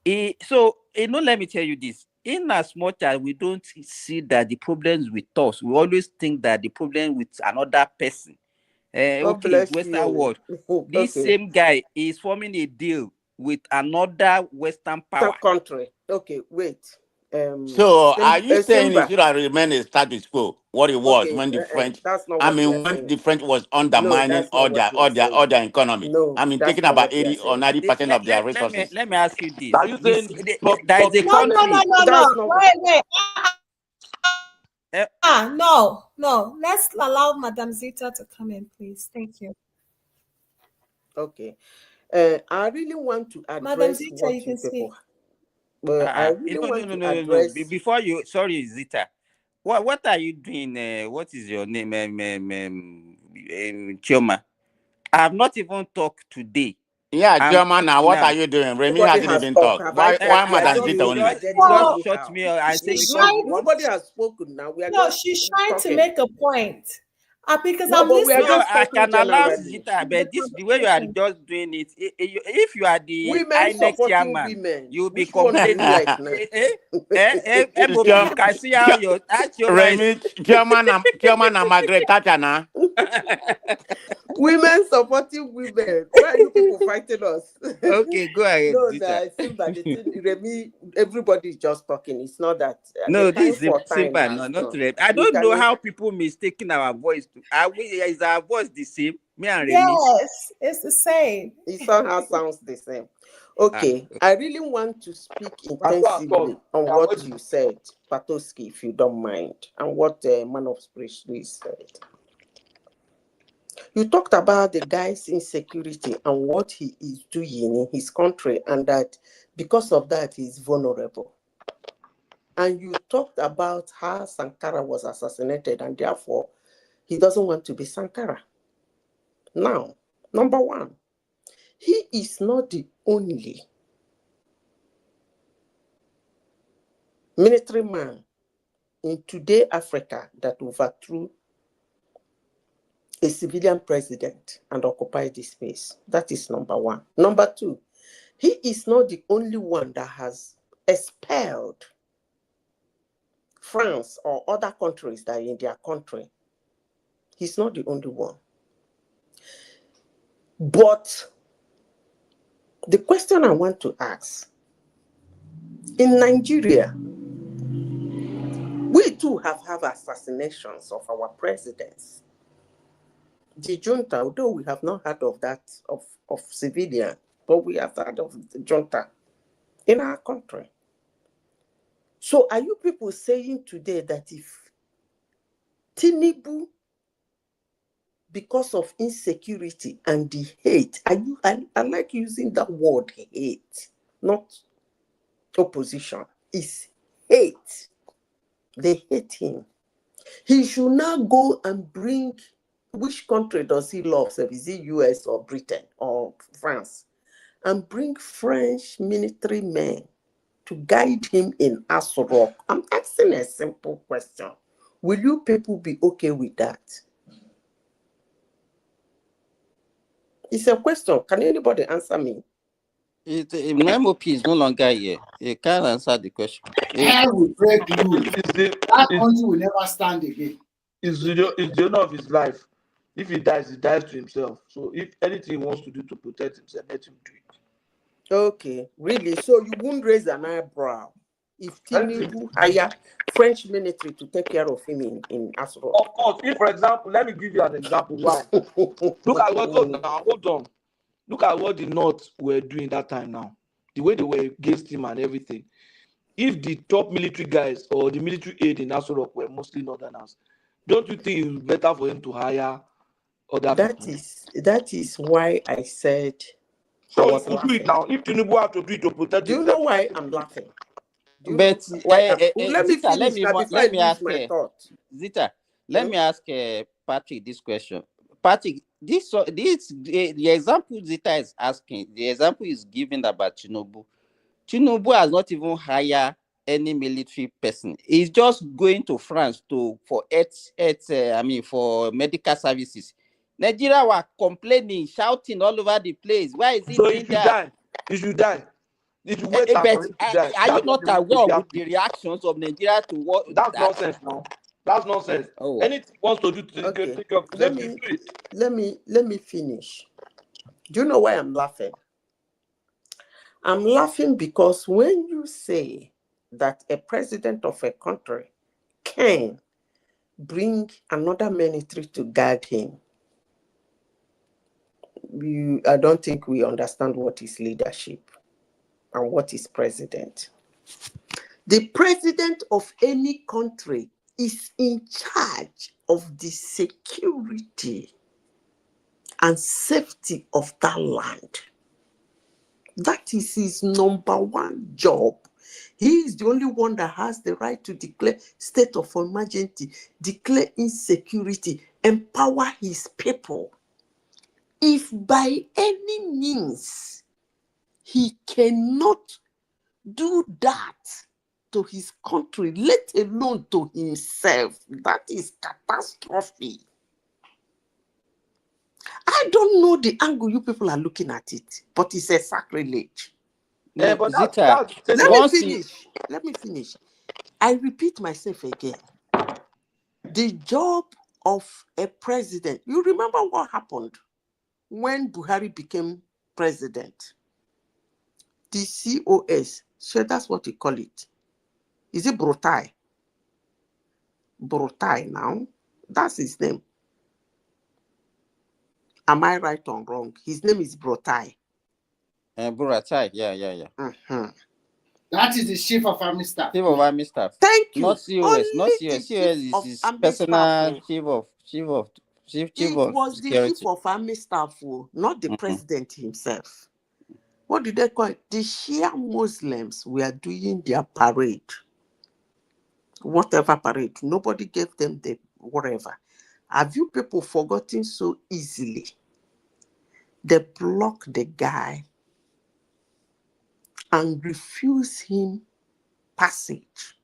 Let me tell you this. In as much as we don't see that the problem is with us, we always think that the problem with another person. Western world. This same guy is forming a deal with another Western power. Country. Okay, wait. So are you saying it should have remained a status quo? What it was when the French? When the French was undermining all their economy. No, taking about 80 or 90% of their resources. Let me ask you this. Are you saying there is a country? No. Wait. No. Let's allow Madam Zita to come in, please. Thank you. Okay. I really want to address Madam Zita, you can speak. I really want to address. Before you, sorry, Zita. What are you doing? What is your name, Chioma? I have not even talked today. Yeah, Chioma. Now, what are you doing? Remy hasn't even talked. Why Madam Zita only? Just shut me up. I say nobody has spoken. Now we are. No, she's trying to make a point. Because I'm listening. I can allow Zita, but the way you are just doing it, if you are the INEC chairman, you'll be complaining. You can see how your chairman and Margaret Thatcher. Women supporting women. Why are you people fighting us? Okay, go ahead. No, I think that the thing, Remy, everybody is just talking. It's not that. No, this is simple. No, not Remy. I don't know how people mistaking our voice. Is our voice the same? Me and Remy? Yes, it's the same. It somehow sounds the same. Okay, I really want to speak intensively on what you said, Patoski, if you don't mind, and what Man of Spiritually said. You talked about the guy's insecurity and what he is doing in his country, and that because of that he's vulnerable. And you talked about how Sankara was assassinated, and therefore he doesn't want to be Sankara. Now, number one, he is not the only military man in today Africa that overthrew a civilian president and occupied the space. That is number one. Number two, he is not the only one that has expelled France or other countries that are in their country. He's not the only one. But the question I want to ask, in Nigeria, we too have assassinations of our presidents. The junta, although we have not heard of that, of civilian, but we have heard of the junta in our country. So are you people saying today that if Tinubu, because of insecurity and the hate, I like using that word hate, not opposition, is hate. They hate him. He should now go and bring, which country does he love? So is it US or Britain or France? And bring French military men to guide him in Aso Rock. I'm asking a simple question. Will you people be okay with that? It's a question. Can anybody answer me? MOP is no longer here. He can't answer the question. Hell will break loose. That country will never stand again. It's the honor of his life. If he dies to himself. So if anything he wants to do to protect himself, let him do it. Okay, really? So you wouldn't raise an eyebrow if Tinubu hire French military to take care of him in Aso Rock? Of course. If, for example, let me give you an example. Why? Look at what. Hold on. Look at what the North were doing that time now. The way they were against him and everything. If the top military guys or the military aid in Aso Rock were mostly Northerners, don't you think it was better for him to hire other people? That is why I said so I was laughing. Do it now. If Tinubu have to do it to protect do you know why I'm laughing? But let me Zita, finish let me ask my thought. Zita, let me ask Patrick this question. Patrick, the example Zita is asking, the example is given about Tinubu. Tinubu has not even hired any military person. He's just going to France for for medical services. Nigeria were complaining, shouting all over the place. Why is he doing that? He should die. But are you not aware of the reactions of Nigeria to what? That's nonsense now. That's nonsense. Oh. Anything he wants to do to take care of let me finish. Do you know why I'm laughing? I'm laughing because when you say that a president of a country can bring another military to guard him, I don't think we understand what is leadership and what is president. The president of any country is in charge of the security and safety of that land. That is his number one job. He is the only one that has the right to declare state of emergency, declare insecurity, empower his people. If by any means he cannot do that to his country, let alone to himself, that is catastrophe. I don't know the angle you people are looking at it, but it's a sacrilege. Let me finish. I repeat myself again. The job of a president, you remember what happened when Buhari became president? The COS, so that's what you call it. Is it Brotai? Brotai now? That's his name. Am I right or wrong? His name is Brotai. Buratai, yeah. That is the chief of army staff. Chief of army staff. Thank you. Not COS, Only not COS. the COS chief is of his army personal staff. chief of It was the security. chief of army staff, not the Mhm. president himself. What did they call it? The Shia Muslims were doing their parade. Whatever parade. Nobody gave them the whatever. Have you people forgotten so easily? They blocked the guy and refused him passage.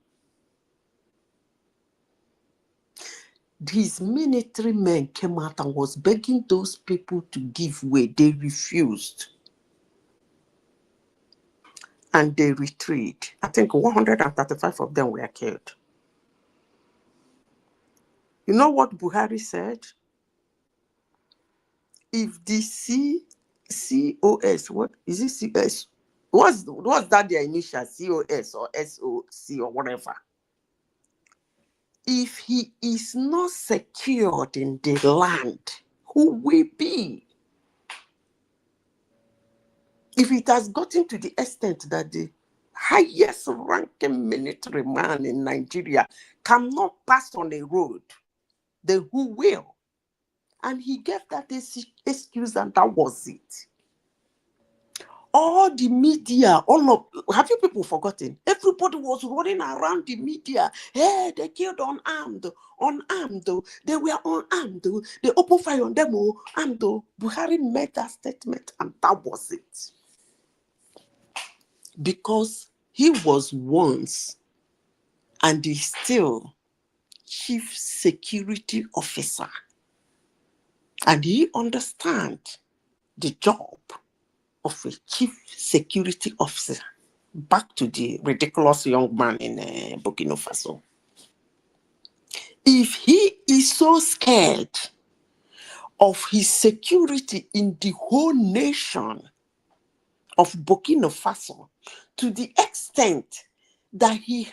These military men came out and was begging those people to give way. They refused. And they retreated. I think 135 of them were killed. You know what Buhari said? If the COS, what is it? CS? What's that their initial? COS or SOC or whatever? If he is not secured in the land, who will be? If it has gotten to the extent that the highest ranking military man in Nigeria cannot pass on a road, then who will? And he gave that excuse, and that was it. All the media, have you people forgotten? Everybody was running around the media. Hey, they killed unarmed. They were unarmed. They opened fire on them, armed. Buhari made that statement, and that was it. Because he was once, and he's still, chief security officer. And he understands the job of a chief security officer. Back to the ridiculous young man in Burkina Faso. If he is so scared of his security in the whole nation of Burkina Faso, to the extent that he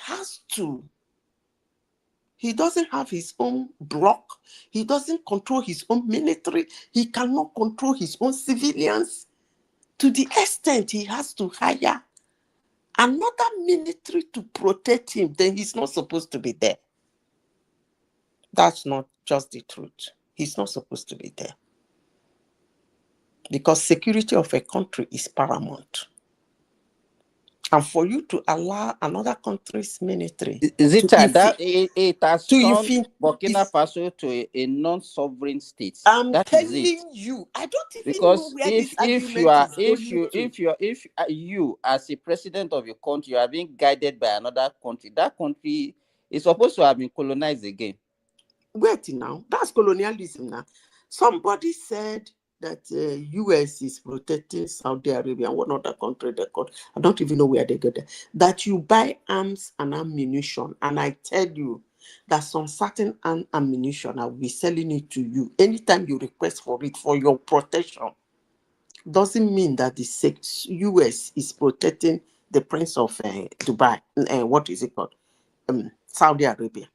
doesn't have his own bloc, he doesn't control his own military, he cannot control his own civilians, to the extent he has to hire another military to protect him, then he's not supposed to be there. That's not just the truth. He's not supposed to be there. Because security of a country is paramount. And for you to allow another country's military it has turned Burkina Faso to a non-sovereign state. I'm that telling is it. you, I don't even Because know where this argument if you as a president of your country, you are being guided by another country, that country is supposed to have been colonized again. Wait now, that's colonialism now. Somebody said that US is protecting Saudi Arabia and one other country they called, I don't even know where they get it, that you buy arms and ammunition, and I tell you that some certain ammunition, I will be selling it to you anytime you request for it for your protection. Doesn't mean that the US is protecting the Prince of Dubai, what is it called? Saudi Arabia.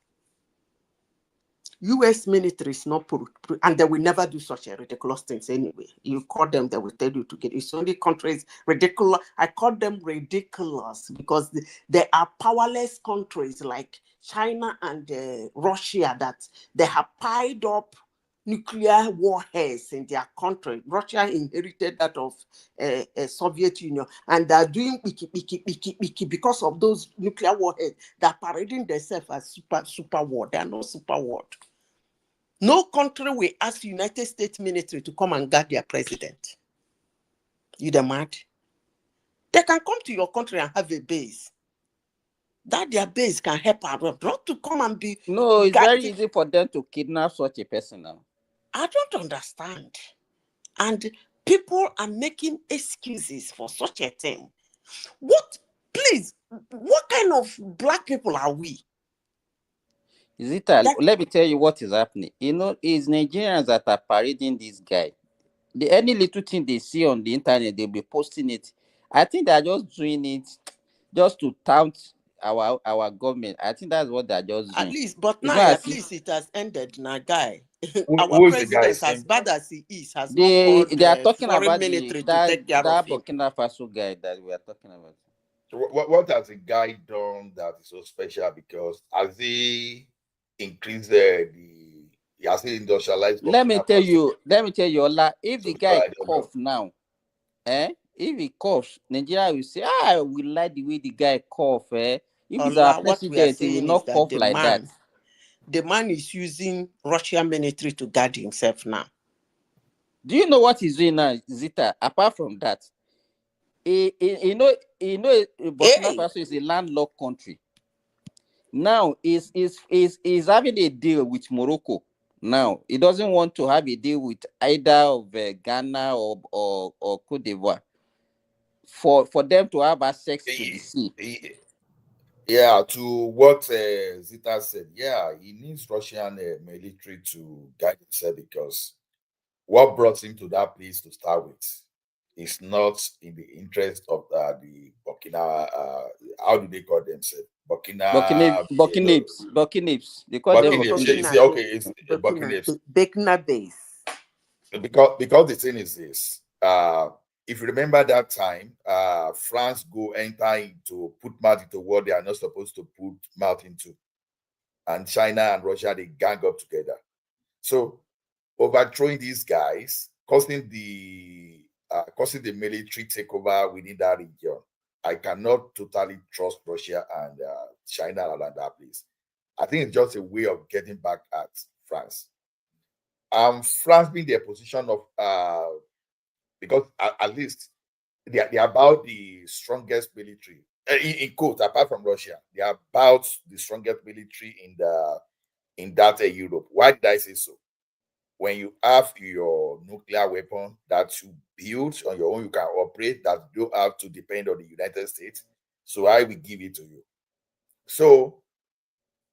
US military is not and they will never do such a ridiculous things anyway. You call them, they will tell you to get. It's only countries ridiculous. I call them ridiculous because they are powerless countries like China and Russia that they have piled up nuclear warheads in their country. Russia inherited that of Soviet Union, and they're doing biki because of those nuclear warheads. They're parading themselves as super war. They are not super war. No country will ask United States military to come and guard their president. You the mad? They can come to your country and have a base. That their base can help around, not to come and be. No, it's very easy for them to kidnap such a person now. I don't understand. And people are making excuses for such a thing. What kind of black people are we? Let me tell you what is happening. It's Nigerians that are parading this guy. Any little thing they see on the internet, they'll be posting it. I think they're just doing it just to tout our government. I think that's what they're just doing. At least, but It's now not as at if least it has ended, now, guy. Our Who's the guy president, as saying? bad as he is, has not they called are talking foreign about military to that take care of him. Burkina Faso guy that we are talking about. So what has the guy done that is so special? Because has he increased he has he industrialized? Let me tell you, Ola, if the guy I don't know. cough now, if he coughs, Nigeria will say, we like the way the guy cough, If he's our Ola, what we are president, he will saying is not that cough like that. the man is using Russian military to guard himself now. Do you know what he's doing now, Zita? Apart from that, Burkina Faso is a landlocked country. Now is having a deal with Morocco. Now he doesn't want to have a deal with either of Ghana or Cote d'Ivoire for them to have access to the sea. Yeah, to what Zita said, yeah, he needs Russian military to guide himself, because what brought him to that place to start with is not in the interest of the Burkina. How do they call themselves? Burkinabes. They call them Burkinabes. Okay, it's Burkinabes. Beckons base. Because the thing is this. If you remember that time, France go enter into put mouth into what they are not supposed to put mouth into, and China and Russia, they gang up together. So overthrowing these guys, causing the military takeover within that region. I cannot totally trust Russia and China around that place. I think it's just a way of getting back at France. France being their position of because at least they are about the strongest military in quote, apart from Russia, they are about the strongest military in that Europe. Why did I say so? When you have your nuclear weapon that you build on your own, you can operate, that you don't have to depend on the United States. So I will give it to you. So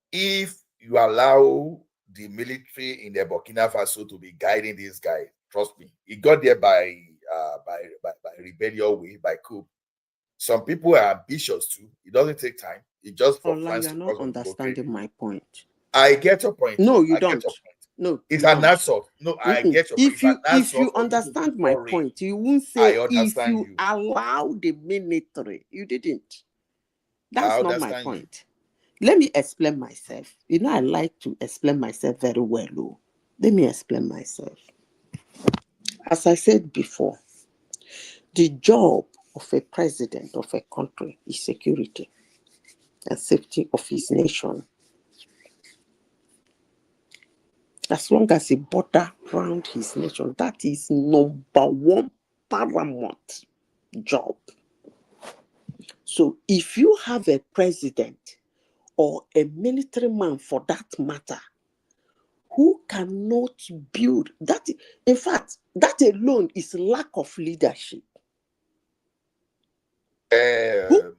if you allow the military in the Burkina Faso to be guiding this guy, trust me, he got there by rebellion way, by coup. Some people are ambitious too. It doesn't take time. It just for France. You're not understanding my point. I get your point. No, you don't. No, it's an assault. No, I get your point. If you understand my point, you won't say if you allow the military. You didn't. That's not my point. Let me explain myself. You know, I like to explain myself very well. Oh. Let me explain myself. As I said before, the job of a president of a country is security and safety of his nation. As long as he border around his nation, that is number one paramount job. So if you have a president or a military man for that matter, who cannot build that, in fact, that alone is lack of leadership.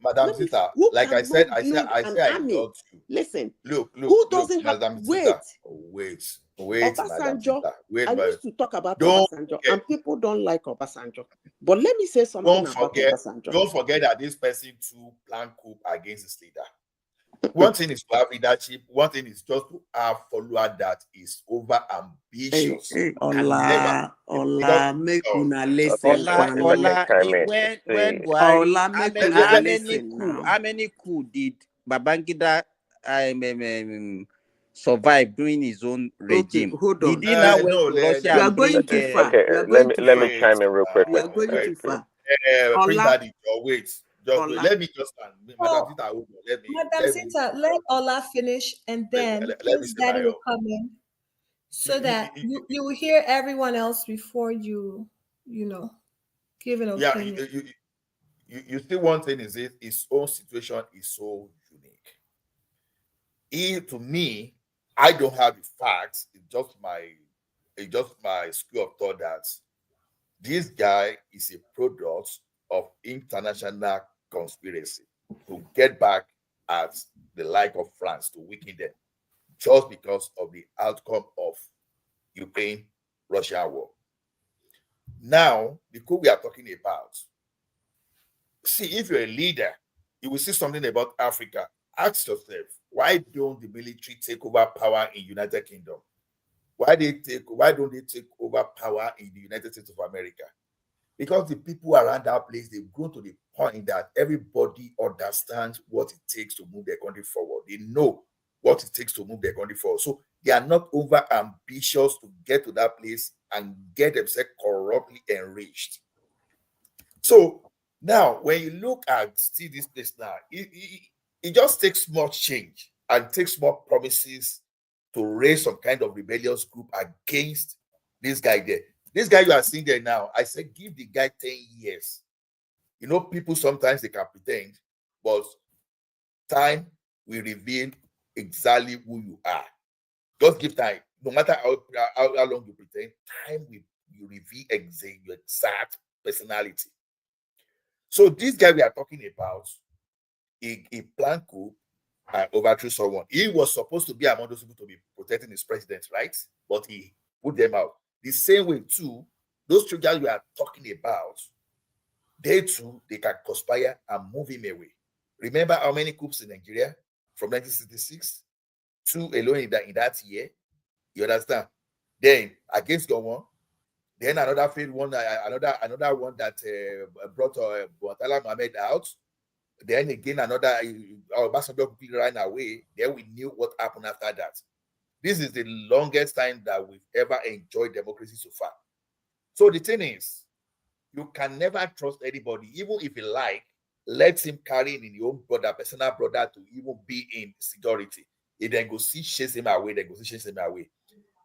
Madam Zita, like I said, I got you. Listen, look, who doesn't have Madam wait, Obasanjo. I used to talk about Obasanjo, and people don't like Obasanjo. But let me say something about Obasanjo. Don't forget that this person too planned coup against his leader. One thing is to have leadership. One thing is just to have follower that is over ambitious. Ola, make una listen. How many coup did Babangida survive during his own regime? Okay, hold on. Did he now went to Russia? You are going too far. Okay, let me chime in real quick. You are going too far. Prince Daddy, wait. Let me just stand. Madam Zita, let Ola finish, and then Prince Daddy will come in, so that you will hear everyone else before you give an opinion. You see, one thing is his own situation is so unique. To me, I don't have the facts. It's just my school of thought that this guy is a product of international conspiracy to get back at the like of France, to weaken them, just because of the outcome of Ukraine-Russia war. Now, the coup we are talking about, see, if you're a leader, you will see something about Africa ask yourself, why don't the military take over power in United Kingdom? Why don't they take over power in the United States of America? Because the people around that place, they've grown to the point that everybody understands what it takes to move their country forward. They know what it takes to move their country forward. So they are not over ambitious to get to that place and get themselves corruptly enriched. So now, when you look at this place now, it just takes more change and takes more promises to raise some kind of rebellious group against this guy there. This guy you are seeing there now, I said, give the guy 10 years. You know, people sometimes they can pretend, but time will reveal exactly who you are. Just give time. No matter how long you pretend, time will reveal your exact personality. So this guy we are talking about, he planned coup and overthrew someone. He was supposed to be among those people to be protecting his president, right? But he put them out. The same way too, those two guys we are talking about, they too, they can conspire and move him away. Remember how many coups in Nigeria from 1966? 2 alone in that year. You understand? Then against Gowon, then another failed one, another one that brought Botala Mohammed out. Then again, another Obasanjo quickly ran away. Then we knew what happened after that. This is the longest time that we've ever enjoyed democracy so far. So the thing is, you can never trust anybody, even if you like, let him carry in your own brother, personal brother, to even be in security. He then go see chase him away, then go see chase him away.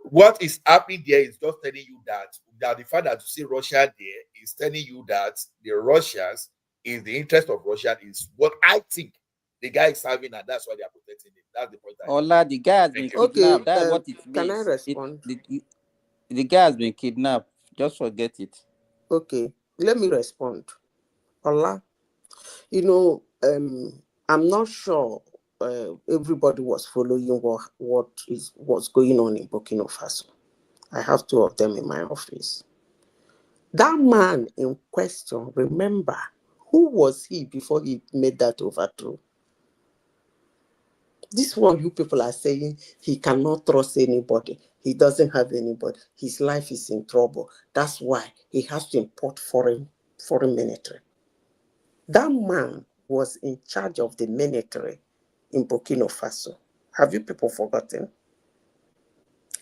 What is happening there is just telling you that the fact that you see Russia there is telling you that the Russians, in the interest of Russia, is what I think the guy is serving, and that's why they are protecting him. That's the point. Ola, the guy has been kidnapped. Okay, That's what it means. can I respond? The guy has been kidnapped. Just forget it. Okay, let me respond. Ola, you know, I'm not sure everybody was following what was going on in Burkina Faso. I have 2 of them in my office. That man in question, remember, who was he before he made that overthrow? This one you people are saying he cannot trust anybody. He doesn't have anybody. His life is in trouble. That's why he has to import foreign military. That man was in charge of the military in Burkina Faso. Have you people forgotten?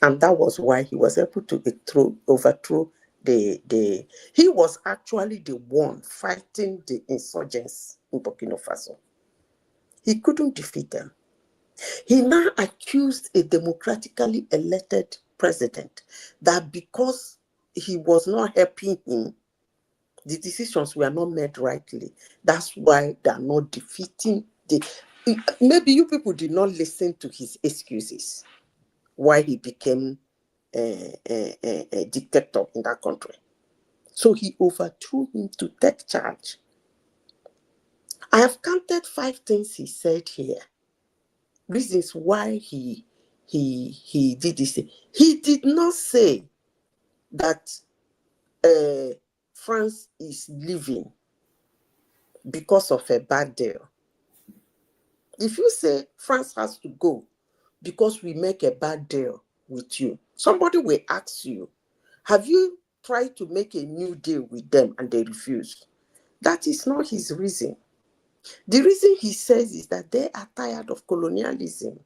And that was why he was able to overthrow he was actually the one fighting the insurgents in Burkina Faso. He couldn't defeat them. He now accused a democratically elected president that because he was not helping him, the decisions were not made rightly. That's why they are not defeating maybe you people did not listen to his excuses why he became a dictator in that country. So he overthrew him to take charge. I have counted 5 things he said here. Reasons why he did this. He did not say that France is leaving because of a bad deal. If you say France has to go because we make a bad deal with you, somebody will ask you, have you tried to make a new deal with them and they refuse? That is not his reason. The reason he says is that they are tired of colonialism.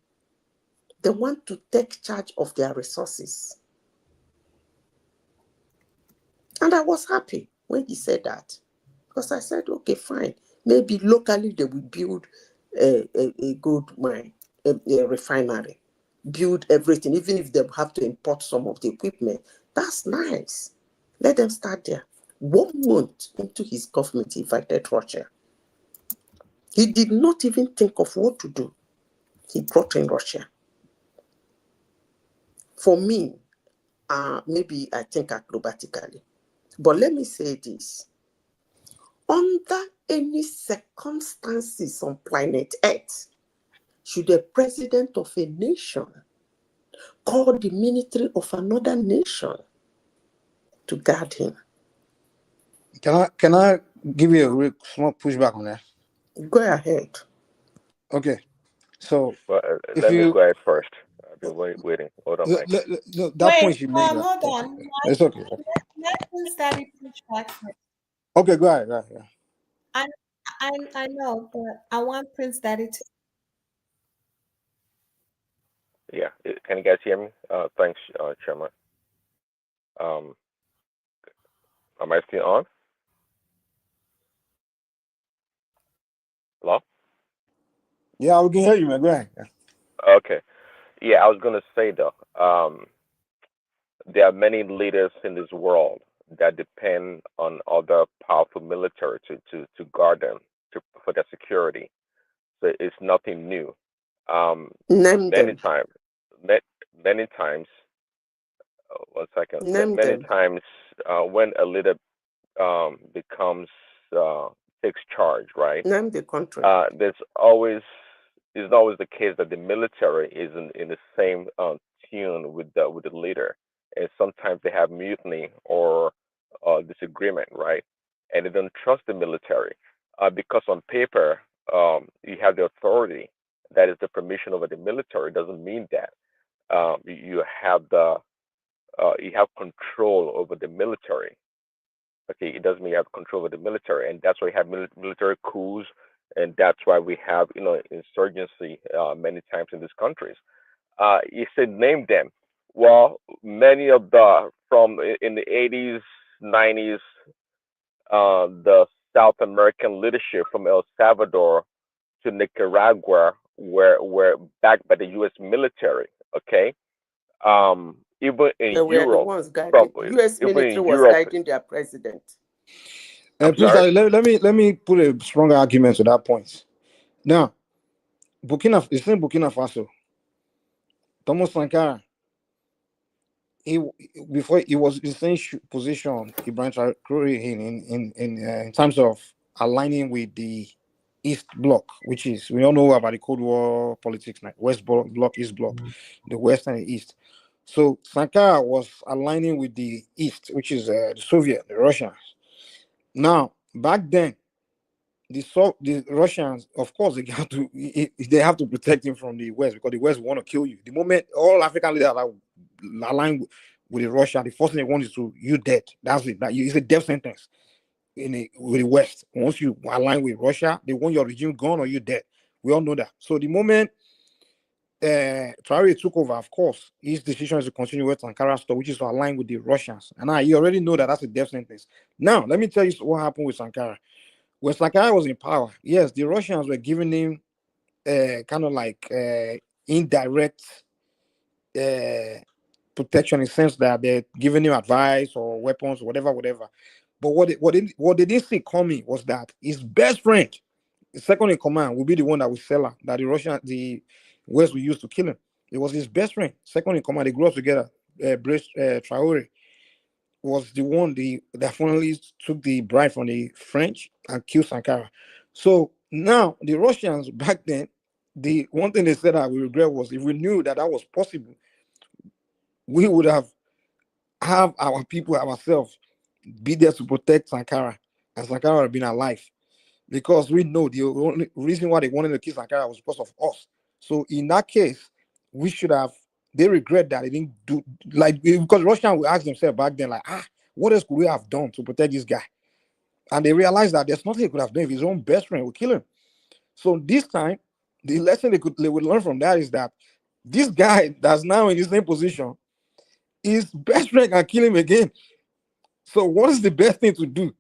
They want to take charge of their resources. And I was happy when he said that. Because I said, okay, fine. Maybe locally they will build a gold mine, a refinery, build everything, even if they have to import some of the equipment. That's nice. Let them start there. 1 month into his government, he invited Russia. He did not even think of what to do. He brought in Russia. For me, maybe I think acrobatically. But let me say this. Under any circumstances on planet Earth, should a president of a nation call the military of another nation to guard him? Can I give you a real small pushback on that? Go ahead. Okay. So if let me you go ahead first. I've been waiting. Hold on, Mike. that Wait, point you made, hold on. it's okay. Let Prince Daddy push back first. Okay, go ahead. Yeah. I, I know, but I want Prince Daddy to. Yeah, can you guys hear me? Thanks, Chairman. Um, am I still on? Hello? Yeah, we can hear you, man. Go ahead. Yeah. Okay. Yeah, I was gonna say though, there are many leaders in this world that depend on other powerful military to guard them for their security. So it's nothing new. Name Many them. times, many times, one second. Name Many them. times, when a leader becomes takes charge, right? Name the country. There's always It's always the case that the military is in the same tune with the leader, and sometimes they have mutiny or disagreement, right? And they don't trust the military because on paper you have the authority, that is the permission over the military. Doesn't mean that you have you have control over the military. Okay, it doesn't mean you have control over the military, and that's why we have military coups, and that's why we have insurgency many times in these countries. You said name them. Well, many of the from in the 80s, 90s, the South American leadership from El Salvador to Nicaragua were backed by the U.S. military. Okay, even They in were the Europe, ones from guiding. U.S. even military in was Europe. guiding their president. I'm Please, sorry. let me put a stronger argument to that point. Now, it's in Burkina Faso. Thomas Sankara, before he was in the same position Ibrahim Traore in terms of aligning with the East Bloc, which is, we all know about the Cold War politics now, West Bloc, East Bloc, the West and the East. So Sankara was aligning with the East, which is the Soviet, the Russians. Now, back then, the Russians, of course, they have to protect him from the West, because the West want to kill you. The moment all African leaders are aligned with the Russia, the first thing they want is to you dead. That's it. It's a death sentence with the West. Once you align with Russia, they want your regime gone or you dead. We all know that. So the moment Traore took over, of course, his decision is to continue with Ankara stuff, which is to align with the Russians. And you already know that that's a death sentence. Now, let me tell you what happened with Sankara. When Sankara was in power, yes, the Russians were giving him kind of like indirect protection, in the sense that they're giving him advice or weapons or whatever. But what they didn't see coming was that his best friend, the second in command, will be the one that will sell her, that the West will use to kill him. It was his best friend, second in command. They grew up together. Traore was the one that finally took the bribe from the French and killed Sankara. So now the Russians back then, the one thing they said that we regret was, if we knew that was possible, we would have our people ourselves be there to protect Sankara, and Sankara would have been alive. Because we know the only reason why they wanted to kill Sankara was because of us. So in that case, we should have. They regret that they didn't do, like, because Russians will ask themselves back then, like, what else could we have done to protect this guy? And they realized that there's nothing he could have done if his own best friend would kill him. So this time, the lesson they would learn from that is that this guy that's now in the same position, his best friend can kill him again. So what is the best thing to do?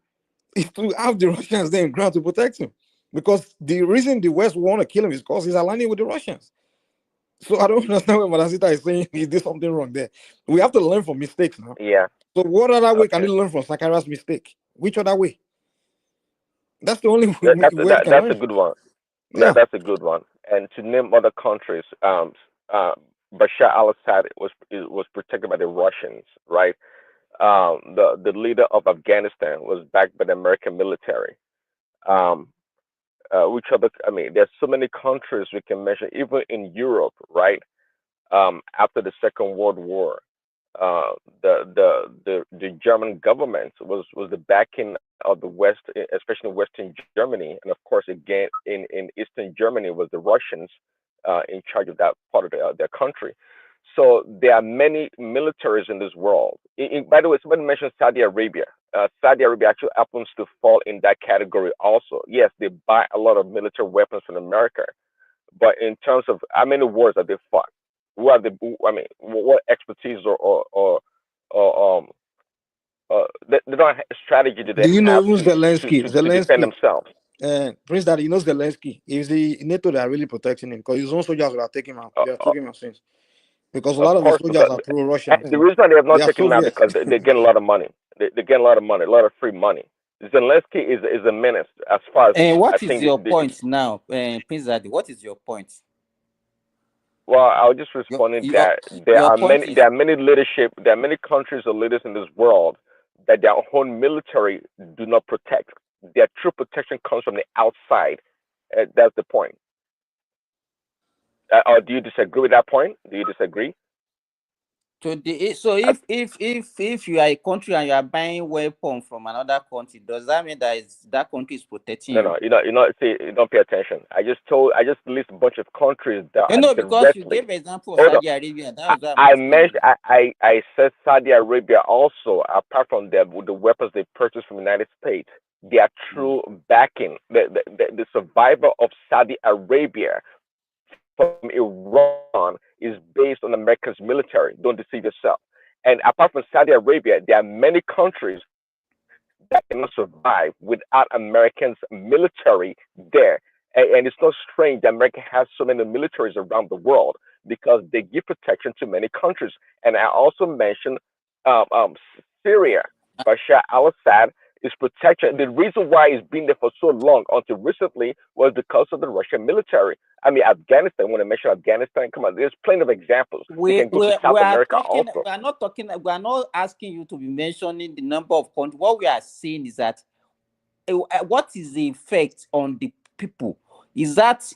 Is to have the Russians there in ground to protect him. Because the reason the West want to kill him is because he's aligning with the Russians. So I don't understand what Madasita is saying. He did something wrong there. We have to learn from mistakes now. Yeah. So what other way can we learn from Sankara's mistake? Which other way? That's the only way we can That's learn. a good one. Yeah. That's a good one. And to name other countries, Bashar al-Assad was protected by the Russians, right? The leader of Afghanistan was backed by the American military. Um, which other? I mean, there's so many countries we can mention, even in Europe, right? After the Second World War, the German government was the backing of the West, especially in Western Germany, and of course, again in Eastern Germany was the Russians in charge of that part of their country. So there are many militaries in this world. By the way, somebody mentioned Saudi Arabia. Saudi Arabia actually happens to fall in that category also. Yes, they buy a lot of military weapons from America, but in terms of how many wars have they fought? What expertise they don't have strategy do they Do you know have even Zelensky? to defend Zelensky, themselves? Prince Daddy, knows Zelensky. Is the NATO that are really protecting him because his own soldiers are taking him out. They are taking him out since because a Of lot of the course, soldiers because are pro-Russian. the reason they have They not are taken him out Soviets. because they get a lot of money. They get a lot of money, a lot of free money. Zelensky is a menace as far as And I what is think. your point now, Prince Daddy? What is your point? Well, I was just responding that Your point is there are many countries or leaders in this world that their own military do not protect. Their true protection comes from the outside. That's the point. Or do you disagree with that point? Do you disagree? so if you are a country and you are buying weapons from another country, does that mean that country is protecting you? See, you don't pay attention. I just list a bunch of countries that are No, because you directly. gave example of Saudi Arabia. That was what I'm I asking mentioned. you. I said Saudi Arabia also. Apart from them, with the weapons they purchased from the United States, their true backing, the survival of Saudi Arabia from Iran is based on America's military. Don't deceive yourself. And apart from Saudi Arabia, there are many countries that cannot survive without Americans' military there. And it's not strange that America has so many militaries around the world because they give protection to many countries. And I also mentioned Syria. Bashar al-Assad is protection. The reason why it's been there for so long until recently was because of the Russian military. I mean, Afghanistan, when I mention Afghanistan, come on, there's plenty of examples. You can go to South America also. We are not asking you to be mentioning the number of countries. What we are saying is that what is the effect on the people? Is that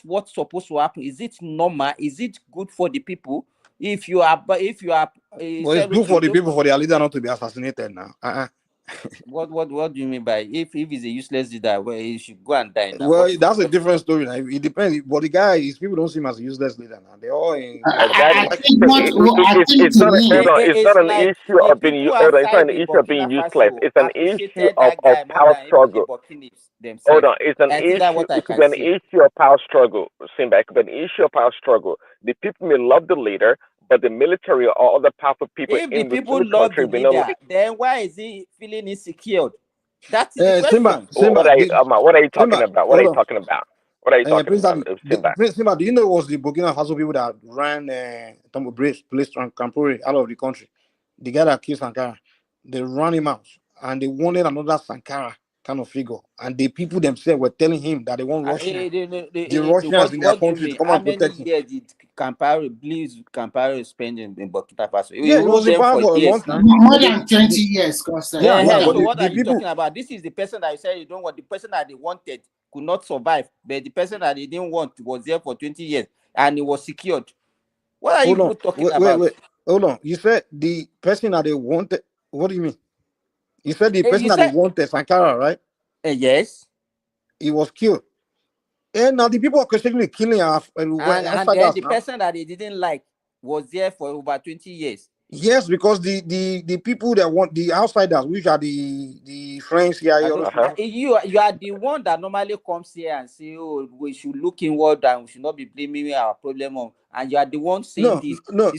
what's supposed to happen? Is it normal? Is it good for the people? If you are Well, it's good for the people, for their leader not to be assassinated now. What do you mean by if he's a useless leader, well, he should go and die now? Well, that's a different story. Now. It depends. But the guy, his people don't see him as a useless leader now. They're all in. It's not an issue of being. It's not an issue of being useless. It's an issue of power struggle. Hold on, it's an issue. It could be an issue of power struggle. Simba, it could be an issue of power struggle. The people may love the leader, but the military or other powerful people if in the people love the leader, then why is he feeling insecure? That is the question. What are you talking about? What are you talking about? What are you talking about? Simba, do you know it was the Burkina Faso people that ran placed Campore out of the country? The guy that killed Sankara, they ran him out and they wanted another Sankara kind of figure. And the people themselves were telling him that they want Russians. The Russians in their country to come and protect him. How many years did Campari spend in Burkina Faso? Yeah, it was in power for a long time. More than 20 years, so what are you talking about? This is the person that you said you don't want. The person that they wanted could not survive, but the person that they didn't want was there for 20 years and it was secured. What are you talking about? Wait. Hold on. You said the person that they wanted. What do you mean? You said the person that they wanted, Sankara, right? Yes. He was killed. And now the people are questioning killing and then the person that they didn't like was there for over 20 years. Yes, because the people that want the outsiders, which are the French CIA. You are the one that normally comes here and say, "Oh, we should look inward and we should not be blaming our problem on." And you are the one saying this. No,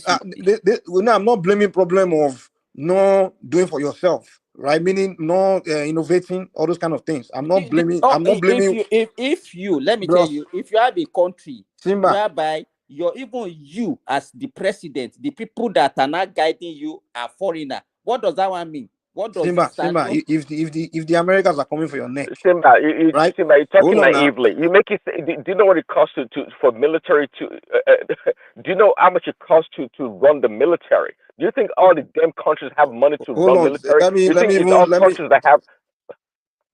I'm not blaming problem of not doing for yourself, right? Meaning not innovating, all those kind of things. I'm not blaming. I'm not blaming. If you let me tell you, if you have a country whereby even you as the president, the people that are not guiding you are foreigner. What does that one mean? What does Simba, if the Americans are coming for your neck, Simba, you're talking naively. You make it. Do you know what it costs for military to? Do you know how much it costs to run the military? Do you think all the damn countries have money to run military? Countries that have?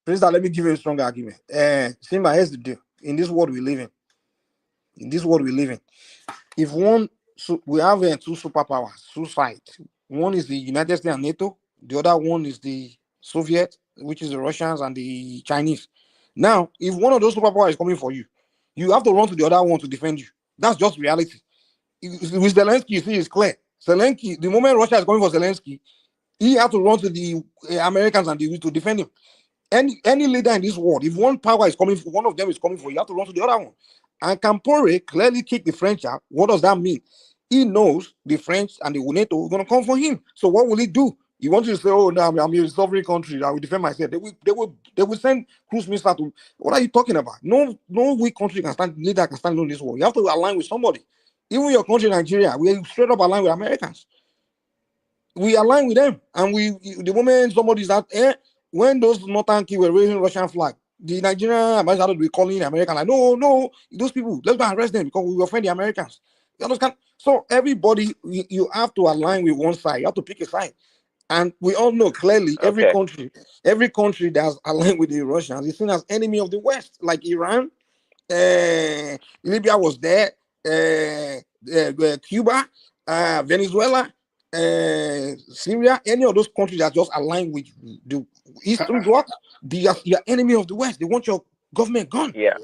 Please, let me give you a strong argument. Simba, here's the deal. In this world we live in, if we have two superpowers, two sides. One is the United States and NATO. The other one is the Soviet, which is the Russians and the Chinese. Now, if one of those superpowers is coming for you, you have to run to the other one to defend you. That's just reality. With Zelensky, you see, it's clear. Zelensky, the moment Russia is coming for Zelensky, he had to run to the Americans and to defend him. Any leader in this world, if one power is coming, one of them is coming for you, have to run to the other one. And Campore clearly kicked the French out. What does that mean? He knows the French and the NATO are going to come for him. So what will he do? He wants to say, "Oh no, I'm a sovereign country. I will defend myself." They will send cruise missiles to. What are you talking about? No weak country can stand. Leader can stand on this war. You have to align with somebody. Even your country, Nigeria, we straight up align with Americans. We align with them, and the moment somebody's out, when those northern kids were raising Russian flag, the Nigerian ambassador will be calling American like, no, those people, let's go and arrest them because we offend the Americans. You understand? So everybody, you have to align with one side. You have to pick a side. And we all know clearly every country that's aligned with the Russians is seen as enemy of the West, like Iran, Libya was there, Cuba, Venezuela, Syria, any of those countries that just align with the Eastern Bloc, they are enemy of the West. They want your government gone. Yeah.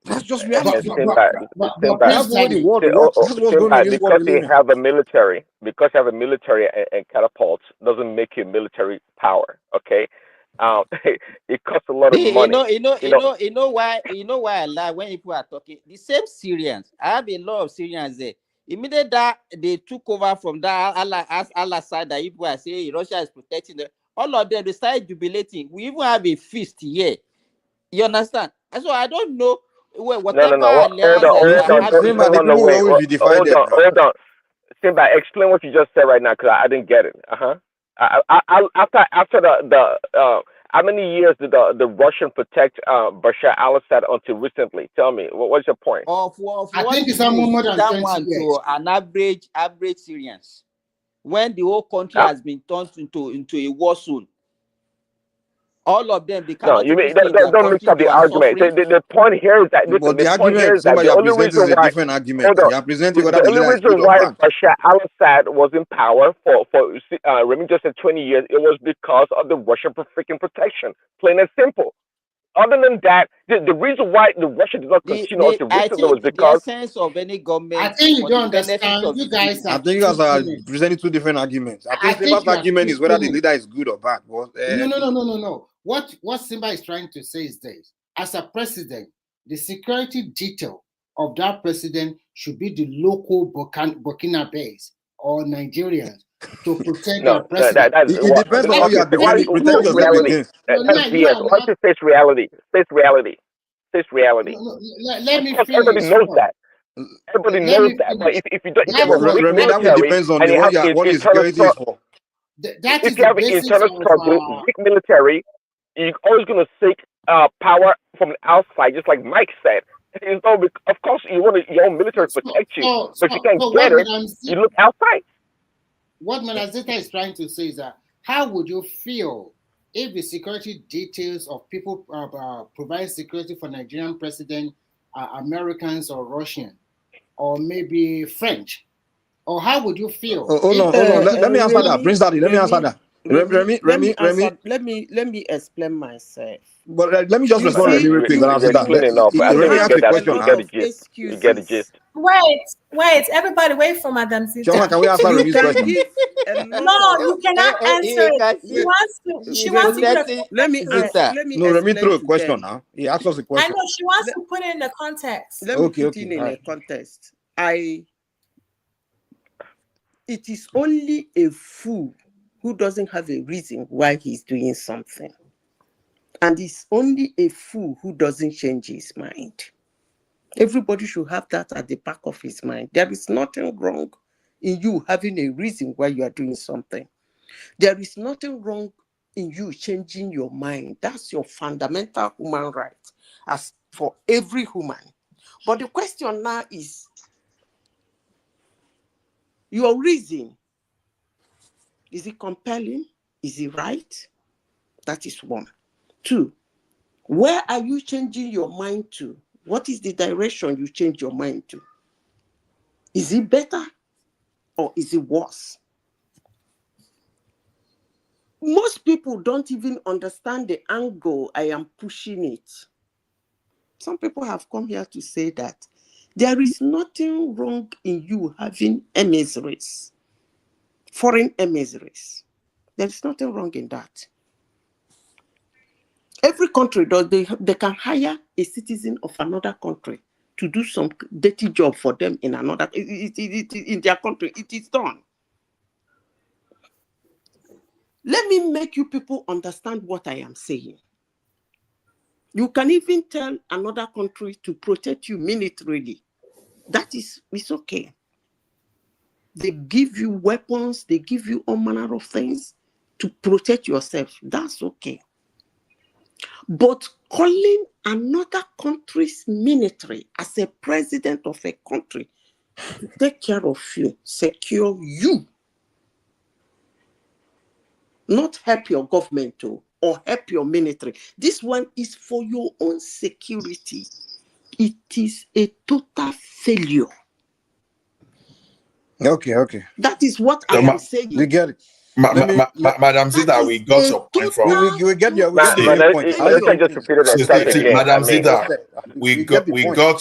That's just reality. Because you have a military, and catapults doesn't make you a military power. Okay, it costs a lot of money. You know why I laugh when people are talking. The same Syrians. I have a lot of Syrians there. Immediately that they took over from that Al-Assad, that people are saying Russia is protecting them. All of them, they started jubilating. We even have a feast here. You understand? And so I don't know. Whatever Hold on. Simba, explain what you just said right now, because I didn't get it. After the how many years did the Russian protect Bashar al-Assad until recently? Tell me, what's your point? I think it's more than 20 years. To an average Syrians, when the whole country has been turned into a war zone. All of them, they cannot. No, you mean don't mix up the argument. The point here is that the only reason why different argument. The only reason why Bashar al-Assad was in power for Remy just said 20 years, it was because of the Russian freaking protection, plain and simple. Other than that, the reason why the Russia did not continue until recently was because the essence of any government. I think you don't understand. You guys are presenting two different arguments. I think Simba's argument is whether the leader is good or bad. No. What Simba is trying to say is this: as a president, the security detail of that president should be the local Burkinabes or Nigerians to protect the president. It depends on how you are protecting yourself against. That's BS. Why don't you face reality? Face reality. Let me finish. Everybody knows that. Everybody knows that. But if you don't, if you have a weak military, depends on what your security is for. If you have an internal struggle, weak military, you're always going to seek power from the outside, just like Mike said. Of course, you want your own military to protect you, but if you can't get it, you look outside. What Malazeta is trying to say is that how would you feel if the security details of people providing security for Nigerian president are Americans or Russian or maybe French? Or how would you feel? Hold on. Let me answer that. Prince Daddy, let me answer that. Remy. Let me explain myself. But let me just respond to real quick. Let me ask the question. You get the gist. Wait, everybody wait for Madam Zita. John, can we answer Remy's question? No, you cannot answer it. She wants to. Let me Remy threw a question now. He asked us a question. I know she wants to put it in the context. Let me put it in a context. It is only a fool who doesn't have a reason why he's doing something. And it's only a fool who doesn't change his mind. Everybody should have that at the back of his mind. There is nothing wrong in you having a reason why you are doing something. There is nothing wrong in you changing your mind. That's your fundamental human right, as for every human. But the question now is, your reason, is it compelling? Is it right? That is one. Two, where are you changing your mind to? What is the direction you change your mind to? Is it better or is it worse? Most people don't even understand the angle I am pushing it. Some people have come here to say that There is nothing wrong in you having emissaries, foreign emissaries. There is nothing wrong in that. Every country does, they can hire a citizen of another country to do some dirty job for them in another, in their country. It is done. Let me make you people understand what I am saying. You can even tell another country to protect you militarily. That is, it's okay. They give you weapons, they give you all manner of things to protect yourself. That's okay. But calling another country's military as a president of a country to take care of you, secure you, not help your government or help your military. This one is for your own security. It is a total failure. Okay. That is what I am saying. We get it. Madam Zita, we got your point from. We get your Let's just repeat it and start again. Madam Zita, we got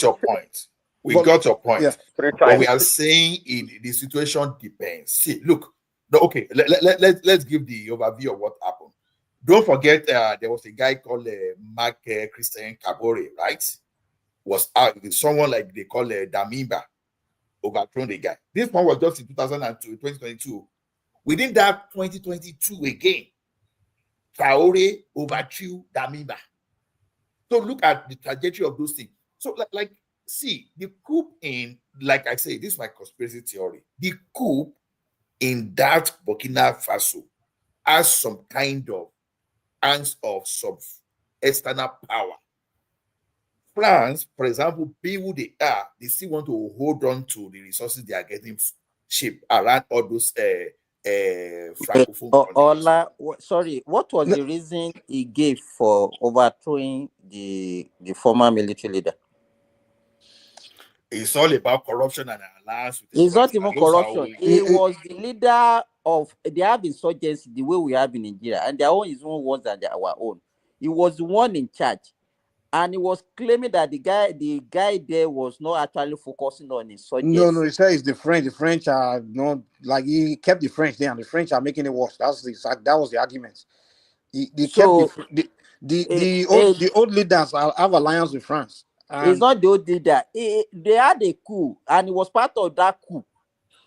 your point. We got your point. Yeah. But we are saying the situation depends. See, look. No, okay. Let's give the overview of what happened. Don't forget, there was a guy called Mark Christian Kabore, right? Was someone like they call Damiba overthrown the guy. This one was just in 2022. Within that 2022 again, Traore overthrew Damiba. So look at the trajectory of those things. So see, the coup in, like I say, this is my conspiracy theory. The coup in that Burkina Faso has some kind of hands of some external power. France, for example, being who they are, they still want to hold on to the resources they are getting shipped around all those francophone countries. Sorry, what was the reason he gave for overthrowing the former military leader? It's all about corruption and alliance. It's not even corruption. He was the leader of, they have insurgency the way we have in Nigeria, and their own is one worse than our own. He was the one in charge, and he was claiming that the guy there was not actually focusing on insurgency. No, he said it's the French. The French are not, like, he kept the French there, and the French are making it worse. That was the argument. The old leaders have alliance with France. It's not the old leader. They had a coup, and it was part of that coup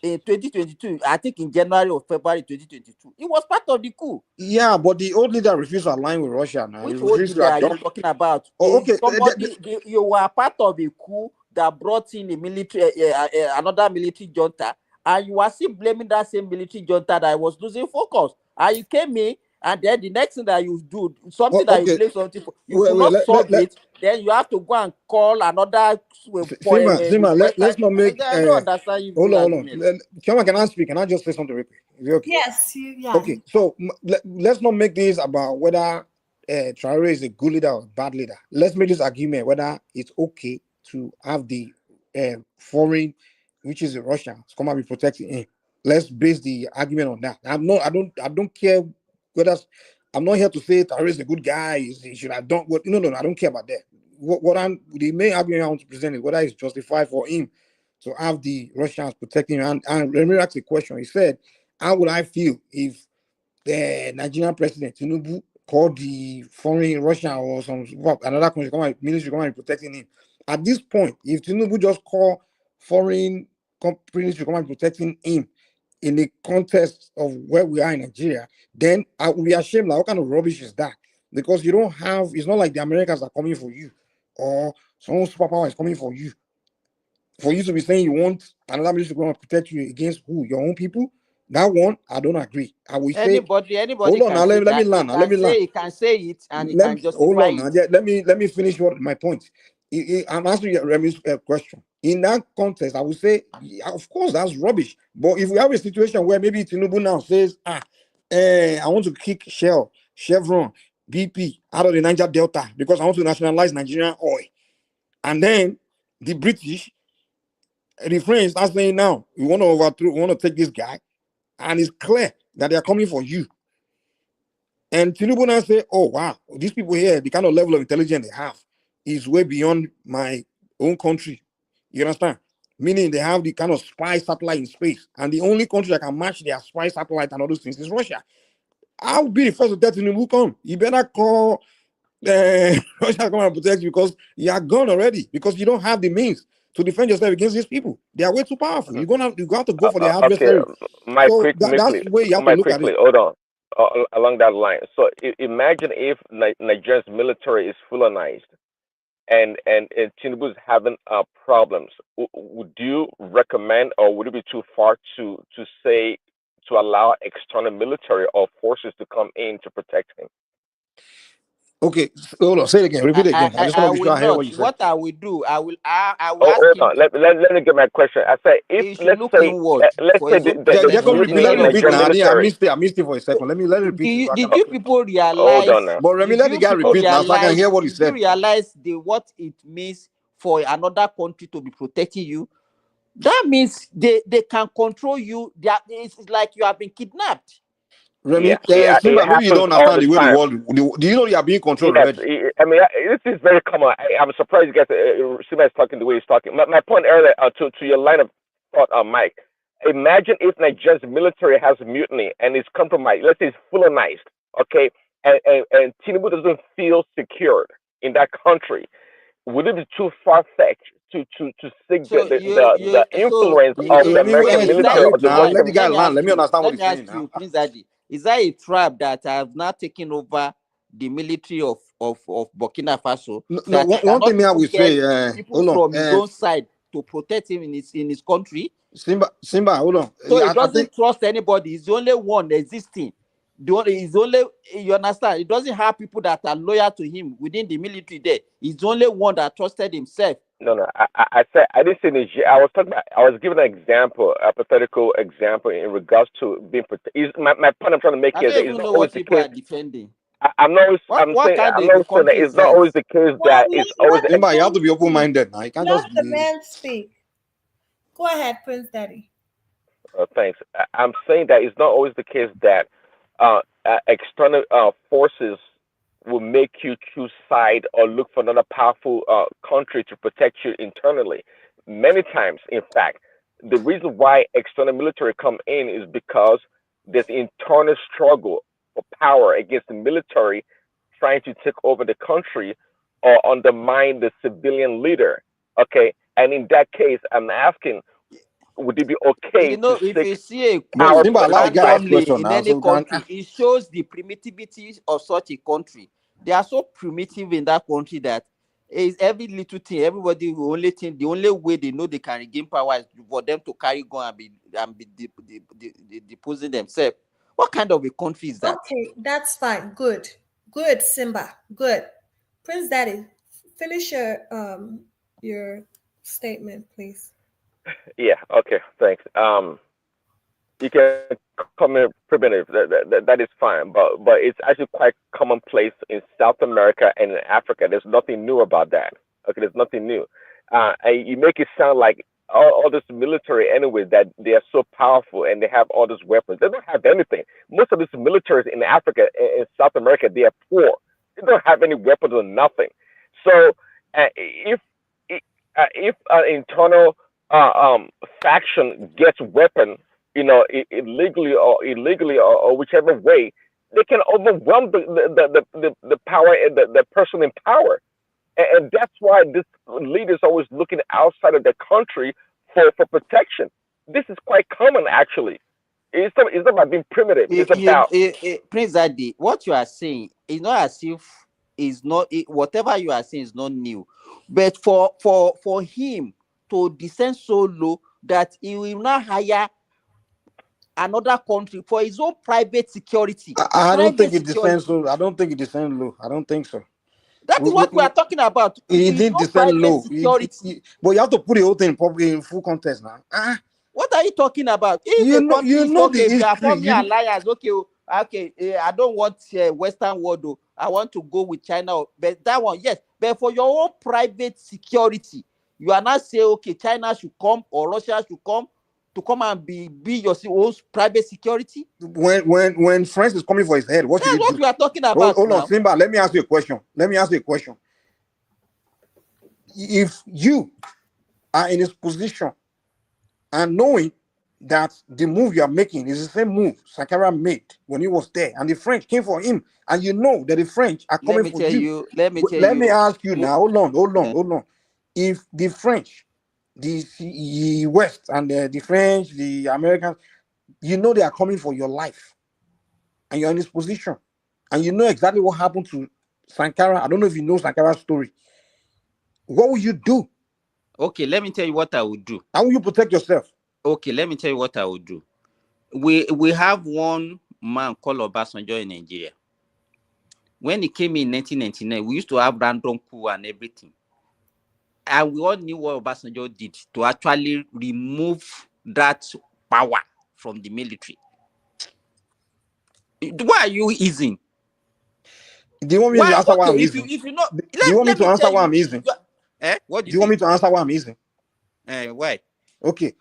in 2022. I think in January or February 2022. It was part of the coup. Yeah, but the old leader refused to align with Russia now. Which old leader are you talking about? Oh, okay. You were part of a coup that brought in a military, another military junta, and you are still blaming that same military junta that was losing focus. And you came in, and then the next thing that you do, something that you blame something for, you could not solve it. Then you have to go and call another point. Let's not make. I don't understand you. Hold on. Can I speak? Can I just say something real quick? Is it okay? Yes. Yeah. Okay. So let's not make this about whether Traore is a good leader or a bad leader. Let's make this argument whether it's okay to have the foreign, which is Russia, to come and be protecting him. Let's base the argument on that. I don't care whether. I'm not here to say Traore is a good guy. He should have done what. No. I don't care about that. The main argument I want to present is whether it's justified for him to have the Russians protecting him. And let me ask a question. He said, how would I feel if the Nigerian president Tinubu called the foreign Russia or another country ministry come and protecting him? At this point, if Tinubu just call foreign companies to come and protecting him in the context of where we are in Nigeria, then I will be ashamed. Like, what kind of rubbish is that? Because you don't have, it's not like the Americans are coming for you or some superpower is coming for you. For you to be saying you want another military to go and protect you against who? Your own people? That one, I don't agree. I will anybody hold on, now, let me land. He can say it and he can justify hold on, it. Let me finish my point. I'm answering Remy's question. In that context, I would say, of course, that's rubbish. But if we have a situation where maybe Tinubu now says, I want to kick Shell, Chevron, BP out of the Niger Delta because I want to nationalize Nigerian oil. And then the British, the French are saying now, we want to take this guy. And it's clear that they are coming for you. And Tinubu now say, oh, wow, these people here, the kind of level of intelligence they have is way beyond my own country. You understand? Meaning they have the kind of spy satellite in space, and the only country that can match their spy satellite and all those things is Russia. I'll be the first to tell Tinubu, come. You better call Russia come and protect you because you are gone already, because you don't have the means to defend yourself against these people. They are way too powerful. You have to go for their Okay, adversary. Mike, So that's the way you have to Mike, look at quickly, it. hold on. Along that line. So imagine if Nigeria's military is Fulanized and Tinubu is having problems. Would you recommend, or would it be too far to say to allow external military or forces to come in to protect him? Okay, hold on. Say it again. Repeat it again. I just want to be sure I hear what you said. What I will do, I will ask Hold him. on. Let me get my question. I said, if let's say Jacob, mutiny let in me repeat Nigerian now. military. I missed it for a second. Let me repeat. Did you people realize? Hold on now. But Remy, let the guy repeat now so I can hear what he said. Did you realize what it means for another country to be protecting you? That means they can control you. It's like you have been kidnapped. Remy, It maybe you don't happens all understand the way time. the world. Do you know you are being controlled Yes, already? I mean, this is very common. I'm surprised you guys, Sima is talking the way he's talking. My point earlier to your line of thought, Mike, imagine if Nigeria's military has mutiny and is compromised. Let's say it's Fulanized, okay, and Tinubu doesn't feel secured in that country. Would it be too far-fetched to seek the influence of the American military or the now, let Russian? the guy land. Let me understand what he's saying Let me ask now. you, Prince Daddy, is that a tribe that have now taken over the military of Burkina Faso? No, one thing I will say, people from his own side to protect him in his country. Simba, hold on. So he doesn't trust anybody. He's the only one existing. You understand? He doesn't have people that are loyal to him within the military there. He's the only one that trusted himself. No. I said I didn't say Nigeria. I was giving an example, a hypothetical example in regards to being protected. My point I'm trying to make here is I don't even know what people are defending. I'm saying that it's not always the case that it's always. Simba, you have to be open-minded now. You can't Let just the man speak. Go ahead, Prince Daddy. Thanks. I'm saying that it's not always the case that external forces will make you choose side or look for another powerful country to protect you internally. Many times, in fact, the reason why external military come in is because there's internal struggle for power against the military trying to take over the country or undermine the civilian leader. Okay, and in that case, I'm asking, would it be okay to if you see a power family in any country, it shows the primitivity of such a country. They are so primitive in that country that is every little thing, everybody the only way they know they can regain power is for them to carry gun and be deposing themselves. What kind of a country is that? Okay, that's fine. Good, Simba. Good. Prince Daddy, finish your statement, please. Yeah. Okay. Thanks. You can comment primitive. That is fine, but it's actually quite commonplace in South America and in Africa. There's nothing new about that. Okay, there's nothing new. And you make it sound like all this military anyway, that they are so powerful and they have all these weapons. They don't have anything. Most of these militaries in Africa and South America, they are poor. They don't have any weapons or nothing. So if an internal faction gets weapon, illegally or whichever way, they can overwhelm the power and the person in power. And that's why this leader is always looking outside of the country for protection. This is quite common, actually. It's not about being primitive. It's about Prince Daddy, what you are saying is not as if whatever you are saying is not new, but for him to descend so low that he will not hire another country for his own private security. I don't think it descends low. I don't think it descends low. I don't think so. That is what we are talking about. He didn't descend low. But you have to put the whole thing probably in full context now. What are you talking about? If you know the history. You are forming alliance. Okay. I don't want Western world. I want to go with China. But that one, yes. But for your own private security, you are not saying okay, China should come or Russia should come to come and be your own private security. When France is coming for his head, what should he do? That's what we are talking about. Hold on, Simba. Let me ask you a question. If you are in his position and knowing that the move you are making is the same move Sankara made when he was there, and the French came for him, and you know that the French are coming for you. Let me ask you now. Hold on. If the French, the West, and the French, the Americans, you know they are coming for your life, and you're in this position, and you know exactly what happened to Sankara. I don't know if you know Sankara's story. What will you do? Okay, let me tell you what I would do. How will you protect yourself? Okay, let me tell you what I would do. We have one man called Obasanjo in Nigeria. When he came in 1999, we used to have random coup and everything. And we all knew what Obasanjo did to actually remove that power from the military. Why are you easing? Do you want me to answer why I'm easing? If you know, do you want me to answer why I'm easing? What do you want me to answer why I'm easing? Why? Okay.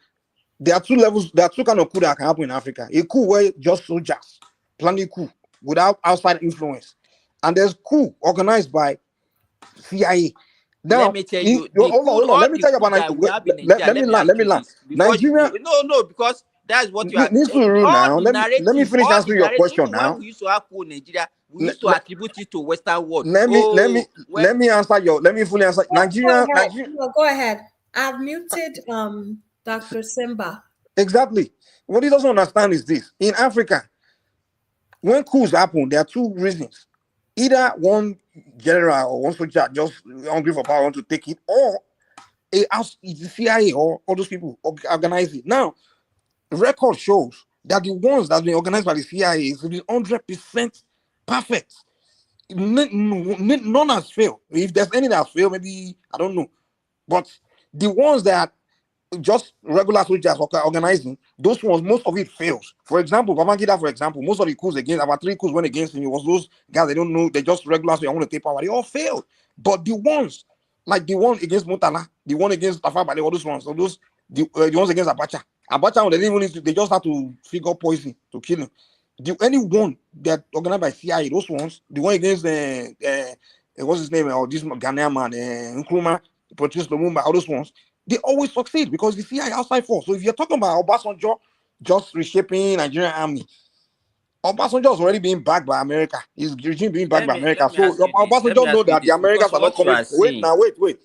There are two levels, there are two kind of coup that can happen in Africa. A coup where just soldiers planning coup without outside influence. And there's coup organized by CIA. Now, let me tell you, hold on. Let me tell you about let me land. Nigeria. No, because that's what you are. Now, let me finish answering your question now. When we used to have coup in Nigeria, we used to attribute it to Western world. Let me answer let me fully answer. Nigeria. Go ahead. I've muted Dr. Simba. Exactly. What he doesn't understand is this. In Africa, when coups happen, there are two reasons. Either one general or one soldier just hungry for power want to take it, or it's the CIA or all those people organize it. Now, record shows that the ones that have been organized by the CIA is 100% perfect. None has failed. If there's any that has failed, maybe, I don't know. But the ones that just regular soldiers organizing, those ones, most of it fails. For example, Babangida, most of the coups against, about 3 coups went against him. It was those guys they don't know, they just regular, so they want to take power. They all failed. But the ones, like the one against Mutala, the one against Tafa Bale, all those ones, so those the ones against Abacha, they didn't even they just had to figure poison to kill him. Anyone that organized by CIA, those ones, the one against what's his name, or this Ghanaian man, Nkrumah, Patrice Lumumba, all those ones, they always succeed because the CIA outside force. So if you're talking about Obasanjo just reshaping Nigerian army, Obasanjo is already being backed by America. His regime being backed by America. So Obasanjo know that the Americans are not coming. Wait.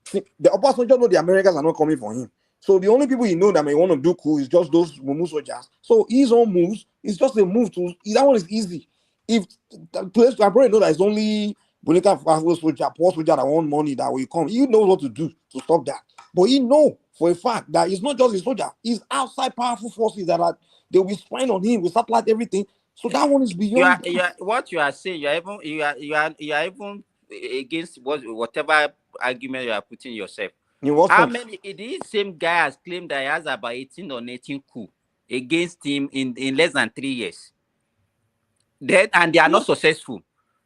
See, the Obasanjo know the Americans are not coming for him. So the only people he know that may want to do coup is just those Mumu soldiers. So his own moves is just a move to that one is easy. If the place I probably know that it's only Bonica soldier, poor soldier that want money that will come. He knows what to do to stop that. But he know for a fact that it's not just a soldier, it's outside powerful forces that are they will spy on him with satellite everything. So that one is beyond. What you are saying, you are even against whatever argument you are putting yourself. How many? This same guy has claimed that he has about 18 or 19 coup against him in less than 3 years. And they are not successful.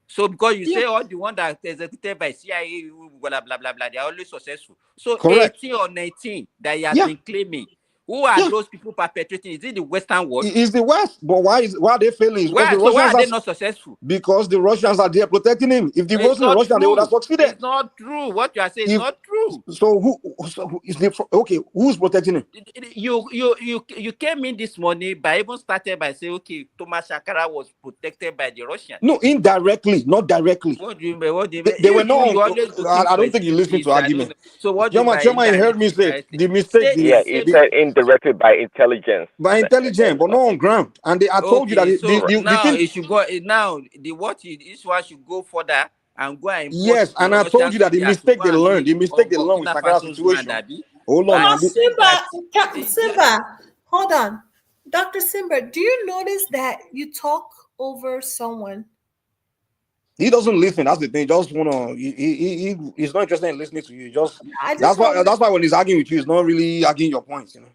So because you say all the one that is executed by CIA, blah blah blah blah, they are always successful. So correct. 18 or 19 that he has been claiming. Who are those people perpetrating? Is it the Western world? It's the West, but why are they failing? Why are they not successful? Because the Russians are there protecting him. If they wasn't the Russians, they would have succeeded. It's not true. What you are saying is not true. So who is who's protecting him? You came in this morning by even started by saying, okay, Thomas Sankara was protected by the Russians. No, indirectly, not directly. What do you mean? They were not. I don't think you listen to argument. So what? Chairman, you heard me say the mistake. He said indirectly by intelligence. By intelligence, but not on ground. And I told you that it should go now. This one should go further and go and and I told you that the mistake they learned with Sankara's situation. Hold on, Simba, hold on, Dr. Simba. Do you notice that you talk over someone? He doesn't listen. That's the thing. Just wanna. He's not interested in listening to you. That's why when he's arguing with you, he's not really arguing your points. You know.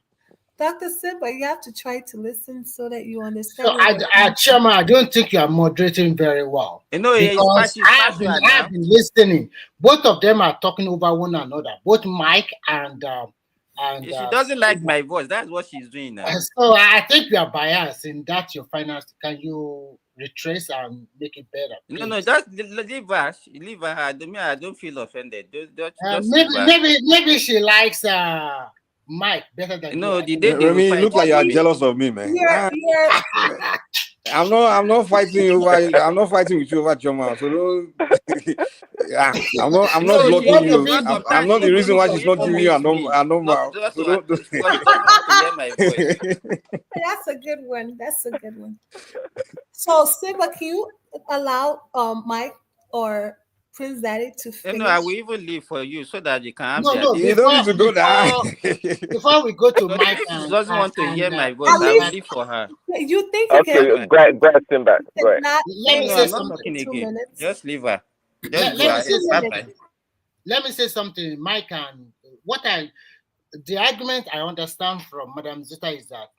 Dr. Simba, you have to try to listen so that you understand. So, Chairman, I don't think you are moderating very well. No, because I've been listening. Both of them are talking over one another. Both Mike and And If she doesn't like my voice, that's what she's doing now. So I think you are biased in that your finance. Can you retrace and make it better? Please? No, just leave her. Leave her. I don't feel offended. Just leave her. Maybe she likes Mike better than no. you. The day they Remy, will you fight, look like you are jealous of me, man. I'm not fighting over. I'm not fighting with you over Choma. So don't. I'm not blocking you. I'm not the reason why she's not giving you a number. So don't. That's a good one. That's a good one. So, Siva, can you allow Mike or Prince Daddy to finish? No, I will even leave for you so that you can have you don't need to go there. Before we go to Mike, she doesn't want to hear my voice. I will leave for her. You think okay, grab him back. Go ahead. Let me say something. Again. Just leave her. Let me say something, Mike, and the argument I understand from Madam Zita is that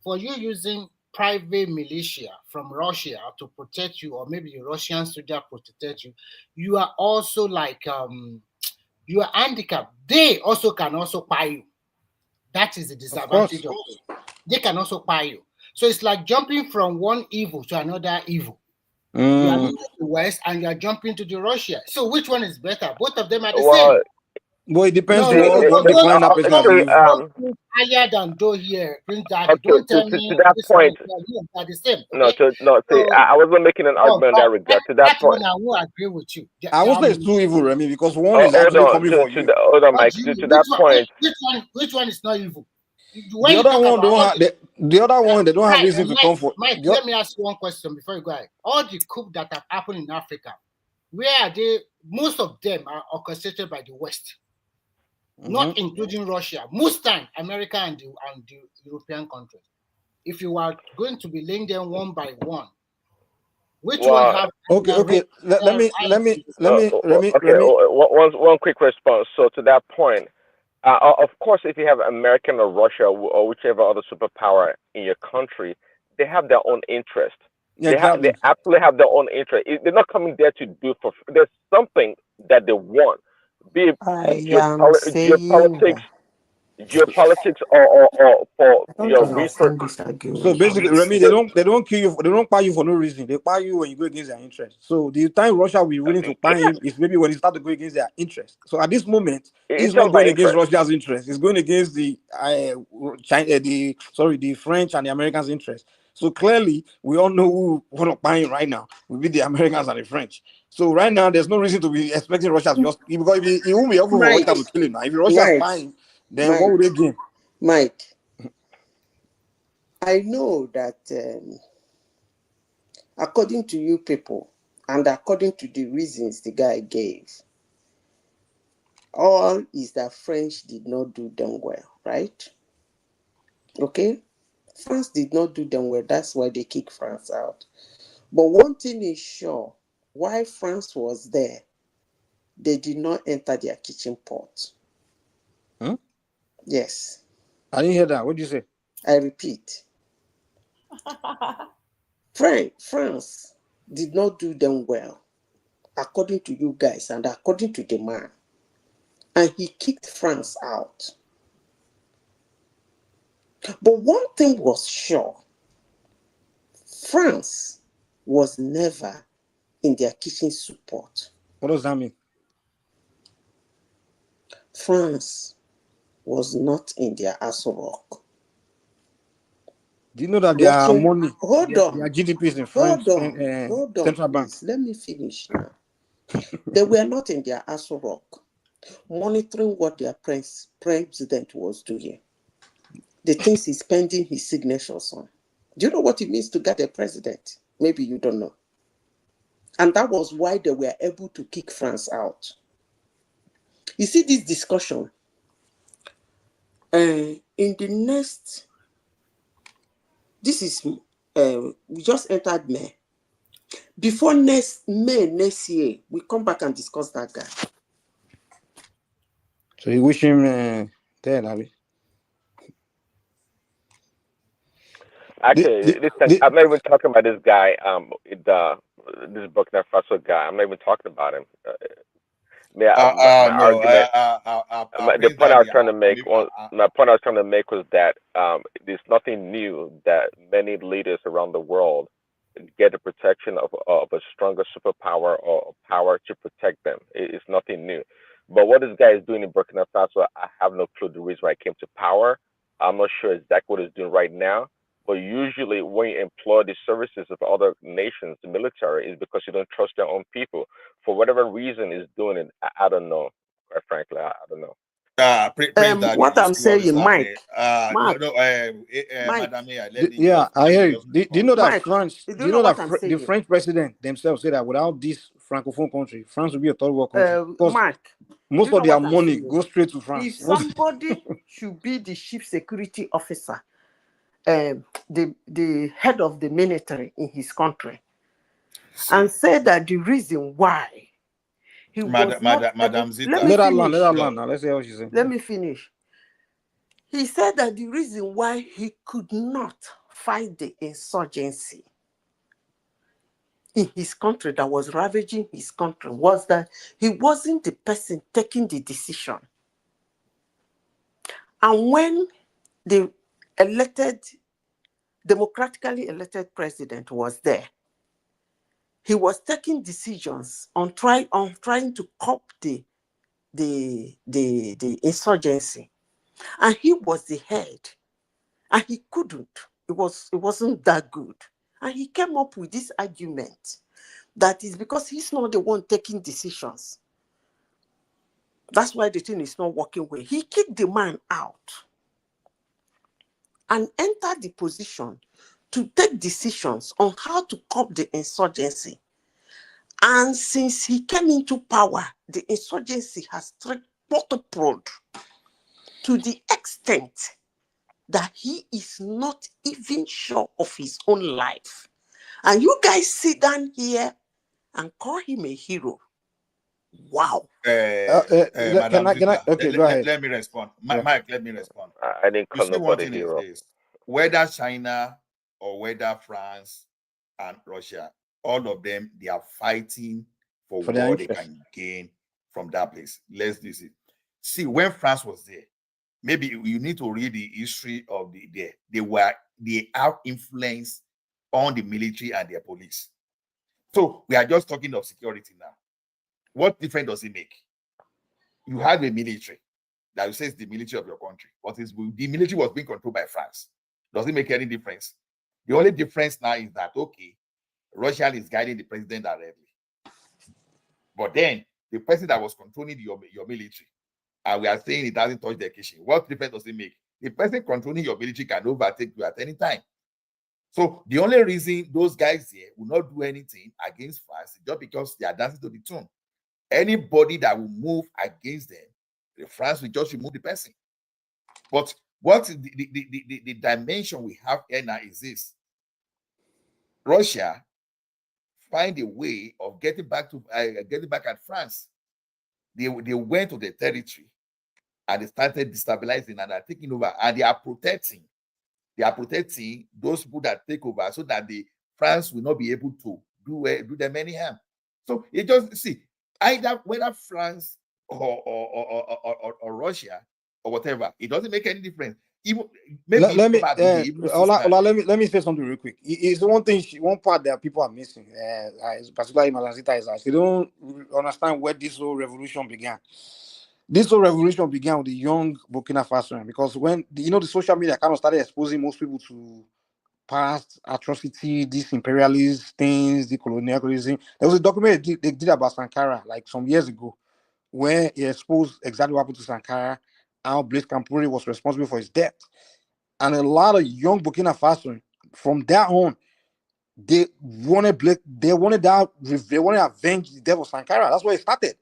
for you using private militia from Russia to protect you, or maybe a Russian soldier to protect you, you are also like you are handicapped. They also can buy you. That is the disadvantage of it. They can also buy you. So it's like jumping from one evil to another evil. You are looking to the West and you are jumping to the Russia. So which one is better? Both of them are the same. Well, it depends on what the plan that person is. Higher than do here, Prince Daddy. Don't tell me to that point. Are the same. Okay? I wasn't making an argument in that regard. To that point, I will agree with you. I would say it's too evil, Remy, because one is actually coming for you. Hold on, Mike. To that point, which one is not evil? The other one don't have the other one. They don't have reason to come for. Mike, let me ask you one question before you go ahead. All the coups that have happened in Africa, where are they? Most of them are orchestrated by the West. Not including Russia. Most time, America and the European countries. If you are going to be laying them one by one, which one have? Okay. Let me. Okay. One quick response. So to that point, of course, if you have American or Russia or whichever other superpower in your country, they have their own interest. Yeah, they absolutely have their own interest. They're not coming there to do for. There's something that they want. Be it geopolitics or for your research. So basically, Remy, they don't kill you. They don't buy you for no reason. They buy you when you go against their interest. So the time Russia will be willing to buy him is maybe when he start to go against their interest. So at this moment, he's not going against Russia's interest. He's going against the French and the Americans' interest. So clearly, we all know who want to buy him right now. Will be the Americans and the French. So right now, there's no reason to be expecting Russia to just because he won't be able for Russia to kill him now. If Russia is buying, then what would they gain? Mike, I know that according to you people and according to the reasons the guy gave, all is that French did not do them well, right? Okay? France did not do them well. That's why they kicked France out. But one thing is sure, while France was there, they did not enter their kitchen pot. Huh? Yes. I didn't hear that. What did you say? I repeat. France did not do them well, according to you guys and according to the man. And he kicked France out. But one thing was sure. France was never in their kitchen soup pot. What does that mean? France was not in their Aso Rock. Do you know that their money, their GDP is in France, central bank? Let me finish now. They were not in their Aso Rock, monitoring what their president was doing. The things he's spending his signatures on. Do you know what it means to get a president? Maybe you don't know. And that was why they were able to kick France out. You see this discussion, in the next, this is, we just entered May. Before next year, we come back and discuss that guy. So you wish him dead, Abby? Actually, I'm not even talking about this guy, this Burkina Faso guy. I'm not even talking about him. My No, argument, the Prince point I was Daddy, trying to make, my point I was trying to make was that there's nothing new that many leaders around the world get the protection of a stronger superpower or power to protect them. It's nothing new. But what this guy is doing in Burkina Faso, I have no clue the reason why it came to power. I'm not sure exactly what he's doing right now. But usually, when you employ the services of other nations, the military, is because you don't trust their own people. For whatever reason, he's doing it. I don't know. Quite frankly, I don't know. Prince Daddy, What you I'm see what is saying, happening. Mike, Madam Mayor, let me Yeah, just I hear you. just Do you respond. know that Mike, France? you Do do you know know that what I'm the saying? French president themselves say that without this francophone country, France will be a third world country because Mike, most you know of their what I'm money saying? goes straight to France. If somebody should be the chief security officer, the head of the military in his country, and say that the reason why he was not Madam able. Zita, Let me finish. Let her land now. Let's see how she said. Let me finish. He said that the reason why he could not fight the insurgency in his country that was ravaging his country was that he wasn't the person taking the decision. And when the democratically elected president was there, he was taking decisions on trying to curb the insurgency, and he was the head, and he couldn't. It wasn't that good, and he came up with this argument that is because he's not the one taking decisions. That's why the thing is not working well. He kicked the man out and entered the position to take decisions on how to curb the insurgency. And since he came into power, the insurgency has multiplied to the extent that he is not even sure of his own life. And you guys sit down here and call him a hero. Wow. Madam Zita, okay, go ahead. let me respond. Yeah. Mike, let me respond. I didn't You call see, one nobody thing hero. is this: whether China or whether France and Russia, all of them, they are fighting for their what they interest. can gain from that place. Let's do it. See, when France was there, maybe you need to read the history of they have influence on the military and their police. So we are just talking of security now. What difference does it make? You have a military that says the military of your country, but the military was being controlled by France. Does it make any difference? The only difference now is that, okay, Russia is guiding the president directly. But then the person that was controlling your military, and we are saying it doesn't touch their kitchen. What difference does it make? The person controlling your military can overtake you at any time. So the only reason those guys here will not do anything against France is just because they are dancing to the tune. Anybody that will move against them, France will just remove the person. But what the dimension we have here now is this: Russia find a way of getting back at France. They went to the territory and they started destabilizing and are taking over, and they are protecting those people that take over so that France will not be able to do them any harm. So it just see either whether France or Russia or whatever, it doesn't make any difference. Even maybe let me say something real quick. It's one part that people are missing, particularly Malazita, is that they don't understand where this whole revolution began. This whole revolution began with the young Burkina Faso, because when the social media kind of started exposing most people to past atrocity, these imperialist things, the colonialism. There was a document they did about Sankara like some years ago, where he exposed exactly what happened to Sankara, how Blaise Compaoré was responsible for his death. And a lot of young Burkina Faso, from that on, they wanted to avenge the death of Sankara. That's where it started.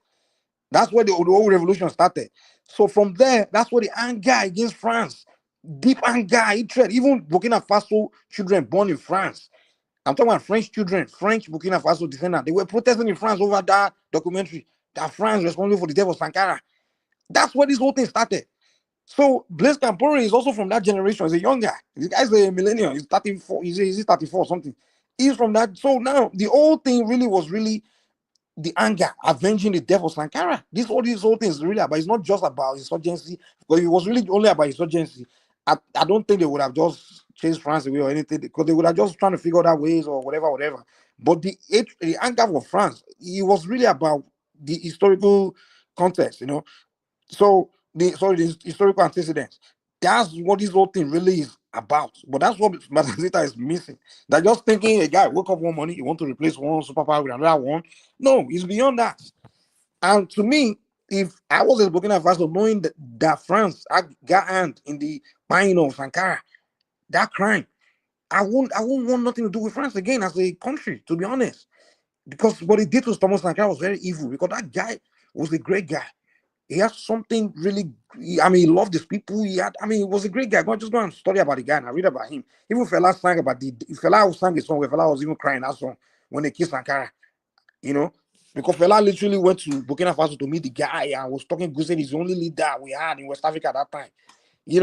That's where the whole revolution started. So from there, that's where the anger against France, deep anger, hatred, even Burkina Faso children born in France. I'm talking about French children, French Burkina Faso descendants. They were protesting in France over that documentary, that France responsible for the death of Sankara. That's where this whole thing started. So Blaise Compaoré is also from that generation. He's a young guy. The guy's a millennial. He's 34. He's 34 or something. He's from that. So now the whole thing really was the anger, avenging the death of Sankara. This all these whole things really about. It's not just about insurgency, because it was really only about insurgency. I don't think they would have just chased France away or anything, because they would have just trying to figure out ways or whatever. But the anger for France, it was really about the historical context, So the historical antecedents. That's what this whole thing really is about. But that's what Matazita is missing. They're just thinking a guy woke up one morning, you want to replace one superpower with another one. No, it's beyond that. And to me, if I was in Burkina Faso, knowing that France got hand in the buying of Sankara, that crime, I won't want nothing to do with France again as a country, to be honest. Because what he did to Thomas Sankara was very evil, because that guy was a great guy. He had something really, he loved his people. He was a great guy. Go and study about the guy and I read about him. Even Fela sang about Fela sang a song where Fela was even crying that song when they kissed Sankara, because Fela literally went to Burkina Faso to meet the guy and was talking good, said he's the only leader we had in West Africa at that time.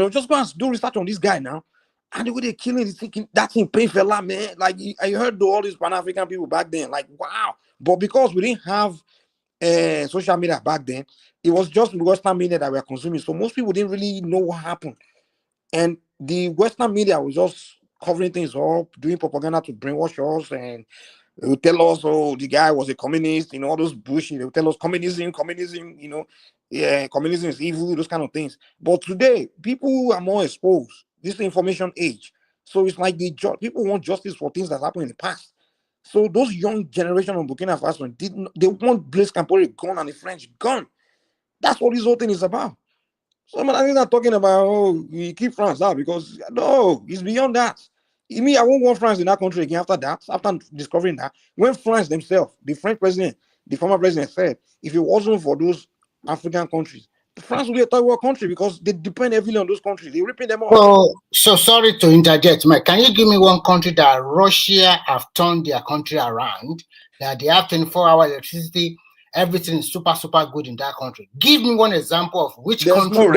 Just go and do research on this guy now. And the way they're killing, that thing pain Fela, man. Like, I heard all these Pan-African people back then, like, wow. But because we didn't have social media back then, it was just Western media that we were consuming. So most people didn't really know what happened. And the Western media was just covering things up, doing propaganda to brainwash us, and they would tell us, oh, the guy was a communist, all those bullshit. They would tell us communism, communism is evil, those kind of things. But today, people are more exposed. This is the information age. So it's like people want justice for things that happened in the past. So those young generation of Burkina Faso, they want Blaise Compaoré gun and the French gun. That's what this whole thing is about. So I'm not talking about, we keep France out, because no, it's beyond that. I won't want France in that country again after that, after discovering that. When France themselves, the French president, the former president said, if it wasn't for those African countries, France would be a third world country, because they depend heavily on those countries. They're ripping them off. So sorry to interject, Mike. Can you give me one country that Russia have turned their country around, that they have 24-hour electricity, everything is super, super good in that country? Give me one example of which country.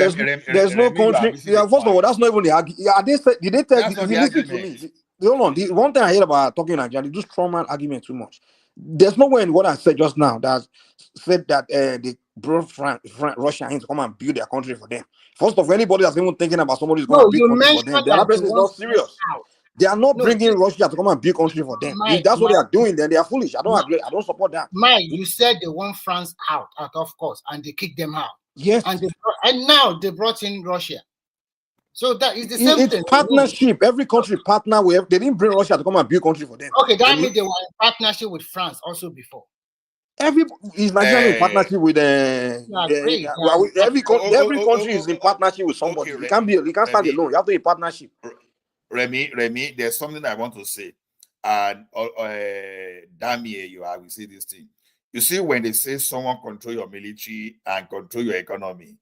There's no country. Yeah, first of all, that's not even the argument. Yeah, did they tell you listen to me? Hold on. The one thing I hear about talking Nigeria, they do strongman argument too much. There's nowhere in what I said just now that said that they brought Russia in to come and build their country for them. First of all, anybody that's even thinking about somebody's going to build country for them, the other person is not serious. They are not bringing Russia to come and build country for them. If that's what they are doing, then they are foolish. I don't agree. I don't support that. Mike, you said they want France out of course, and they kicked them out. Yes. And now they brought in Russia. So that is the same thing. It's partnership. Every country partner with. They didn't bring Russia to come and build country for them. Okay, that means they were in partnership with France also before. Is Nigeria in partnership with every country is in partnership with somebody. Okay, you can't stand alone. You have to be in partnership. Remy, there's something I want to say. And Damien, I will say this thing. You see, when they say someone control your military and control your economy,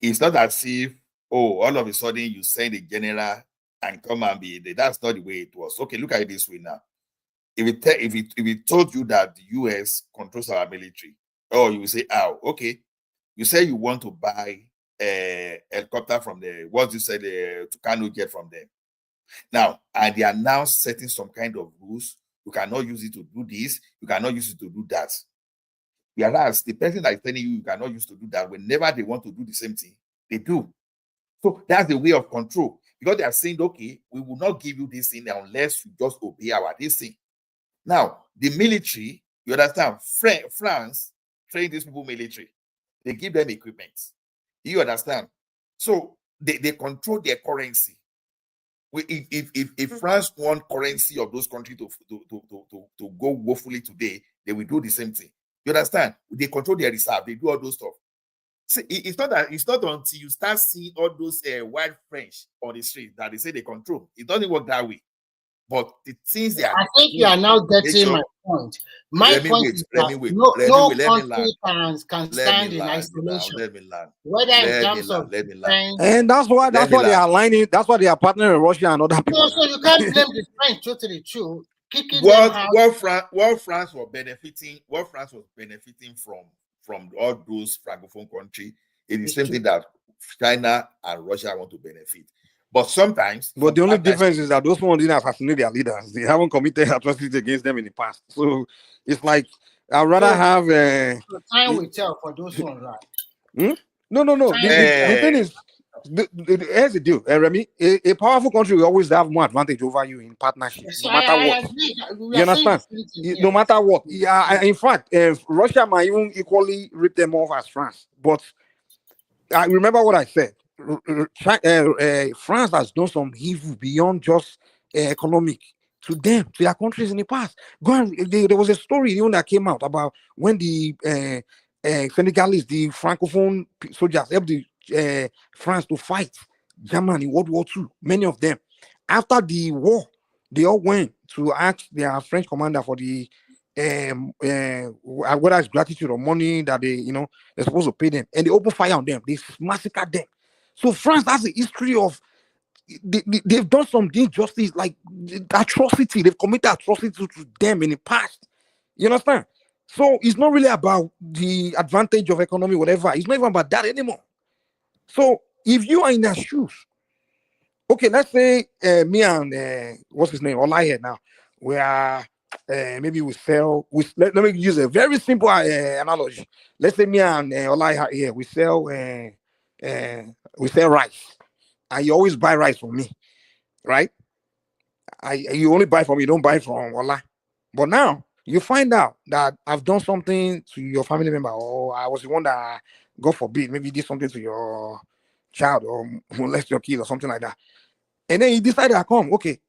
it's not as if, all of a sudden you send a general and come and be there. That's not the way it was. Okay, look at it this way now. If it told you that the US controls our military, you will say, okay. You say you want to buy a helicopter from what you said, Tucano jet from them. Now, and they are now setting some kind of rules. You cannot use it to do this. You cannot use it to do that. Whereas the person that is telling you cannot use it to do that, whenever they want to do the same thing, they do. So that's the way of control. Because they are saying, okay, we will not give you this thing unless you just obey this thing. Now, the military, you understand, France train these people military. They give them equipment. You understand? So they control their currency. If France want currency of those countries to go woefully today, they will do the same thing. You understand? They control their reserve. They do all those stuff. See, it's not until you start seeing all those white French on the street that they say they control. It doesn't work that way. But the things they are, I think you are now getting my point. My point is that no country can stand in isolation. Whether in terms of French, and that's why they are aligning. That's why they are partnering with Russia and other people. So you can't blame the French. Totally true. What France was benefiting from all those francophone countries is the same thing that China and Russia want to benefit. But sometimes... But the only difference is that those ones didn't assassinate their leaders. They haven't committed atrocities against them in the past. So it's like I'd rather have. So time will tell for those ones, right? No. The thing is, here's the deal, Remy. A powerful country will always have more advantage over you in partnership, So no matter what. You understand? No matter what. Yeah. In fact, Russia might even equally rip them off as France. But I remember what I said. France has done some evil beyond just economic to them, to their countries in the past. There was a story even that came out about when the Senegalese, the Francophone soldiers helped the France to fight Germany in World War II. Many of them, after the war, they all went to ask their French commander for the whether it's gratitude or money that they're supposed to pay them, and they open fire on them. They massacre them. So France has a history of they've done some injustice, like atrocity. They've committed atrocity to them in the past. You understand? So it's not really about the advantage of economy, whatever. It's not even about that anymore. So if you are in their shoes, okay, let's say me and what's his name, Olaya now, we are maybe we sell. Let me use a very simple analogy. Let's say me and Olaya here, we sell rice, and you always buy rice from me, right? You only buy from me, you don't buy from Ola. But now you find out that I've done something to your family member, or I was the one that, God forbid, maybe did something to your child or molest your kid or something like that. And then you decide to come, okay,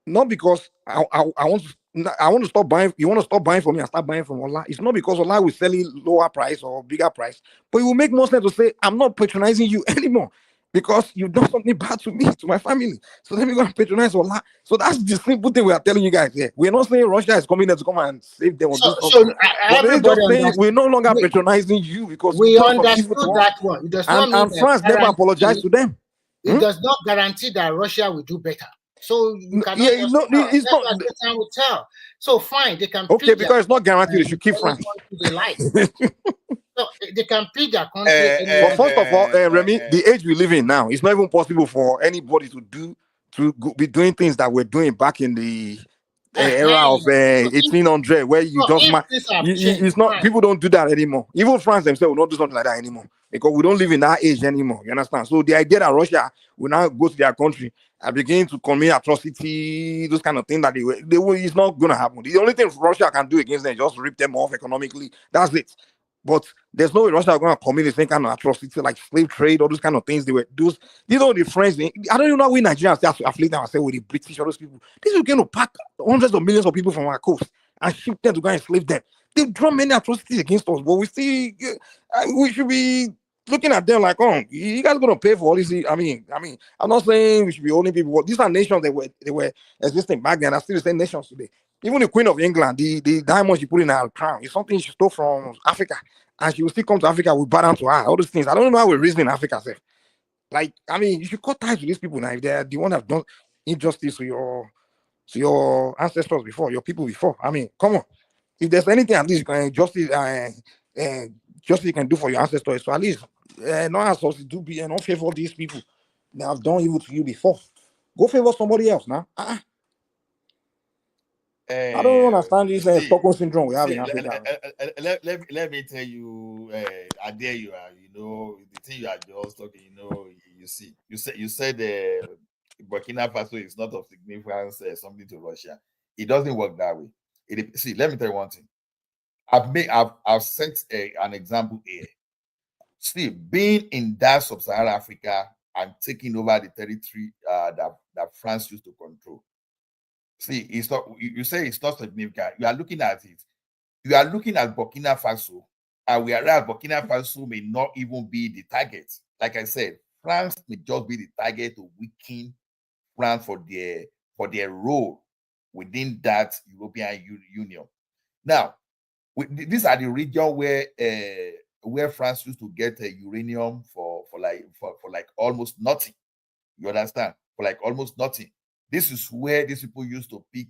not because I want to stop buying. You want to stop buying from me and start buying from Ola. It's not because Ola will sell it lower price or bigger price, but it will make more sense to say I'm not patronizing you anymore because you've done something bad to me, to my family. So let me go and patronize Ola. So that's the simple thing we are telling you guys here. We're not saying Russia is coming there to come and save them or do something. But they're just saying we're no longer patronizing you because we you've done some understood evil to that us. one. It does not mean And France never apologized to them. It does not guarantee that Russia will do better. So you cannot it's not. Time will tell. So fine, they can. Okay, because it's not guaranteed. They should keep France. They like. So they can pick their country. But first of all, Remy, the age we live in now, it's not even possible for anybody to be doing things that we're doing back in the era of 1800, where you it's not. People don't do that anymore. Even France themselves will not do something like that anymore because we don't live in that age anymore. You understand? So the idea that Russia will now go to their country and begin to commit atrocity, those kind of things that they will, it's not going to happen. The only thing Russia can do against them is just rip them off economically. That's it. But there's no way Russia are going to commit the same kind of atrocity like slave trade, all those kind of things. These are the French. I don't even know how we Nigerians start to afflict ourselves with the British, all those people. These are going to pack hundreds of millions of people from our coast and ship them to go and enslave them. They've done many atrocities against us, but we should be looking at them like, oh, you guys are going to pay for all this. I mean, I'm not saying we should be owning people. These are nations they were existing back then. Are still the same nations today. Even the Queen of England, the diamond she put in her crown is something she stole from Africa, and she will still come to Africa. We bow down to her. All those things. I don't know how we're reasoning in Africa, sir. Like, I mean, you should cut ties with these people now if they're the one that have done injustice to your ancestors before, your people before. I mean, come on. If there's anything at least justice you can do for your ancestors, so at least not as us do be and not favor these people that have done evil to you before. Go favor somebody else now. I don't understand this Stockholm syndrome we have in Africa. Let me tell you, I dare you, the thing you are just talking, you said Burkina Faso is not of significance, something to Russia. It doesn't work that way. See, let me tell you one thing. I've set an example here. See, being in that sub-Saharan Africa and taking over the territory that France used to control. See, it's not. You say it's not significant. You are looking at it. You are looking at Burkina Faso, and whereas Burkina Faso may not even be the target. Like I said, France may just be the target to weaken France for their role within that European Union. Now, these are the region where France used to get uranium for like almost nothing. You understand? For like almost nothing. This is where these people used to pick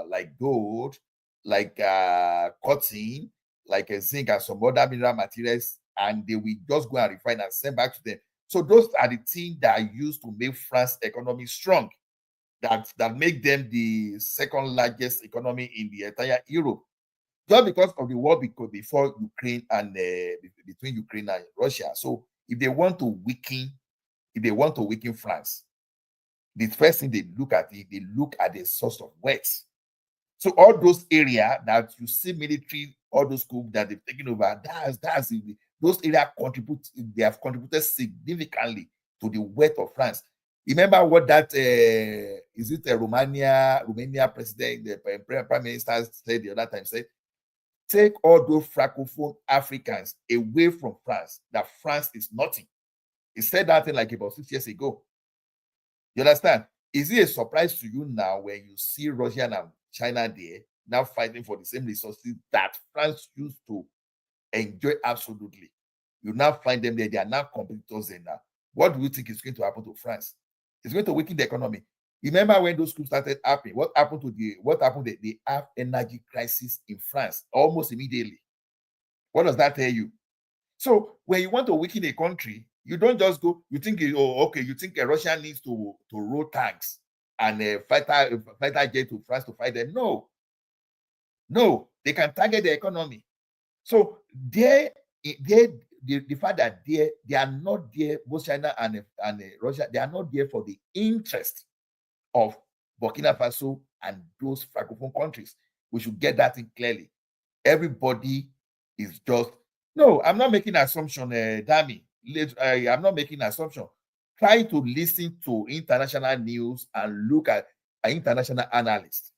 like gold, like cotton, like zinc and some other mineral materials, and they will just go and refine and send back to them. So those are the things that are used to make France's economy strong, that make them the second largest economy in the entire Europe. just because of the war before Ukraine and between Ukraine and Russia. So if they want to weaken France, the first thing they look at the source of wealth. So all those areas that you see military, all those coups that they've taken over, those areas have contributed significantly to the wealth of France. Remember what that Romania president, the prime minister said the other time, said, take all those Francophone Africans away from France, that France is nothing. He said that thing like about 6 years ago. You understand? Is it a surprise to you now when you see Russia and China there now fighting for the same resources that France used to enjoy absolutely? You now find them there, they are now competitors there now. What do you think is going to happen to France? It's going to weaken the economy. Remember when those coups started happening, what happened? They have energy crisis in France almost immediately. What does that tell you? So when you want to weaken a country, you don't just go, you think, you think Russia needs to roll tanks and fighter jet to France to fight them. No, they can target the economy. So the fact that they are not there, both China and Russia, they are not there for the interest of Burkina Faso and those Francophone countries. We should get that in clearly. Everybody is just, no, I'm not making an assumption, Dami. I'm not making an assumption. Try to listen to international news and look at an international analyst.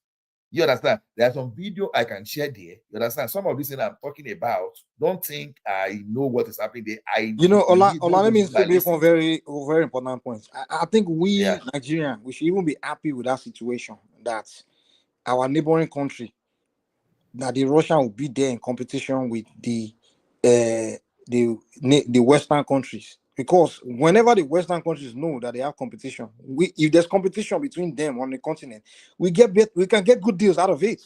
You understand? There's some video I can share there. You understand? Some of this thing I'm talking about, don't think I know what is happening there. Let me say one very important point. I think we, Nigerians, we should even be happy with that situation, that our neighboring country, that the Russia will be there in competition with the Western countries. Because whenever the Western countries know that they have competition, if there's competition between them on the continent, we can get good deals out of it.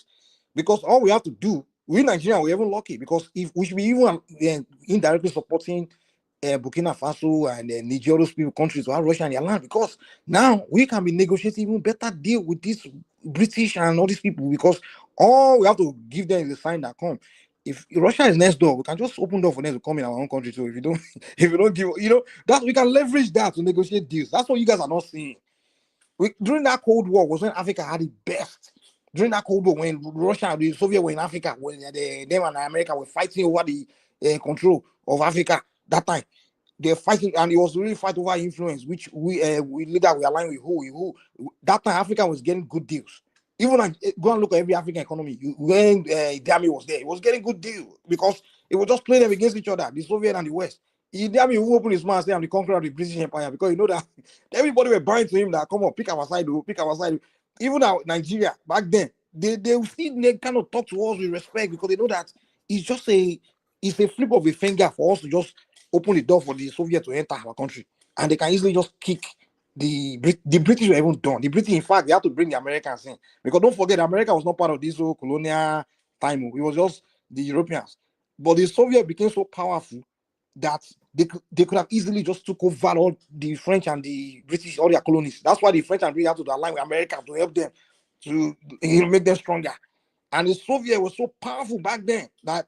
Because all we have to do, we Nigerians, we're even lucky, because if we should be even indirectly supporting Burkina Faso and Niger, those people countries who have Russia in their land, because now we can be negotiating even better deal with this British and all these people, because all we have to give them is a sign that come. If Russia is next door, we can just open door for them to come in our own country. So if you don't give, that we can leverage that to negotiate deals. That's what you guys are not seeing. During that Cold War was when Africa had the best. During that Cold War, when Russia and the Soviet were in Africa, when them and America were fighting over the control of Africa, that time they're fighting, and it was really fight over influence, which we leader we align with who. That time Africa was getting good deals. Even go and look at every African economy. When Dami was there, it was getting good deal, because it was just playing them against each other, the Soviet and the West. Dami will open his mouth and say, I'm the conqueror of the British Empire, because you know that everybody were buying to him that, come on, pick our side. Even now, Nigeria, back then, they kind of talk to us with respect, because they know that it's a flip of a finger for us to just open the door for the Soviet to enter our country. And they can easily just kick the British were even done. The British, in fact, they had to bring the Americans in, because don't forget, America was not part of this whole colonial time. It was just the Europeans. But the Soviet became so powerful that they could have easily just took over all the French and the British, all their colonies. That's why the French and British had to align with America to help them to make them stronger. And the Soviet was so powerful back then that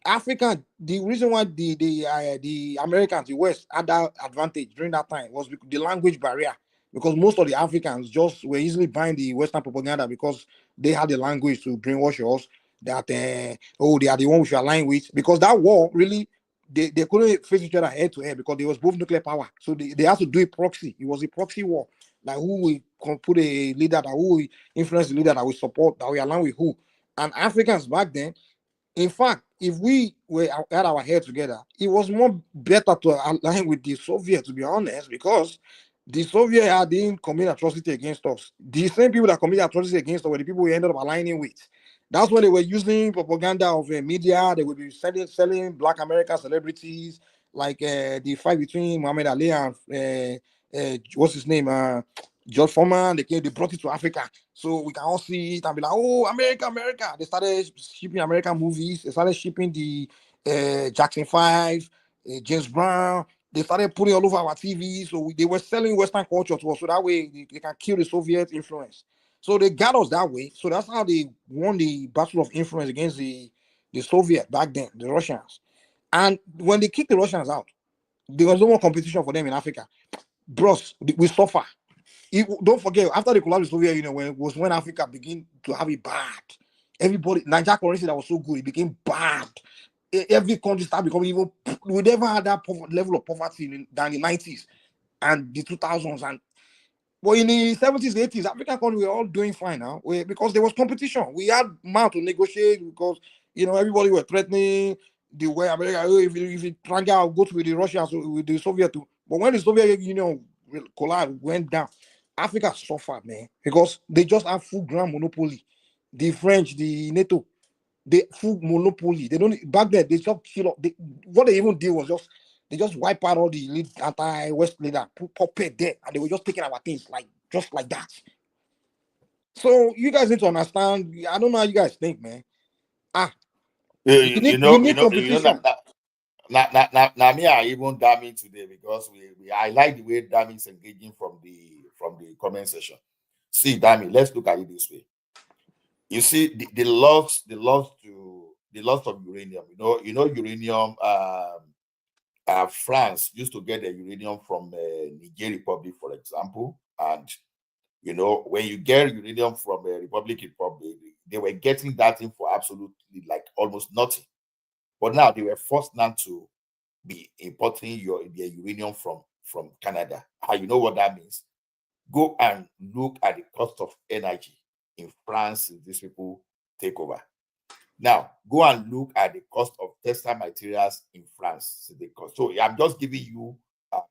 Africa, the reason why the Americans, the West, had that advantage during that time was the language barrier, because most of the Africans just were easily buying the Western propaganda, because they had the language to brainwash us that they are the one we should align with, because that war really they couldn't face each other head to head, because there was both nuclear power, so they had to do a proxy. It was a proxy war, like who will put a leader, that who will influence the leader that we support, that we align with who. And Africans back then, in fact, if we had our head together, it was more better to align with the Soviets, to be honest, because the Soviets didn't commit atrocity against us. The same people that committed atrocity against us were the people we ended up aligning with. That's when they were using propaganda of media. They would be selling Black American celebrities, like the fight between Muhammad Ali and what's his name, George Foreman. They brought it to Africa, so we can all see it and be like, oh, America. They started shipping American movies. They started shipping the Jackson 5, James Brown. They started putting all over our TV. So they were selling Western culture to us, so that way they can kill the Soviet influence. So they got us that way. So that's how they won the battle of influence against the Soviet back then, the Russians. And when they kicked the Russians out, there was no more competition for them in Africa. Bros, we suffer. Don't forget, after the collapse of the Soviet Union, when Africa began to have it bad. Everybody, Nigeria currency that was so good, it became bad. Every country started becoming even. We never had that level of poverty in the 90s and the 2000s. And but in the 70s, 80s, African countries were all doing fine now because there was competition. We had mouth to negotiate because everybody were threatening the way America. If you try to go to the Russians with the Soviet too. But when the Soviet Union collapsed, went down, Africa suffered, man, because they just have full ground monopoly. The French, the NATO, they full monopoly. They don't back then. They just kill up. What they even did was they just wipe out all the anti-West leader, put puppet there, and they were just taking our things just like that. So you guys need to understand. I don't know how you guys think, man. We need competition. Now me are even damning today because I like the way Dammy is engaging from the comment section. See, Dammy, let's look at it this way. You see the loss of uranium. Uranium. France used to get the uranium from Niger Republic, for example, and when you get uranium from the Republic, they were getting that thing for absolutely like almost nothing. But now they were forced now to be importing their uranium from Canada. You know what that means? Go and look at the cost of energy in France since these people take over. Now, go and look at the cost of textile materials in France. So I'm just giving you a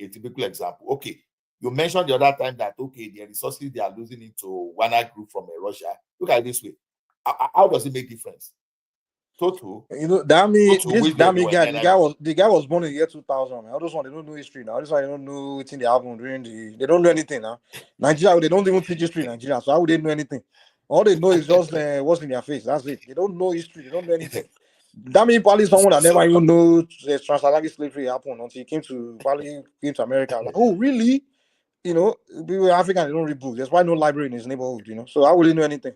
typical example. Okay, you mentioned the other time that, okay, the resources they are losing into Wagner Group from Russia. Look at it this way. How does it make difference? Total. The guy was born in the year 2000. Man. All those ones, they don't know history now. This one, they don't know what they happened they don't know anything now. Nigeria, they don't even teach history in Nigeria. So how would they know anything? All they know is just what's in their face. That's it. They don't know history. They don't know anything. Probably someone that never even knows transatlantic slavery happened until he came to America. Like, oh, really? People African, they don't read books. There's why no library in his neighborhood. So how would he know anything?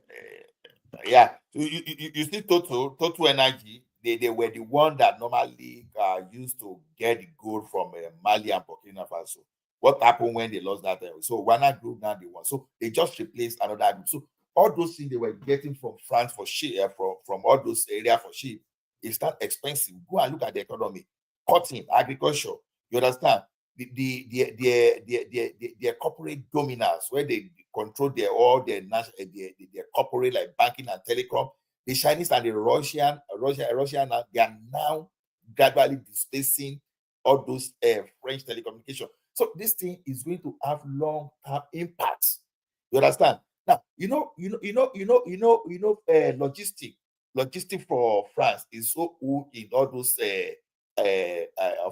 Yeah, you see, Total Energy. They were the one that normally used to get the gold from Mali and Burkina Faso. What happened when they lost that? So Wagner Group now they won. So they just replaced another group. So all those things they were getting from France for sheep, from all those areas for sheep, it's not expensive. Go and look at the economy, cotton, agriculture. You understand? The corporate dominance where they control their corporate like banking and telecom. The Chinese and the Russia now, they are now gradually displacing all those French telecommunication. So this thing is going to have long-term impacts. You understand? Now, logistic for France is so old in all those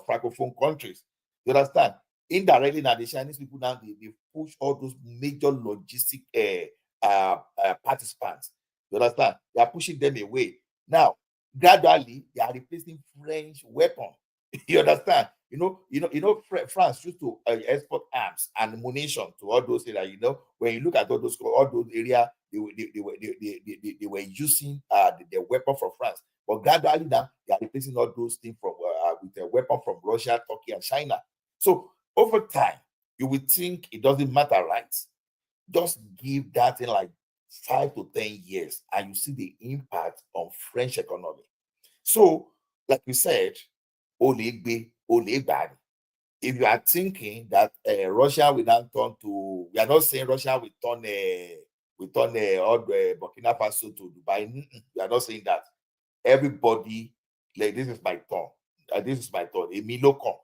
francophone countries. You understand? Indirectly now, the Chinese people now they push all those major logistic participants. You understand? They are pushing them away. Now, gradually, they are replacing French weapons. You understand? France used to export arms and ammunition to all those areas. When you look at all those areas, they were using the weapon from France. But gradually now, they are replacing all those things with a weapon from Russia, Turkey, and China. So over time, you would think it doesn't matter, right? Just give that in like 5 to 10 years, and you see the impact on French economy. So, like we said, if you are thinking that Russia will now turn to, we are not saying Russia will turn all the Burkina Faso to Dubai. We are not saying that. Everybody, like, this is my turn. This is my thought.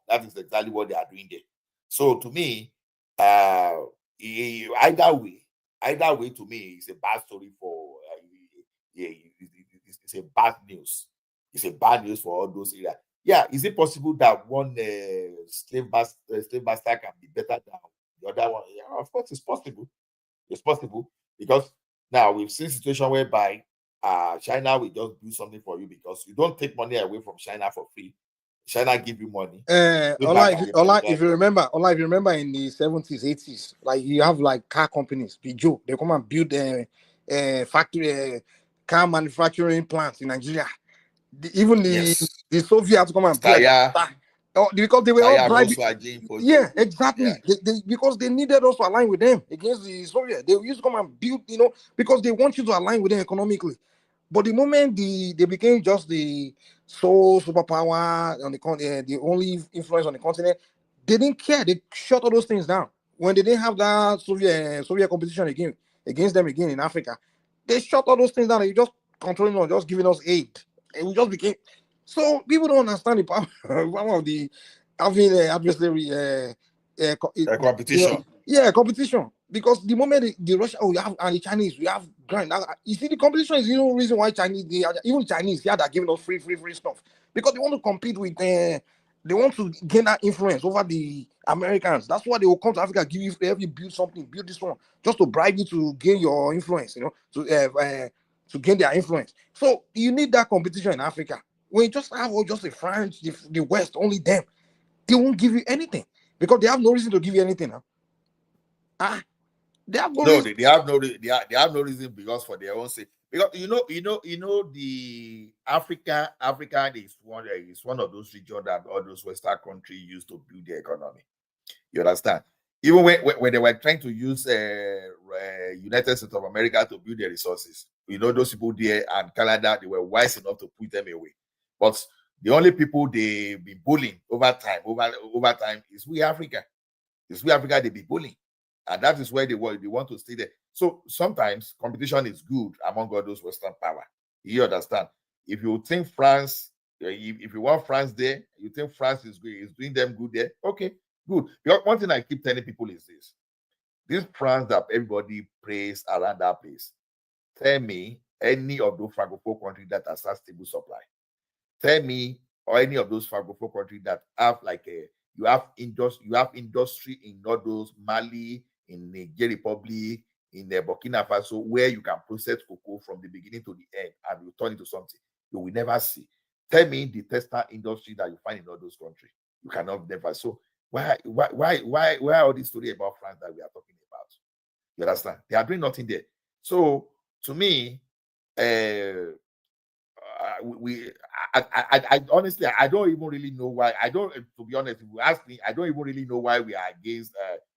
That is exactly what they are doing there. So to me, either way to me, it's a bad story for. It's a bad news. It's a bad news for all those areas. Yeah, is it possible that one slave master can be better than the other one? Yeah, of course, it's possible. It's possible because now we've seen a situation whereby China will just do something for you because you don't take money away from China for free. China give you money. If you remember in the 70s, 80s, like you have like car companies, Peugeot, they come and build factory, car manufacturing plants in Nigeria. Even the Soviets come and build because they were all bribing. Yeah, exactly. Yeah. Because they needed us to align with them against the Soviets. They used to come and build, because they want you to align with them economically. But the moment they became just the sole superpower on the only influence on the continent, they didn't care. They shut all those things down. When they didn't have that Soviet competition against them again in Africa, they shut all those things down. And you just controlling us, just giving us aid. And we just became. So people don't understand the power of the having adversary competition. Competition. Because the moment the Russia, you have and the Chinese, we have grind. You see, the competition is no reason why even Chinese here are giving us free stuff, because they want to compete with. They want to gain that influence over the Americans. That's why they will come to Africa, help you build something, build this one, just to bribe you to gain your influence. To gain their influence. So you need that competition in Africa. When you just have just the France, the West, only them, they won't give you anything because they have no reason to give you anything. They have no reason. They have no reason because for their own sake. Because the Africa is one of those regions that all those Western countries used to build their economy. You understand? Even when they were trying to use United States of America to build their resources, those people there and Canada, they were wise enough to put them away. But the only people they be bullying over time is we Africa. It's we Africa they be bullying. And that is where they want to stay there. So sometimes competition is good among all those Western power. You understand? If you think France, if you want France there, you think France is doing them good there, okay, good. Because one thing I keep telling people is this France that everybody praise around that place. Tell me any of those Francophone countries that has stable supply. Tell me or any of those Francophone countries that have you have industry in all those Mali, in Niger Republic, in Burkina Faso, where you can process cocoa from the beginning to the end and you turn it into something you will never see. Tell me the textile industry that you find in all those countries. You cannot never. So why all this story about France that we are talking about? You understand? They are doing nothing there. So to me, I honestly, I don't even really know why. To be honest, if you ask me, I don't even really know why we are against,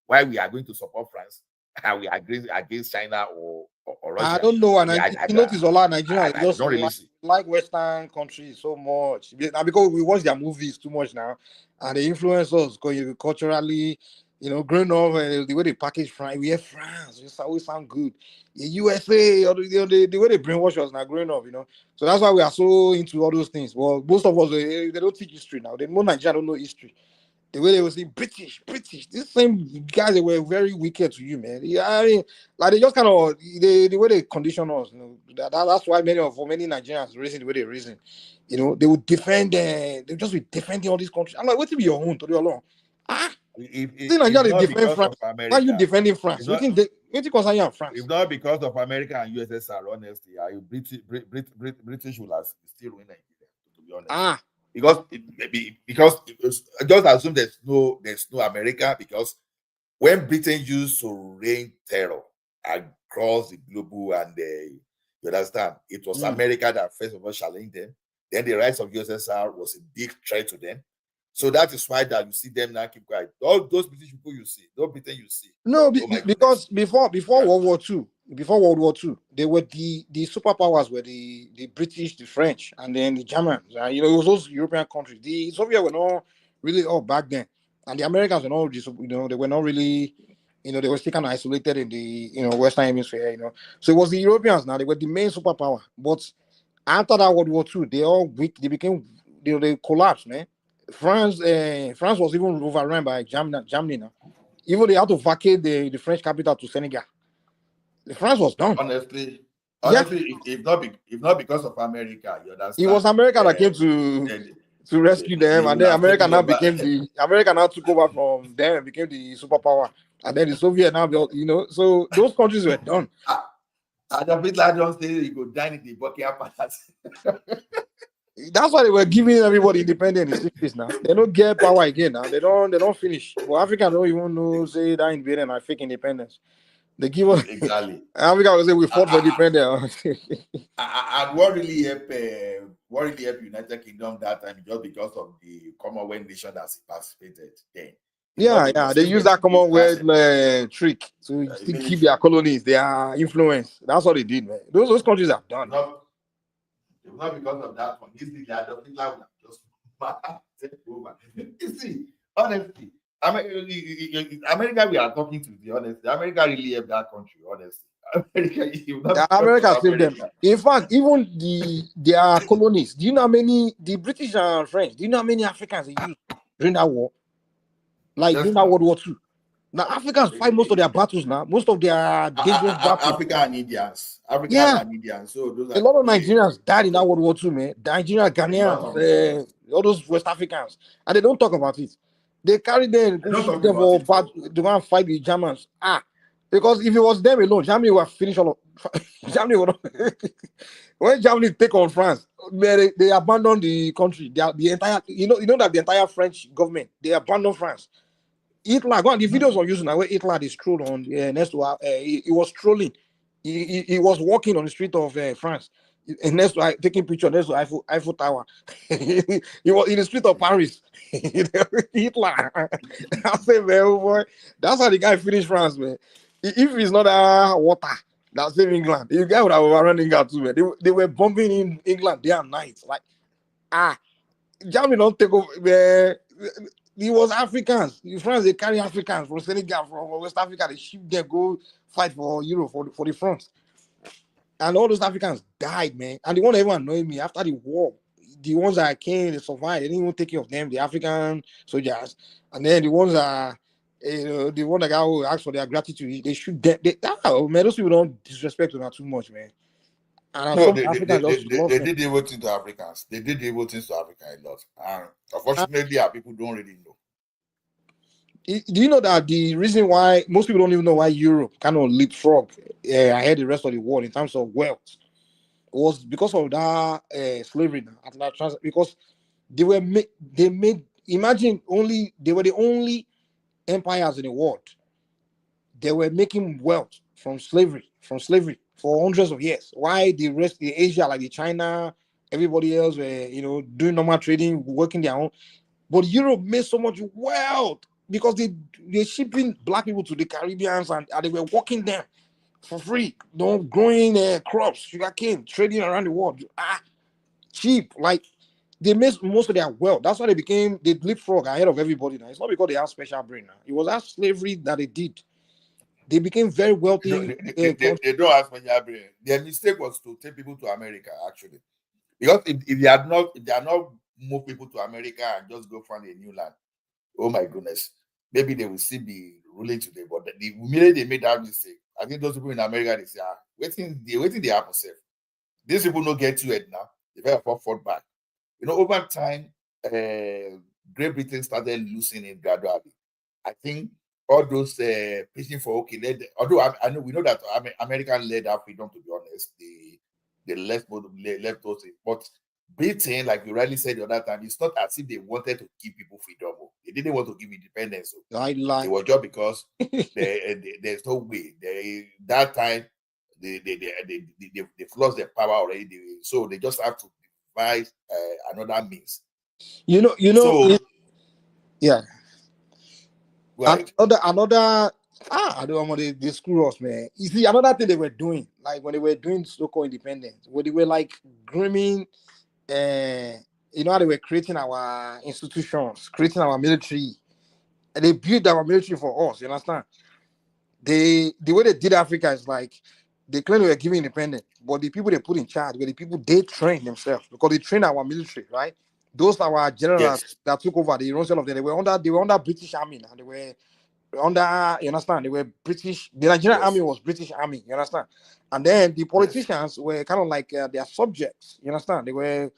why we are going to support France, and we are against China or Russia. I don't know, and I notice a lot of Nigerians just don't really like Western countries so much, because we watch their movies too much now, and they influence us culturally. Growing up, the way they package France, we have France, it always sound good. The USA, or the way they brainwash us now growing up, So that's why we are so into all those things. Well, most of us, they don't teach history now. Most Nigerians don't know history. The way they will say British. These same guys, they were very wicked to you, man. I mean, like they just kind of the way they condition us. That's why for many Nigerians reason the way they reason. They would defend. They just be defending all these countries. I'm like, what to be your own to do alone? If Nigeria defend France, why are you defending France? What concern you on France? If not because of America and USSR, honestly, British will still win Nigeria, to be honest. Because just assume there's no America, because when Britain used to reign terror across the globe and you understand, it was America that first of all challenged them. Then the rise of USSR was a big threat to them. So that is why that you see them now keep quiet. All those British people you see, those Britain you see. No, because before World War II, they were the superpowers were the British, the French, and then the Germans. It was those European countries. The Soviets were not really all back then, and the Americans were not. They were not really. They were still kind of isolated in the Western Hemisphere. So it was the Europeans now. They were the main superpower. But after that World War II, they all weak. They became. They collapsed, man. France was even overrun by Germany now. Even they had to vacate the French capital to Senegal. France was done. Honestly, if not because of America, you understand. It was America that came to rescue them, and then America now took over from them, became the superpower, and then the Soviet now built. So those countries were done. And the Hitler don't say you go dine in the Buckingham Palace. That's why they were giving everybody independence in 60s now. They don't get power again now. They don't finish. Well, Africa don't even know say that invading and fake independence. They give us exactly. Africa will say we fought for independence. And what really helped United Kingdom that time just because of the Commonwealth nation that participated then. Yeah, they use that Commonwealth trick to still keep their colonies, their influence. That's what they did, man. Those countries have done. Not because of that one. Easily, they adopting that one just take over. You see, honestly, America, we are talking to the honest. America really helped that country, honestly. America saved them. In fact, even their colonies. Do you know how many the British and French? Do you know how many Africans they used during that war? Like during that World War II. Now Africans fight most of their battles now. Most of their dangerous battles. Africa and Indians. And Indians. So those a lot of Nigerians died in that World War II, man. Nigeria, Ghanaians, all those West Africans, and they don't talk about it. They carry them to go and fight the Germans. Because if it was them alone, Germany would have finished all of Germany would when Germany take on France, they abandoned the country. The entire you know that the entire French government, they abandoned France. Hitler, go on the videos on using where Hitler is strolled on next to he was strolling. He was walking on the street of France, and next to taking picture next to Eiffel Tower. He was in the street of Paris. Hitler. I say, man, boy, that's how the guy finished France, man. If it's not water that saved England, the guy would have overrun England too, man. They were bombing in England day and night. Like, Germany don't take over, man. It was Africans. In France, they carry Africans from Senegal, from West Africa. They ship them, go fight for Europe, for the front. And all those Africans died, man. And the one that everyone annoyed me after the war, the ones that came, they survived. They didn't even take care of them, the African soldiers. And then the ones that, the one that who asked for their gratitude, they shoot them. Man, those people don't disrespect them too much, man. And no, they did evil things to Africans. They did evil things to Africa a lot. And unfortunately, our people don't really know. Do you know that the reason why most people don't even know why Europe kind of leapfrog ahead the rest of the world in terms of wealth was because of that slavery now, because they were imagine they were the only empires in the world. They were making wealth from slavery for hundreds of years. Why the rest of Asia, like the China, everybody else were doing normal trading, working their own. But Europe made so much wealth because they're shipping black people to the Caribbeans and they were working there for free, growing crops, sugarcane, trading around the world. Cheap. Like they made most of their wealth. That's why they leapfrog ahead of everybody now. It's not because they have special brain now. It was that slavery that they did. They became very wealthy. They don't have special brain. Their mistake was to take people to America, actually. Because if they are not move people to America and just go find a new land, oh my goodness, maybe they will still be ruling today. But the minute they made that mistake, I think those people in America, they say, waiting they happen safe. These people don't get to it now. They very fought back. Over time, Great Britain started losing it gradually. I think all those pushing for although I know we know that America led our freedom, to be honest, they left us, but Britain, like you rightly said the other time, it's not as if they wanted to give people freedom. They didn't want to give independence. It was just because there's no way. That time they lost their power already. So they just have to devise another means. Yeah. Another I don't want to screw us, man. You see, another thing they were doing, like when they were doing so-called independence, where they were like grooming, how they were creating our institutions, creating our military, and they built our military for us. You understand? The way they did Africa is like they claim they were giving independence, but the people they put in charge were the people they trained themselves because they trained our military, right? Those are our generals that took over the Russell of them. They were under British Army now. They were under, you understand? They were British. The Nigerian army was British army, you understand? And then the politicians were kind of like their subjects, you understand? They were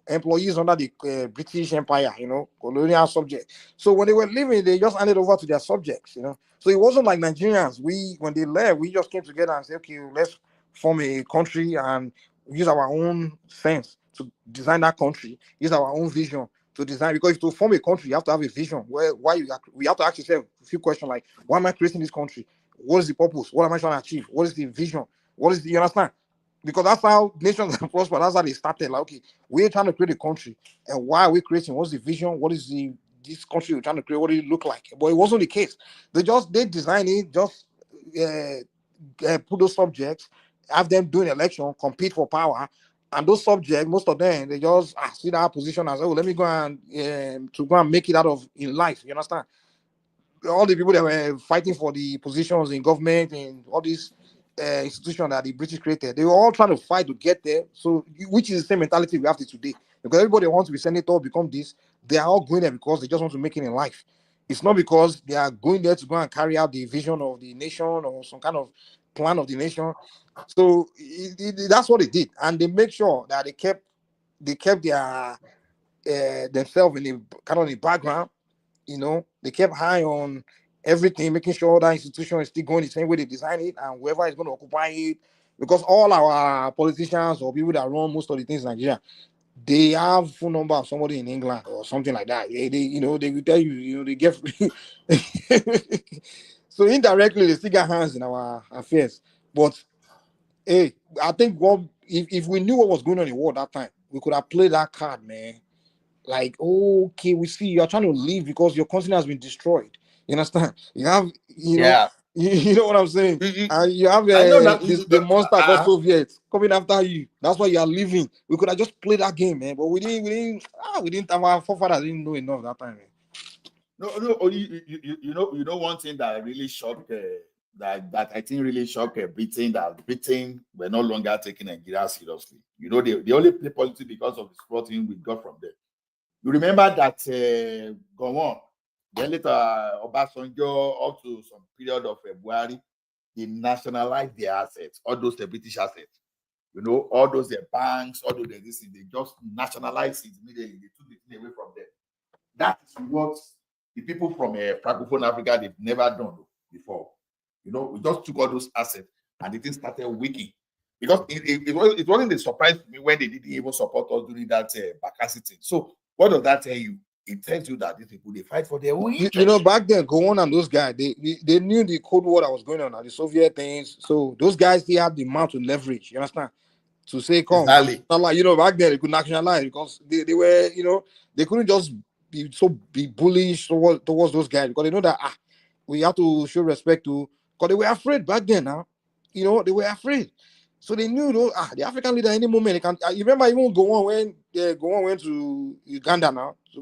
employees under the British Empire, colonial subject. So when they were leaving, they just handed over to their subjects, So it wasn't like Nigerians. When they left, we just came together and said, okay, let's form a country and use our own sense to design that country, use our own vision to design. Because to form a country, you have to have a vision. We have to ask yourself a few questions like, why am I creating this country? What is the purpose? What am I trying to achieve? What is the vision? You understand? Because that's how nations prosper. That's how they started. Like, okay, we're trying to create a country, and why are we creating? What's the vision? What is this country we're trying to create? What did it look like? But it wasn't the case. They designed it, just put those subjects, have them do an election, compete for power, and those subjects, most of them, they just see that position as, oh, let me go and to go and make it out of in life. You understand? All the people that were fighting for the positions in government and all these institutions that the British created, they were all trying to fight to get there. So, which is the same mentality we have today. Because everybody wants to be senator, become this. They are all going there because they just want to make it in life. It's not because they are going there to go and carry out the vision of the nation or some kind of plan of the nation. So that's what they did, and they make sure that they kept their themselves in the kind of the background. You know, they kept high on everything, making sure that institution is still going the same way they design it, and whoever is going to occupy it. Because all our politicians or people that run most of the things in Nigeria, they have phone number of somebody in England or something like that. They will tell you, they get free. So indirectly, they still got hands in our affairs. But hey, I think if we knew what was going on in the world that time, we could have played that card, man. Like, okay, we see you're trying to leave because your continent has been destroyed. You understand? You have, you know what I'm saying? And you have the monster called Soviets coming after you. That's why you are leaving. We could have just played that game, man. But we didn't have our forefathers didn't know enough that time, man. No, you know one thing that really shocked that I think really shocked Britain, that Britain were no longer taking Nigeria seriously. You know, they only play politics because of the sporting we got from them. You remember that go on. Then later Obasanjo up to some period of February, they nationalized their assets, all those British assets. You know, all those banks, all those they just nationalized it immediately. They took the thing away from them. That is what the people from Francophone Africa, they've never done before. You know, we just took all those assets and the thing started wicking. Because it wasn't a surprise to me when they didn't even support us during that Bakassi thing. So what does that tell you? It tells you that these people, they fight for their own interest. You know, back then, go on and those guys, they knew the Cold War that was going on, the Soviet things. So those guys, they had the amount to leverage, you understand? To say, come, exactly. Like, you know, back then they could nationalize because they were, you know, they couldn't just be bullish towards those guys because they know that we have to show respect to, because they were afraid back then now. You know, they were afraid. So they knew the African leader any moment they can. You remember even Gowon went to Uganda now. So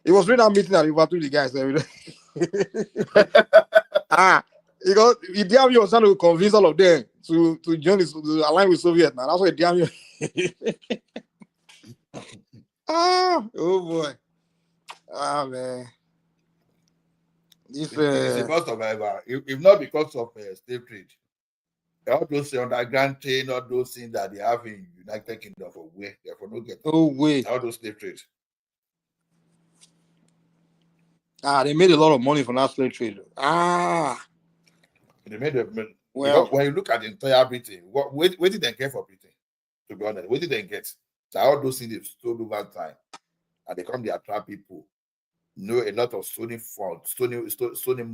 it was during that meeting that we were to the guys there. Because Idiami was trying to convince all of them to join to align with Soviet now. That's what Idiami. Oh boy. Man. It's the most of ever. If not because of slave trade. All those underground train, all those things that they have in United Kingdom for where therefore no get. Oh wait. All those slave trades. They made a lot of money from that slave trade. They made well, when you look at the entire Britain, what did they get for Britain? To be honest, what did they get? So all those things they've stole over time, and they come to attract people. You know, a lot of stoning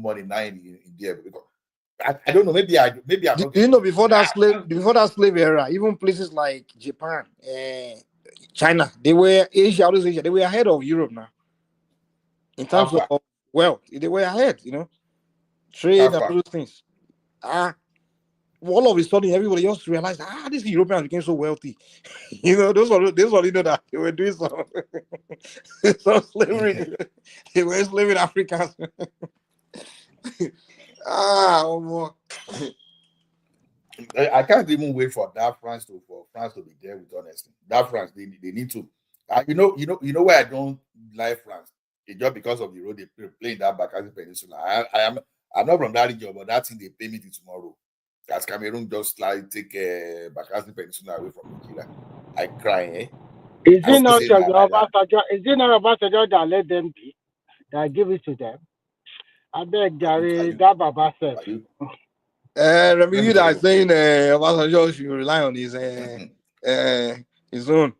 money now in there. Because I don't know. Maybe I don't. You know, before that slave era, even places like Japan, China, they were Asia, they were ahead of Europe now. In terms of wealth, they were ahead. You know, trade and all those things. All of a sudden, everybody just realized, these Europeans became so wealthy. You know, those you know that they were doing some slavery. They were enslaving Africans. I can't even wait for France to be there. With honesty, that France they need to. You know why I don't like France? It's just because of the road they play in that Bakassi Peninsula. I'm not from that region, but that thing they pay me tomorrow. As Cameroon just like take Bakassi Peninsula away from Nigeria, I cry. Is it not Obasanjo that let them be? That give it to them? I beg that Baba said. Remy, that saying Obasanjo should rely on his own.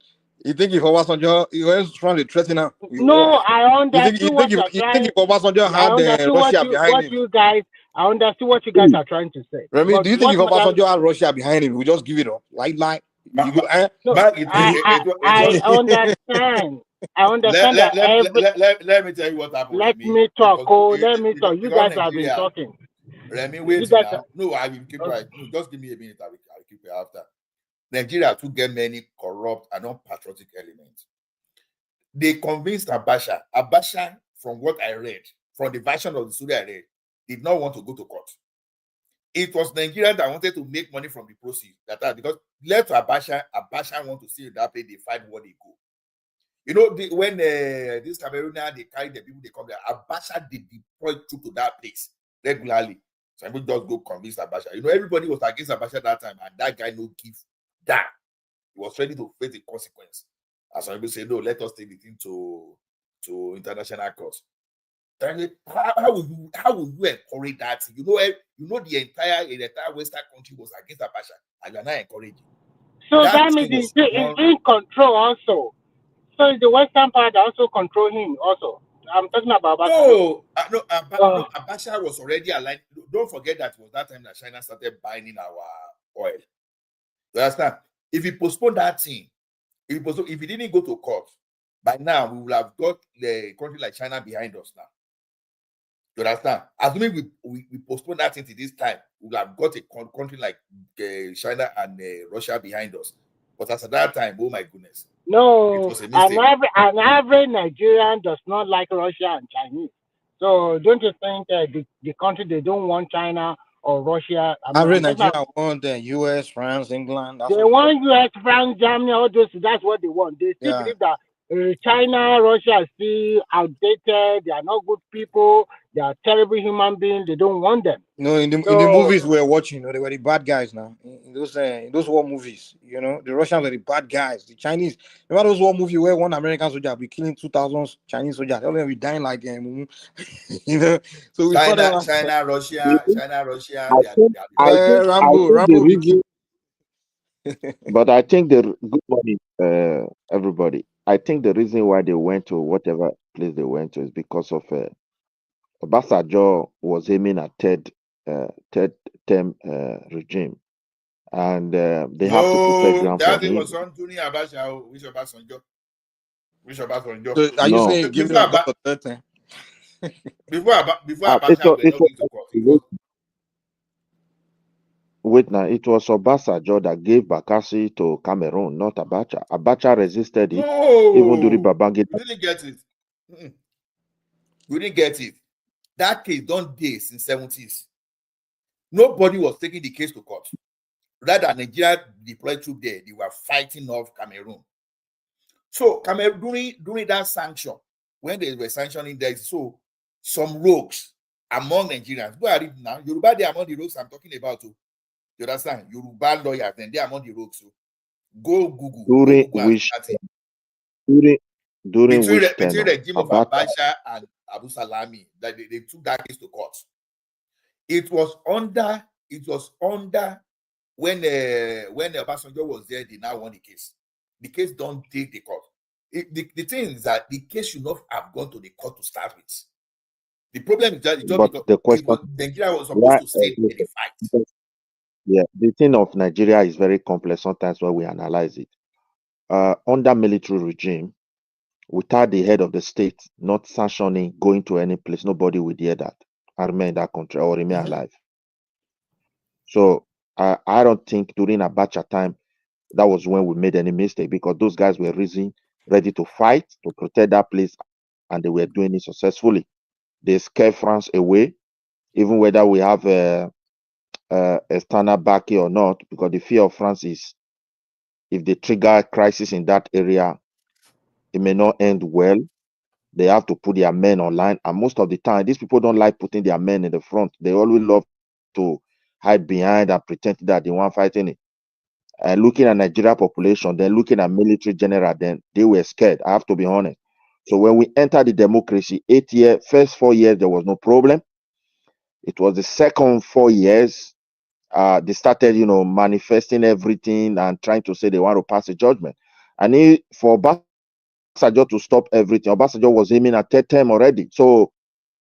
You think if Obasanjo, he was trying to threaten her? No, I understood you what think you're trying. if Obasanjo I had understood Russia behind him? I understood what you guys are trying to say. Remy, But do you think if what Obasanjo had Russia behind him, we just give it up? Like, you go, no, I understand. I understand that let me tell you what happened. Let Remy. me talk. Let me because talk. You guys have been Nigeria, talking. Remy, wait now. No, I will keep quiet. No, just give me a minute. I will keep it after. Nigeria to get many corrupt and unpatriotic elements. They convinced Abacha. Abacha, from what I read, from the version of the story I read, did not want to go to court. It was Nigeria that wanted to make money from the proceeds. Because left Abacha want to see that place, they find what they go. You know, when this Cameroonian, they carry the people, they come there, Abacha did deploy troops to that place regularly. So people just go convince Abacha. You know, everybody was against Abacha that time, and that guy no give that. He was ready to face the consequence. As some people say, no, let us take the thing to international court. How will you encourage that? You know the entire Western country was against Abacha, and you're not encouraging. So that means he's in control also. So is the Western part also control him also? I'm talking about Abacha. No, Abacha was already aligned. Don't forget that it was that time that China started buying our oil. You understand? If he postponed that thing, if he didn't go to court, by now we will have got the country like China behind us now. You understand? Assuming we postpone that thing to this time, we will have got a country like China and Russia behind us. But as at that time, oh my goodness. No, an average Nigerian does not like Russia and Chinese. So don't you think the country, they don't want China or Russia? Average Nigeria want the US, France, England. They want US, France, Germany, all those. That's what they want. They still believe that China, Russia are still outdated. They are not good people. They are terrible human beings. They don't want them. No, in the movies we're watching, they were the bad guys now. In those war movies, the Russians were the bad guys. The Chinese, remember those war movies where one American soldier be killing 2,000 Chinese soldiers? All of them be dying like So we China, Russia. Rambo. But I think good morning, everybody. I think the reason why they went to whatever place they went to is because of Obasanjo was aiming at third term regime, and they have to prepare ground for him. Was on during Abacha, which Obasanjo. So are you saying give them a third term? Before Abacha went to court. Wait now, it was Obasanjo that gave Bakassi to Cameroon, not Abacha. Abacha resisted it, even during Babangida. We didn't get it. We didn't get it. That case done days in 70s. Nobody was taking the case to court. Rather, Nigeria deployed troops there. They were fighting off Cameroon. So Cameroon during that sanction, when they were sanctioning there, so some rogues among Nigerians. Go ahead it now. Yoruba, they are among the rogues I'm talking about too. You understand? Yoruba lawyers, then they are among the rogues. So go Google. During which between the regime of Abacha and Abu Salami, that they took that case to court. It was under when Obasanjo was there, they now won the case. The case don't take the court. The thing is that the case should not have gone to the court to start with. The problem is that the question, Nigeria was supposed to stay in the fight. Yeah, the thing of Nigeria is very complex sometimes when we analyze it. Under military regime, without the head of the state not sanctioning going to any place, nobody would hear that and remain in that country or remain alive. So I don't think during Abacha time that was when we made any mistake, because those guys were ready to fight to protect that place, and they were doing it successfully. They scared France away, even whether we have external backing or not, because the fear of France is if they trigger crisis in that area, it may not end well. They have to put their men online, and most of the time, these people don't like putting their men in the front. They always love to hide behind and pretend that they want fighting it. And looking at Nigeria population, then looking at military general, then they were scared. I have to be honest. So when we entered the democracy, first 4 years, there was no problem. It was the second 4 years, they started, manifesting everything and trying to say they want to pass a judgment. And for Obasanjo to stop everything, Obasanjo was aiming at third term already. So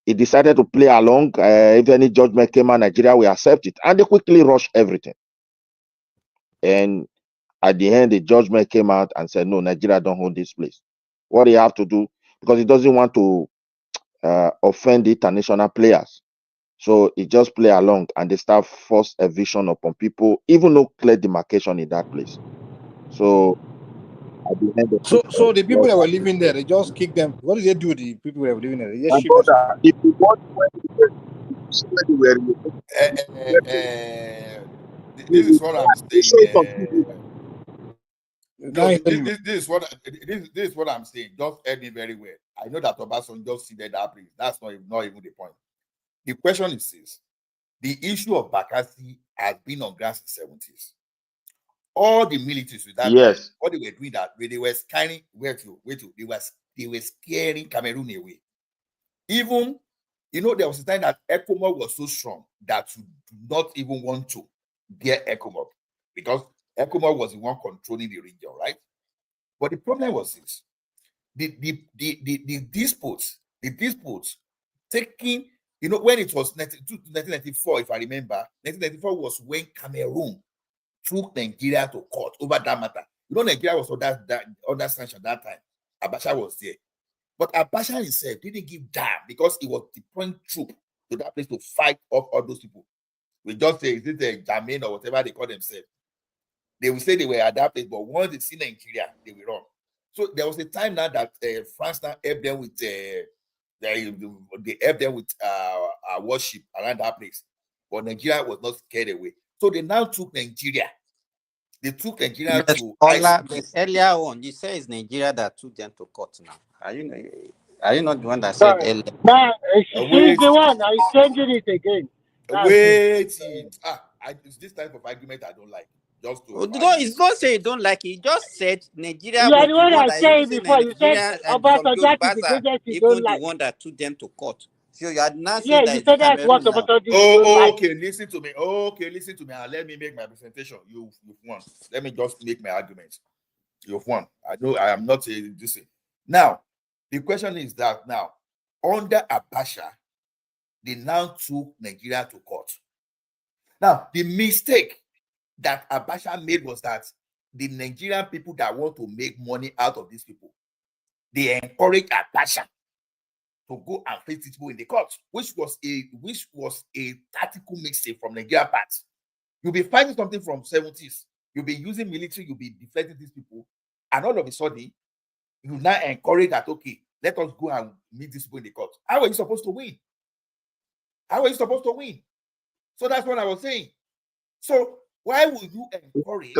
he decided to play along. If any judgment came out, Nigeria will accept it. And they quickly rushed everything. And at the end, the judgment came out and said, no, Nigeria don't hold this place. What he have to do, because he doesn't want to offend the international players. So he just play along and they start force eviction upon people, even no clear demarcation in that place. So at the end of so the people that were living there, they just kick them. What did they do? The people that were living there, they just ship them. If you want this is what I'm saying. No, this is what I'm saying. Just heard me very well. I know that Obasanjo just see that place. That's not even the point. The question is this: the issue of Bakassi has been on ground since the 70s. All the militaries with that, yes, what they were doing that, they were scanning. They were scaring Cameroon away. Even, there was a time that ECOMOG was so strong that you do not even want to get ECOMOG because ECOMOG was the one controlling the region, right? But the problem was this: the disputes taking, when it was 1994, if I remember, 1994 was when Cameroon took Nigeria to court over that matter. Nigeria was under sanction that time. Abacha was there. But Abacha himself didn't give damn because he was deploying troops to that place to fight off all those people. We just say, is it a Jamin or whatever they call themselves? They will say they were at that place, but once they see Nigeria, they will run. So there was a time now that France now helped them with they helped them with warship around that place. But Nigeria was not scared away. So they now took Nigeria. They took Nigeria to earlier on. You say it's Nigeria that took them to court now. Are you not the one that said earlier? Nah, she's the one. I'm changing it again. It's this type of argument I don't like. It's not say you don't like it. You just said Nigeria you was the one that said before. You said Obasanjo is the greatest you don't like. The one that took them to court. So you had not said that. You said that's what okay, listen to me. Okay, listen to me. And let me make my presentation. You've won. Let me just make my argument. You've won. I know I am not this. Now, the question is that now, under Abacha, they now took Nigeria to court. Now, the mistake that Abacha made was that the Nigerian people that want to make money out of these people, they encourage Abacha to go and face these people in the court, which was a tactical mistake from Nigeria part. You'll be fighting something from 70s. You'll be using military. You'll be deflecting these people, and all of a sudden, you now encourage that. Okay, let us go and meet these people in the court. How are you supposed to win? So that's what I was saying. So why would you encourage?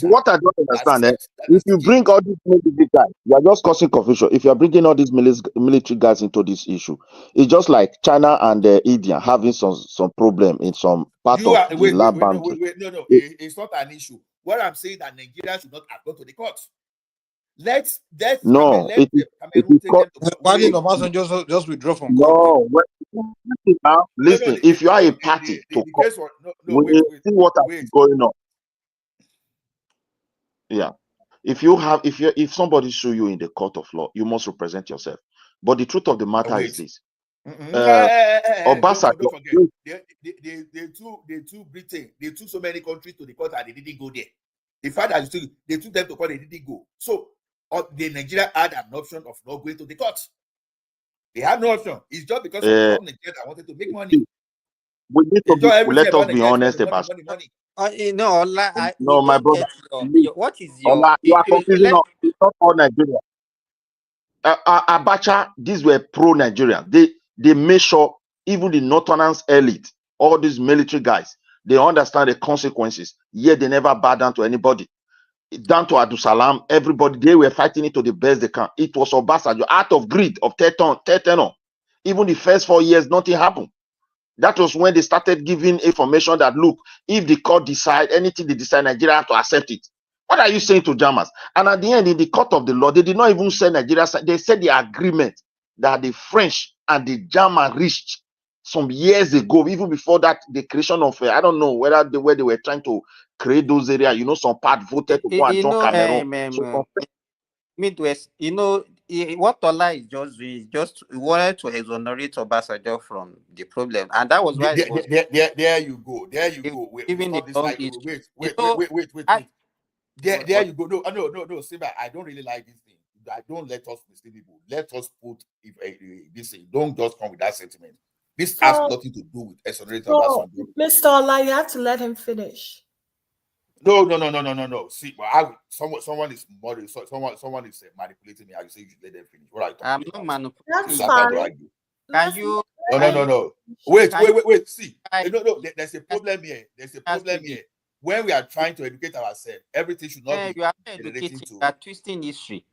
What I don't understand, if you bring all these military guys, you are just causing confusion. If you are bringing all these military guys into this issue, it's just like China and India having some problem in some part of the land boundary. No, it's not an issue. What I'm saying that Nigeria should not have gone to the courts. Let's no, Cameroon take them to court. Why didn't Obasanjo just withdraw from court? No, listen. If you are a party to court, see what is going on. Yeah, if somebody sue you in the court of law, you must represent yourself. But the truth of the matter is this: Obasanjo, don't forget, they took Britain, they took so many countries to the court and they didn't go there. The fact that they took them to court, they didn't go. So the Nigeria had an option of not going to the court. They had no option. It's just because of the Nigeria that wanted to make money. We need to let us be honest about money. No, my brother. What is your? You are confusing us. It's not all Nigeria. Abacha, these were pro-Nigeria. They made sure even the Northerners elite, all these military guys, they understand the consequences. Yet they never bow down to anybody. Down to Abdul Salam, everybody, they were fighting it to the best they can. It was Obasanjo, out of greed, of tenor. Even the first 4 years, nothing happened. That was when they started giving information that, look, if the court decide anything they decide, Nigeria have to accept it. What are you saying to Jammers? And at the end, in the court of the law, they did not even say Nigeria. They said the agreement that the French and the German reached some years ago, even before that, the creation of, I don't know where they were trying to create those areas. You know, some part voted to go and join Cameroon. So Midwest, what Tola is just doing is just wanted to exonerate Obasanjo from the problem, and that was why there you go. Even Stop this like wait. There you go. No, Simba, I don't really like this thing. I don't let us mislead people. Let us put this thing. Don't just come with that sentiment. This has nothing to do with exonerating Obasanjo. Mr. Ola, you have to let him finish. No. See, someone is someone is manipulating me. I say you should let them finish. What are you talking about? I'm not manipulating. That's fine. Can you? No. Wait. See, no. There's a problem here. When we are trying to educate ourselves, everything should not be you are educating. You are twisting history.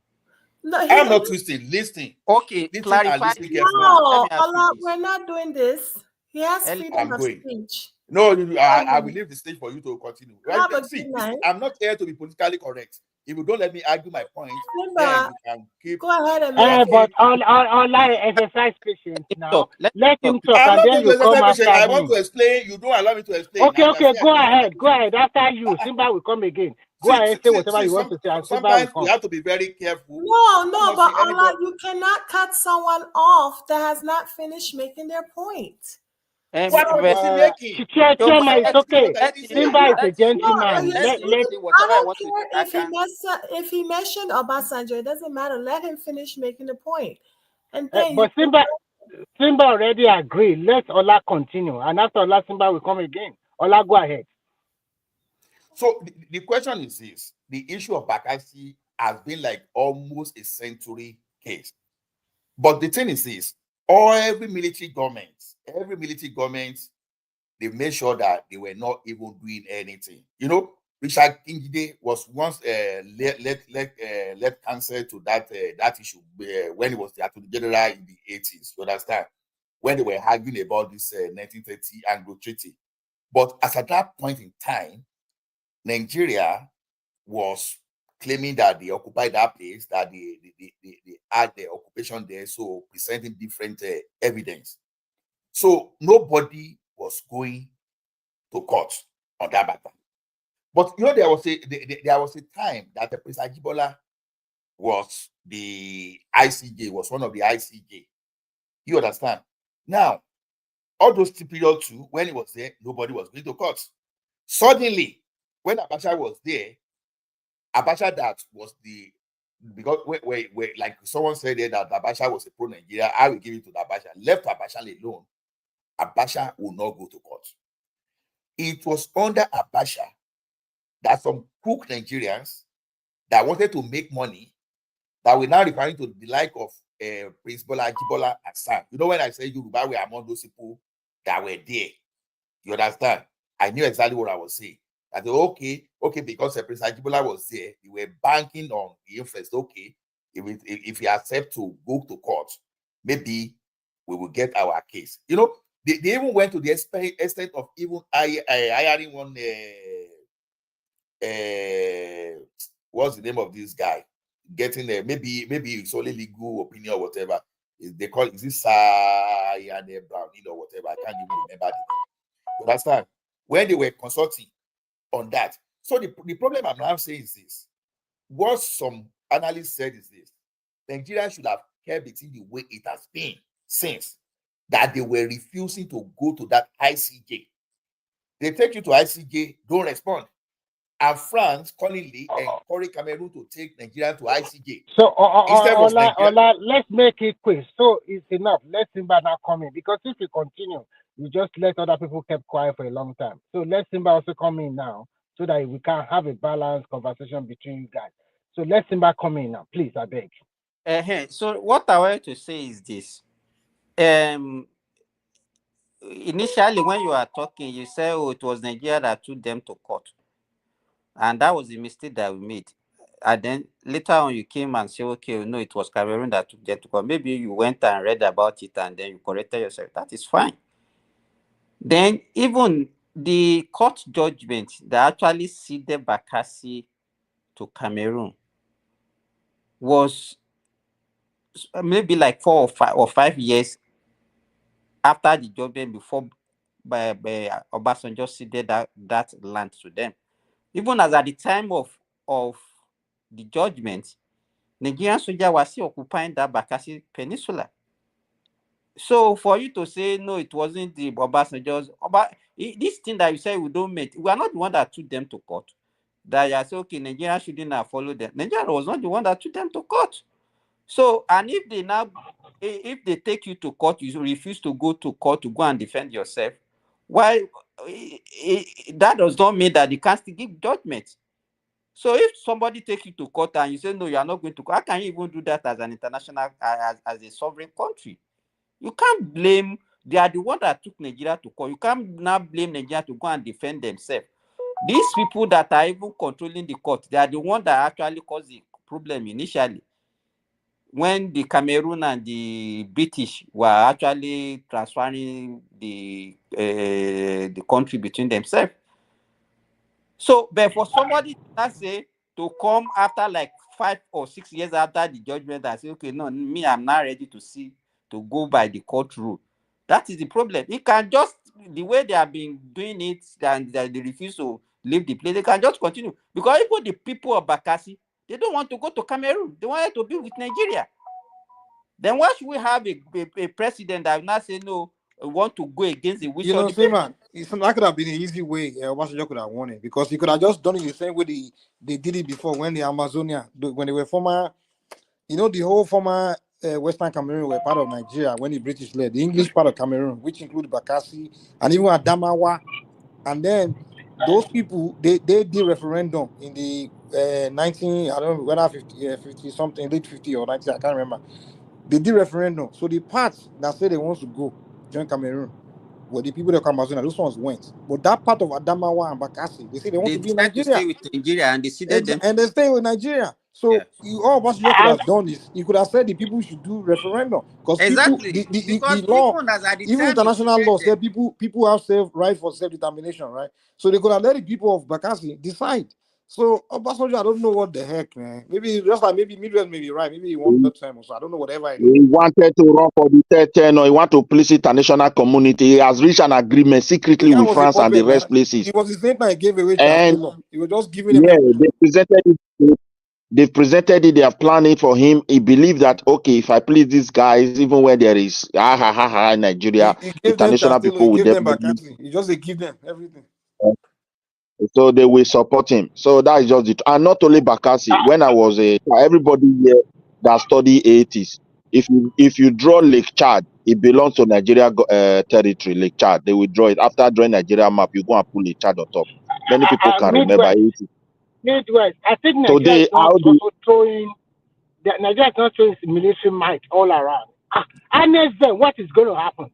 No, I'm not twisting. Listen. Okay, clarify. No, Ola, we're not doing this. He has freedom of speech. No, I will leave the stage for you to continue. Right? See, I'm not here to be politically correct. If you don't let me argue my point, then you can keep. Go ahead and but Ola exercise patience now. Let him talk, I'm and then you come after I him. want to explain. You don't allow me to explain. Okay. Go ahead. After you, Simba will come again. Go ahead, say whatever you want to say. And sometimes we have to be very careful. No, but Ola, you cannot cut someone off that has not finished making their point. What was he making? Chairman, it's okay. Simba is a gentleman. I don't care if he mentioned Obasanjo. It doesn't matter. Let him finish making the point. And then but Simba already agreed. Let Ola continue. And after Ola, Simba will come again. Ola, go ahead. So the question is this. The issue of Bakassi has been like almost a century case. But the thing is this. Every military government, they made sure that they were not even doing anything. You know, Richard Kingide was once let answer to that issue when he was the Attorney General in the 80s. You understand? When they were arguing about this 1930 Anglo Treaty. But as at that point in time, Nigeria was claiming that they occupied that place, that they had the occupation there, so presenting different evidence. So nobody was going to court on that matter. But you know, there was a time that the President Ajibola was the ICJ, was one of the ICJ. You understand? Now, all those period too, when he was there, nobody was going to court. Suddenly, when Abacha was there, Abacha that was because like someone said there that Abacha was a pro-Nigeria, I will give it to Abacha. Left Abacha alone, Abacha will not go to court. It was under Abacha that some crook Nigerians that wanted to make money that we're now referring to the like of Prince Bola Ajibola Hassan. You know, when I say Yoruba, we are among those people that were there. You understand? I knew exactly what I was saying. I said, okay, because Prince Ajibola was there, you were banking on the influence. Okay, if you accept to go to court, maybe we will get our case. You know, they even went to the extent of even hiring one. What's the name of this guy? Getting maybe it's only legal opinion or whatever. They call it, is this and Brown, or whatever? I can't even remember. You understand? When they were consulting on that. So the problem I'm now saying is this. What some analysts said is this. Nigeria should have kept it in the way it has been since that they were refusing to go to that ICJ. They take you to ICJ, don't respond. And France cunningly encouraged Cameroon to take Nigeria to ICJ. So, Ola, let's make it quick. So it's enough. Let Simba now come in. Because if we continue, we just let other people keep quiet for a long time. So let Simba also come in now so that we can have a balanced conversation between you guys. So let Simba come in now, please, I beg. So what I want to say is this. Initially, when you are talking, you said, it was Nigeria that took them to court. And that was the mistake that we made. And then later on, you came and said, okay, no, it was Cameroon that took them to court. Maybe you went and read about it and then you corrected yourself. That is fine. Then even the court judgment that actually ceded Bakassi to Cameroon was maybe like 4 or 5 years after the judgment before Obasanjo ceded that land to them. Even as at the time of the judgment, Nigerian soldiers were still occupying that Bakassi Peninsula. So for you to say no, it wasn't the Obasanjo's, but this thing that you say we don't meet, we are not the one that took them to court. That you say, okay, Nigeria shouldn't have followed them. Nigeria was not the one that took them to court. So, and if they take you to court, you refuse to go to court to go and defend yourself, why? That does not mean that you can't still give judgment. So if somebody takes you to court and you say no, you are not going to court, how can you even do that as an international, as a sovereign country? You can't blame, they are the one that took Nigeria to court. You can't now blame Nigeria to go and defend themselves. These people that are even controlling the court, they are the one that actually caused the problem initially, when the Cameroon and the British were actually transferring the country between themselves. So, but for somebody to come after like 5 or 6 years after the judgment and say, okay, no, me, I'm not ready to go by the court rule. That is the problem. It can just, the way they have been doing it, and they refuse to leave the place, they can just continue. Because even the people of Bakassi, they don't want to go to Cameroon. They wanted to be with Nigeria. Then why should we have a president that will not say no, want to go against the wish of the people? Man, that could have been an easy way. Obasanjo could have won it, because he could have just done it the same way they did it before, when the Amazonia, when they were former, the whole former Western Cameroon were part of Nigeria when the British led, the English part of Cameroon, which included Bakassi and even Adamawa. And then those people, they did referendum in the 19, I don't know whether 50 something, late 50 or 90, I can't remember. They did referendum. So the parts that said they want to go join Cameroon were the people that come Amazonia. Those ones went. But that part of Adamawa and Bakassi, they say they want to be in Nigeria. To stay with Nigeria, and they seeded them. And they stay with Nigeria. So all Obasanjo could have done is he could have said the people should do referendum, because exactly, the law, even international law said people have right for self-determination, right? So they could have let the people of Bakassi decide. So Obasanjo, I don't know what the heck, man. Maybe just like maybe Midwest may be right. Maybe he won the term, so I don't know, whatever it is. He wanted to run for the third term, or he want to please international community. He has reached an agreement secretly with France and the rest places. It was the same time he gave away and he was just giving him. They've presented it. They have planned it for him. He believed that, okay, if I please these guys, even when there is in Nigeria, international people will definitely. He just give them everything. So they will support him. So that is just it. And not only Bakassi. When I was everybody here that study 80s, if you draw Lake Chad, it belongs to Nigeria territory. Lake Chad, they will draw it after drawing Nigeria map. You go and pull Lake Chad on top. Many people can remember 80s. Midwest. I think Nigeria is not also throwing. Nigeria is not throwing military might all around. Honest then, what is going to happen?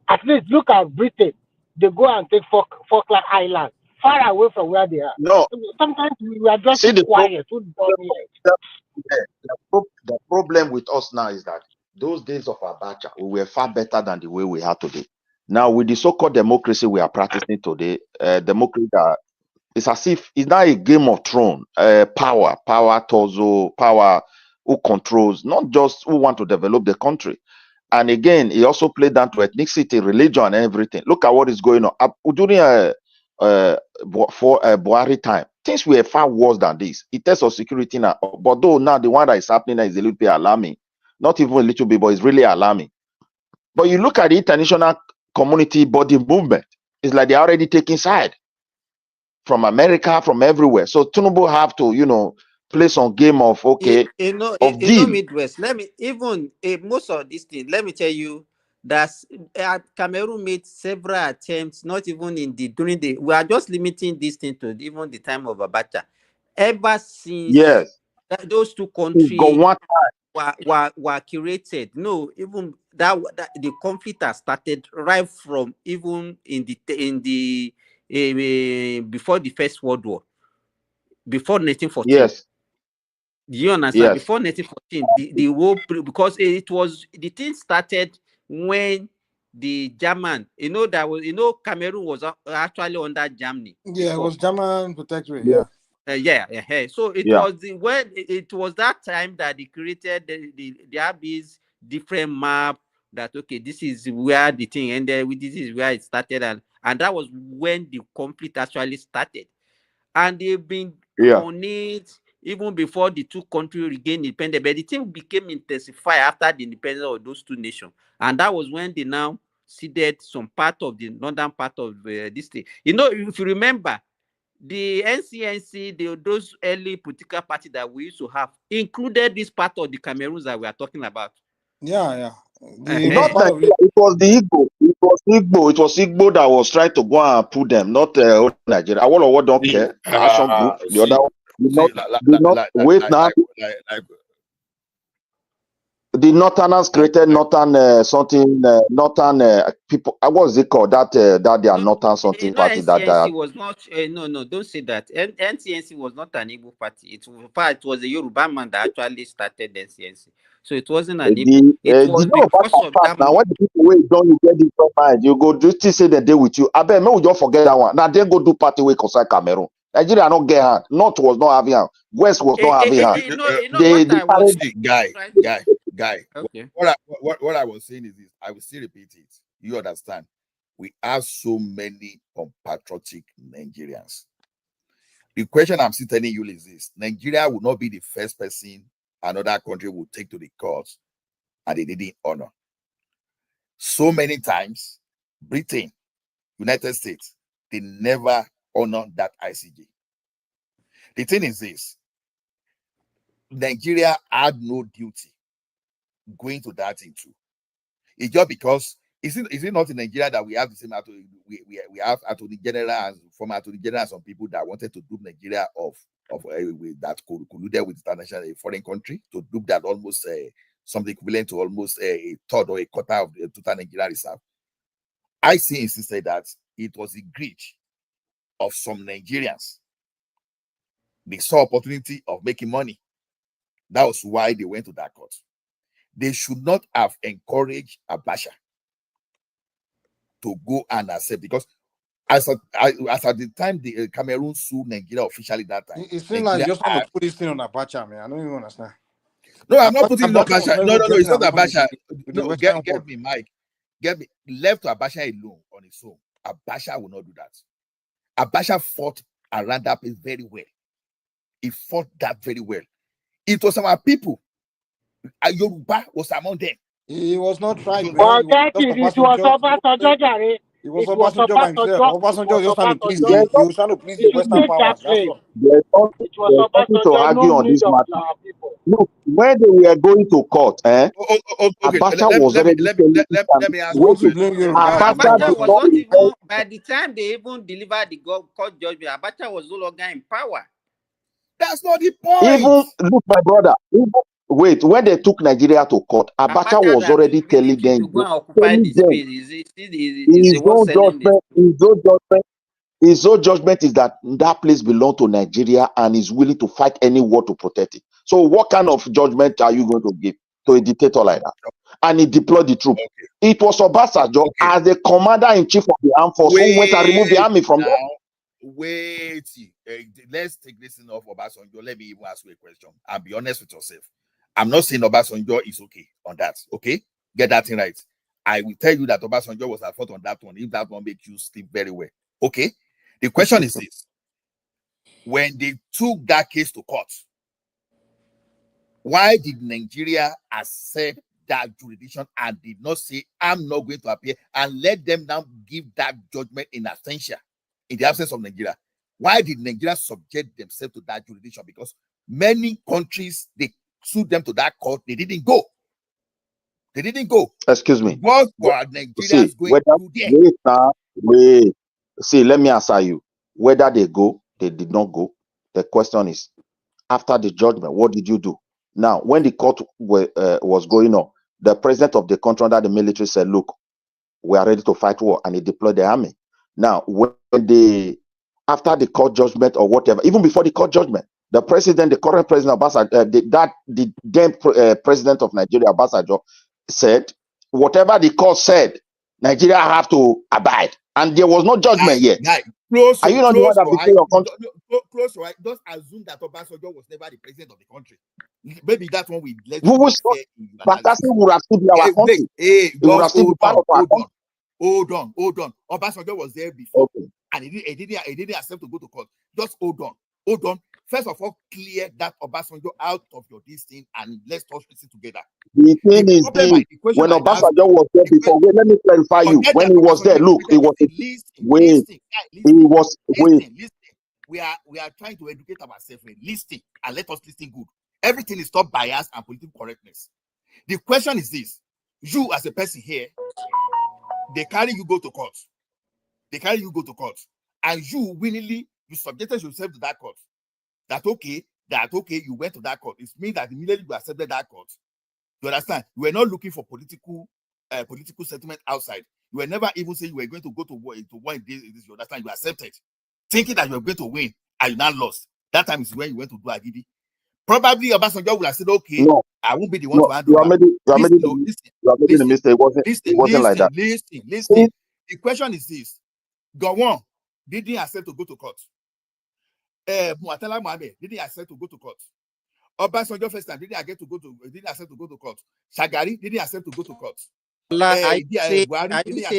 At least look at Britain. They go and take Falkland Island, far away from where they are. No. Sometimes we are just quiet. The problem with us now is that those days of Abacha, we were far better than the way we are today. Now, with the so-called democracy we are practicing today, democracy, it's as if it's not a game of throne, power who controls, not just who want to develop the country. And again, it also played down to ethnicity, religion, and everything. Look at what is going on. During Buhari time, things were far worse than this. It tests of security now. But though now the one that is happening now is a little bit alarming. Not even a little bit, but it's really alarming. But you look at the international community body movement, it's like they're already taking side. From America, from everywhere. So Tinubu have to, play some game of Midwest. Let me even most of these things. Let me tell you that Cameroon made several attempts. Not even during the. We are just limiting this thing to even the time of Abacha. Ever since those two countries were curated. No, even that the conflict has started right from even in the. Before the First World War, before 1914. Yes. Do you understand? Yes. Before 1914, the war, because the thing started when the German, Cameroon was actually under Germany. Yeah, it was German protectorate. Yeah. So it was that time that they created they have these different map that this is where the thing ended, this is where it started, and that was when the conflict actually started. and they've been on it even before the two countries regained independence. But the thing became intensified after the independence of those two nations, and that was when they now ceded some part of the northern part of this thing. You know, if you remember, the NCNC, those early political parties that we used to have, included this part of the Cameroons that we are talking about. Yeah. Not Nigeria, it was the Igbo. It was Igbo that was trying to go and put them, not Nigeria. What don't care. The Action Group, the other one, wait now. The Northerners created Northern something, Northern people. What's it called? That they are Northern something party. NCNC was not. No, don't say that. NCNC was not an Igbo party. It was a Yoruba man that actually started NCNC. So it wasn't an Igbo. It was because of that. Now, when the people wait don't you get this mind, you go just say the day with you. I bet maybe we don't forget that one. Now they go do party with concern Cameroon. Nigeria not get hand. North was not having hand. West was not having hand. Guy. Okay. What I was saying is this. I will still repeat it. You understand? We have so many unpatriotic Nigerians. The question I'm still telling you is this: Nigeria will not be the first person another country will take to the court, and they didn't honor. So many times, Britain, United States, they never honor that ICJ. The thing is this: Nigeria had no duty going to that thing too. It's just because is it not in Nigeria that we have the same attorney? We have attorney general and former attorney general and some people that wanted to dupe Nigeria of that colluded with international foreign country to dupe that almost something equivalent to almost a third or a quarter of the total Nigeria reserve. I insisted that it was a glitch of some Nigerians. They saw opportunity of making money. That was why they went to that court. They should not have encouraged Abacha to go and accept, because as at the time the Cameroon sued Nigeria officially that time. It seems like you just want to put this thing on Abacha, man. I don't even understand. No, I'm not putting it on Abacha. No, it's not Abacha. No, get me, Mike. Get me. Left to Abacha alone on his own, Abacha will not do that. Abacha fought around that place very well. He fought that very well. It was our people. Yoruba was among them. He was not trying. It was Obasanjo by himself. Obasanjo just trying to please him. He was trying to please the Western powers. There's nothing to argue on this matter. Look, when they were going to court, Abacha was already let me ask you. Abacha was not even, by the time they even delivered the court judgment, Abacha was no longer in power. That's not the point. Even look, my brother. Wait, when they took Nigeria to court, Abacha was already telling them. His own judgment is that place belongs to Nigeria and is willing to fight any war to protect it. So what kind of judgment are you going to give to a dictator like that? And he deployed the troops. Okay. It was Obasanjo as the commander-in-chief of the armed force who went and removed the army from there. Wait, let's take this thing off Obasanjo. Let me even ask you a question and be honest with yourself. I'm not saying Obasanjo is okay on that. Okay, get that thing right. I will tell you that Obasanjo was at fault on that one. If that one makes you sleep very well, okay. The question is this: when they took that case to court, why did Nigeria accept that jurisdiction and did not say, "I'm not going to appear," and let them now give that judgment in absentia, in the absence of Nigeria? Why did Nigeria subject themselves to that jurisdiction? Because many countries, they sued them to that court. They didn't go. Excuse me. What were Nigerians going to do there? Wait. See, let me answer you. Whether they go, they did not go. The question is, after the judgment, what did you do? Now, when the court was going on, the president of the country under the military said, look, we are ready to fight war, and he deployed the army. Now, after the court judgment or whatever, even before the court judgment, the current president, the then president of Nigeria, Obasanjo, said, whatever the court said, Nigeria have to abide. And there was no judgment yet. Are you not the one that became your country? Close, right? Just assume that Obasanjo was never the president of the country. Maybe that's when we let you. But that's would have still be our country. Hold on. Obasanjo was there before. Okay. and he didn't accept to go to court. Just hold on. First of all, clear that Obasanjo out of your this thing, and let's talk listen together. The thing is, when Obasanjo was there before, wait, let me clarify you. When he was there, look, it was listen. We are trying to educate ourselves. Listen, and let us listen good. Everything is stop bias and political correctness. The question is this: you as a person here, they carry you go to court. And you willingly you subjected yourself to that court. That okay, you went to that court. It means that immediately you accepted that court. You understand? You were not looking for political settlement outside. You were never even saying you were going to go to war this. You understand? You accepted, thinking that you were going to win, and you now lost. That time is when you went to do Agidi. Probably Obasanjo would have said, "Okay, no, I won't be the one to handle." You are making a mistake. It wasn't like that. Listen. The question is this: Gowon didn't accept to go to court. Muatala Mohammed didn't accept to go to court. Obasanjo first time didn't accept to go to court. Shagari didn't accept to go to court. I say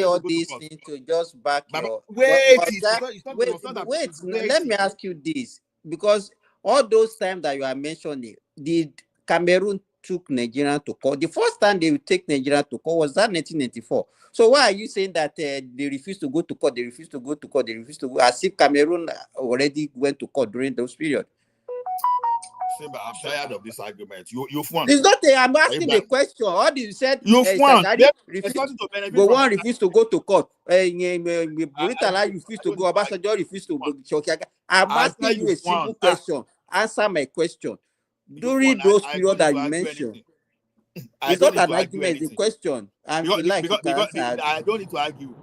all these things to just back your wait. Let me ask you this, because all those times that you are mentioning, did Cameroon took Nigeria to court? The first time they would take Nigeria to court was that 1994. So why are you saying that they refused to go to court? They refused to go to court. They refused to go, as if Cameroon already went to court during those periods. Simba, I'm tired of this argument. You've won. It's not. I'm asking the question. All you said. You've won. Gowon refused to go to court. Buritala refused to go. Obasanjo refused to go. I'm asking you a simple question. Answer my question. During those periods that you mentioned, it's not an argument. It's a question. And because I don't need to argue.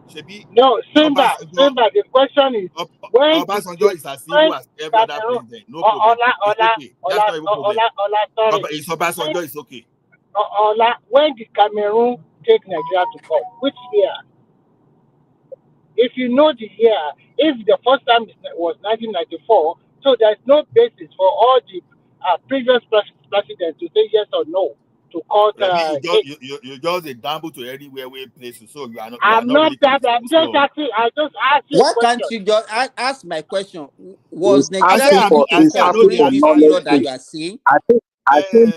No, Simba. The question is when Obasanjo is as evil as every other president. No problem. It's Obasanjo is okay. When did Cameroon take Nigeria to court? Which year? If you know the year, if the first time was 1994, so there's no basis for all the previous presidents to say yes or no to court. You just a gamble to anywhere we places, so you are not. I'm not that. I'm just asking. I just asked you. Why can't you just ask my question? Was Nigeria during this period that you are saying? I think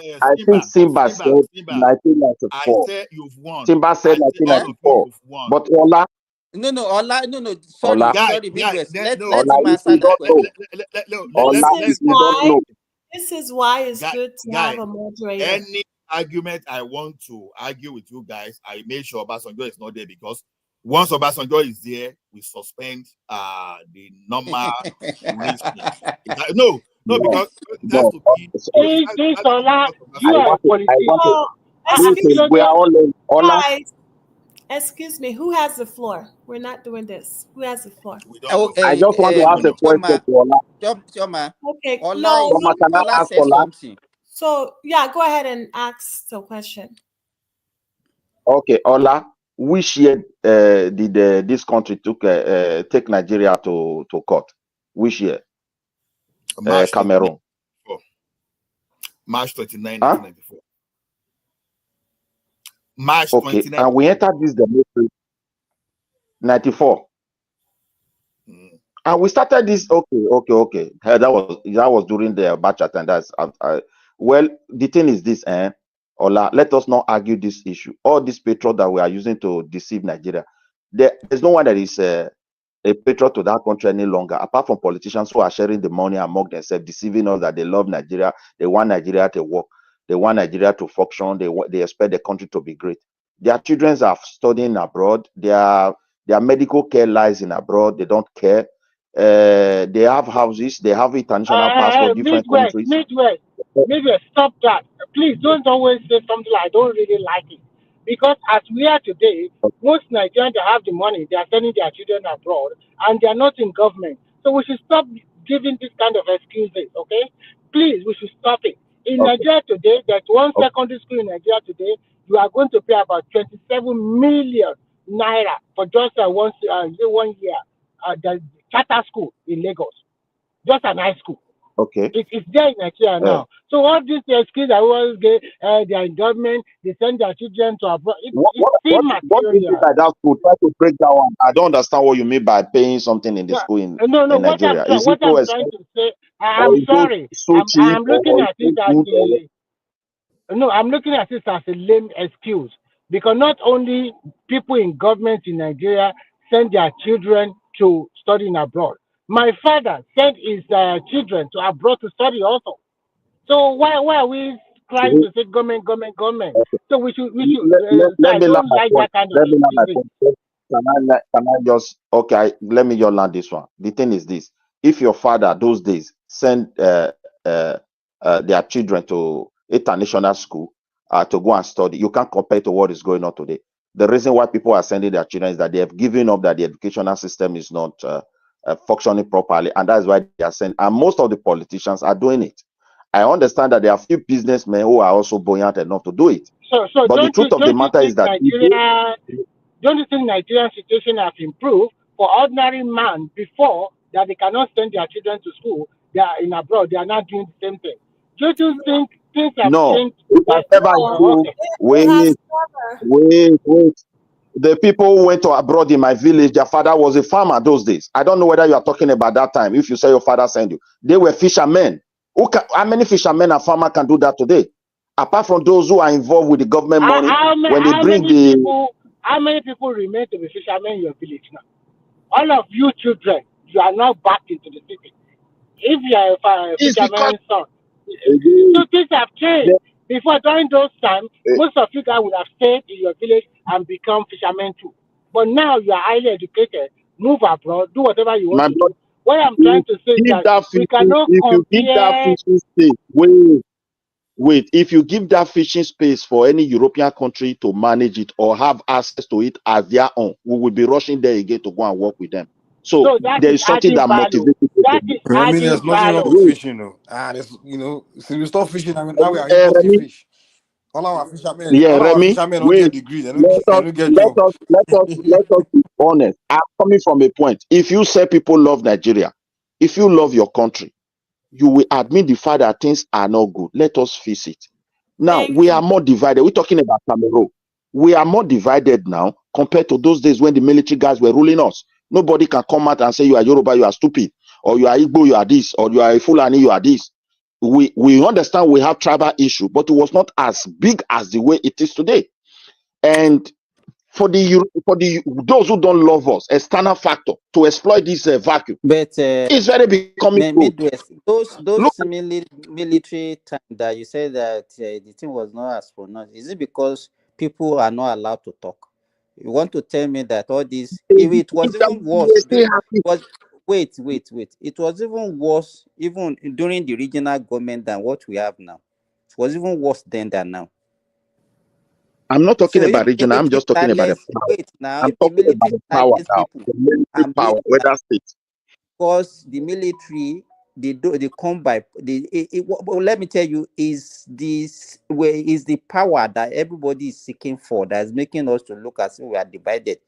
Simba said 1994. I said you've won. Simba said 1994. But Ola. No. Sorry. Let him answer that question. This is why it's good to have a moderator. Any argument I want to argue with you guys, I make sure Obasanjo is not there, because once Obasanjo is there, we suspend the normal listening. Because that's to be. You are a politician. We are all guys. Excuse me, who has the floor? We're not doing this. Who has the floor? I just want to ask a question to Ola. Okay, Ola said something. So, yeah, go ahead and ask the question. Okay, Ola, which year did this country take Nigeria to court? Which year? Cameroon. March 29, 1994. March 29. And we entered this democracy 94. And we started this. Okay. That was during the Abacha time. That's well, the thing is this, Ola, let us not argue this issue. All this petrol that we are using to deceive Nigeria, there's no one that is a patriot to that country any longer, apart from politicians who are sharing the money among themselves, deceiving us that they love Nigeria, they want Nigeria to work, they want Nigeria to function, they expect the country to be great. Their children are studying abroad, their medical care lies in abroad, they don't care. They have houses, they have international passport, different countries. Midwest, stop that. Please don't always say something like I don't really like it. Because as we are today, most Nigerians that have the money, they are sending their children abroad and they are not in government. So we should stop giving this kind of excuses, okay? Please, we should stop it. In Nigeria today, there's one secondary school in Nigeria today, you are going to pay about 27 million naira for just 1 year. The charter school in Lagos, just an high school. Okay. It's there in Nigeria now. So all these excuse I always get, they are in government, they send their children to abroad. It's still What do you mean material. by that school? Try to break that one. I don't understand what you mean by paying something in the school in No. What Nigeria. Is it so I'm trying expensive to say, or I'm is it sorry. so cheap I'm or looking is at it it as good or I'm looking at it as a lame excuse because not only people in government in Nigeria send their children to study abroad. My father sent his children to abroad to study also. So why are we trying to say government? So we should. So let I me land don't my like point. that kind of Let me land my excuse. point. Can I just let me just land this one. The thing is this: if your father those days send their children to international school to go and study, you can't compare to what is going on today. The reason why people are sending their children is that they have given up that the educational system is not functioning properly, and that's why they are sending. And most of the politicians are doing it. I understand that there are few businessmen who are also buoyant enough to do it. So But the truth of the matter is that don't you think Nigerian situation has improved for ordinary man before that they cannot send their children to school? They are in abroad. They are not doing the same thing. Don't you think things have no, changed? it has never improved. Wait. The people who went to abroad in my village, their father was a farmer those days. I don't know whether you are talking about that time. If you say your father sent you, they were fishermen. How many fishermen and farmers can do that today? Apart from those who are involved with the government money, when they bring How many people remain to be fishermen in your village now? All of you children, you are now back into the city. If you are a fisherman's son, so things have changed. Before, during those times, most of you guys would have stayed in your village and become fishermen too. But now you are highly educated, move abroad, do whatever you want to do. What I'm trying to say is that we cannot if you give that compare. fishing space, wait, if you give that fishing space for any European country to manage it or have access to it as their own, we will be rushing there again to go and work with them. So that there is is something adding that value. motivates people. That is I mean, adding there's nothing wrong value. with fishing, though. Since we stop fishing, I mean, now we are importing Remy, fish. All our fishermen Remy, don't get degree. They don't get job. let us be honest. I'm coming from a point. If you say people love Nigeria, if you love your country, you will admit the fact that things are not good. Let us face it. Now we are more divided. We're talking about Cameroon. We are more divided now compared to those days when the military guys were ruling us. Nobody can come out and say you are Yoruba, you are stupid, or you are Igbo, you are this, or you are a Fulani, you are this. We understand we have tribal issue, but it was not as big as the way it is today. And for those who don't love us, external factor to exploit this vacuum, But it's very becoming good. Midwest, those military time that you said that the thing was not as pronounced, is it because people are not allowed to talk? You want to tell me that all this, if it was even worse, wait, it was even worse even during the regional government than what we have now. It was even worse then than now. I'm not talking So about regional. I'm just talking about the power. wait now, I'm if the talking about military the power silence now. people The military and power, whether state. because the military they come by let me tell you, is this where is the power that everybody is seeking for that is making us to look as if we are divided.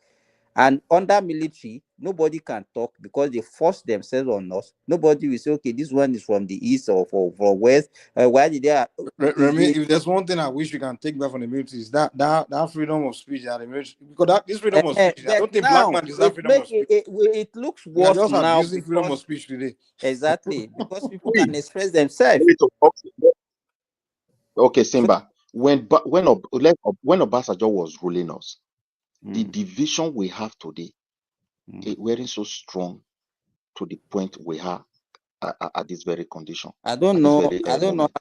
And under military, nobody can talk because they force themselves on us. Nobody will say, okay, this one is from the east or from west. Why did they? Remy, if there's one thing I wish we can take back from the military is that freedom of speech that the military, because this freedom of speech, I don't think black man is that freedom of speech. It looks We are worse just now abusing freedom of speech today. Exactly, because people can express themselves. Okay, Simba. When Obasanjo was ruling us, the division we have today, it weren't so strong to the point we have at this very condition. I don't know how much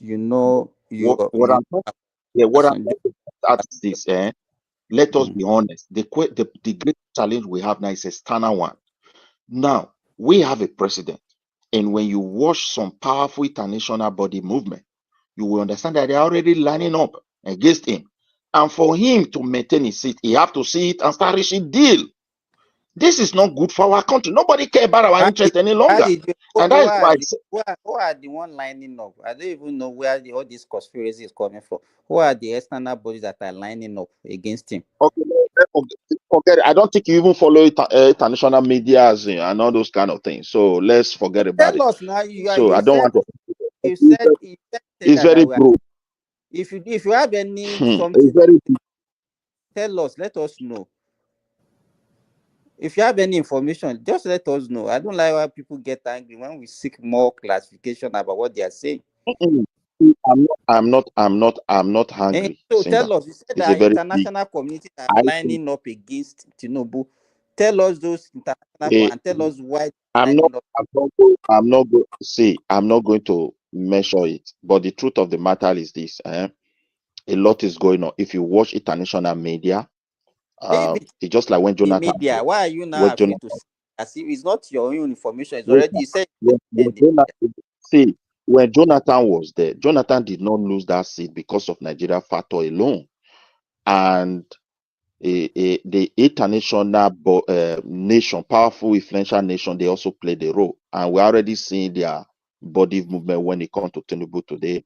you know. What I'm talking about is this. Let us be honest. The great challenge we have now is a external one. Now we have a president, and when you watch some powerful international body movement, you will understand that they are already lining up against him. And for him to maintain his seat, he have to see it and start reaching deal. This is not good for our country. Nobody care about our interest any longer. And that is why who are the one lining up? I don't even know where all this conspiracy is coming from. Who are the external bodies that are lining up against him? Okay, forget it. I don't think you even follow international media and all those kind of things. So let's forget about it. Tell us now. I don't want to. you said it's that very broad. if you have any It's something, very tell us, let us know. If you have any information, just let us know. I don't like why people get angry when we seek more clarification about what they are saying. I'm not hungry. So Simba. tell us, you said It's that a very international community are lining up against Tinubu. Tell us those international and tell us why. I'm not going to measure it, but the truth of the matter is this: a lot is going on. If you watch international media, it's just like when Jonathan. Media. Why are you now afraid to say? As if it's not your own information? It's already you said. When Jonathan was there, Jonathan did not lose that seat because of Nigeria factor alone, and the international nation, powerful, influential nation, they also played a role. And we're already seeing their body movement when it comes to Tinubu today.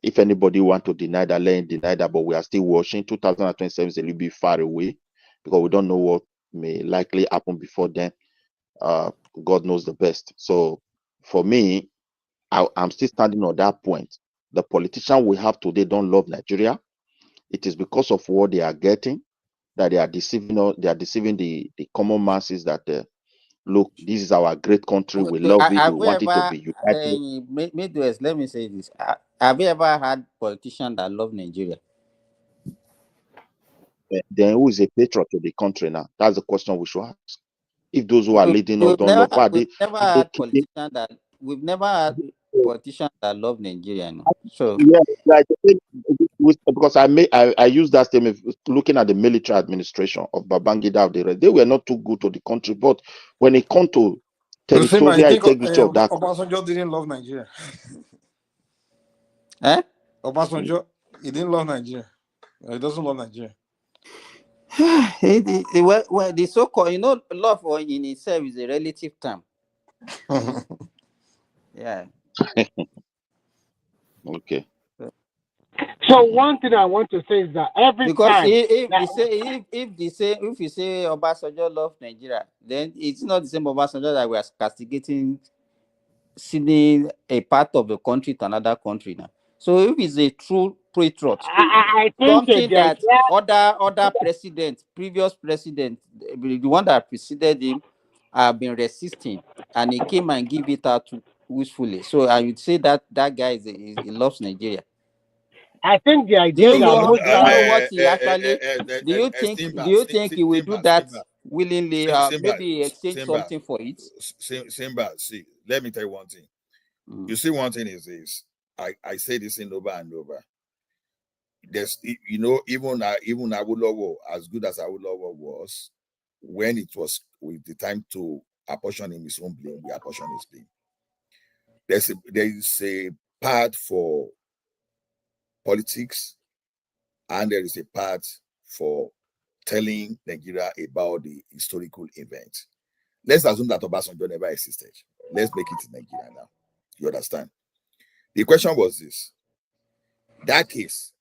If anybody want to deny that, let him deny that, but we are still watching. 2027 is a little bit far away because we don't know what may likely happen before then. God knows the best. So for me, I'm still standing on that point. The politicians we have today don't love Nigeria. It is because of what they are getting that they are deceiving the common masses that look, this is our great country, we love it, we want it to be united. Midwest, let me say this: have you ever had politicians that love Nigeria? Then who is a patriot to the country now? That's the question we should ask. If those who are leading us don't love, we've never had politicians that love Nigeria. No. So because I use that statement looking at the military administration of Babangida, they were not too good to the country, but when it comes to territorial integrity of that, Obasanjo didn't love Nigeria. Obasanjo, he didn't love Nigeria. He doesn't love Nigeria. Well, the so-called, love in itself is a relative term. Yeah. Okay. So one thing I want to say is that if you say Obasanjo love Nigeria, then it's not the same Obasanjo that we are castigating, sending a part of the country to another country now. So if it's a true patriot, I think something that other presidents, previous president, the one that preceded him, have been resisting, and he came and give it out wishfully. So I would say that guy he loves Nigeria. I think the idea do you know what he actually do you think he will do that willingly? Maybe exchange something for it. Simba, see, let me tell you one thing. You see, one thing is this. I say this in over and over. There's, even Awolowo, as good as Awolowo was, when it was with the time to apportion him his own blame, we apportion his blame. There is a part for politics, and there is a part for telling Nigeria about the historical event. Let's assume that Obasanjo never existed. Let's make it in Nigeria now. You understand? The question was this. That case,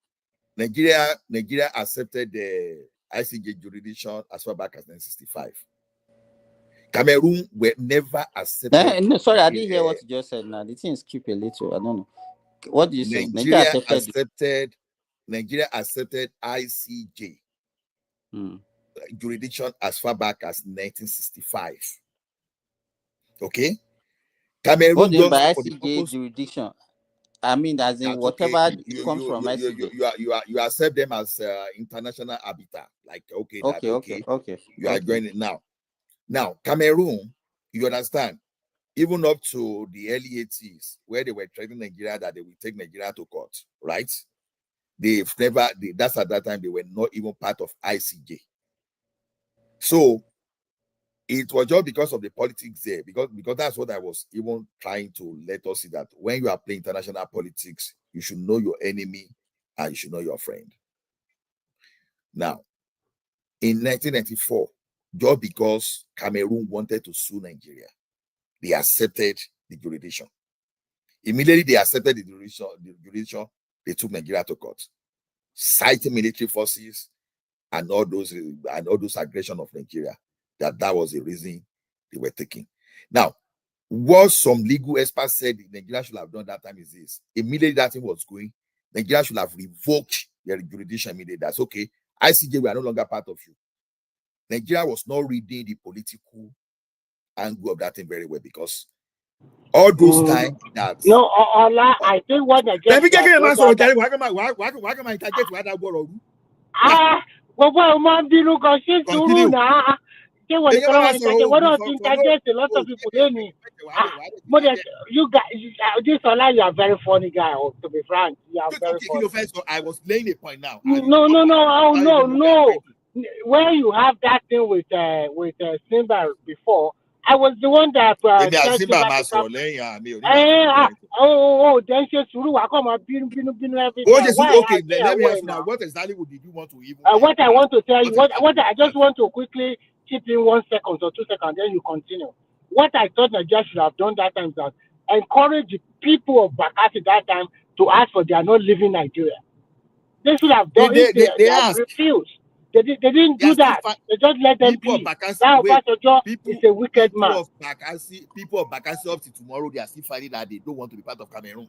Nigeria accepted the ICJ jurisdiction as far back as 1965. Cameroon were never accepted. No, sorry, I didn't hear what you just said. Now the things keep a little. I don't know. What do you say? Nigeria accepted ICJ jurisdiction as far back as 1965. Okay, Cameroon. What do you mean by ICJ jurisdiction? I mean, as in whatever comes from ICJ. You accept them as international habitat. Like okay. You are going it now. Now Cameroon, you understand? Even up to the early 80s, where they were threatening Nigeria that they will take Nigeria to court, right? That's at that time they were not even part of ICJ. So it was just because of the politics there, because that's what I was even trying to let us see, that when you are playing international politics, you should know your enemy and you should know your friend. Now, in 1994, just because Cameroon wanted to sue Nigeria, they accepted the jurisdiction. Immediately they accepted the jurisdiction, they took Nigeria to court, citing military forces and all those aggression of Nigeria. That was the reason they were taking. Now, what some legal experts said Nigeria should have done that time is this. Immediately that thing was going, Nigeria should have revoked their jurisdiction immediately. That's okay. ICJ, we are no longer part of you. Nigeria was not reading the political angle of that thing very well, because all those times that no, Ola, I think what Nigeria. Let me get an answer. Why can I interject why that word? Well, man, continue. What don't interject a lot of people. You guys, this Ola, you are very funny guy. To be frank, you are very funny. So I was laying a point now. No. Where you have that thing with Simba before, I was the one that then then she everything. Okay, let me ask you now. What exactly did you want to even? What I want to tell you, what I just want to quickly chip in 1 second or 2 seconds, then you continue. What I thought Nigeria should have done that time is that encourage the people of Bakassi that time to ask for their not leaving Nigeria. They should have done it. They have refused. They didn't do that. They just let them be. Now, is a wicked man. People of Bakassi up to tomorrow, they are still fighting that they don't want to be part of Cameroon.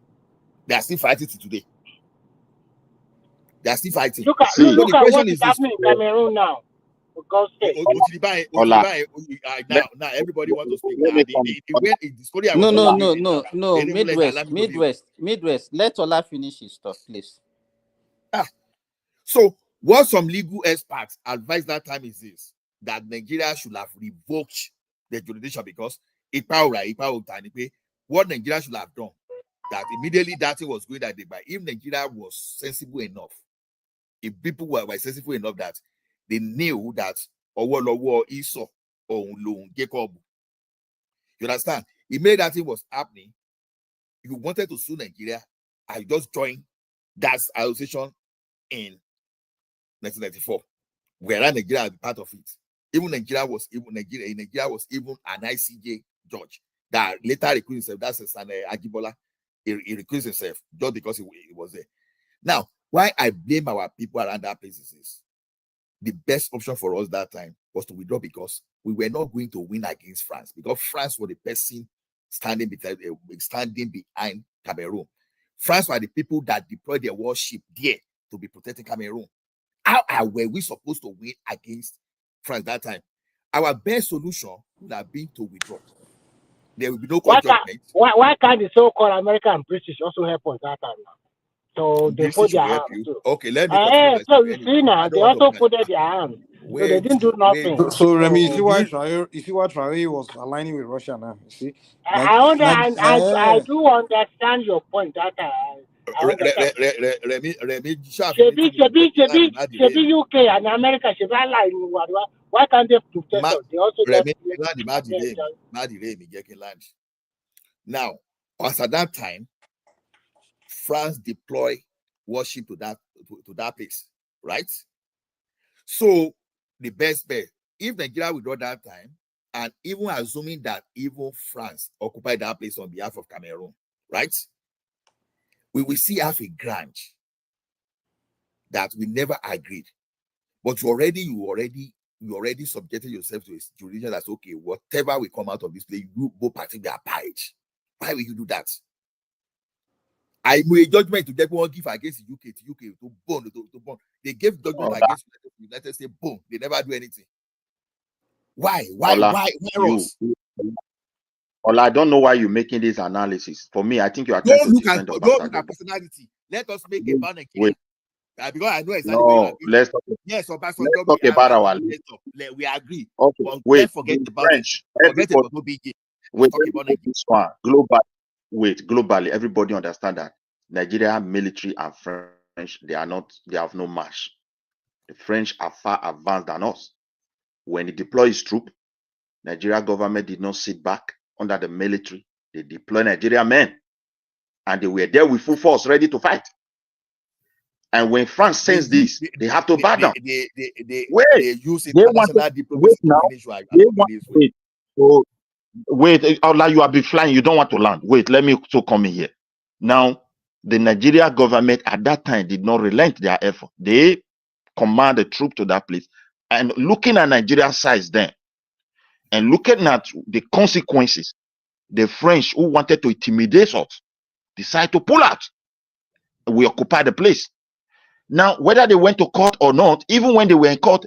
They are still fighting to today. They are still fighting. Look at what is happening in Cameroon now. For God's sake. Now everybody wants to speak. No. Midwest. Let Ola finish his stuff, please. So what some legal experts advised that time is this, that Nigeria should have revoked the jurisdiction, because what Nigeria should have done, that immediately that thing was going that day, but if Nigeria was sensible enough, if people were sensible enough that they knew that Iso or Jacob, you understand? Immediately that thing was happening, if you wanted to sue Nigeria, I just joined that association in 1994, whereas Nigeria was part of it. Nigeria was even an ICJ judge that later recused himself. That's Ajibola. He recused himself just because he was there. Now, why I blame our people around that places is the best option for us that time was to withdraw, because we were not going to win against France, because France was the person standing behind Cameroon. France were the people that deployed their warship there to be protecting Cameroon. How were we supposed to win against France that time? Our best solution would have been to withdraw. There will be no court judgment. Why can't the so-called American and British also help us that time now? So they put their hands too. Okay, let me so you see now, they also put their hands. So they didn't do nothing. So Remy, you see why Traore was aligning with Russia now? You see? I do understand your point that Remy, UK and America should align. Why can't they protect us? They also land. Now, as at that time, France deployed warship to that place, right? So the best bet, if Nigeria withdraw that time, and even assuming that even France occupied that place on behalf of Cameroon, right? We will see have a grant that we never agreed, but you already subjected yourself to a jurisdiction that's okay. Whatever will come out of this place, you both parties are paid. Why will you do that? I made a judgment to everyone give against the UK to bond. They gave judgment against the United States, boom. They never do anything. Why? Why else? I don't know why you're making this analysis. For me, I think you are trying to defend don't look at personality. Let us make a ban again. Because I know exactly where you are. Let's talk about our list. We agree. Okay, but wait. Forget about French. Forget about OBJ. This one. Globally, everybody understand that Nigeria military and French, they have no match. The French are far advanced than us. When they deploy his troop, Nigeria government did not sit back under the military. They deploy Nigerian men, and they were there with full force, ready to fight. And when France sends this, they have to back down. They use international diplomacy to finish. Wait, Allah, you have been flying. You don't want to land. Wait, let me so come in here. Now, the Nigeria government at that time did not relent their effort. They command the troop to that place. And looking at Nigeria's size then, and looking at the consequences, the French who wanted to intimidate us decided to pull out. We occupied the place. Now, whether they went to court or not, even when they were in court,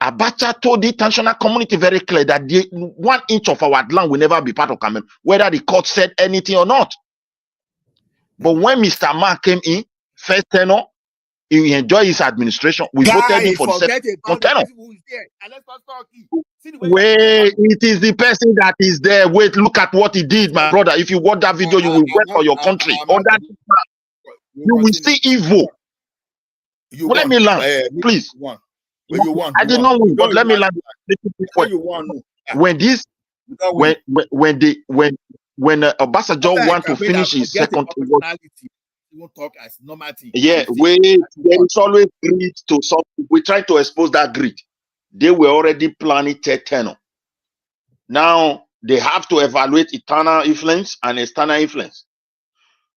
Abacha told the international community very clear that 1 inch of our land will never be part of Cameroon, whether the court said anything or not. But when Mr. Ma came in, first tenor, he enjoyed his administration. We voted him for the second tenor. Wait, it is the person that is there. Wait, look at what he did, my brother. If you watch that video, you will work for your country. You will see evil. Let me land, please. I did not win, but let me land. When Obasanjo want to finish his second, yeah, there is always greed to something. We try to expose that greed. They were already planning third tenor. Now they have to evaluate internal influence and external influence.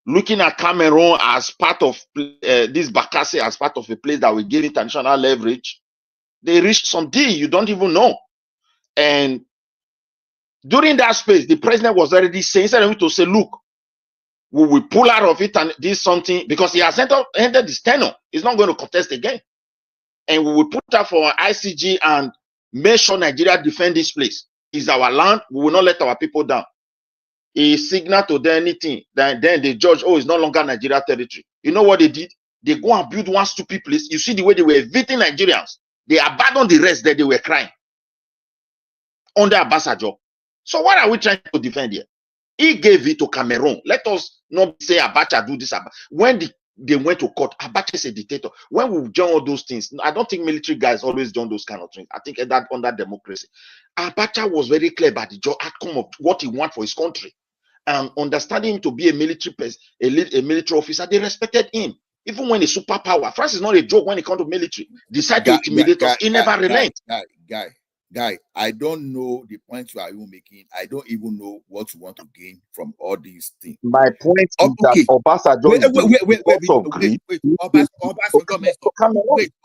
Looking at Cameroon as part of this Bakassi, as part of a place that will give international leverage, they reached some deal you don't even know. And during that space, the president was already saying, instead of him to say, look, we will pull out of it and this something, because he has ended his tenure. He's not going to contest again. And we will put out for ICG and make sure Nigeria defend this place. It's our land. We will not let our people down. He signaled to them anything. Then they judge, oh, it's no longer Nigeria territory. You know what they did? They go and build one stupid place. You see the way they were evicting Nigerians. They abandoned the rest that they were crying under Obasanjo. So what are we trying to defend here? He gave it to Cameroon. Let us not say Abacha do this. When they went to court, Abacha is a dictator. When we join all those things, I don't think military guys always join those kind of things. I think that under democracy, Abacha was very clear about the outcome of what he wants for his country. And understanding him to be a military person, a military officer, they respected him. Even when a superpower, France is not a joke when it comes to military. Decide to intimidate us. He never relents. Guy, I don't know the points you are even making. I don't even know what you want to gain from all these things. My point is that Obasanjo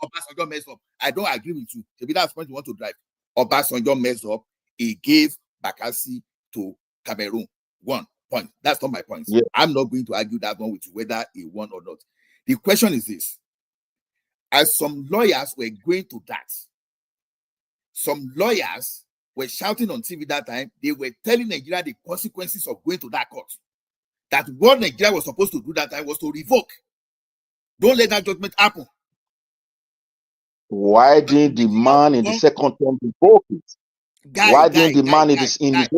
Obasanjo messed up. I don't agree with you. Maybe that's the point you want to drive. Obasanjo messed up. He gave Bakassi to Cameroon. 1 point. That's not my point. Yeah. I'm not going to argue that one with you, whether he won or not. The question is this. As some lawyers were going to that, some lawyers were shouting on TV that time, they were telling Nigeria the consequences of going to that court. That what Nigeria was supposed to do that time was to revoke. Don't let that judgment happen. Why didn't the man in the second term revoke it? Why didn't the man in the second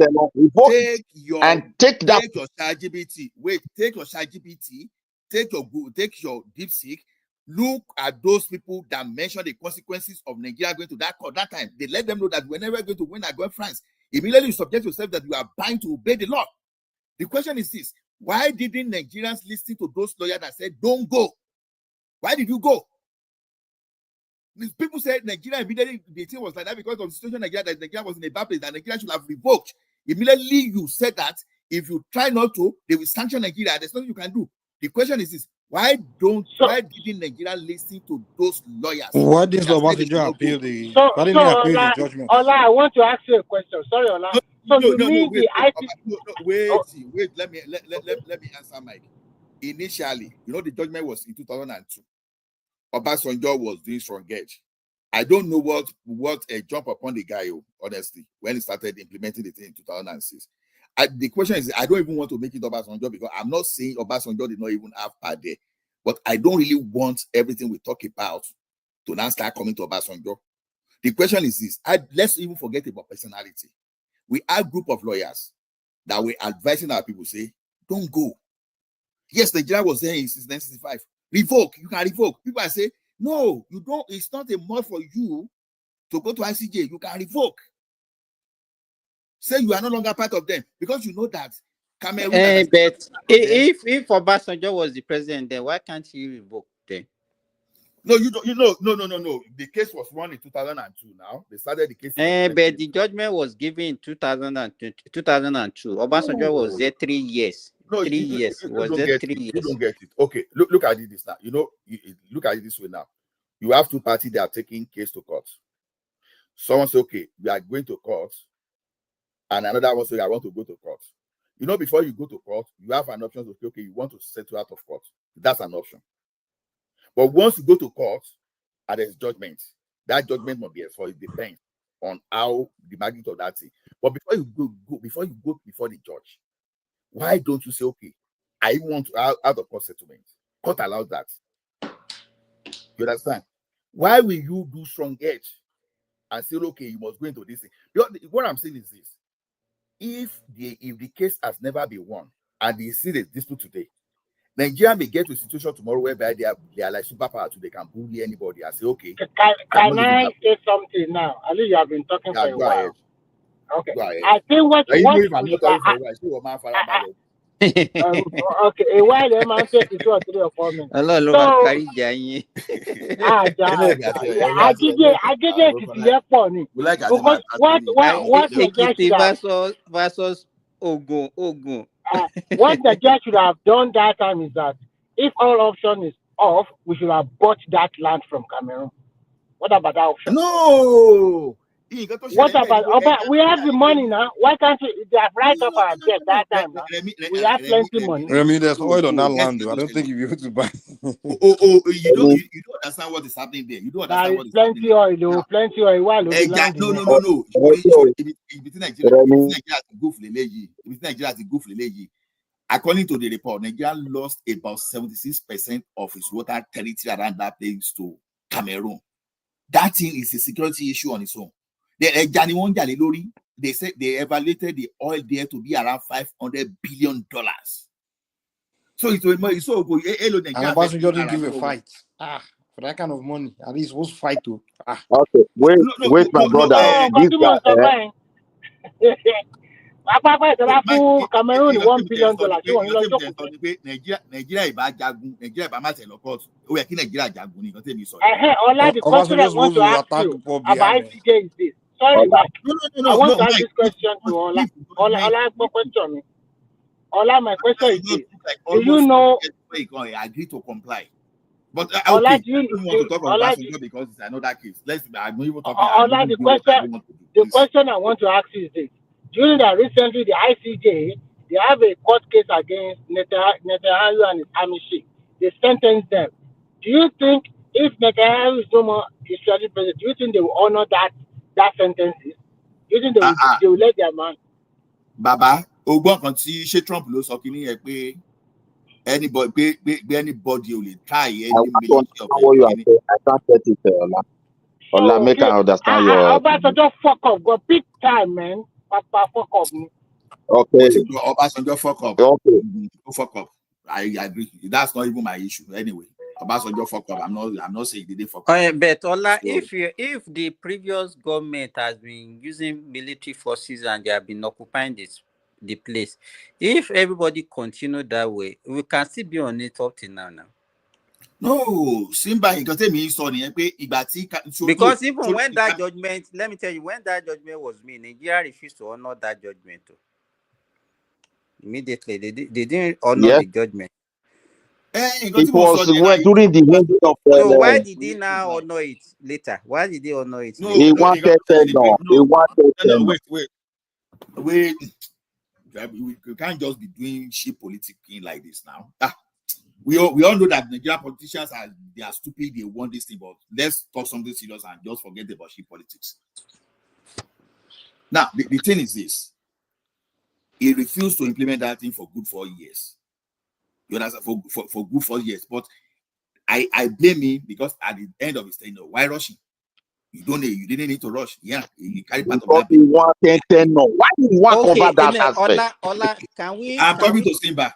term revoke it? And take that. Take your ChatGPT. Wait, take your ChatGPT. Take your DeepSeek. Look at those people that mention the consequences of Nigeria going to that court that time. They let them know that we're never going to win against France. Immediately you subject yourself that you are bound to obey the law. The question is this: why didn't Nigerians listen to those lawyers that said don't go? Why did you go? These people said Nigeria immediately, the thing was like that because of the situation Nigeria, that Nigeria was in a bad place, that Nigeria should have revoked. Immediately you said that if you try not to, they will sanction Nigeria. There's nothing you can do. The question is this: why didn't Nigeria listen to those lawyers? Why didn't Obasanjo appeal the judgment? Ola, I want to ask you a question. Sorry, Ola. Wait. Let me answer, Mike. Initially, the judgment was in 2002. Obasanjo was doing strong gauge. I don't know what a jump upon the guy, honestly, when he started implementing it in 2006. The question is, I don't even want to make it Obasanjo because I'm not saying Obasanjo did not even have power there, but I don't really want everything we talk about to now start coming to Obasanjo. The question is this: let's even forget about personality. We are a group of lawyers that were advising our people, say, don't go. Yes, Nigeria was there in 1965. Revoke, you can revoke. People are saying, no, you don't. It's not a must for you to go to ICJ. You can revoke. Say you are no longer part of them because you know that Cameroon. But if Obasanjo was the president, then why can't he revoke them? No, you don't. No. The case was won in 2002. Now they started the case. But the judgment was given in 2002. Obasanjo was there 3 years. No, 3 years. Was there 3 years? You don't get it. Okay, look at it this now. Look at it this way now. You have two parties that are taking case to court. Someone say, okay, we are going to court and another one say I want to go to court. You know, before you go to court, you have an option to say, okay, you want to settle out of court. That's an option. But once you go to court and there's judgment, that judgment must be enforced. It depends on how the magnitude of that thing. But before you go before the judge, why don't you say, okay, I want to out of court settlement? Court allows that. You understand? Why will you do strong edge and say, okay, you must go into this thing? What I'm saying is this: if the case has never been won and they see the dispute today, Nigeria may get to a situation tomorrow whereby they are like superpower, so they can bully anybody and say, okay. Can I say something now? I think you have been talking for a while. Ahead. Okay. Go ahead. I think what if I'm not talking for a while, okay, a while the man said 2 or 3 or 4 minutes. So, I versus Ogun. What the judge should have done that time is that if all option is off, we should have bought that land from Cameroon. What about that option? No. What about we have the money now? Why can't we? They have right off our debt that time now. We have plenty money. I mean, there's oil on that land, though. I don't think you'll be able to buy. You don't understand what is happening there. You don't understand what is happening there. Plenty oil. Why no. According to the report, Nigeria lost about 76% of its water territory around that place to Cameroon. That thing is a security issue on its own. They said they evaluated the oil there to be around $500 billion. So it's so good. And Obasanjo didn't give a fight. For that kind of money, at least what's fight to? Okay, wait, my brother. This guy. Cameroon $1 billion. Nigeria the question I want to ask you about ICJ is this. Sorry, Mike. I want to ask this question to Ola. Ola, my question is this. Do you know? I agree to comply. But okay, you want to talk about Obasanjo because it's another case. I'm even talking. The question I want to ask you is this. During that recently, the ICJ, they have a court case against Netanyahu and his army chief. They sentenced them. Do you think if Netanyahu is no more Israeli president, do you think they will honor that sentences? Do you think they will let their man? Baba, Trump ló sọ kíní yẹn pé anybody will try any military of I can't get it, Ola, make I understand your. Obasanjo fuck up, go big time, man. Papa fuck up. Okay. Obasanjo fuck up. Okay. Fuck up. I agree. That's not even my issue. Anyway, Obasanjo fuck up. I'm not saying they did fuck up. But Ola, if the previous government has been using military forces and they have been occupying the place, if everybody continue that way, we can still be on it up till now. No, Simba, because even when that judgment, let me tell you, when that judgment was made, Nigeria refused to honor that judgment. Immediately, they didn't honor the judgment. It was during the ending of. So why did they now honor it later? Why did they honor it? No, he wanted tenure. Wait. We can't just be doing cheap politicking like this now. We all know that Nigerian politicians are stupid. They want this thing, but let's talk something serious and just forget about cheap politics. Now, the thing is this: he refused to implement that thing for good 4 years. You understand? For good 4 years, but I blame him because at the end of his tenure, why rushing? You didn't need to rush. Yeah, you carry part of that. Why did you want to cover that aspect? Ola, can we? I'm talking to Simba.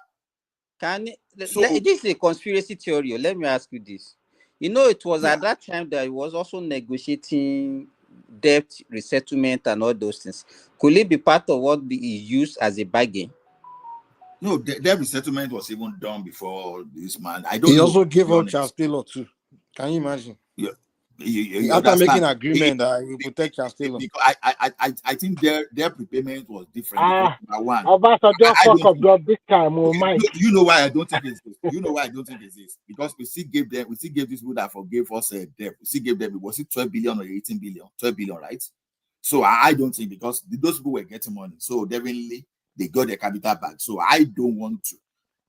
This is a conspiracy theory. Let me ask you this. You know, it was at that time that he was also negotiating debt resettlement and all those things. Could it be part of what he used as a bargain? No, debt resettlement was even done before this man. I don't know. He also gave up Charles Taylor too. Can you imagine? Yeah. After making an agreement that he will protect Charles Taylor. Because I think their prepayment was different. Obasanjo fuck up job this time, Mike. You know why I don't think it's this. You know why I don't think it's this. Because we still gave these people that forgave us debt. We still gave them, was it 12 billion or 18 billion? 12 billion, right? So I don't think, because those people were getting money, so definitely they got their capital back. So I don't want to.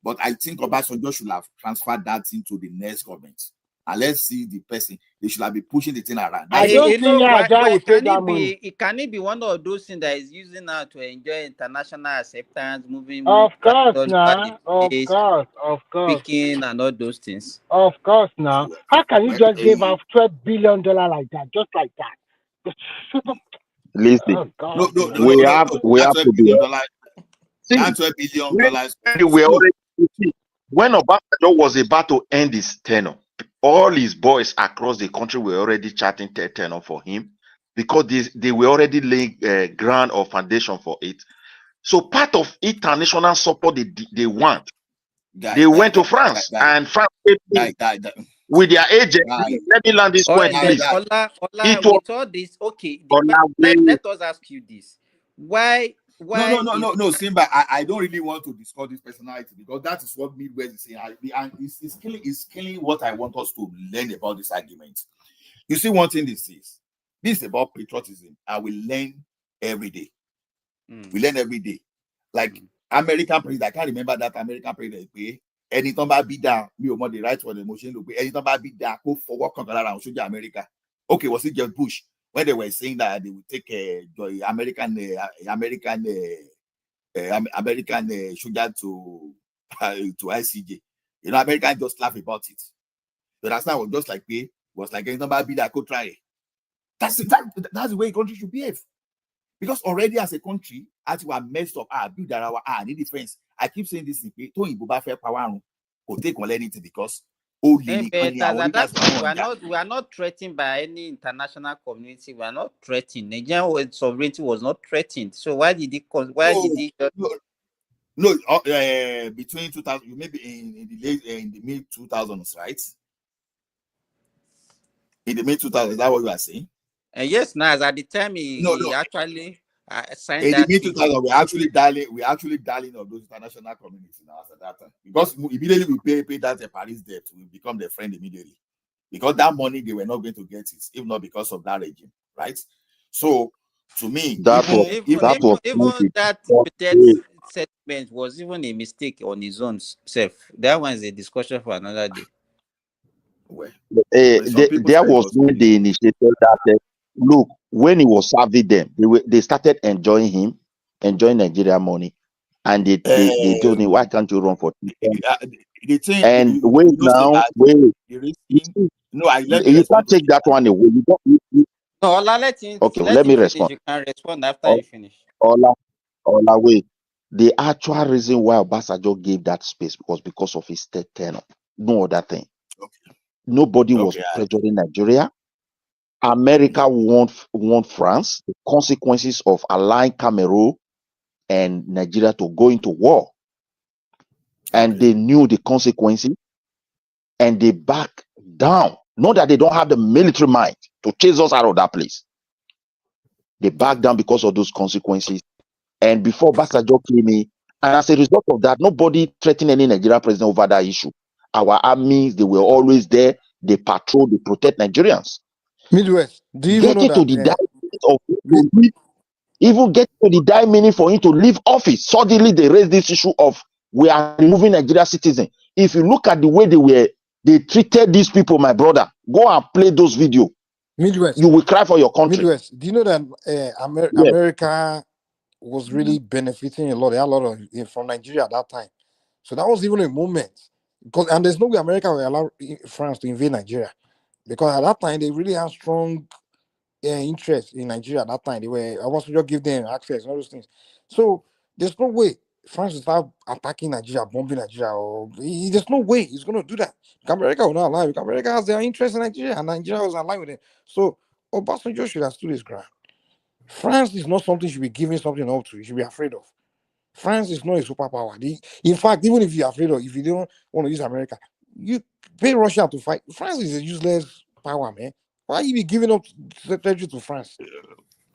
But I think Obasanjo should have transferred that into the next government. And let's see the person. They should have been pushing the thing around. I don't think why can it be one of those things that is using now to enjoy international acceptance, moving Of course, all now. over the place, Of course. speaking and all those things. Of course, now. How can you just give out $12 billion like that, just like that? Listen, Oh, God, we have to be. See, $12 billion. We already see, when Obasanjo was about to end his tenure, all his boys across the country were already charting tenure for him, because they were already laying ground or foundation for it. So part of international support they want, they went to France, and France with their agent. Let me land this point, please. Ola, with all this, okay. Let us ask you this: Why? No, Simba. I don't really want to discuss this personality, because that is what Midwest is saying. And it's killing what I want us to learn about this argument. You see, one thing this is about patriotism, and we learn every day. We learn every day. Like American president, I can't remember that American president. Anytime I be down, me or the right for the motion. Anytime I be down, go for work around Soldier America. Okay, was it George Bush when they were saying that they would take the American soldier to ICJ? You know, Americans just laugh about it. So that's not just like was like anytime I be there, I could try it. That's the way a country should behave. Because already as a country, as we are messed up, build our need defense. I keep saying this in power or take on anything, because we are not threatened by any international community. We are not threatened. Nigerian sovereignty was not threatened. So why did he? Between 2000, you maybe in the mid 2000s, right? In the mid 2000s, is that what you are saying? Yes, now at the time he actually signed in that. the mid 2000s, we're actually dialing of those international communities now at that time, because immediately we pay that Paris debt, we become their friend immediately, because that money they were not going to get it if not because of that regime, right? So to me, that settlement was even a mistake on his own self. That one is a discussion for another day. There was when they initiated that. Look, when he was serving them, they started enjoying Nigeria money, and they told him, "Why can't you run for?" You can't take that one away. Let me respond. You can respond after you finish. Wait. The actual reason why Obasanjo gave that space was because of his state tenure. No other thing. Nobody was pressuring Nigeria. America warned France the consequences of allowing Cameroon and Nigeria to go into war. And they knew the consequences, and they backed down. Not that they don't have the military might to chase us out of that place. They backed down because of those consequences. And before Obasanjo came in, and as a result of that, nobody threatened any Nigerian president over that issue. Our armies, they were always there. They patrol, they protect Nigerians. Midwest, do you even know that? Even get to the die meaning for him to leave office. Suddenly they raised this issue of we are removing Nigerian citizens. If you look at the way they treated these people, my brother, go and play those videos. Midwest, you will cry for your country. Midwest, do you know that America was really benefiting a lot? They had a lot of from Nigeria at that time. So that was even a moment. And there's no way America will allow France to invade Nigeria, because at that time they really had strong interest in Nigeria at that time. I want to just give them access and all those things. So there's no way France will start attacking Nigeria, bombing Nigeria, there's no way he's going to do that. America will not allow it. America has their interest in Nigeria, and Nigeria was aligned with it. So Obasanjo should have stood his ground. France is not something you should be giving something up to. You should be afraid of. France is not a superpower. In fact, even if you're afraid of, if you don't want to use America, you pay Russia to fight. France is a useless power, man. Why you be giving up territory to France?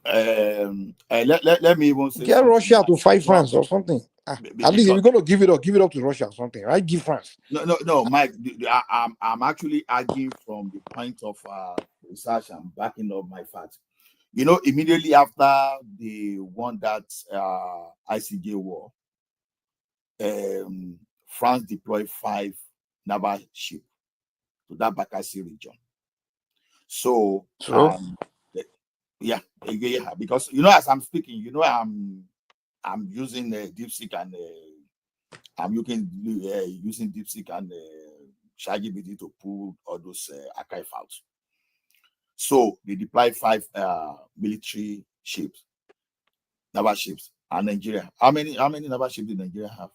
Let me even say get Russia to fight France or something. At least if you're going to give it up to Russia or something, right? Give France. No, Mike. I'm actually arguing from the point of research and backing up my facts. immediately after they won that ICJ war, France deployed 5 naval ships to that Bakassi region. So, yeah, because as I'm speaking, I'm using DeepSeek and I'm using DeepSeek and ChatGPT to pull all those archive files. So they deployed 5 military ships, naval ships, and Nigeria. How many naval ships did Nigeria have?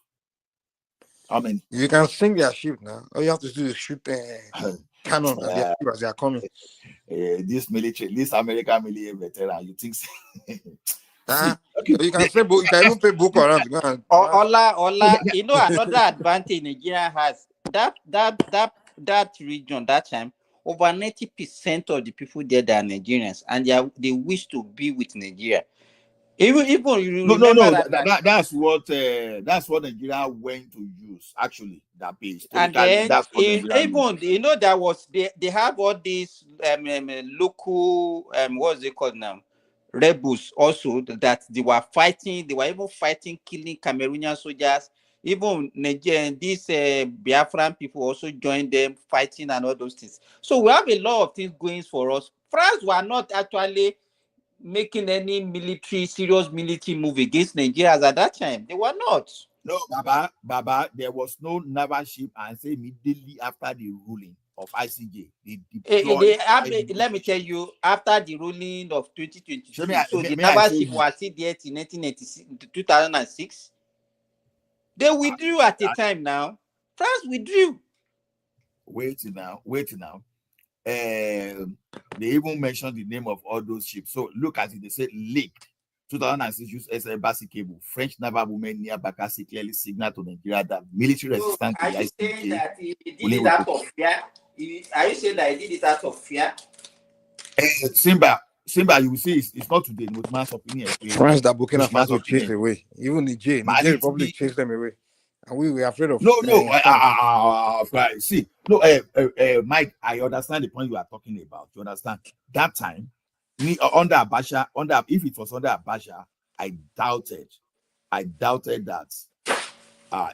How many? You can sink their ship now. All you have to do is shoot cannon at their ship as they are coming. This American military veteran, you think? You can say, you can even pay Boko Haram to go and. Ola, another advantage Nigeria has, that region, that time, over 90% of the people there are Nigerians, and they wish to be with Nigeria. Even you remember that's what Nigeria went to use, actually, that base. And then that's what even there was they have all these local what's it called now, rebels also, that they were even fighting, killing Cameroonian soldiers. Even Nigerian, these Biafran people also joined them, fighting and all those things. So we have a lot of things going for us. France were not actually making any serious military move against Nigeria at that time. They were not. No, Baba, there was no naval ship, and say immediately after the ruling of ICJ, they deployed. Let me tell you, after the ruling of 2022, so the naval ship was still there till 2006. They withdrew at the time now. France withdrew. Wait now. They even mentioned the name of all those ships. So look at it. They said leaked. 2006 used as a basic cable. French naval women near Bakassi clearly signaled to Nigeria that military resistance to the ICJ. Are you saying that he did it out of fear? Are you saying that he did it out of fear? Simba, you will see it's not today. It was man's opinion. France that Burkina Faso chased away. Even Niger Republic chased them away. And we were afraid of right. See, Mike, I understand the point you are talking about. You understand? That time, under Abacha, if it was under Abacha, I doubted that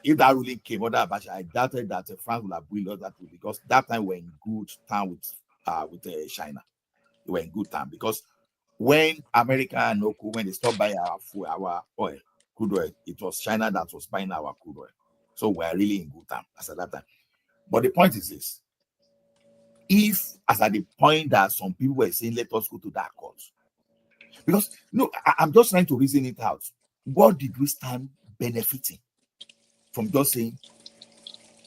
if that ruling came under Abacha, I doubted that France would have lost that rule, because that time we're in good time with China. We were in good time, because when America and Oku, when they stopped buying our oil, crude oil, it was China that was buying our crude oil. So we're really in good time as at that time. But the point is this: if, as at the point that some people were saying, let us go to that court, because I'm just trying to reason it out. What did we stand benefiting from just saying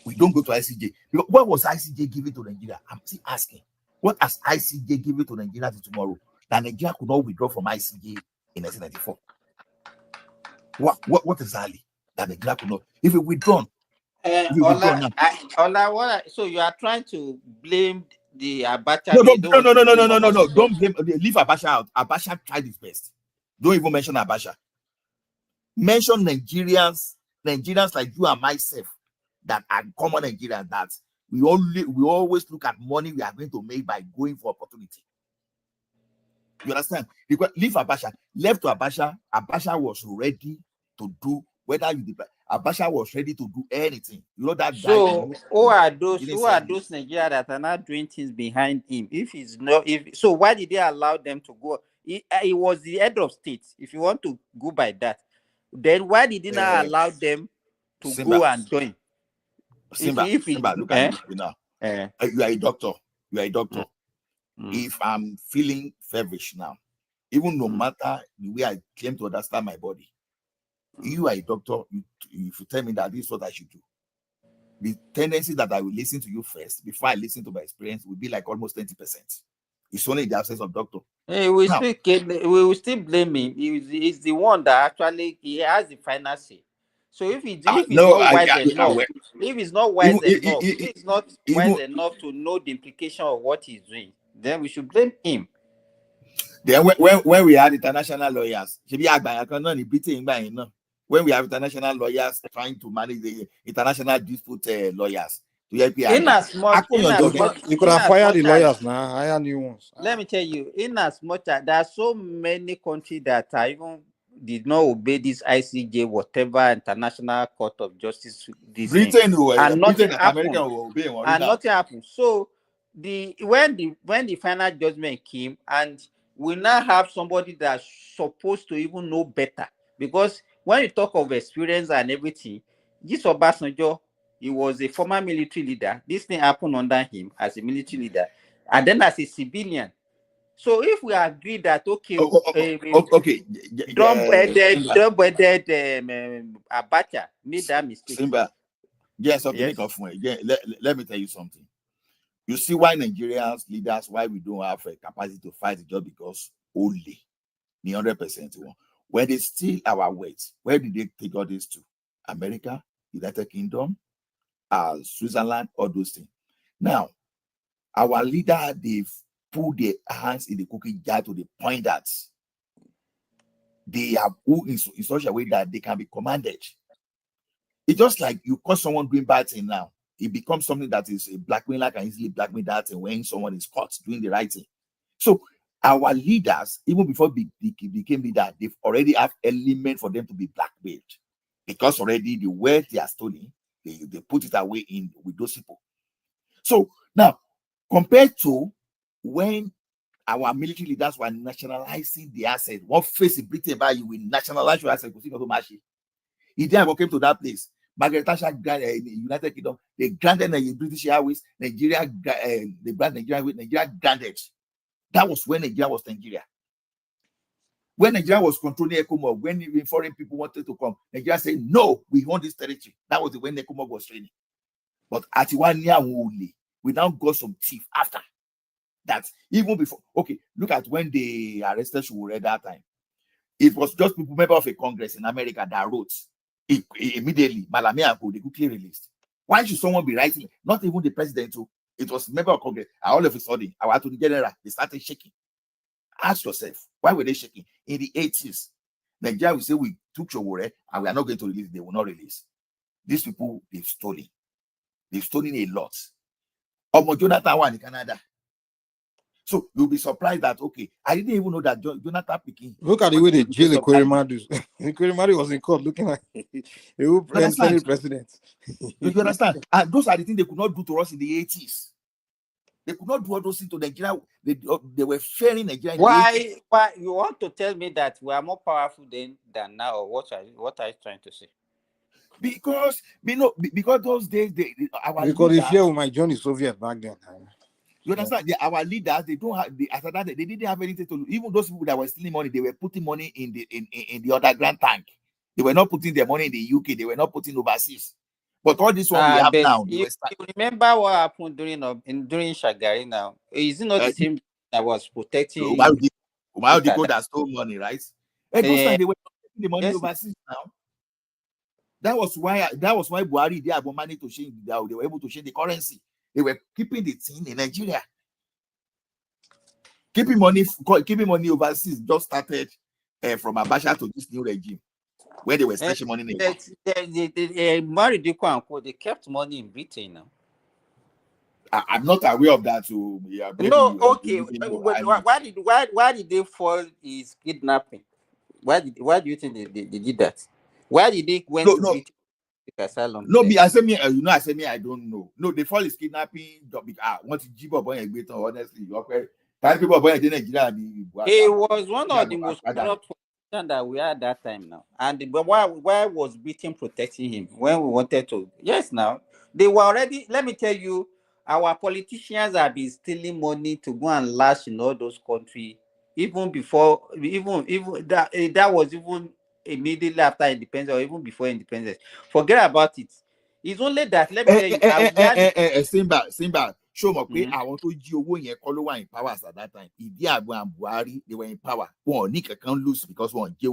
we don't go to ICJ? Because what was ICJ giving to Nigeria? I'm still asking. What has ICJ given to Nigeria to tomorrow that Nigeria could not withdraw from ICJ in 1994? What exactly that Nigeria could not? If we withdrawn, so you are trying to blame the Abacha? No. Don't blame. Leave Abacha out. Abacha tried his best. Don't even mention Abacha. Mention Nigerians like you and myself that are common Nigerians, that we always look at money we are going to make by going for opportunity. You understand? Because leave Abacha. Left to Abacha, Abacha was ready to do Abacha was ready to do anything. You know that. So who are those Nigerians that are not doing things behind him? So why did they allow them to go? He was the head of state. If you want to go by that, then why did he not allow them to go and join? Simba, look at me now. You are a doctor. If I'm feeling feverish now, even no matter the way I claim to understand my body, you are a doctor. If you tell me that this is what I should do, the tendency that I will listen to you first before I listen to my experience will be like almost 20%. It's only the absence of doctor. We will still blame him. He's the one that actually he has the final say. So if he's not wise enough to know the implication of what he's doing, then we should blame him. Then when we had international lawyers, when we have international lawyers trying to manage the international dispute lawyers, In as much, you could have fired the lawyers now, hire new ones. Let me tell you, in as much as there are so many countries that are even did not obey this ICJ, whatever International Court of Justice, this Britain, and nothing Britain and happened. America will obey one And now. nothing happened. So when the final judgment came, and we now have somebody that's supposed to even know better, because when you talk of experience and everything, this Obasanjo, he was a former military leader. This thing happened under him as a military leader, and then as a civilian. So if we agree that okay, Abacha made that mistake. Simba, yes, okay, yes. Let me tell you something. You see why Nigerians leaders, why we don't have a capacity to fight the job, because only the 100% when they steal our weight, where did they take all this to? America, United Kingdom, Switzerland, all those things. Now, our leader, they've put their hands in the cooking jar to the point that they have in such a way that they can be commanded. It's just like you caught someone doing bad thing now. It becomes something that is a blackmailer can easily blackmail that thing when someone is caught doing the right thing. So our leaders, even before they became leader, they've already have element for them to be blackmailed, because already the wealth they are stealing, they put it away in with those people. So now, compared to when our military leaders were nationalizing the assets, what face in Britain by you will nationalize your assets? He then came to that place. Margaret Thatcher in the United Kingdom, they granted the British Airways, Nigeria, they granted Nigeria granted. That was when Nigeria was Nigeria. When Nigeria was controlling ECOMOG, when foreign people wanted to come, Nigeria said, no, we own this territory. That was when ECOMOG was training. But at 1 year only, we now got some thief after that. Even before, okay, look at when they arrested Shuwore at that time. It was just people, member of a Congress in America, that wrote immediately, Malami and they quickly released. Why should someone be writing? Not even the president, too. It was member of Congress. And all of a sudden, our Attorney General, they started shaking. Ask yourself, why were they shaking? In the 80s, Nigeria will say we took Shuwore and we are not going to release. They will not release. These people, they've stolen. They've stolen a lot. Omo Jonathan won in Canada. So you'll be surprised that, okay, I didn't even know that Jonathan Pikin. Look at the way they jail Ekweremadu. Ekweremadu was in court looking like a Senate president. You understand? And those are the things they could not do to us in the 80s. They could not do all those things to Nigeria. They were fairing Nigeria. Why you want to tell me that we are more powerful than now? Or what are you trying to say? Because those days because they fear we might join the Soviet back then. You understand? Our leaders, they don't have they didn't have anything to do. Even those people that were stealing money, they were putting money in the underground tank. They were not putting their money in the UK. They were not putting overseas. But all this one we have now. You remember what happened during Shagari now? Is it not the same that was protecting? Umar that stole money, right? Those times they were taking the money overseas now. That was why Buhari they have money to change. They were able to change the currency. They were keeping the thing in Nigeria. Keeping money overseas just started from Abacha to this new regime, where they were stashing money in they kept money in Britain now. I'm not aware of that. So yeah, no, okay. Why did they fall his kidnapping? Why do you think they did that? Why did they went to Britain? Asylum. No, I say me, I don't know. No, they fall is kidnapping. Want to give up on a bit, honestly. Okay. He was one of the most corrupt politicians that we had that time now. And why was Britain protecting him when we wanted to? Yes, now they were already. Let me tell you, our politicians have been stealing money to go and lash in all those countries, even before, even that was even immediately after independence or even before independence. Forget about it. It's only that, let me tell you. Simba, show me, I want to do you in power at that time. Idi Agbo and Buhari, they were in power. One Nika can't lose because one okay,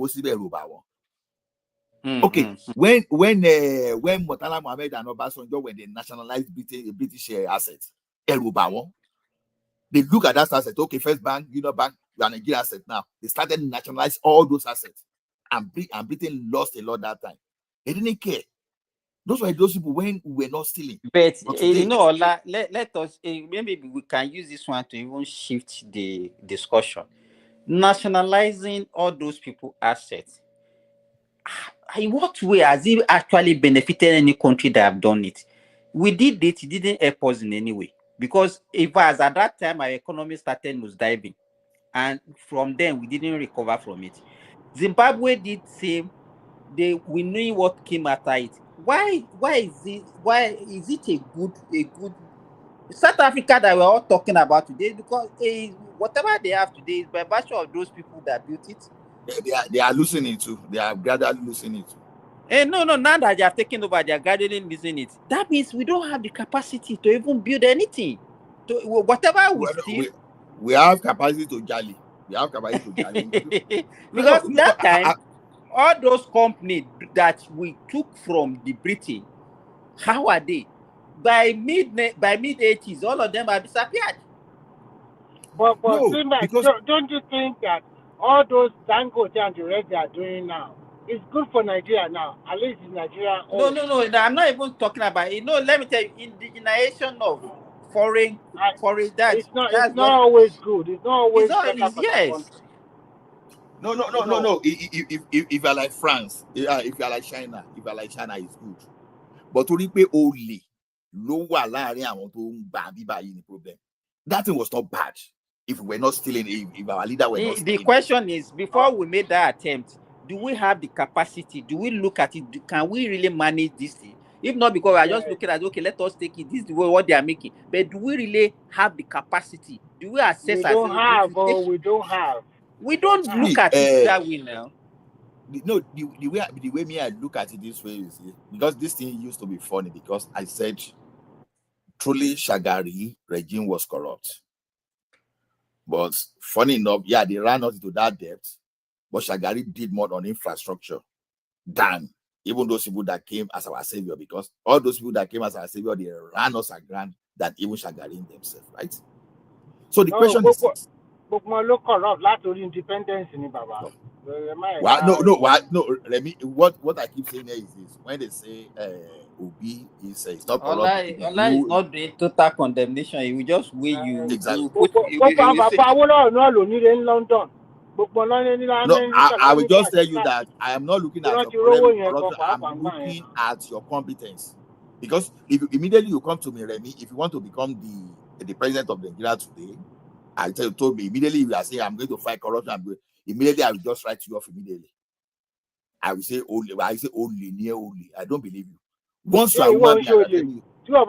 when Murtala Mohammed and Obasanjo, when they nationalized British assets, they look at that asset. Okay, First Bank, Bank, you are Nigeria asset now. They started to nationalize all those assets. And Britain lost a lot that time. They didn't care. Those were those people when we were not stealing. But today, you know, let us maybe we can use this one to even shift the discussion. Nationalizing all those people assets. In what way has it actually benefited any country that have done it? We did it didn't help us in any way, because if as at that time our economy started nosediving, and from then we didn't recover from it. Zimbabwe did same. We knew what came after it. Why is it a good South Africa that we're all talking about today? Because whatever they have today is by virtue of those people that built it. They are losing it too. They are gradually losing it too. No, now that they have taken over, they are gradually losing it. That means we don't have the capacity to even build anything. To whatever we have capacity to jolly. We have capacity to jolly. Because that time, all those companies that we took from the Britain, how are they? By mid 80s, all of them have disappeared. But don't you think that all those Dangote and the rest they are doing now is good for Nigeria now? At least in Nigeria. No, I'm not even talking about it. No, let me tell you, indigenization of foreign that it's not always good. It's not always better for yes. the country. No. If you're like France, if you're like China, it's good. But to repay only lower the problem. That thing was not bad. If we were not stealing, if our leader were not stealing. The question is, before we made that attempt, do we have the capacity? Do we look at it? Can we really manage this thing? If not, because we are just looking at, okay, let us take it. This is what they are making. But do we really have the capacity? Do we assess? We don't have. We don't look at it that way now. No, the way me I look at it this way is because this thing used to be funny, because I said truly Shagari regime was corrupt. But funny enough, they ran out into that depth, but Shagari did more on infrastructure than even those people that came as our savior, because all those people that came as our savior, they ran us aground than even Shagari themselves, right? So the question is, independence in Baba. No, Remy, what I keep saying is when they say Obi is not corrupt. Allah is not doing total condemnation. He will just weigh you. Exactly. No, I will just tell you that I am not looking at your corruption. I'm looking at your competence. Because if immediately you come to me, Remy, if you want to become the president of Nigeria today, I told me immediately you are saying I'm going to fight corruption. Immediately I will just write you off immediately. I will say only. Near only. I don't believe you. Once you are human being, no,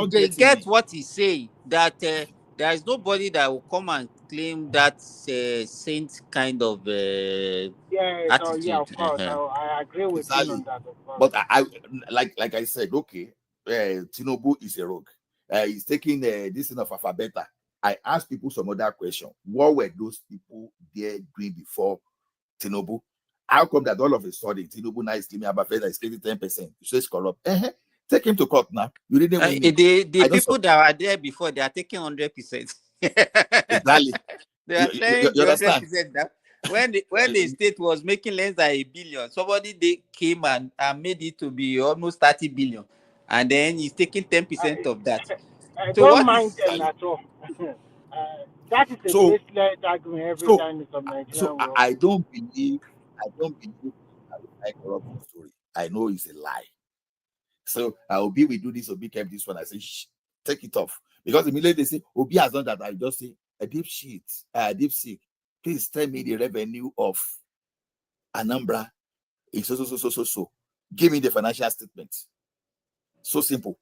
they get what he's saying, that there is nobody that will come and claim that saint kind of attitude. Of course, I agree with you on that. But I like I said, okay, Tinubu is a rogue. He's taking this thing of alphabeta. I asked people some other question. What were those people there doing before Tinubu? How come that all of a sudden Tinubu now is claiming about is claiming 10%? You say it's corrupt. Take him to court now. You didn't win. The people that were there before, they are taking 100%. Exactly. They are claiming 100% that when the state was making less than $1 billion, they came and made it to be almost 30 billion, and then he's taking 10% of that. I don't mind them at all. That is a baseless argument every time it's on Nigeria. So I don't believe a corruption story. I know it's a lie. So Obi will do this, Obi kept this one. I say, take it off. Because immediately they say, Obi has done that. I just say, a deep seek. Please tell me the revenue of Anambra is so. Give me the financial statement. So simple.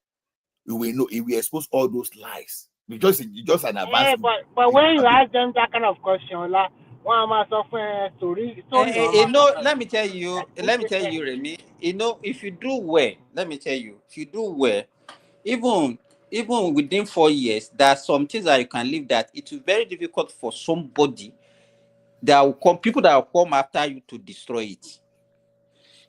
You will know if we expose all those lies. Because it's just an advance. But when you ask them that kind of question, like, let me tell you, Remy, if you do well, even within 4 years, there are some things that you can leave that it is very difficult for somebody that will come, people that will come after you to destroy it.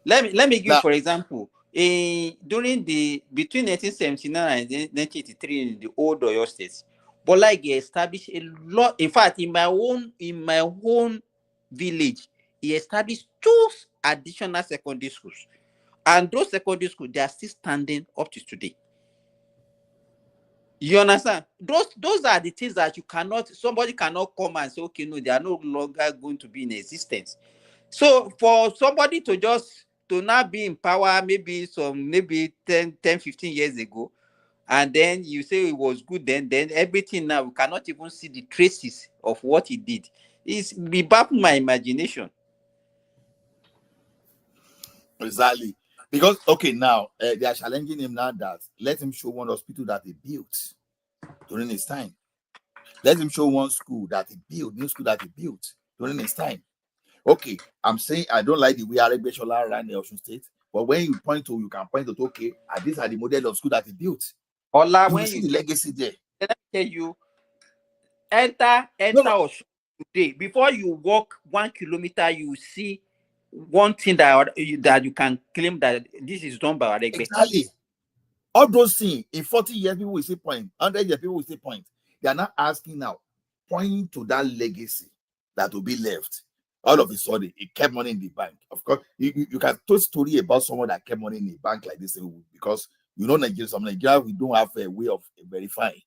Let me give, for example, between 1979 and 1983 in the old Oyo states, but like he established a lot. In fact, in my own village, he established 2 additional secondary schools. And those secondary schools, they are still standing up to today. You understand? Those are the things that somebody cannot come and say, okay, no, they are no longer going to be in existence. So for somebody to not be in power maybe 10, 15 years ago, and then you say it was good then everything now, we cannot even see the traces of what he did. It's be baffling my imagination. Exactly. Because, okay, now they are challenging him now that let him show one hospital that he built during his time. Let him show one school that he built, new school that he built during his time. Okay, I'm saying I don't like the way Aregbesola ran the Osun State, but when you can point to, okay, these are the model of school that he built. Ola, you when see the legacy there. Let me tell you, enter Osun today. Before you walk 1 kilometer, you see one thing that you can claim that this is done by Aregbe. Exactly. All those things in 40 years, people will say point. 100 years, people will say point. They are not asking now, pointing to that legacy that will be left. All of a sudden, it kept money in the bank. Of course, you can tell a story about someone that kept money in the bank like this because Nigeria, we don't have a way of verifying.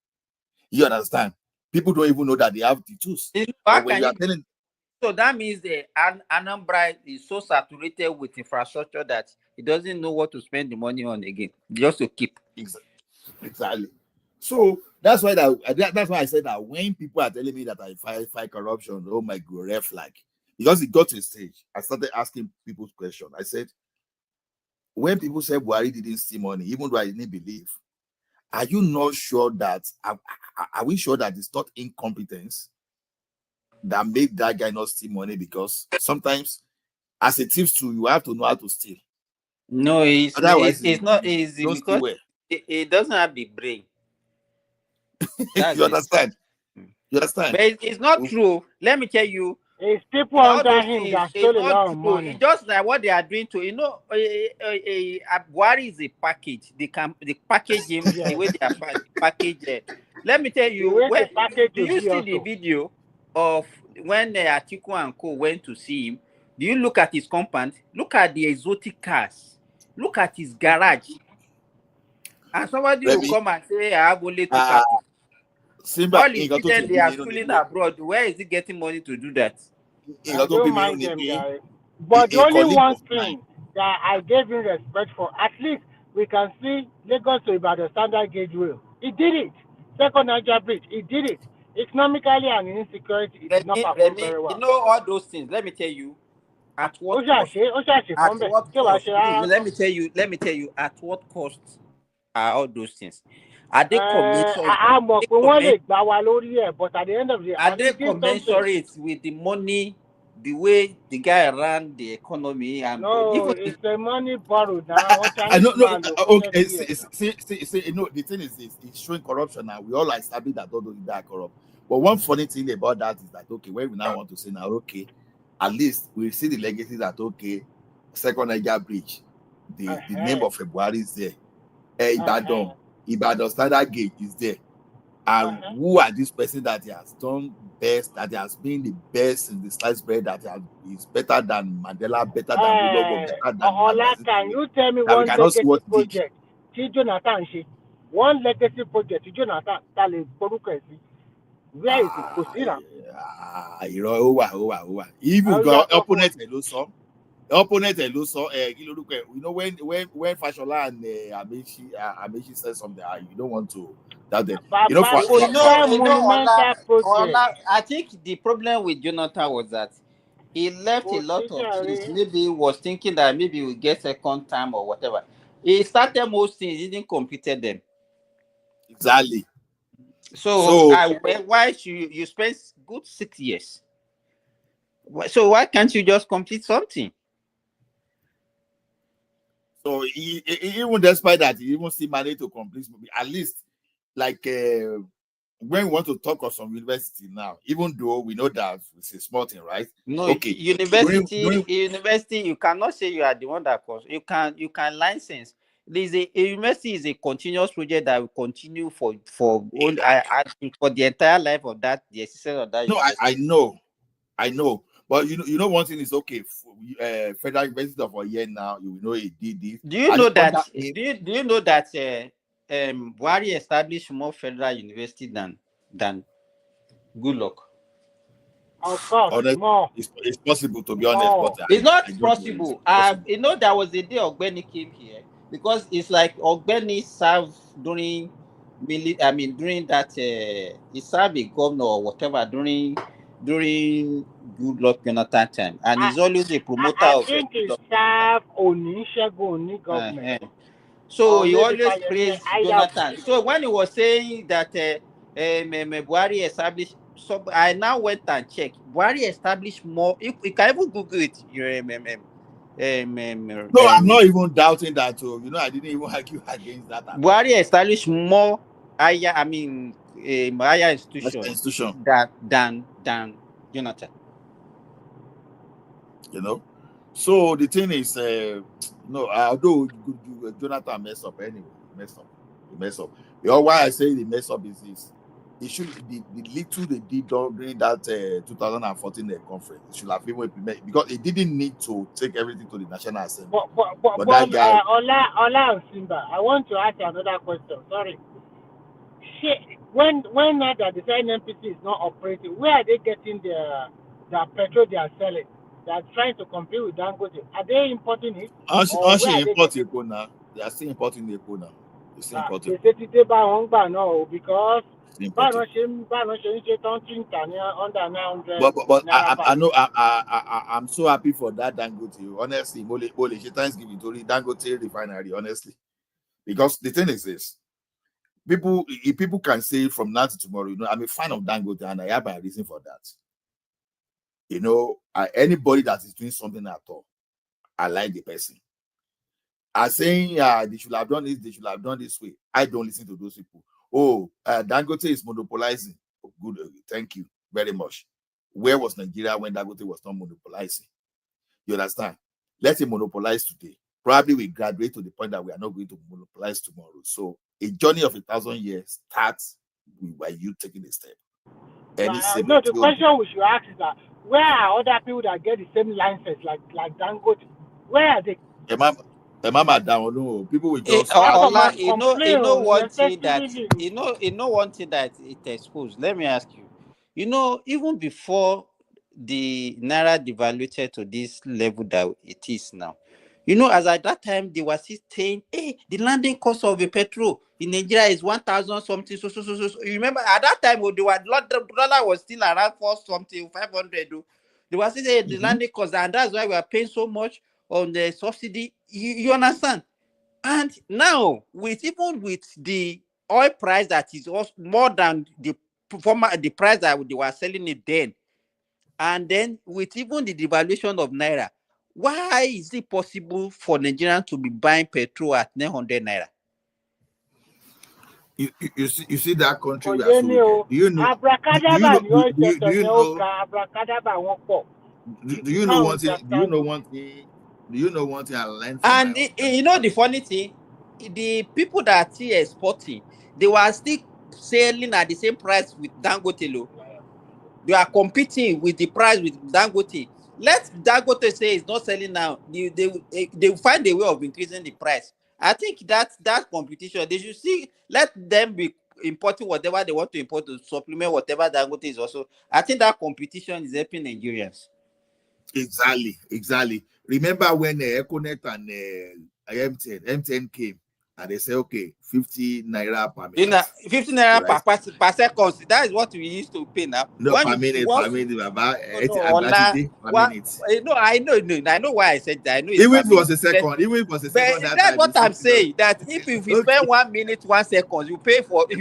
You understand? People don't even know that they have the tools. So that means the Anambra is so saturated with infrastructure that it doesn't know what to spend the money on again, just to keep. Exactly. So that's why I said that when people are telling me that I fight corruption, oh my God, red flag. Because it got to a stage, I started asking people questions. I said, when people say Buhari didn't steal money, even though I didn't believe, are you not sure that, are we sure that it's not incompetence that made that guy not steal money? Because sometimes as a thief too, you have to know how to steal. No, it's not easy because it doesn't have the brain. You understand? You understand? But it's not true. Let me tell you. It's people under him that stole a lot of money. It's just like what they are doing to, Buhari is a package. They package him the way they are packaged. Let me tell you, do you see the video of when Atiku and Co went to see him? Do you look at his compound? Look at the exotic cars. Look at his garage. And somebody will come and say, I have only 2 cars. All the children they are schooling abroad, where is he getting money to do that? I don't mind them, guys. But the only one thing that I gave him respect for, at least we can see Lagos to Ibadan standard gauge rail. He did it. Second Niger Bridge, he did it. Economically and insecurity, it did not perform very well. You know all those things. Let me tell you. At what cost? Let me tell you. At what cost are all those things? Are they commensurate? But at the end of the day, are they commensurate with the money, the way the guy ran the economy? And no, it's the money borrowed now. Okay, see, the thing is this: it's showing corruption now. We all establish that all those guys are corrupt. But one funny thing about that is that okay, when we now want to say now, okay, at least we see the legacy that okay, Second Niger Bridge, the name of Buhari is there. Ibadan standard gauge is there. And who are these person that he has done best, that he has been the best in the sliced bread, that is better than Mandela, better than Ulobo, better than can you tell me one legacy project? Jonathan, one legacy project, Jonathan, where is it? Even the opponent you know when Fashola and Amechi said something, you don't want to doubt them. I think the problem with Jonathan was that he left a lot of things. Maybe he was thinking that maybe we'll get second time or whatever. He started most things, he didn't complete them. Exactly. So why should you spend good 6 years? So why can't you just complete something? So even despite that, he even still managed to complete at least like when we want to talk of some university now, even though we know that it's a small thing, right? No, okay. University, you cannot say you are the one that costs. You can license. A university is a continuous project that will continue for the entire life of that, the existence of that. No, university. I know. But you know one thing is okay. Federal University for a year now, you know it did this. Do you know that? Do you know that Buhari established more federal university than Goodluck? Of course, honest, more. It's possible, to be honest, but it's not possible. You know, there was a day Ogbeni came here because it's like Ogbeni served during that he served a governor or whatever during Goodluck Jonathan time, and he's always a promoter I of think he served Onishagun government. So he always praised Jonathan. So when he was saying that Buhari established, so I now went and checked. Buhari established more. You can even Google it. No, I'm not even doubting that. You know, I didn't even argue against that. Buhari established more higher institution than Jonathan. You know, so the thing is, although Jonathan messed up anyway, he messed up. You know why I say he messed up is this: it should the little they did during that 2014 conference. It should have been implemented because it didn't need to take everything to the National Assembly. But that guy, Ola and Simba, I want to ask another question. Sorry. When now that the Nnpc is not operating, where are they getting the petrol they are selling? They are trying to compete with Dangote. Are they importing it? They are still importing it now. They still importing it now. They still importing. They say they buy one now because but I know I'm so happy for that Dangote. Honestly, Thanksgiving to the Dangote refinery. Honestly, because the thing is this: people can say from now to tomorrow, you know, I'm a fan of Dangote and I have a reason for that. You know, anybody that is doing something at all, I like the person. I'm saying they should have done this, they should have done this way. I don't listen to those people. Dangote is monopolizing. Good, thank you very much. Where was Nigeria when Dangote was not monopolizing? You understand? Let him monopolize today. Probably we graduate to the point that we are not going to monopolize tomorrow. So a journey of 1,000 years starts by you taking a step. No, the question we should ask is that where are other people that get the same license like Dangote? Where are they? People will just you know one thing that it exposed. Let me ask you. You know, even before the Naira devaluated to this level that it is now, you know, as at that time they were still saying, hey, the landing cost of a petrol in Nigeria is 1,000 something. So you remember at that time the dollar was still around 4 something, 500. They were still saying the landing cost, and that's why we are paying so much on the subsidy. You understand? And now with the oil price that is also more than the price that they were selling it then, and then with even the devaluation of Naira, why is it possible for Nigerians to be buying petrol at 900 Naira? You see that country we are so do you know one thing I learned from and you know the funny thing, the people that are still exporting, they were still selling at the same price with Dangote. They are competing with the price with Dangote. Let Dangote say it's not selling now. They find a way of increasing the price. I think that competition, they should let them be importing whatever they want to import to supplement whatever Dangote is also. I think that competition is helping Nigerians. Exactly. Remember when Econet and MTN came and they say, okay, 50 Naira per minute. 50 Naira per second. That is what we used to pay now. No, per minute. No, I know why I said that. I know even if it was a second, that's what I'm saying. That if you spend 1 minute, 1 second, you pay for 2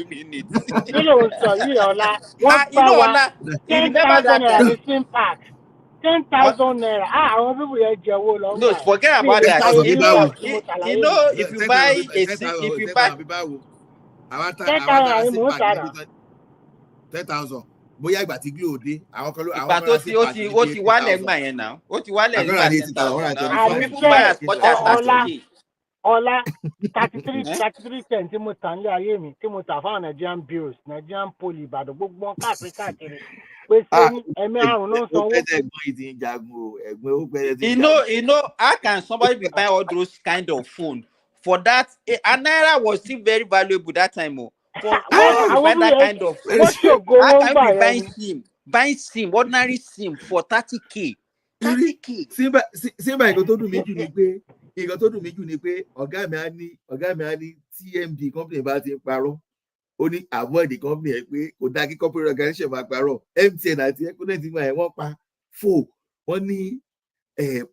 minutes. You know, remember that same pack. 10,000 Naira. No, forget about that. If you buy 10,000. Bóyá ìgbà tí Glo dé, àwọn kan ló ìgbà tó ti wálẹ̀ gbà yẹn náà. Ó ti wálẹ̀ nígbà 10,000. People buy as much as 30K. Ọlá 33 cents tí mo tà nílé ayé mi tí mo tà fáwọn Nigerian bills Nigerian poly Ìbàdàn gbogbo wọn káàkiri pé ṣé ní ẹ̀mí àrùn náà sanwó. You know, how can somebody be buying all those kind of phone for that? A naira was still very valuable that time. For buy that kind of phone, how can you be buying SIM, ordinary SIM for 30K? 30K. Simba nǹkan tó dùn mí jù ni pé ọ̀gá mi á ní TMD company bá ti ń parọ́ ó ní avoid the company ẹ̀ pé kò dá kí corporate organization máa parọ́ MTN àti Econet nígbà yẹn wọ́n pa fò wọ́n ní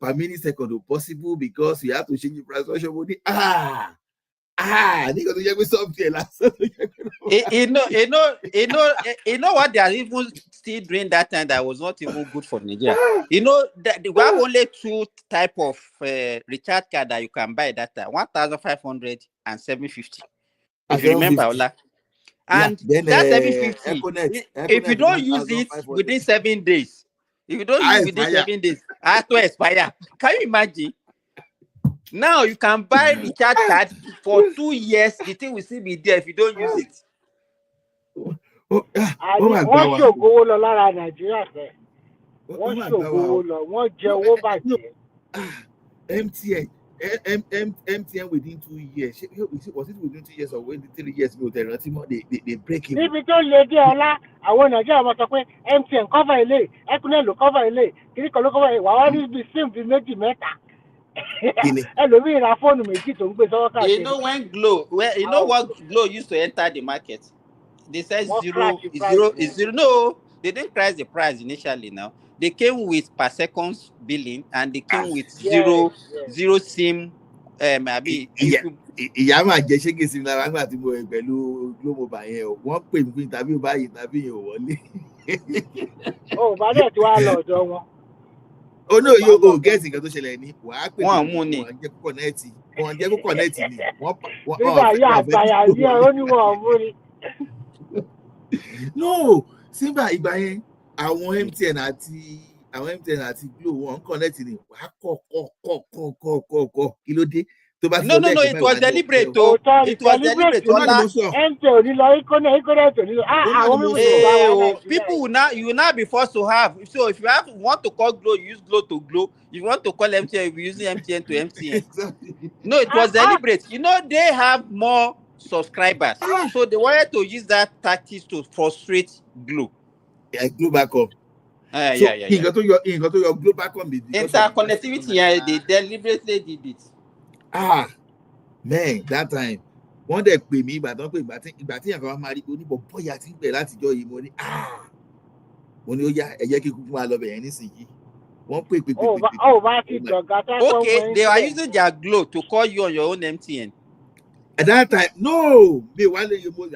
per millisecond possible because you have to change the price ọ̀ṣọ́ mo ní nígbà tó jẹ́ pé software lásán tó jẹ́ pé you know what they are even still doing that time that was not even good for Nigeria. You know that we have only two type of recharge card that you can buy that time: 1,500 and 750. If you remember, Ola. And then, that 750, if you don't use it within 7 days, I have to expire. Can you imagine? Now you can buy recharge card for 2 years. The thing will still be there if you don't use it. Wọ́n ṣògbówó lọ lára Nàìjíríà fẹ́. Wọ́n ṣògbówó lọ. Wọ́n jẹ owó bàjẹ́. MTN within 2 years. Was it within 2 years or within 3 years? They break it. Níbi tó lè dé ọlá, àwọn Nàìjíríà máa sọ pé MTN cover ilé, Econet ló cover ilé, kìnnìkan ló cover ilé, wà wá ní ibi SIM bíi méjì mẹ́ta. Ẹlòmíì ra fóònù méjì tó ń gbé sọ́wọ́ káàkiri. You know when you know what Glo used to enter the market? They said zero. No, they didn't price the price initially. Now they came with per seconds billing and they came with zero SIM. Ìyá máa jẹ ṣége sí mi lára nígbà tí mo rẹ̀ pẹ̀lú Glo Mobile yẹn o. Wọ́n pè mí fún interview báyìí yẹn ò wọlé. Bá dẹ̀ tí wàá lọ ọ̀dọ̀ wọn. No, yóò gẹ́ẹ̀sì nǹkan tó ṣẹlẹ̀ ní wàá pè mí wọ́n jẹ́ kó kọ̀nẹ́ẹ̀tì ni. Nígbà yóò àgbàyà ní ọ̀rọ̀ níwọ̀n mú ni. No, Simba ìgbà yẹn àwọn MTN àti Glo wọn connect ni wàá kọ kí ló dé tó bá ti no it was deliberate it was deliberate MTN ò ní lọ Econet ò ní lọ àwọn people will now be forced to have. So if you want to call Glo, you use Glo to Glo. If you want to call MTN, you use MTN to MTN. Exactly. No, it was deliberate. You know they have more subscribers, so they wanted to use that tactics to frustrate Glo. Glo back up. You got to your Glo back on. Interconnectivity, they deliberately did it. Man, that time wọ́n dẹ̀ pè mí Ìbàdàn pé ìgbà tí yàrá máa rí oníbọ̀ bọ́yà tí ń bẹ̀ látijọ́ yìí mo ní ó yá ẹ jẹ́ kí kúkú máa lọ bẹ̀yẹn nísìnyí wọ́n pè. Okay, they are using their Glo to call you on your own MTN. At that time, no, mi wá lè yẹ mo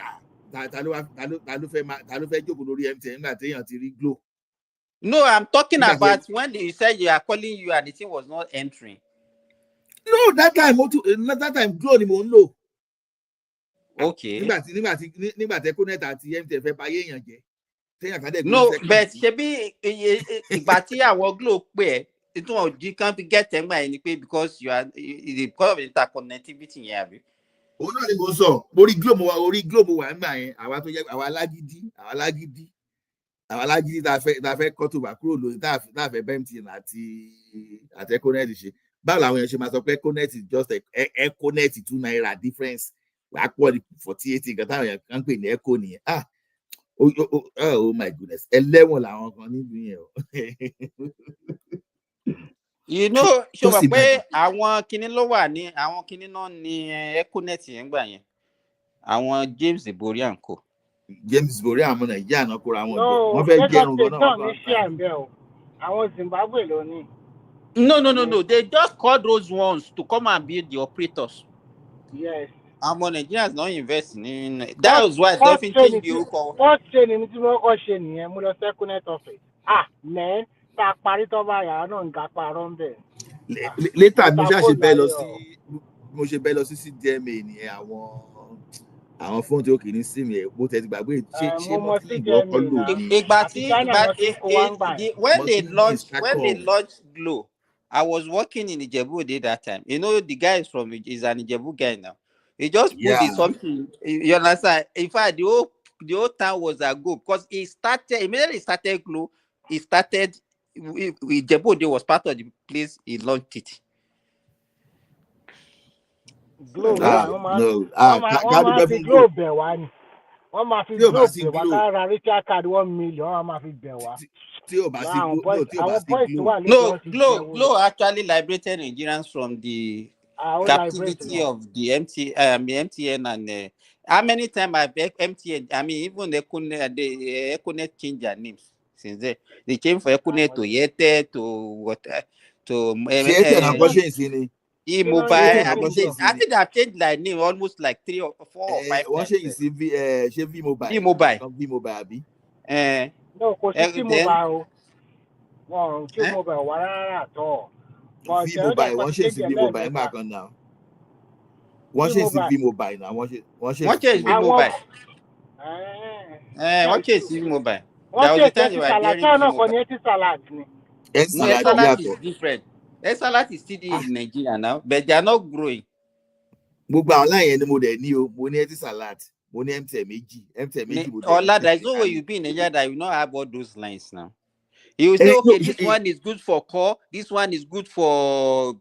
ta ló fẹ́ jókòó lórí MTN nígbà téèyàn ti rí Glo. No, I'm talking about when you said you are calling you and the thing was not entering. No, that time Glo ni mo ń lò. Okay. Nígbà tí Econet àti MTN fẹ́ bá yéèyàn jẹ́. No, but ṣebí ìgbà tí àwọn Glo pè ẹ́ tí wọ́n jí kan fi get ẹ̀ ńgbà yẹn ni pé because of interconnectivity yẹn àbí. Òun náà ni mo sọ orí Glo mo wà nígbà yẹn àwa tó jẹ́ àwa alágídí tá a fẹ́ kọ́ tó bá kúrò lórí tá a fẹ́ bẹ́ MTN àti Econet ṣe báwo làwọn èèyàn ṣe máa sọ pé Econet is just Econet ₦2 difference wàá pọ̀ ní 48 nǹkan táwọn èèyàn kan pè ní Eco nìyẹn. Oh my goodness, ẹlẹ́wọ̀n làwọn kan níbi yẹn o. You know, ṣé o mọ̀ pé àwọn kinní ló wà ní àwọn kinní náà ní Econet yẹn gbà yẹn àwọn James Iborian kò. James Iborian àmọ́ Nàìjíríà náà kóra wọn jẹ wọ́n fẹ́ jẹun gan náà. No, ní ṣé àǹbẹ̀ o àwọn Zimbabwe ló ní. No, they just called those ones to come and be the operators. Yes. Àwọn Nigerians don't invest in that was why they fin change the orúkọ. First training tí mo kọ́ ṣe nìyẹn mo lọ sí Econet office. Man, tá a parí tó bá yàrá náà ń ga parọ́ ń bẹ̀. Later mo ṣe bẹ́ẹ̀ lọ sí CDMA ni àwọn fóònù tí ó kì í ní SIM yẹn bó tẹ̀ ti gbàgbé ṣé mo ti gbọ́ kọ́ lò. Ìgbà tí when they launched Glo I was working in Ijebu that time. You know, the guy is an Ijebu guy now. He just put the something. You understand? In fact, the whole town was a go because immediately started Glow. He started Ijebu was part of the place he launched it. Globe no. wọ́n máa fi globe bẹ̀ wá ni. Wọ́n máa fi globe bẹ̀ wá ká ra Richard card 1 million. Wọ́n máa fi bẹ̀ wá. Àwọn boys wà lẹ́kọ̀ọ́ Glow actually liberated Nigerians from the captivity of the MTN and how many times I've MTN? I mean, even Econet changed their names since then. They came from Econet to Yete to what to E-Mobile. I think they have changed their name almost like 3 or 4 or 5 times. V-Mobile. No, because T-Mobile. Well, T-Mobile, what at all. V-Mobile, one change V-Mobile back on now. One change V-Mobile now. One change V-Mobile. One change V-Mobile. There was a time you were hearing V-Mobile. No, Etisalat is different. Etisalat is still in Nigeria now, but they are not growing. There is no way you be in Nigeria that you not have all those lines now. You say, okay, this one is good for call, this one is good for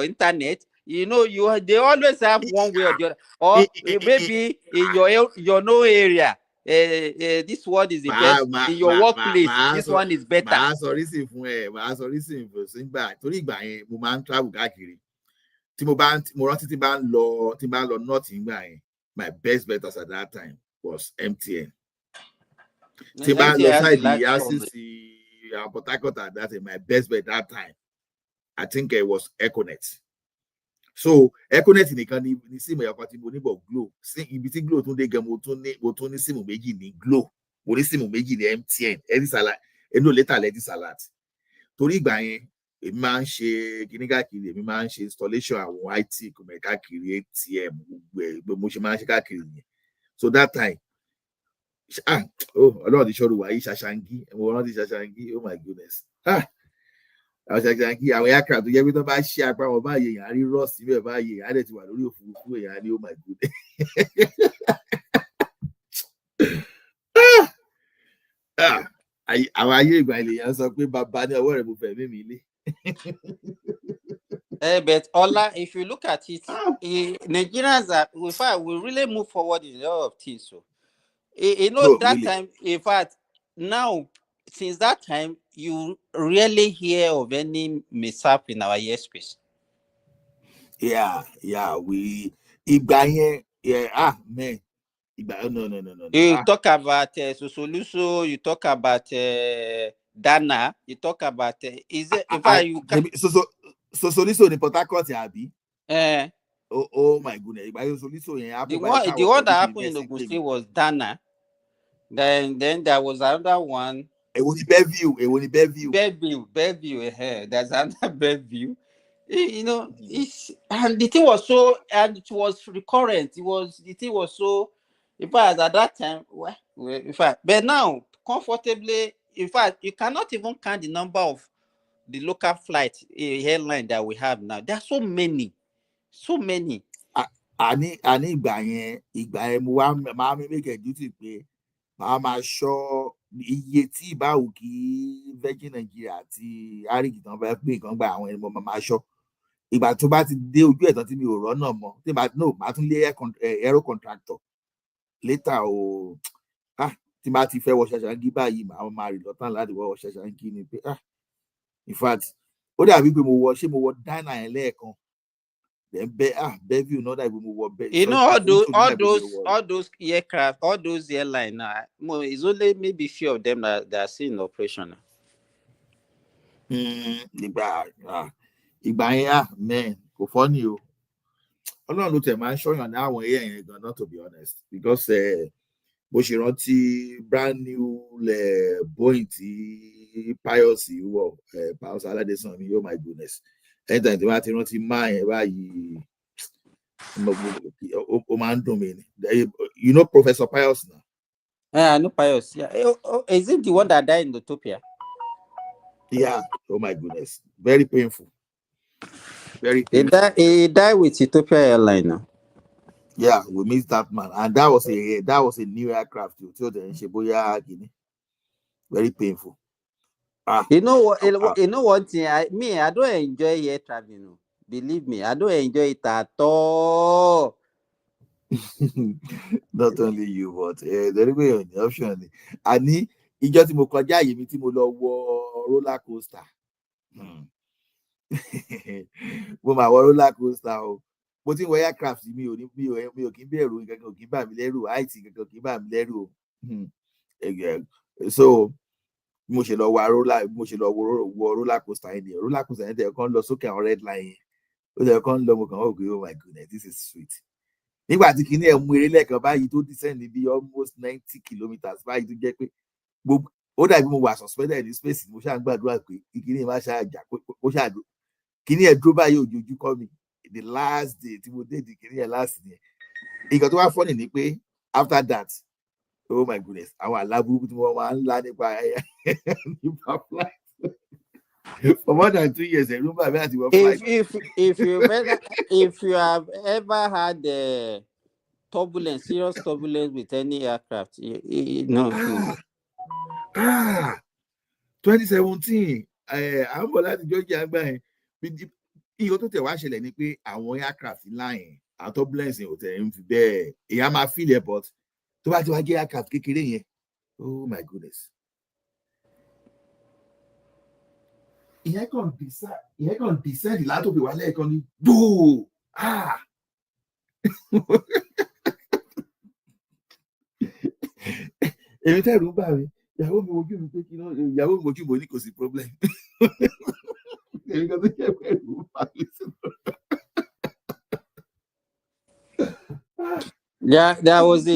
internet. You know, they always have one way or the other. Or maybe in your no area, this one is the best. In your workplace, this one is better. My best bet at that time was MTN. My best bet that time, I think it was Econet. So Econet in the country, you see my Glow. See, you see Glow today, Gamotoni Simu Meji ni Glow. What is Simu Meji the MTN? Any salad, and no later let salad. Tori Baye, a man she Giniga Kiri, a man she installation and YT Kumeka Kiri ATM, Mushimashika Kiri. So that time. Oh, a lot of the show were Shashangi, and one of the Shashangi. Oh my goodness. I was Shashangi. I was to get rid of my share. Probably buy ye. I did Ross. You buy ye. I did what you do. Oh my goodness. I hear you. I saw quick bad. I worry about me. But Ola, if you look at it, Nigerians are. We really move forward in a lot of things. So. You know, that really? Time, in fact, now, since that time, you rarely hear of any mishap in our airspace. Yeah, man. You talk about Sosoluso, you talk about Dana, you talk about, is it, in fact, you can... Sosoluso in Port Harcourt, Abi? Oh my goodness. The one that happened in Ogun State was Dana. Then there was another one. It was Bellevue. Bellevue. There's another Bellevue. You know, and the thing was so, and it was recurrent. The thing was so. In fact, at that time, in fact, but now comfortably, in fact, you cannot even count the number of the local flight airline that we have now. There are so many. Ani ìgbà mo wá máa make a duty pé màá máa ṣọ́ iye tí ìbáwò kí Virgin Nigeria àti Arik tán bá pé nǹkan gba àwọn ẹni mo máa ṣọ́ ìgbà tó bá ti dé ojú ẹ̀tàn tí mi ò rọ́nà mọ́ tí màá tún lé aero contractor later tí màá ti fẹ́ wọ Ṣàṣàngí báyìí màá máa rìn lọ́tàn láti wọ Ṣàṣàngí ni pé in fact ó dàbí pé mo wọ Dana yẹn lẹ́ẹ̀kan. Then Bellevue, not that we move. You know, all those aircraft, all those airlines. It's only maybe few of them that are still in operation. Man, go funny you. I don't know to man showing on that one here, not to be honest, because Boshiranti brand new Boeing Pius, Pius Aladeson. Oh my goodness. You know Professor Pius now? I know Pius. Yeah. Is it the one that died in Utopia? Yeah. Oh my goodness. Very painful. Very painful. He died with Ethiopia Airlines now. Yeah, we missed that man, and that was a new aircraft. Very painful. You know what? You know one thing. I don't enjoy air traveling. Believe me, I don't enjoy it at all. Not only you, but the way on the option. Ani ìjọ tí mo kọjá yìí mi tí mo lọ wọ roller coaster. Mo máa wọ roller coaster o. Mo ti wọ aircraft mi ò kí ń bẹ̀rù nǹkan kan, ò kí ń bà mí lẹ́rù, height kankan kì í bà mí lẹ́rù o. So mo ṣe lọ wọ roller coaster yẹn ni roller coaster yẹn tẹ̀ kàn lọ sókè àwọn red line yẹn. Ó tẹ̀ kàn lọ mo kàn wọ́n pé oh my goodness, this is sweet. Nígbà tí kinní ẹ̀ mú eré lẹ́ẹ̀kan báyìí tó descend bí almost 90 kilometers báyìí tó jẹ́ pé gbogbo ó dàbí mo wà suspended ní space, mo ṣáà ń gbàdúrà pé kinní má ṣáà jà kó ṣáà dúró. Kinní ẹ̀ dúró báyìí òjòjú kọ́ mi the last day tí mo dé di kinní ẹ̀ last yẹn. Nǹkan tó wá funny ni pé after that, oh my goodness, àwọn àlá burúkú tí wọ́n máa ń lá nípa flight. For more than 2 years, if you have ever had serious turbulence with any aircraft, no. 2017, àwọn bọ̀ láti Georgia àgbà yẹn. Ìyó tó tẹ̀ wá ṣẹlẹ̀ ni pé àwọn aircraft ńlá yẹn, àwọn turbulence yẹn ò tẹ̀ ń fi bẹ́ẹ̀. Èèyàn máa feel airport. Tó bá ti wá jẹ́ aircraft kékeré yẹn, oh my goodness. Ìyẹn kàn descend látòkè wá lẹ́ẹ̀kan ní dóò. Èmi tẹ̀rù bà mí, ìyàwó mi wojú mi pé ìyàwó mi wojú mi ní kò sí problem. Èmi kan tó jẹ́ pẹ̀lú bà mí sínú. Yeah, there was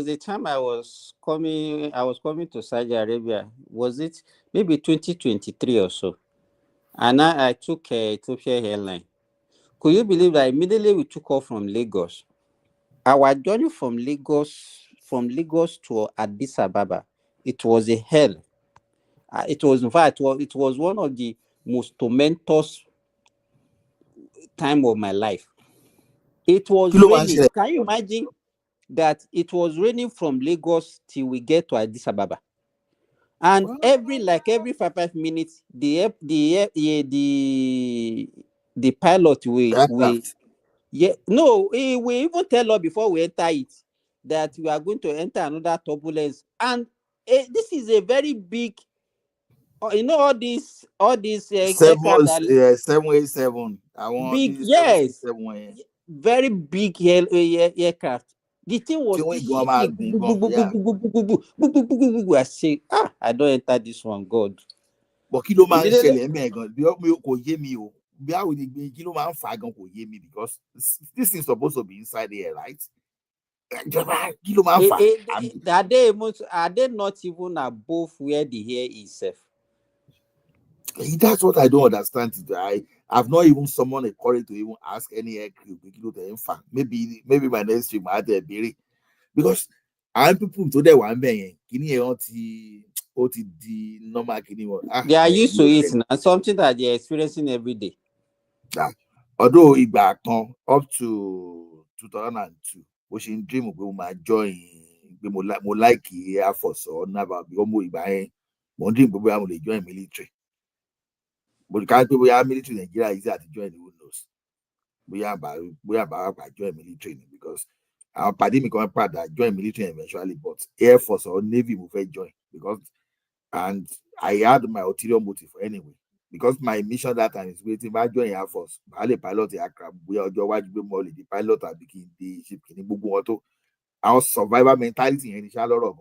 a time I was coming to Saudi Arabia. Was it maybe 2023 or so? And I took Ethiopia Airline. Could you believe that immediately we took off from Lagos? Our journey from Lagos to Addis Ababa, it was a hell. It was, in fact, it was one of the most tormentous time of my life. It was raining. Can you imagine that it was raining from Lagos till we get to Addis Ababa? And every 5 minutes, the pilot we even tell us before we enter it that we are going to enter another turbulence. And this is a very big, all these 787. Big, yes, very big aircraft. The thing was I say, I don't enter this one, God. But kí ló máa ń ṣẹlẹ̀ mẹ́ gan bí kò yé mi o bí àwọn ìgbìn kí ló máa ń fà gan kò yé mi because this is supposed to be inside the air, right? Kí ló máa ń fà? Are they not even above where the air is? That's what I don't understand. I've not even summoned a courage to even ask any air crew. Maybe my next stream I had a berry because I'm people today one bang. They are used to it now. Something that they are experiencing every day. Although back up to 2002, we should dream of my join. More like Air Force or Naval. One dream we will join military. But can't people are military in Nigeria easy to join, who knows? We are about join military because our party me come part that join military eventually, but Air Force or Navy will join because and I had my ulterior motive anyway. Because my mission that time is waiting by join Air Force. I pilot the aircraft, we are the pilot and the ship our survivor mentality in the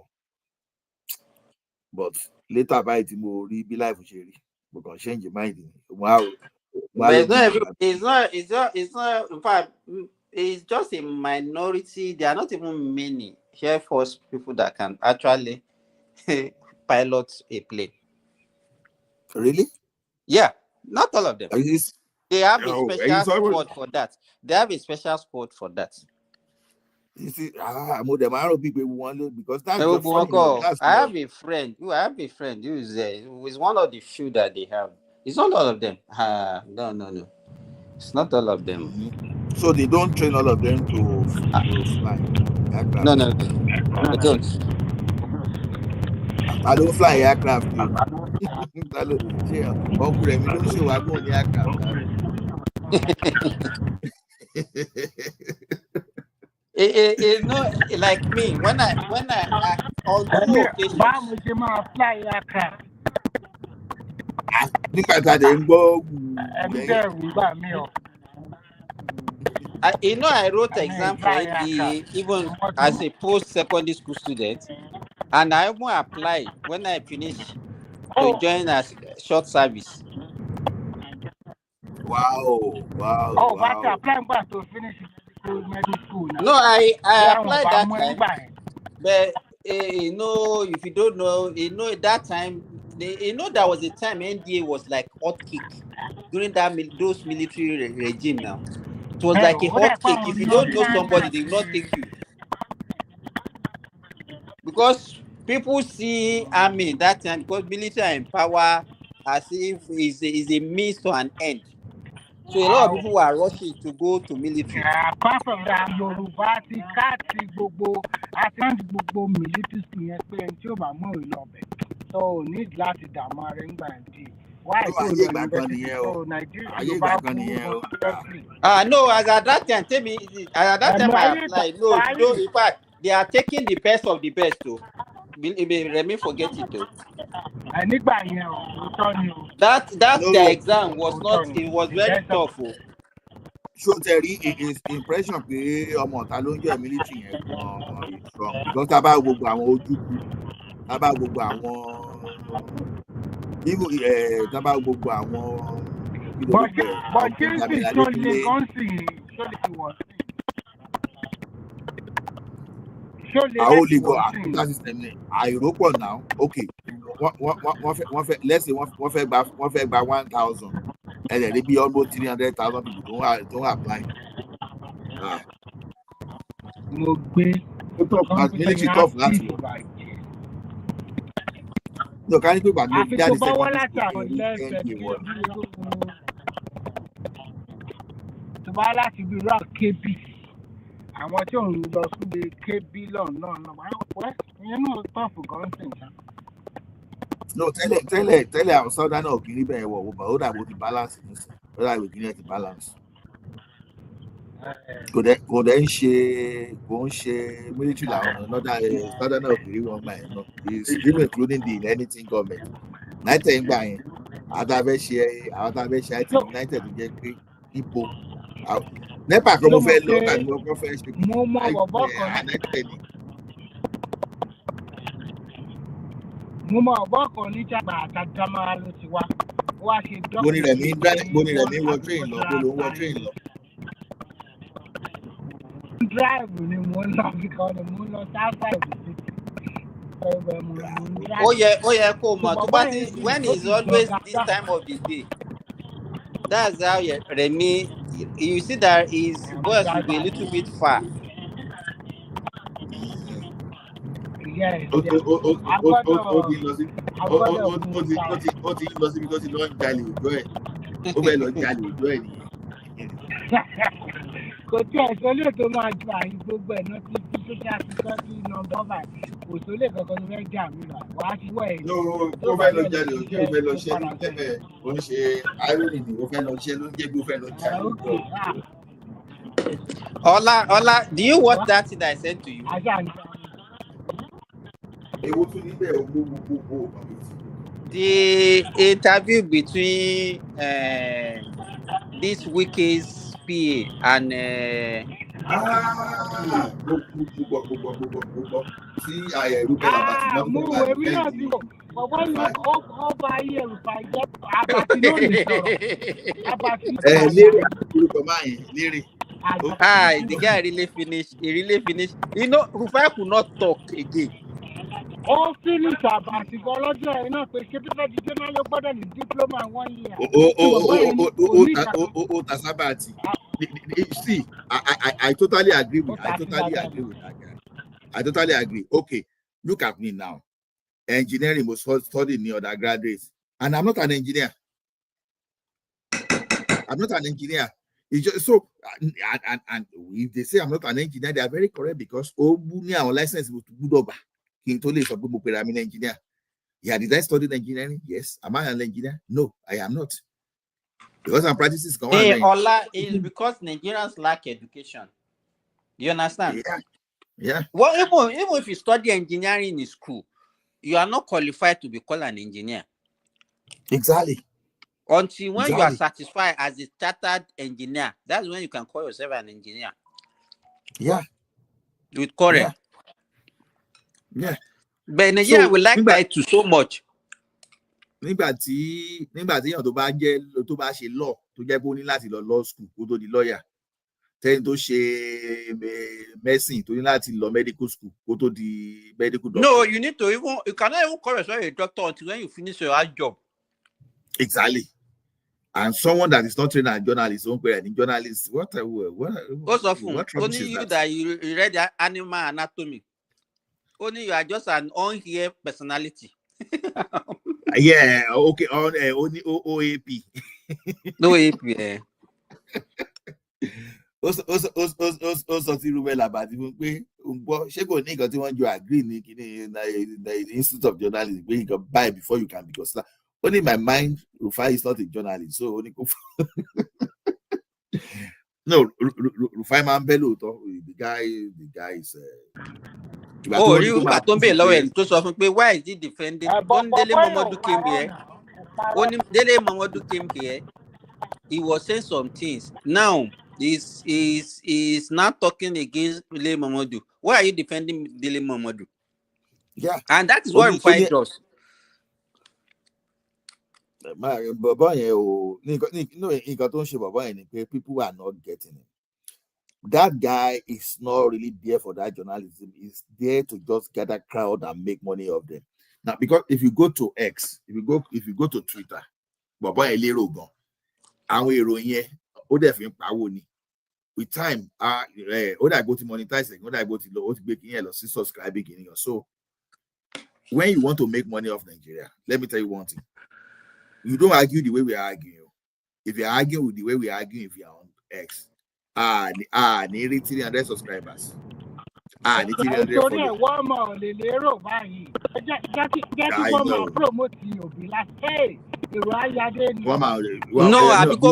but later by the more be life we can change your mind. Wow. But it's not in fact it's just a minority. There are not even many Air Force people that can actually pilot a plane. Really? Yeah, not all of them. They have a special squad for that. You see, more than I people want because that's I the funny. That's have a friend. I have a friend who is one of the few that they have. It's not all of them. No. It's not all of them. Mm-hmm. So they don't train all of them to fly aircraft. No, they don't. I don't fly aircraft. Uncle Remy don't show I go on the aircraft. No, like me when I on two occasions. Fly aircraft. I wrote exam for NDA even as a post-secondary school student, and I even applied when I finished to join as short service. Wow. But I applied to finish medical school now. No, I applied that time, but if you don't know, that time, there was a time NDA was like hot cake during those military regime. Now it was like a hot cake. If you don't know somebody, they will not take you because people see army that time because military in power as if is a means to an end. So a lot of people were rushing to go to military. Apart from that, Yoruba ti káàtì gbogbo military school yẹn pé ẹni tí ó bá mọ̀ ọ́ lọ́bẹ̀. So need láti dààmú ara ẹ̀ ńgbà ẹ̀. Why so Nigeria Yoruba no, as at that time, tell me, at that time I applied. No, in fact, they are taking the best of the best too. Let me forget it though. That the exam was not. It was very tough. So Terry, his impression pé ọmọ ta ló ń jẹ́ military yẹn gan strong because tá bá gbogbo àwọn ojúkú tá bá gbogbo àwọn tá bá gbogbo àwọn àwọn olùkọ́ àkútà system ní àìrópọ̀ náà okay wọ́n fẹ́ let's say wọ́n fẹ́ gba 1,000 ẹ̀rẹ̀ ní bí almost 300,000 people tó ń apply. Mo gbé military tough láti wọ̀. No, can you go back? Àfikún bá wọ́n láti àwọn lẹ́sẹ̀ tó bá láti bí irú àkébì àwọn tí òun lọ síbi kébì lọ́nà ìyẹn náà tọ́fù gan sìn já. No, tẹ́lẹ̀ àwọn sọ́dá náà kì í bẹ̀rẹ̀ wọ̀ ó dàbò ti balance nísìn ó dàbò kì í ti balance. Kò dẹ̀ ń ṣe military làwọn ọ̀nà sọ́dá náà kì í wọ́n gbà yẹn náà is even including the anything government. United ń gbà yẹn àwọn tá a fẹ́ ṣe IT United tó jẹ́ pé ipò NEPA kan mo fẹ́ lọ tàbí mo kọ́ fẹ́ ṣe United ni. Mo mọ ọ̀bọ̀ kan ní jàgbá àtàdámára ló ti wá ṣe dọ́kítà. Mo ní rẹ̀ mí wọ train lọ mo ló ń wọ train lọ. Drive ni mo ń lọ because mo ń lọ outside the city. Ó yẹ kó mọ̀ tó bá ti when is always this time of the day. That's how Remi, you see that his voice will be a little bit far. Ó ti lọ sí because he lọ ń jalè òjò ẹ̀ ó fẹ́ lọ jalè òjò ẹ̀ nìyẹn. Kò tí ẹ̀ sọ́lé tó máa ju àyè gbogbo ẹ̀ náà tí social security number kò sólè kankan ní fẹ́ jà mí là wàá ti wọ̀ ẹ̀. Ó fẹ́ lọ jalè òjò ó fẹ́ lọ ṣẹ́ ní tẹ́lẹ̀ ó ń ṣe irony ni ó fẹ́ lọ ṣẹ́ ló ń jẹ́ bí ó fẹ́ lọ jalè òjò. Ola, do you watch that thing that I sent to you? The interview between this Wiki's PA and the guy really finished. He really finished. You know, Rufai could not talk again. All finish about psychology, you know, because people that you don't know about the diploma 1 year. see, I totally agree with that guy. I totally agree. Okay, look at me now. Engineering was studying in undergraduate, and I'm not an engineer. It's just so, and if they say I'm not an engineer, they are very correct, because our license was good over. I'm an engineer. Yeah, did I study engineering? Yes. Am I an engineer? No, I am not. Because I'm practicing. Hey, Ola, is because Nigerians lack education. You understand? Yeah. Well, even if you study engineering in school, you are not qualified to be called an engineer. Exactly. Until when you are satisfied as a chartered engineer, that's when you can call yourself an engineer. Yeah. With correct. Yeah. But Nigeria will like title so much. Nígbà tí èèyàn tó bá ṣe law tó jẹ́ pé ó ní láti lọ law school kó tó di lawyer, tẹ́ni tó ṣe medicine tó ní láti lọ medical school kó tó di medical doctor. No, you cannot even call yourself a doctor until when you finish your hard job. Exactly. And someone that is not trained as a journalist, journalist, what only you that you read the animal anatomy. Only you are just an on-here personality. Yeah, okay, only OAP. No AP, yeah. Also, agree in the Institute of Journalism where you can buy before you can, because only my mind, Rufai is not a journalist, so only no, Rufai Mambelo, the guy is. Oh, you got to be low and why is he defending? Only Dele Mamadou came here. Only Dele Mamadou came here. He was saying some things. Now he's not talking against Dele Mamadou. Why are you defending Dele Mamadou? Yeah, and that is what Rufai does. People are not getting it. That guy is not really there for that journalism. He's there to just get a crowd and make money of them. Now, because if you go to X, if you go to Twitter, with time, I go to monetizing, I go to subscribing. So when you want to make money off Nigeria, let me tell you one thing. You don't argue the way we are arguing. If you're arguing with the way we are arguing, if you're on X, nearly 300 subscribers. Nítorí ẹ̀ wọ́n mọ̀ lè lérò báyìí. Jẹ́ kí wọ́n máa promote Òbí láti èrò ayáde ni. No, àbí kó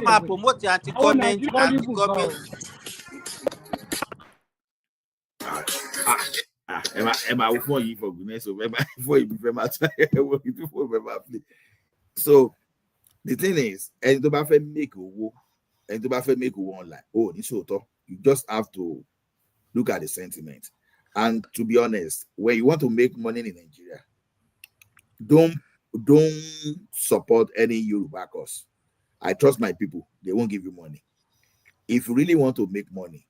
máa promote anti-government. So the thing is, and to make online. You just have to look at the sentiment. And to be honest, when you want to make money in Nigeria, don't support any Yoruba cause. I trust my people, they won't give you money. If you really want to make money,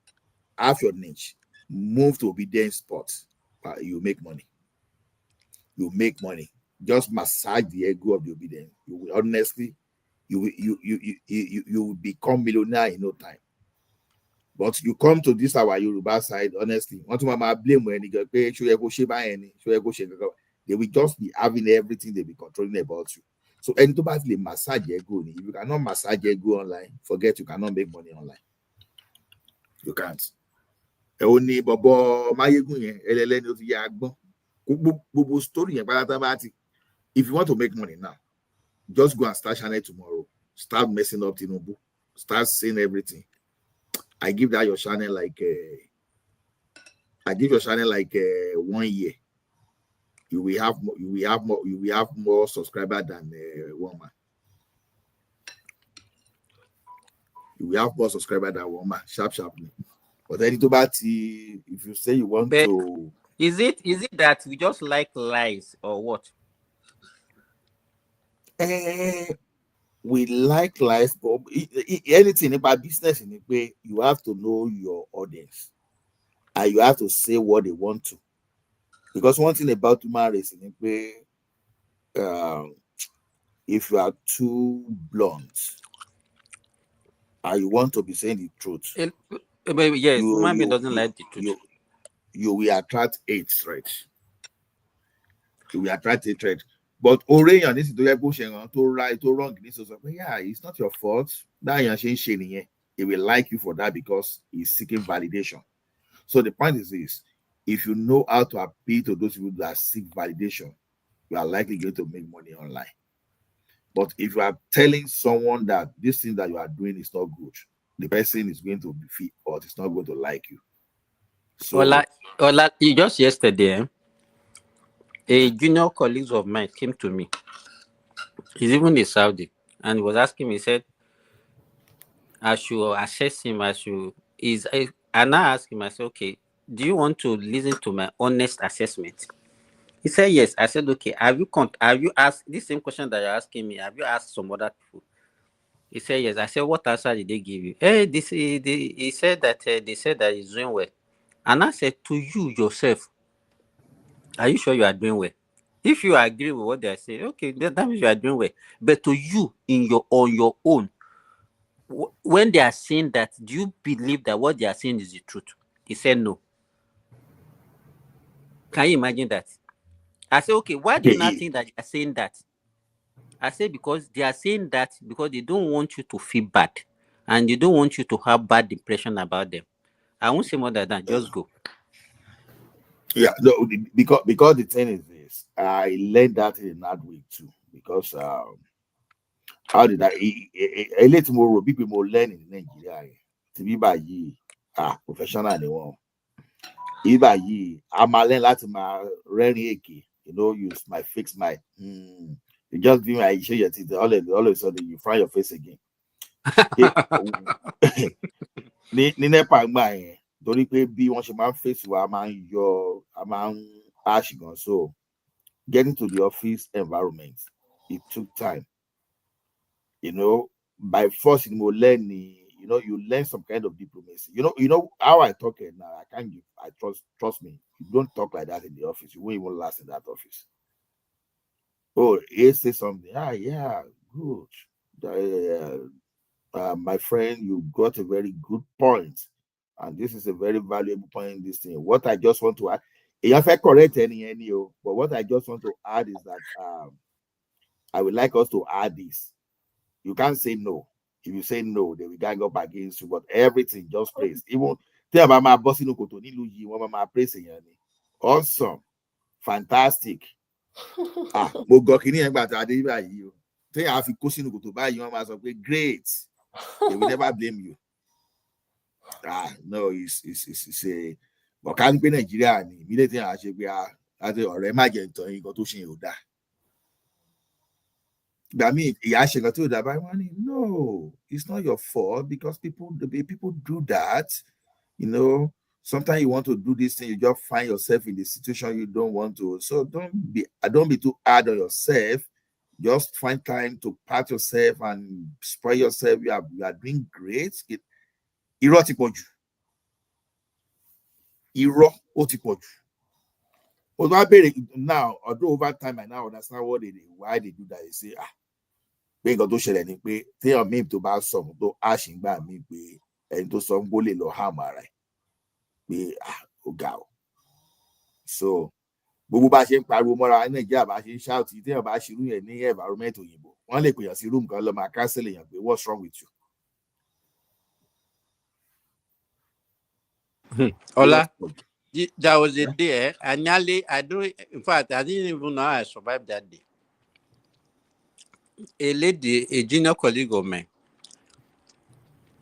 have your niche, move to obedient sports, you make money. You make money. Just massage the ego of the obedient. You will honestly, you will become millionaire in no time. But you come to this our Yoruba side, honestly, blame they will just be having everything, they be controlling about you. So anybody massage ego. If you cannot massage ego online, forget you cannot make money online. You can't. Only Bobo Mayegun, story. If you want to make money now, just go and start channel tomorrow. Start messing up Tinubu. Start saying everything. I give that your channel like 1 year. You will have more subscribers than one man. You will have more subscribers than one man. Sharply. But then if you say you want to, is it that we just like lies or what? We like lies, but anything about business in a way, you have to know your audience, and you have to say what they want to. Because one thing about human race in a way, if you are too blunt, and you want to be saying the truth, yes, human being doesn't like the truth. You will attract hatred. You will attract hatred. But Oreyan, this is to right, to wrong. This is yeah, it's not your fault. He will like you for that because he's seeking validation. So the point is this: if you know how to appeal to those people that seek validation, you are likely going to make money online. But if you are telling someone that this thing that you are doing is not good, the person is going to be feel or it's not going to like you. So Just yesterday, a junior colleague of mine came to me. He's even a Saudi, and he was asking me, he said, I should assess him, and I asked him, I said, okay, do you want to listen to my honest assessment? He said, yes. I said, okay, have you asked this same question that you're asking me? Have you asked some other people? He said, yes. I said, what answer did they give you? He said that they said that he's doing well. And I said, to you yourself, are you sure you are doing well? If you agree with what they are saying, okay, that means you are doing well. But to you, on your own, when they are saying that, do you believe that what they are saying is the truth? He said no. Can you imagine that? I said, okay, why do you not think that they are saying that? I said, because they are saying that because they don't want you to feel bad and they don't want you to have bad impression about them. I won't say more than that. Just go. Yeah, no, because the thing is this, I learned that in that week too. Because how did I? A little more people more learning in Nigeria to be by ye professional anyone. Either ye, I'm a learn Latin my rarely use my fix my you just do my show your teeth all of a sudden you fry your face again. Torí pé bí wọ́n ṣe máa ń fèsì wa a máa ń ash gan. So getting to the office environment, it took time. By force you learn you learn some kind of diplomacy. You know how I talk now. I trust me. You don't talk like that in the office. You won't even last in that office. Oh, he say something. Yeah, good. My friend, you got a very good point. And this is a very valuable point in this thing. What I just want to add, if I correct any, but what I just want to add is that I would like us to add this. You can't say no. If you say no, then we gang up against you. But everything just praise. Even tell about my boss in praise. Awesome, fantastic. Great. They will never blame you. No, it's a but can't be Nigeria immediately I should be or imagine to go to Shin. I mean, no, it's not your fault because people do that. Sometimes you want to do this thing, you just find yourself in the situation you don't want to. So don't be too hard on yourself. Just find time to pat yourself and spoil yourself. You are doing great. Irọ́ ti pọ̀ jù. Now, although over time I now understand why they do that. They say, pé nǹkan tó ṣẹlẹ̀ ni pé téèyàn míì tó bá sọ̀rọ̀ tó àṣìǹgbà míì pé ẹni tó sọ ń gbó lè lọ hàm ara ẹ̀ pé ó ga o. So gbogbo bá ṣe ń pariwo mọ́ra ní Nàìjíríà bá ṣe ń ṣáàtì téèyàn bá ṣerú yẹn ní environment òyìnbó wọ́n lè pèèyàn sí room kan lọ máa cancel èèyàn pé what's wrong with you. Ola, there was a day I didn't even know I survived that day. A lady, a junior colleague of mine,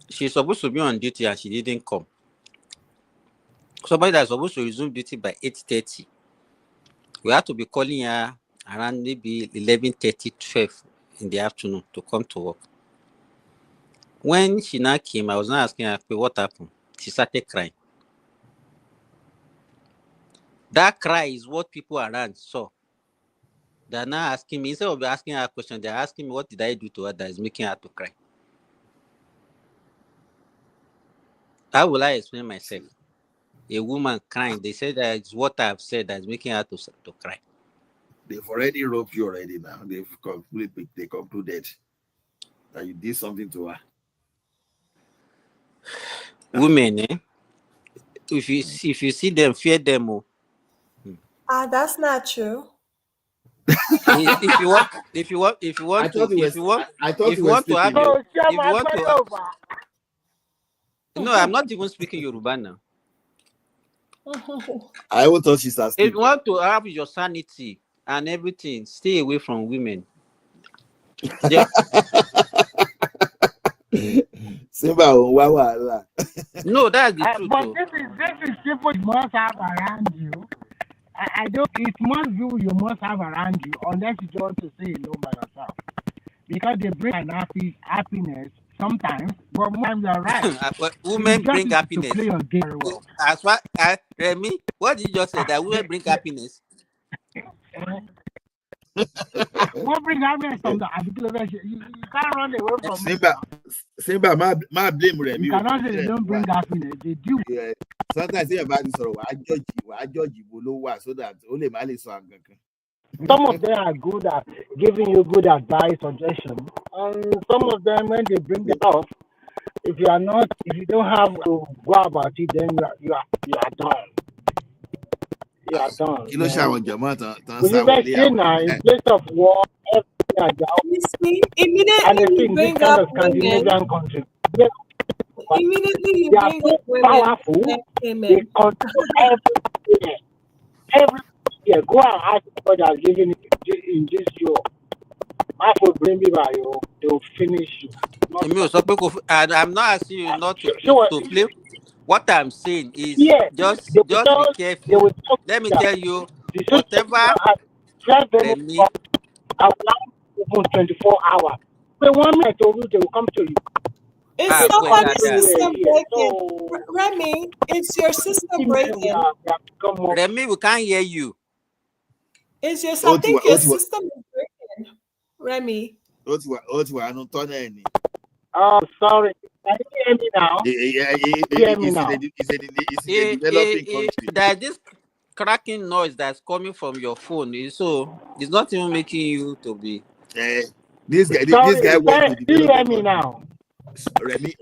she's supposed to be on duty and she didn't come. Somebody that's supposed to resume duty by 8:30. We had to be calling her around maybe 11:30, 12 in the afternoon to come to work. When she now came, I was not asking her what happened. She started crying. That cry is what people around saw. They're now asking me, instead of asking her a question, they're asking me what did I do to her that is making her to cry. How will I explain myself? A woman crying, they say that it's what I've said that is making her to cry. They've already roped you already now. They concluded that you did something to her. Women, if you see them, fear them. That's not true. If you want to have your, no, I'm not even speaking Yoruba now. I will thought she's asking. If you want to have your sanity and everything, stay away from women. Yeah. No, that's the truth. But this is people you must have around you. I don't. It's most you must have around you, unless you don't want to stay alone by yourself, because they bring an happiness sometimes. But sometimes you're right. Women bring happiness. To play your game very well. As far as Remy, what did you just say? That women bring happiness. What brings happiness from the you can't run away from Simba, my blame Remy. You cannot say they don't bring happiness. They do. Yeah. Sometimes they about this sort of I judge you so that only Mali so some of them are good at giving you good advice, suggestions. Some of them, when they bring it up, if you don't have to go about it, then you are done. You are done. You know, you guys see now, in place of war, everything are down. Immediately you bring up Scandinavian country. Immediately you They are bring so up women. powerful. They control everything. Everything. Go and ask what they are giving in this show. They will finish you. I'm not asking you not to play. What I'm saying is just be careful. Let me tell you, whatever. Remy, I will even 24 hours. The 1 minute they will come to you. It's somebody's system breaking. Remy, it's your system breaking. Remy, we can't hear you. It's just, I think your system is breaking. Remy. Oh, sorry. Can you hear me now? Hear me now. There's this cracking noise that's coming from your phone, so it's not even making you to be. This guy do you hear me now? Remy,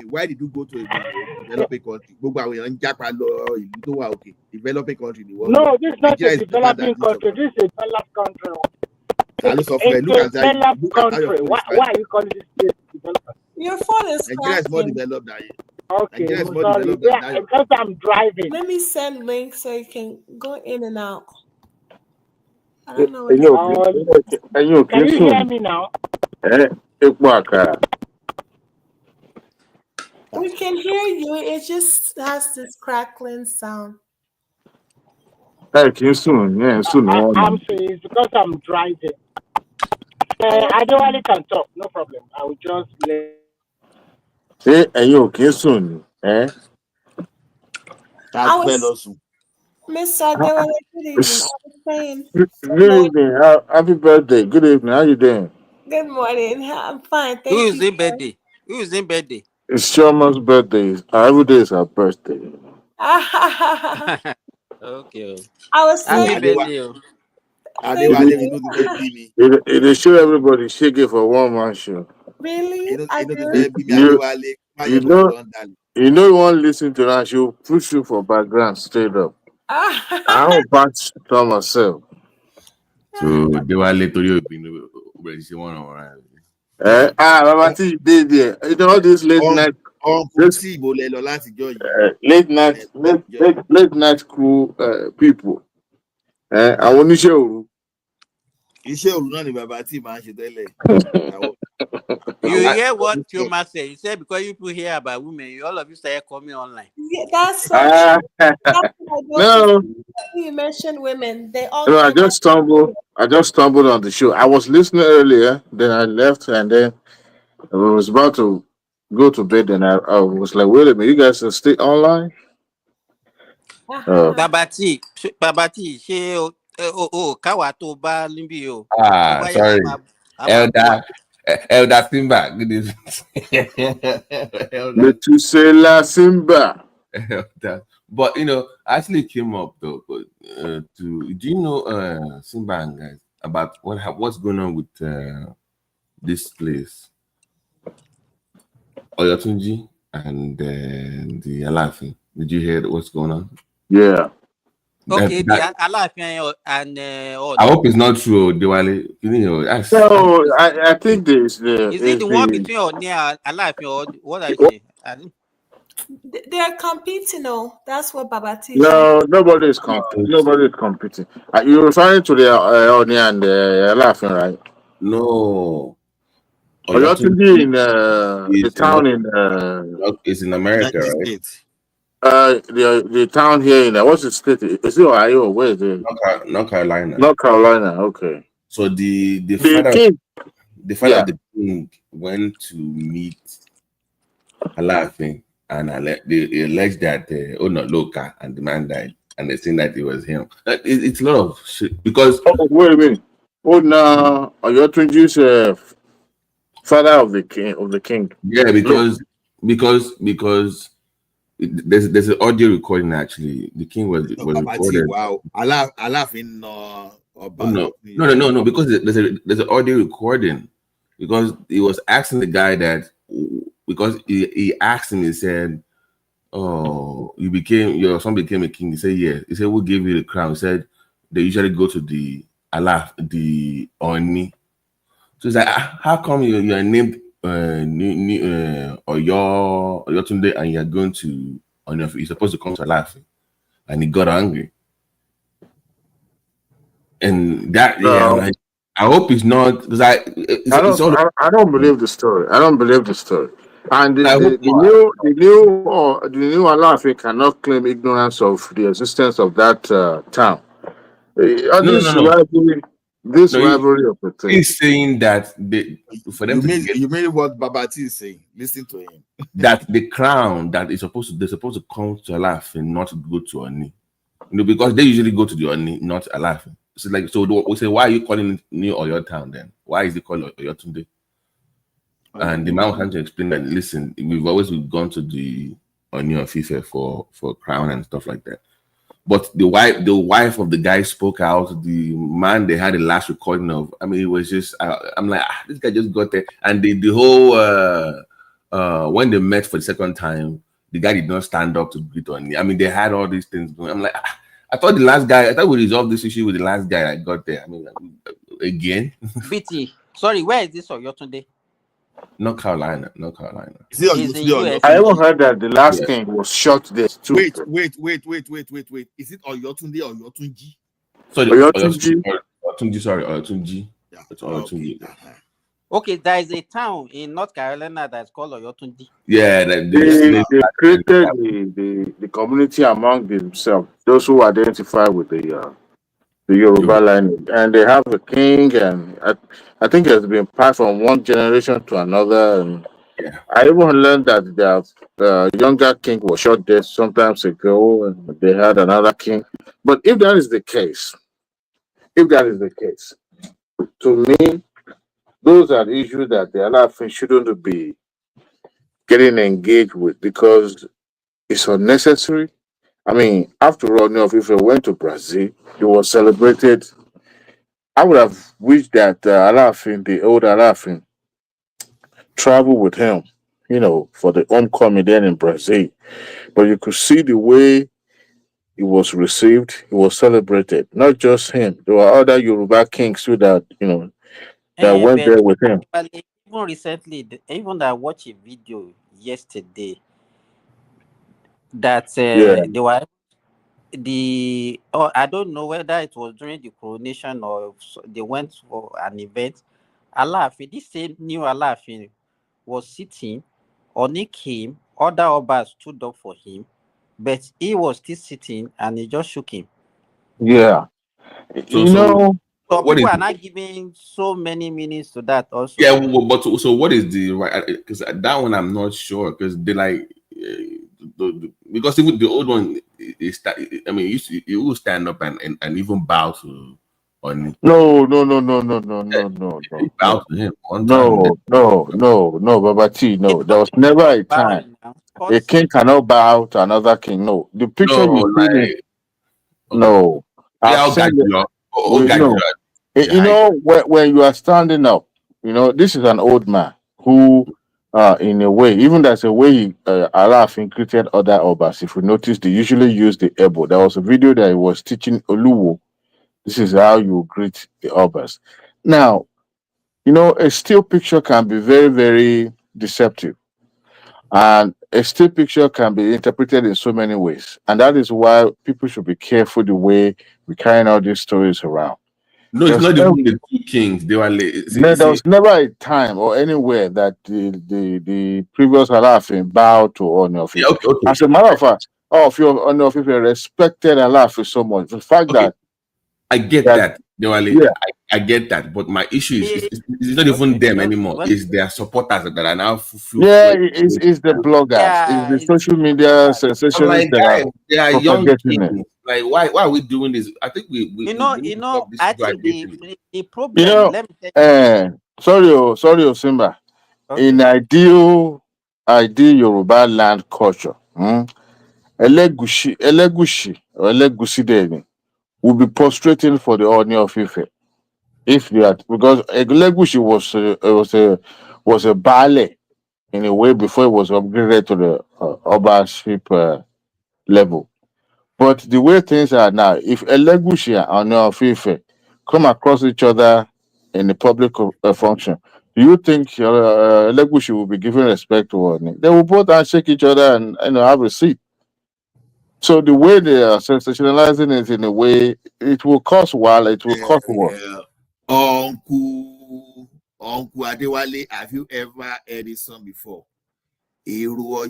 why did you go to a developing country? Developing country. No, this is not a developing country. This is a developed country. It's a developed country. Why are you calling this place developed? Your phone is Nigeria is more developed than you. Okay, sorry. Because I'm driving. Let me send links so you can go in and out. I don't know. Can you hear me now? We can hear you. It just has this crackling sound. I'm saying it's because I'm driving. I don't really can talk. No problem. I will just let. Mr. Adewale, good evening. I was saying. Good evening. Happy birthday. Good evening. How you doing? Good morning. I'm fine. Thank you. Who is in birthday? It's Shoma's birthday. Every day is her birthday. Okay. I was saying. It show everybody shake it for one man show. Really? You don't want to listen to that. She'll push you for background straight up. I don't patch to myself. So they were later already say one on Mama T did there. You know this late night crew people. I want to show you hear what Chuma said? He said because you people hear about women, all of you started coming online. Yeah, that's so true. No. You mentioned women. They all. No, I just stumbled on the show. I was listening earlier, then I left, and then I was about to go to bed, and I was like, wait a minute, you guys are still online? Babati, sorry. Elder Simba. Good evening. Metusela Simba. But I actually came up though. Do you know Simba guys about what's going on with this place? Oyotunji? and the Alafin. Did you hear what's going on? Yeah. Okay, the Alafin and I hope it's not true, Diwali. No, I think is it the one between Oni and Alafin or what I say? They're competing, that's what Babati No, said. nobody is competing. Nobody is competing. You're referring to the Oni and the Laughing, right? No. Oyotunji in the town in it's in America, right? The town here in what's the state? Is it Ohio? Where is it? North Carolina. North Carolina. Okay. So the father king, of the king went to meet Alafin, and they alleged that no Loka and the man died, and they think that it was him. It's a lot of shit because. Oh, wait a minute. Oh no, Oyotunji's father of the king. Yeah, because there's an audio recording actually. The king was recorded. Wow, Alafin. No. Because there's an audio recording. Because he was asking the guy that because he asked him. He said, "Oh, your son became a king." He said, "Yeah." He said, "Who gave you the crown?" He said, "They usually go to the the Oni." So he's like, "How come you are named Oyotunde and you're going to you're supposed to come to Alafin?" And he got angry. And that like, I hope it's not because I don't believe the story. I don't believe the story. And the new Alafin cannot claim ignorance of the existence of that town. This rivalry of the thing. He's saying that for them you mean what Babati is saying? Listen to him. That the crown that they're supposed to come to Alafin, not go to Oni. Because they usually go to the Oni, not Alafin. So we say, why are you calling it New Oyo Town then? Why is it called Oyotunde? And the man was trying to explain that, listen, we've always gone to the Oni of Ife for crown and stuff like that. But the wife of the guy spoke out. The man they had the last recording of. I mean, it was just. I'm like, this guy just got there, and the whole when they met for the second time, the guy did not stand up to greet Oni. I mean, they had all these things going. I'm like, I thought we resolved this issue with the last guy I got there. I mean, again. BT, sorry, where is this Oyotunde? North Carolina. I even heard that the last king was shot there too. Wait. Is it Oyotunde or Oyotunji? Sorry, Oyotunji. Yeah. It's Oyotunji. Okay, there is a town in North Carolina that's called Oyotunji. Yeah, they created the community among themselves, those who identify with the Yoruba lineage, and they have a king, and I think it's been passed from one generation to another. And I even learned that their younger king was shot dead sometimes ago, and they had another king. But if that is the case, to me, those are the issues that the Alafin shouldn't be getting engaged with because it's unnecessary. I mean, after all, if I went to Brazil, it was celebrated. I would have wished that Alafin, the old Alafin, travel with him, for the homecoming then in Brazil. But you could see the way he was received, he was celebrated. Not just him. There were other Yoruba kings too that, that went there with him. Even recently, even I watched a video yesterday that they were I don't know whether it was during the coronation or they went for an event. Alafin, this same new Alafin was sitting, Oni came, other Obas stood up for him, but he was still sitting and he just shook him. Yeah. So people are not giving so many meanings to that also. Yeah, but so what is the right? Because that one I'm not sure because they like because even the old one you will stand up and even bow to Oni. No. Bow to him. No, Babati, no. There was never a time a king cannot bow to another king. No, the picture you see. No. When you are standing up, this is an old man who in a way. Even there's a way Alafin created other obas. If you notice, they usually use the elbow. There was a video that he was teaching Oluwo. This is how you greet the obas. Now, a still picture can be very, very deceptive. And a still picture can be interpreted in so many ways. And that is why people should be careful the way we carry out these stories around. No, it's not even the two kings. They were late. There was never a time or anywhere that the previous Alafin bowed to Oni of Ife. Okay. As a matter of fact, Oni of Ife respected Alafin so much. The fact that I get that. They were late. Yeah. I get that. But my issue is it's not even them anymore. It's their supporters that are now it's the bloggers, it's the social media sensationalists they are young kings. Like why are we doing this? I think we I think the problem. Let me sorry, Simba. Okay. In ideal Yoruba land culture, Elegushi or Elegushi will be prostrating for the Oni of Ife. If they are, because Elegushi was a ballet in a way before it was upgraded to the Obaship level. But the way things are now, if Elegushi and Oni of Ife come across each other in the public function, do you think Elegushi will be giving respect to Oni? They will both handshake each other and have a seat. So the way they are sensationalizing it in a way, it will cost while it will cost war. Uncle Adewale, have you ever heard this song before? Have you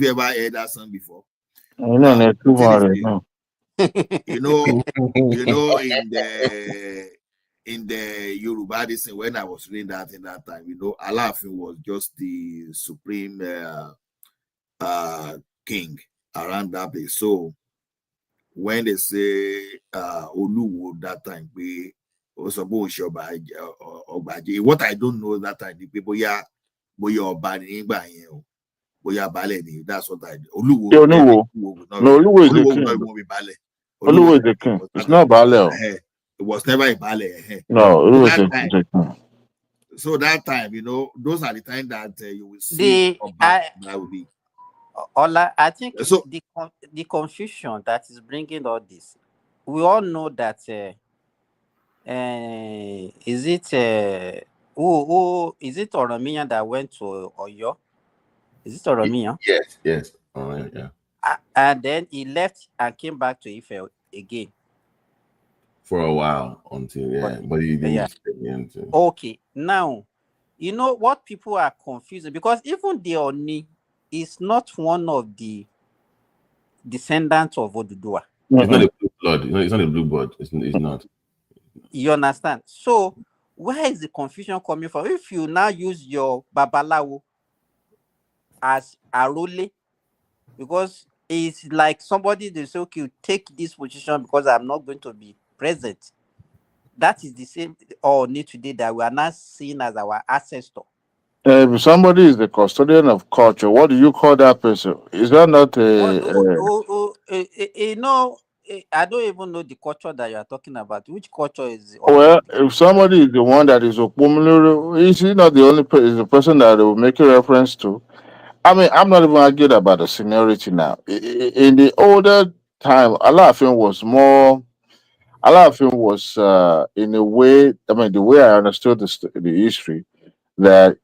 ever heard that song before? No. In the Yoruba, when I was reading that in that time, Alafin was just the supreme king around that place. So when they say Oluwo that time, what I don't know that time, the people that's what I do. Oluwo is the king. Oluwo is the king. It's not Bale. It was never a ballet. No, so that time, those are the time that you will see that will be. Ola, I think the confusion that is bringing all this. We all know that. Is it is it Oromiyan that went to Oyo? Is it Oromiyan? Yes. Yeah. And then he left and came back to Ife again. For a while until but he didn't stay into. Okay, now what people are confusing, because even the Oni is not one of the descendants of Oduduwa. It's not a blue blood. It's not a blue blood. It's not. You understand? So where is the confusion coming from? If you now use your Babalawo as Arole, because it's like somebody they say, okay, take this position because I'm not going to be present. That is the same Oni today that we are not seen as our ancestor. If somebody is the custodian of culture, what do you call that person? Is that not I don't even know the culture that you are talking about. Which culture is? Well, if somebody is the one that is Okpomuluru, is he not the only is the person that they will make a reference to? I mean, I'm not even arguing about the seniority now. In the older time, Alafin was in a way. I mean, the way I understood the history, that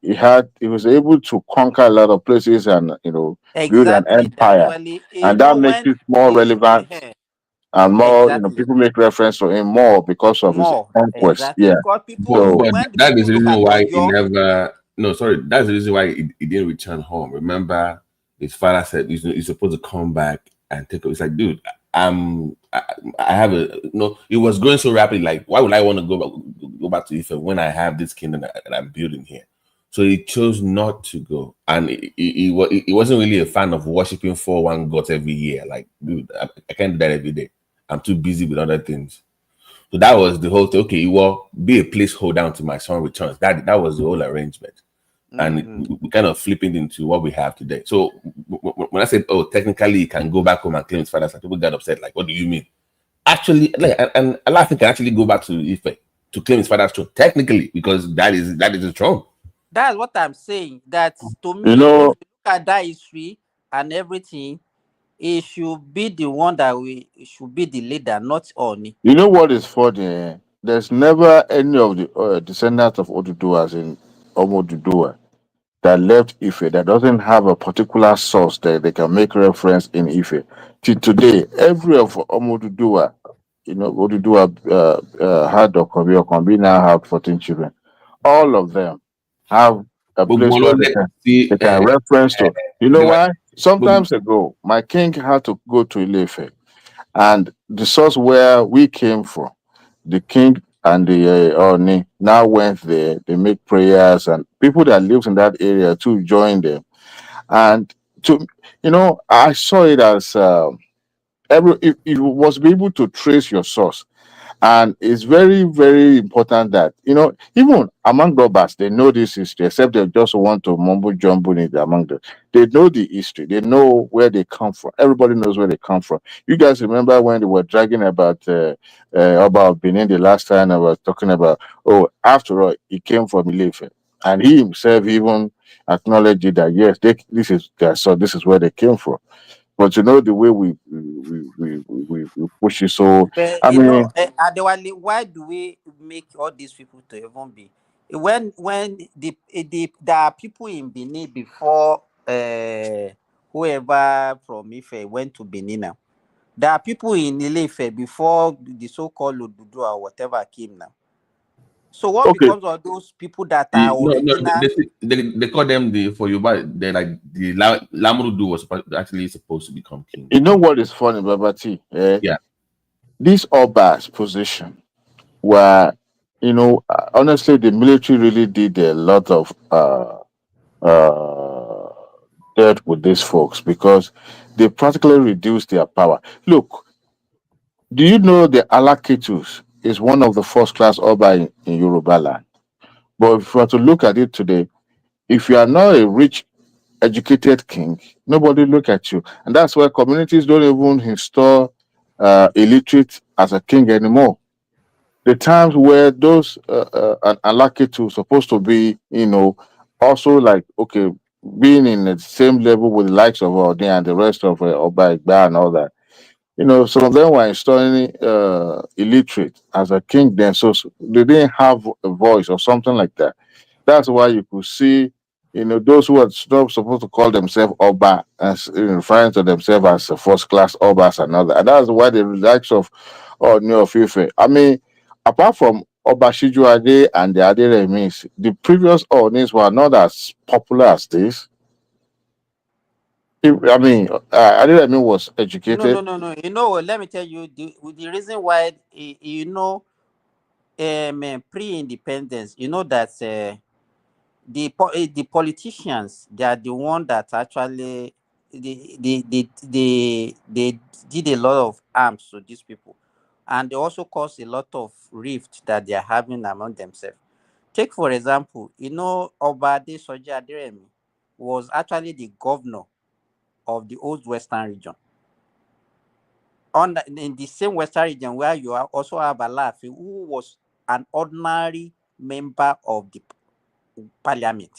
he was able to conquer a lot of places and build an empire, and that makes it more relevant. And more, people make reference to him more because of his conquest. Exactly. Yeah. But that is the reason why he never. No, sorry. That's the reason why he didn't return home. Remember, his father said he's supposed to come back and take. It's like, dude, I have it was going so rapidly. Like, why would I want to go back to Ife when I have this kingdom that I'm building here? So he chose not to go, and he wasn't really a fan of worshiping 4-1 gods every year. Like, dude, I can't do that every day. I'm too busy with other things. So that was the whole thing. Okay, well, be a placeholder until my son returns. That was the whole arrangement. And we kind of flipping into what we have today. So when I said, oh, technically he can go back home and claim his father, some people got upset. Like, what do you mean? Actually, and Alafin can actually go back to Ife. to claim his father's throne technically, because that is the throne. That's what I'm saying. That to me, You if you know, look at that history and everything, it should be the one that should be the leader, not Oni. you know what is funny? There's never any of the descendants of Oduduwas in Omodudua that left Ife that doesn't have a particular source that they can make reference in Ife. Till today, every of Omodudua, Oduduwa had Okombi now have 14 children. All of them have a place where they can reference to. You know why? Sometimes ago, my king had to go to Ilefe, and the source where we came from, the king and the Oni now went there. They make prayers, and people that lives in that area too join them. And to I saw it as if you was be able to trace your source. And it's very, very important that, even among robbers, they know this history, except they just want to mumble jumble it among them. They know the history. They know where they come from. Everybody knows where they come from. You guys remember when they were dragging about Benin the last time I was talking about, after all, he came from Ilefe. And he himself even acknowledged it that, yes, this is their son, this is where they came from. But the way we push it. So But I mean, Adewale, why do we make all these people to even be when there are people in Benin before whoever from Ife went to Benin now. There are people in Ile-Ife before the so-called Odudu or whatever came now. So what becomes of those people that are original? They call them for Yoruba. They're like the Lamurudu was actually supposed to become king. You know what is funny, Babati? Yeah. This Oba's position were, honestly, the military really did a lot of dirt with these folks because they practically reduced their power. Look, do you know the Alakitus is one of the first class Oba in Yoruba land? But if you were to look at it today, if you are not a rich, educated king, nobody look at you. And that's why communities don't even install illiterate as a king anymore. The times where those unlucky to supposed to be, also like being in the same level with the likes of Ode and the rest of Oba Igba and all that. Some of them were installing illiterate as a king then, so they didn't have a voice or something like that. That's why you could see, those who are not supposed to call themselves Oba as referring to themselves as a first class Obas and all that. And that's why the likes of Fife. I mean, apart from Oba Shijuade and the Aderemis, the previous Onis were not as popular as this. I mean, Aderemi was educated. No. Let me tell you the reason why. Pre-independence, that the politicians, they are the one that actually they did a lot of harms to these people, and they also caused a lot of rift that they are having among themselves. Take for example, Obade Soja Aderemi was actually the governor of the old Western region. In the same Western region where you also have Alaafin, who was an ordinary member of the parliament.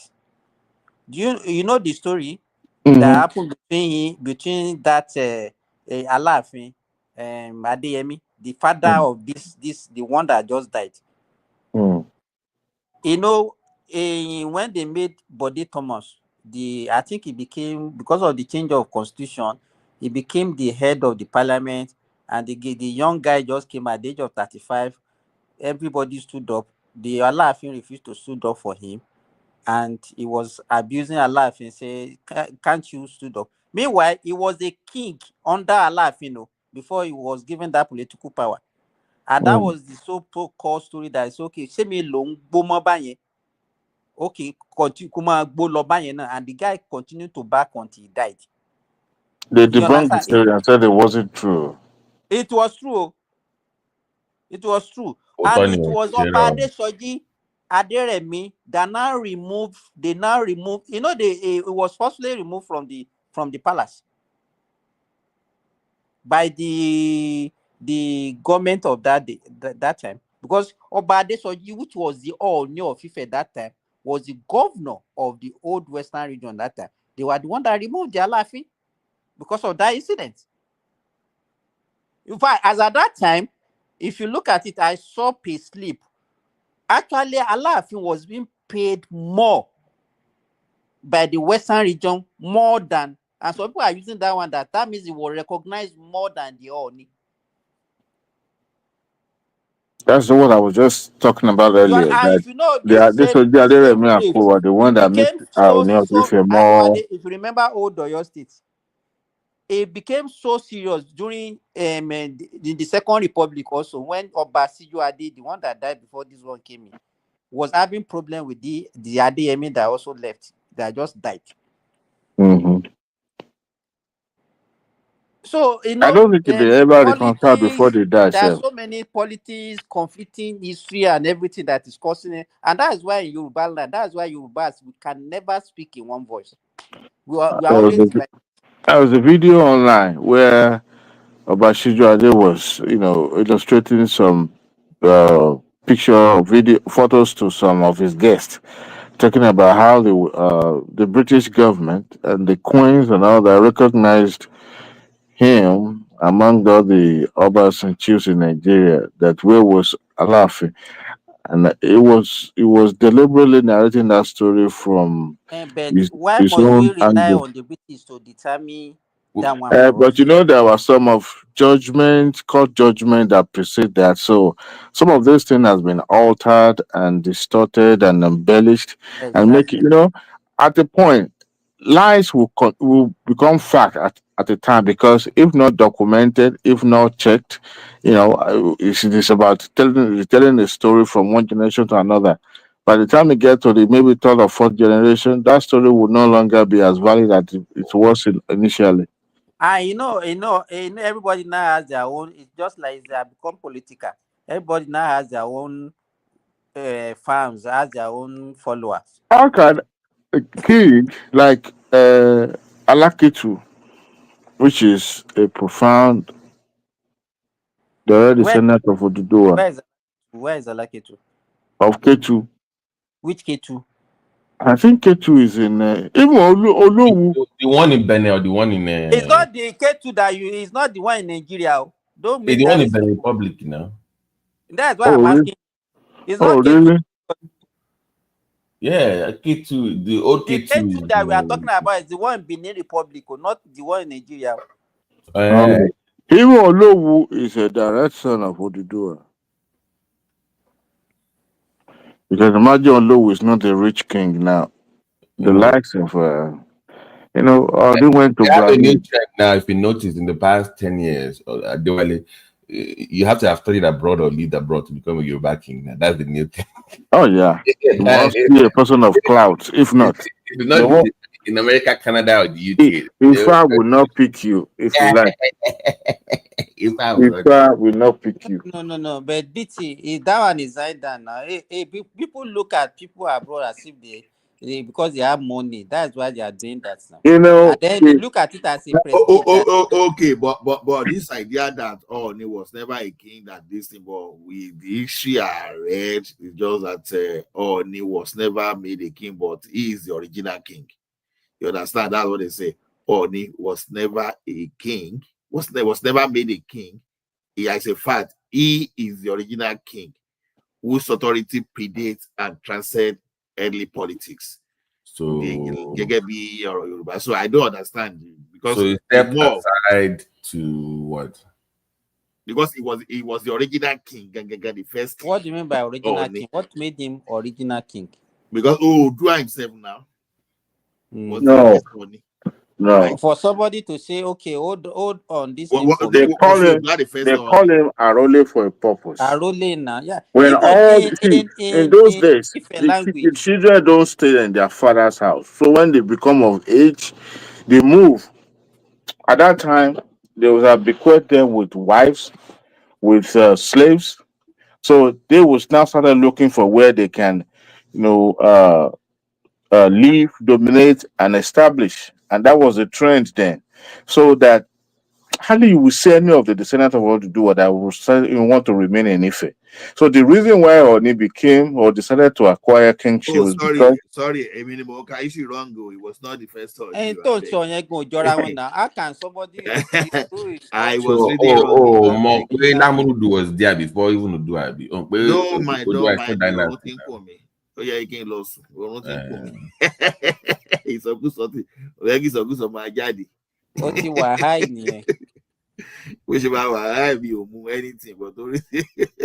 Do you know the story that happened between that Alaafin Adeyemi, the father of this the one that just died? When they made Bode Thomas, I think he became, because of the change of constitution, he became the head of the parliament, and the young guy just came at the age of 35. Everybody stood up. The Alaafin refused to stood up for him, and he was abusing Alaafin, say, can't you stood up? Meanwhile, he was a king under Alaafin before he was given that political power. And that was the so-called story that is okay. Say me long banye. Okay, and the guy continued to back until he died. They debunked the story and said it wasn't true. It was true. It was true. And it was Obade Soji Aderemi that now removed. They now removed. It was forcibly removed from the palace by the government of that time. because Oba Adesoji, which was the Ooni of Ife at that time, was the governor of the old Western region that time. They were the one that removed the Alaafin because of that incident. In fact, as at that time, if you look at it, I saw pay slip. Actually, Alaafin was being paid more by the Western region more than, and some people are using that one that means it will recognize more than the Ooni. That's what I was just talking about earlier. That If you know they this are this same was the this other same Remi place, Akua, the one it that made became so Ooni more. if you remember old Oyo State, it became so serious during the Second Republic also, when Oba Sijuade, the one that died before this one came in, was having problem with the Adeyemi that also left, that just died. Mm-hmm. So I don't think they ever reconciled before they died. There are so many politics, conflicting history, and everything that is causing it, and that is why in Yoruba land, that's why Yorubas, we can never speak in one voice. We are always divided. There was a video online where Obashijo Ade was, illustrating some picture, video, photos to some of his guests, talking about how the British government and the Queens and all that recognized him among all the Obas and chiefs in Nigeria. That where was Alaafin, and it was deliberately narrating that story from But why his must we own rely angle. on the British to determine that one for But us? there were some of court judgment that precede that. So some of this thing has been altered and distorted and embellished, and make it, Exactly. at the point, lies will become fact at the time, because if not documented, if not checked, it's about telling a story from one generation to another. By the time you get to the maybe third or fourth generation, that story will no longer be as valid as it was initially. Everybody now has their own. It's just like they have become political. Everybody now has their own farms, has their own followers. How can a kid like Alakitu, which is a profound direct Where descendant of Oduduwa, where is Alaketu? of Ketu? Which Ketu? I think Ketu is in even Olowu. The one in Benin or the one in It's not the Ketu that you. It's not the one in Nigeria. Don't make the that one in mistake. Benin Republic, That's why I'm asking. It's not Ketu. Really? Yeah, K2, the old The K2 Ketu that we are is, talking about is the one in Benin Republic, not the one in Nigeria. Okay. Even Olowu is a direct son of Oduduwa. Because imagine Olowu is not a rich king now. The likes of they went to they have a new Brazil. trend now. If you notice, in the past 10 years, you have to have studied abroad or lived abroad to become a Yoruba king. Now that's the new thing. Oh yeah, you must be a person of clout. If not, It's not in America, Canada, or the UK. Ifa will not pick you if you like. Ifa will not pick you. No. But BT, that one is done now. People look at people abroad as if they because they have money. That's why they are doing that now. And then they look at it as a prestige. Okay, but this idea that he was never a king, that this thing, but with the history I read, it's just that he was never made a king, but he is the original king. You understand? That's what they say. He was never a king, was never made a king. He is a fact. He is the original king whose authority predates and transcends early politics. So I don't understand you, because he stepped aside to what? Because he was the original king, the first king. What do you mean by original king? What made him original king? Because Oduduwa himself now was the No. first one. No. Right? For somebody to say, okay, hold on this thing for they call him Arole for a purpose. Arole now, yeah. When Even in those days, language, the children don't stay in their father's house. So when they become of age, they move. At that time, they would bequeathed them with wives, with slaves. So they was now started looking for where they can, live, dominate, and establish. And that was the trend then. So that hardly you will see any of the descendants of Oduduwa that will want to remain in Ife. So the reason why Oni became or decided to acquire kingship Oh, was because sorry. I mean, okay, you wrong. It was not the first Oni. And told you now. How can somebody who is I not was So, reading wrong. more when Namudu was there before even Uduabi. No, don't Oduabi mind me. Or dynasty. nothing for me. Oh yeah, you can't lose. Or nothing for me. Uh, It's a good something. It's a good of my daddy. Oti wa high ni. Which about I be or anything, but don't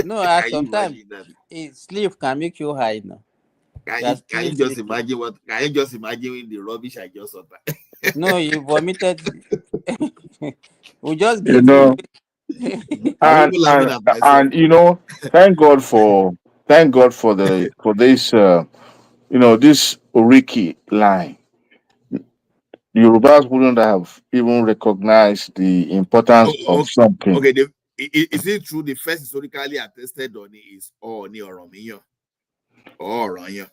No, can you sometimes imagine that? sleep can make you high now. Can you just imagine what? Can you just imagine the rubbish I just saw? No, you vomited. We just you give know, you. I'm even laughing at myself. and you know, thank God for this this Oriki line. Yorubas wouldn't have even recognized the importance of something. Okay. Is it true the first historically attested Oni is Oni Oromiyan? Or Oroyan?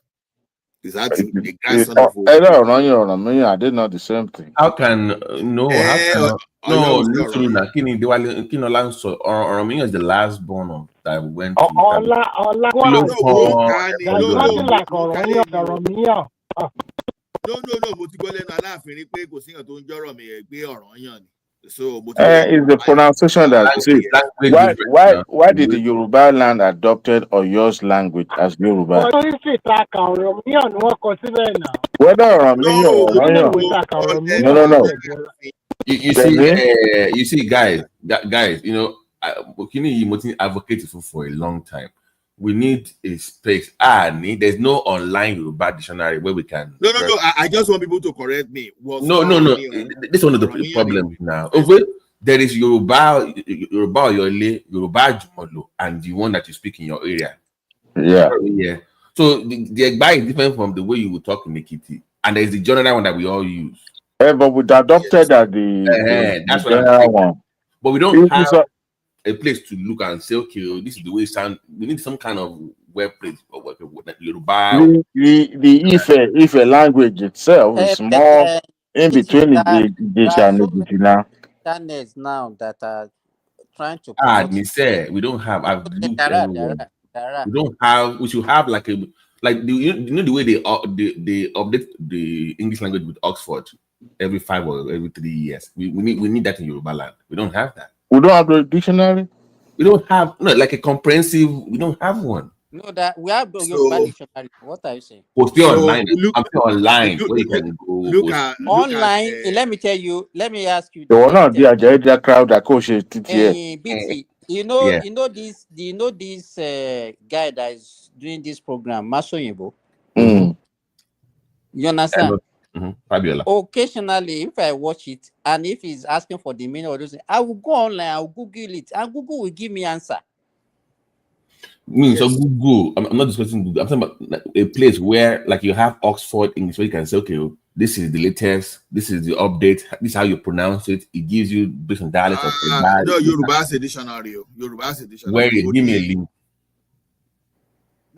Is that true? The grandson of Either or I did not the same thing. how can no? How can no? Literally, Kinolan so Oromiyan is the last born of that went to There's nothing like Oromiyan. No, mo ti gbọ́ lẹ́nu Aláàfin rí pé kò síyàn tó ń jọ́rọ̀ mi pé Ọ̀rànyàn ni. So it's the pronunciation that why did the Yoruba land adopted Oyo's language as Yoruba? Whether Oromiyan or no. You see, guys, you know, Mokini advocated for a long time. We need a space. There's no online Yoruba dictionary where we can. No. I just want people to correct me. No. This is one of the problems now. There is Yoruba Oyole, Yoruba Jumolo, and the one that you speak in your area. Yeah. So the Egba is different from the way you would talk in Ekiti, and there's the general one that we all use. But we adopted the that's what general I'm saying. one. But we don't have a place to look and say, okay, this is the way it sounds. We need some kind of web place or Yoruba. If a language itself is more in between the and the now. Channels now that are trying to we don't have. I've looked everywhere. We don't have. We should have like the way they update the English language with Oxford every 5 or every 3 years. We need that in Yoruba land. We don't have that. We don't have the dictionary. We don't have like a comprehensive. We don't have one. No, that we have the Yoruba dictionary. What are you saying? Online. I'm online where you can go. Online. Let me tell you. Let me ask you. The one of the crowd that coaches BT. You know this guy that is doing this program, Masoyinbo. You understand? Fabiola. Occasionally, if I watch it and if he's asking for the meaning of those, I will go online, I will Google it, and Google will give me answer. So Google, I'm not discussing Google. I'm talking about a place where, like, you have Oxford English, where you can say, okay, this is the latest, this is the update, this is how you pronounce it. It gives you based on dialect of no, Yoruba dictionary. Where you give me a link.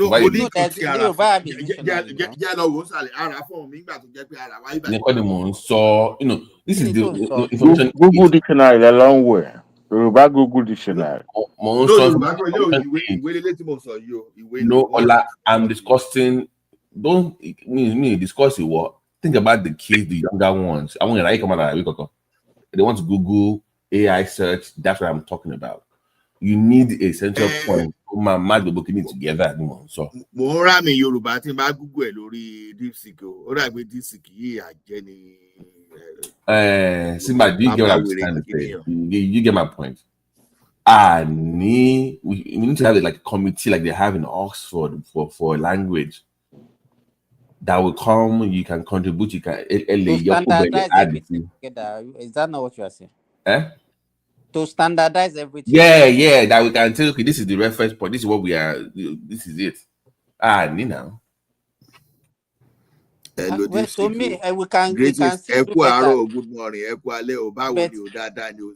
No, Why so this is the information. Google dictionary a long way. Yoruba Google dictionary. I'm discussing. Don't me discuss what. Think about the kids, the younger ones. I want to come out. They want to Google AI search. That's what I'm talking about. You need a central point. My mad looking it together anymore. So Mora me Yoruba ti ma Google lórí DeepSeek o da pe DeepSeek yi aje ni Simba, do you get what I'm trying to say? You get my point. We need to have like a committee like they have in Oxford for language that will come. You can contribute. You can standardize everything together. Is that not what you are saying? To standardize everything. Yeah. That we can tell. Okay, this is the reference point. This is what we are. This is it. Hello, well, to me, we can see good morning,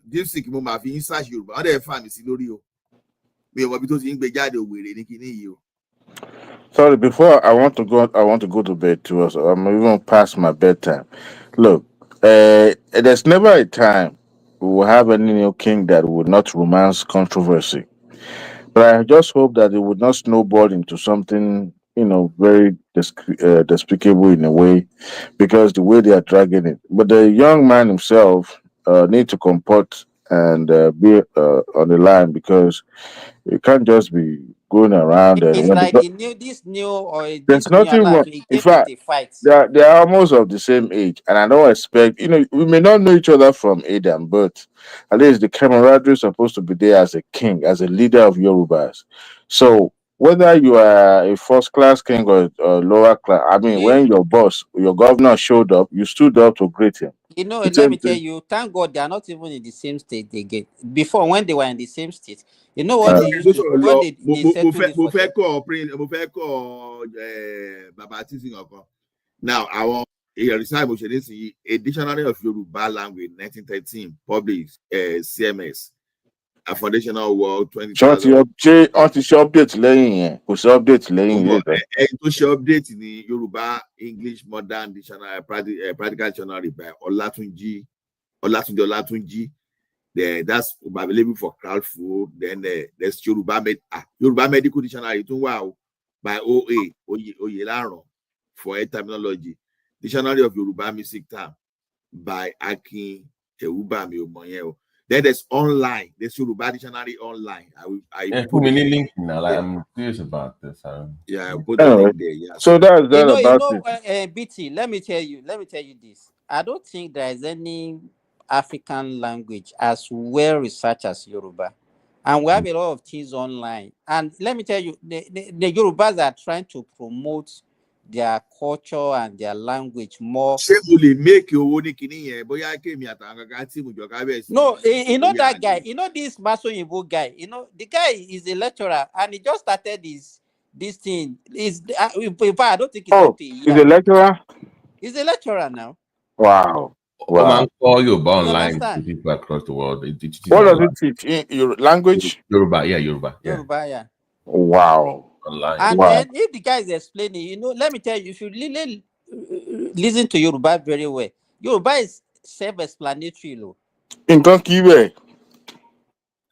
DeepSeek mo ma fi search Yoruba. O de fa mi sí lórí o. Mi ò mọ bí tó ti ń gbé jáde òwèrè ní kíní yìí o. Sorry, before I want to go to bed too. So I'm even past my bedtime. Look, there's never a time we will have any new king that would not romance controversy. But I just hope that it would not snowball into something, very despicable in a way, because the way they are dragging it. But the young man himself need to comport and be on the line, because you can't just be going around and It's when like the, there's this new nothing wrong. alert. It In came with fact, a fight. they are almost of the same age, and I don't expect, we may not know each other from Adam, but at least the camaraderie is supposed to be there as a king, as a leader of Yorubas. So whether you are a first class king or lower class, I mean, You, when your boss, your governor showed up, you stood up to greet him. The let me same tell thing. you, thank God they are not even in the same state they get. Before, when they were in the same state, you know what Uh, they used to what they settle this mo for. fẹ́ kọ́ print mo fẹ́ kọ́ bàbá tí sìn ọkàn. Now àwọn research mo ṣe nísìnyí a dictionary of Yoruba language 1913 published CMS a foundational world 20,000. wọ́n ti ṣe update lẹ́yìn yẹn, kò sí update lẹ́yìn Ọmọ yẹn. ẹni tó ṣe update ní Yorùbá English Modern Dictionary Practical Dictionary by Olatunji. That's available for crowdfund. Then there's Yoruba Medical Dictionary too, wow, by OA Oyelaron for terminology. Dictionary of Yoruba Music Term by Akin Ewubami Omoyeo. Then there's online. There's Yoruba Dictionary online. I put me link now. Like, I'm curious about this. Yeah, I put the link there. Yeah. So that's that about it. BT, let me tell you this. I don't think there is any African language as well researched as Yoruba. And we have a lot of things online. And let me tell you, the Yorubas are trying to promote their culture and their language more. No, you know that guy, this Maso Yibo guy, the guy is a lecturer and he just started this thing. I don't think he's a lecturer? He's a lecturer now. Wow. Man, call Yoruba online to people across the world. What does it teach? In your language? Yoruba, yeah, Yoruba. Yoruba, yeah. Wow. Online. And then if the guy is explaining, let me tell you, if you really listen to Yoruba very well, Yoruba is self-explanatory. In Tonkiwe.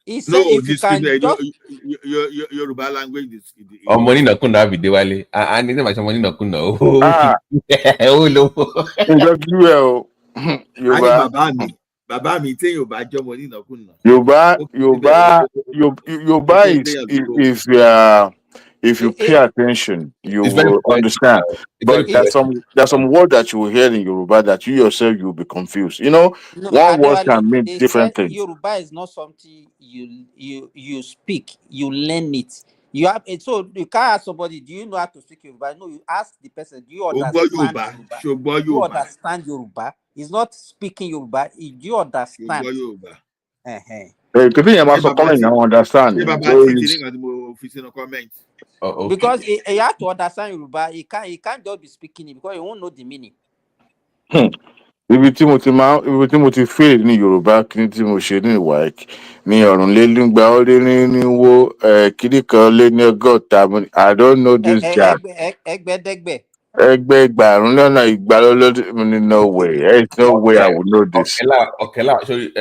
He said if you can your Yoruba language is money no kunna be dewale. I need my money no kunna. Oh no. Yoruba. Baba mi tell you about your money no kunna. Yoruba is if you pay attention, you will understand. But there's some word that you will hear in Yoruba that you yourself you'll be confused. One word can mean different things. Yoruba is not something you speak, you learn it. You have it, so you can't ask somebody, do you know how to speak Yoruba? No, you ask the person, do you understand Yoruba? You understand Yoruba? It's not speaking Yoruba. Do you understand? Yoruba. Because you have to understand Yoruba. You can't just be speaking it because you won't know the meaning. Ibi tí mo ti fail ní Yorùbá kí ni tí mo ṣe ní ìwà ní ọ̀run lé nígbà ó lé ní wo kíní kan lé ní ọgọ́ta. I don't know this guy. Ẹgbẹ̀gbàrún lọ́nà ìgbà lọ́lọ́dún. No way. There's no way I would know this. Okay, sorry,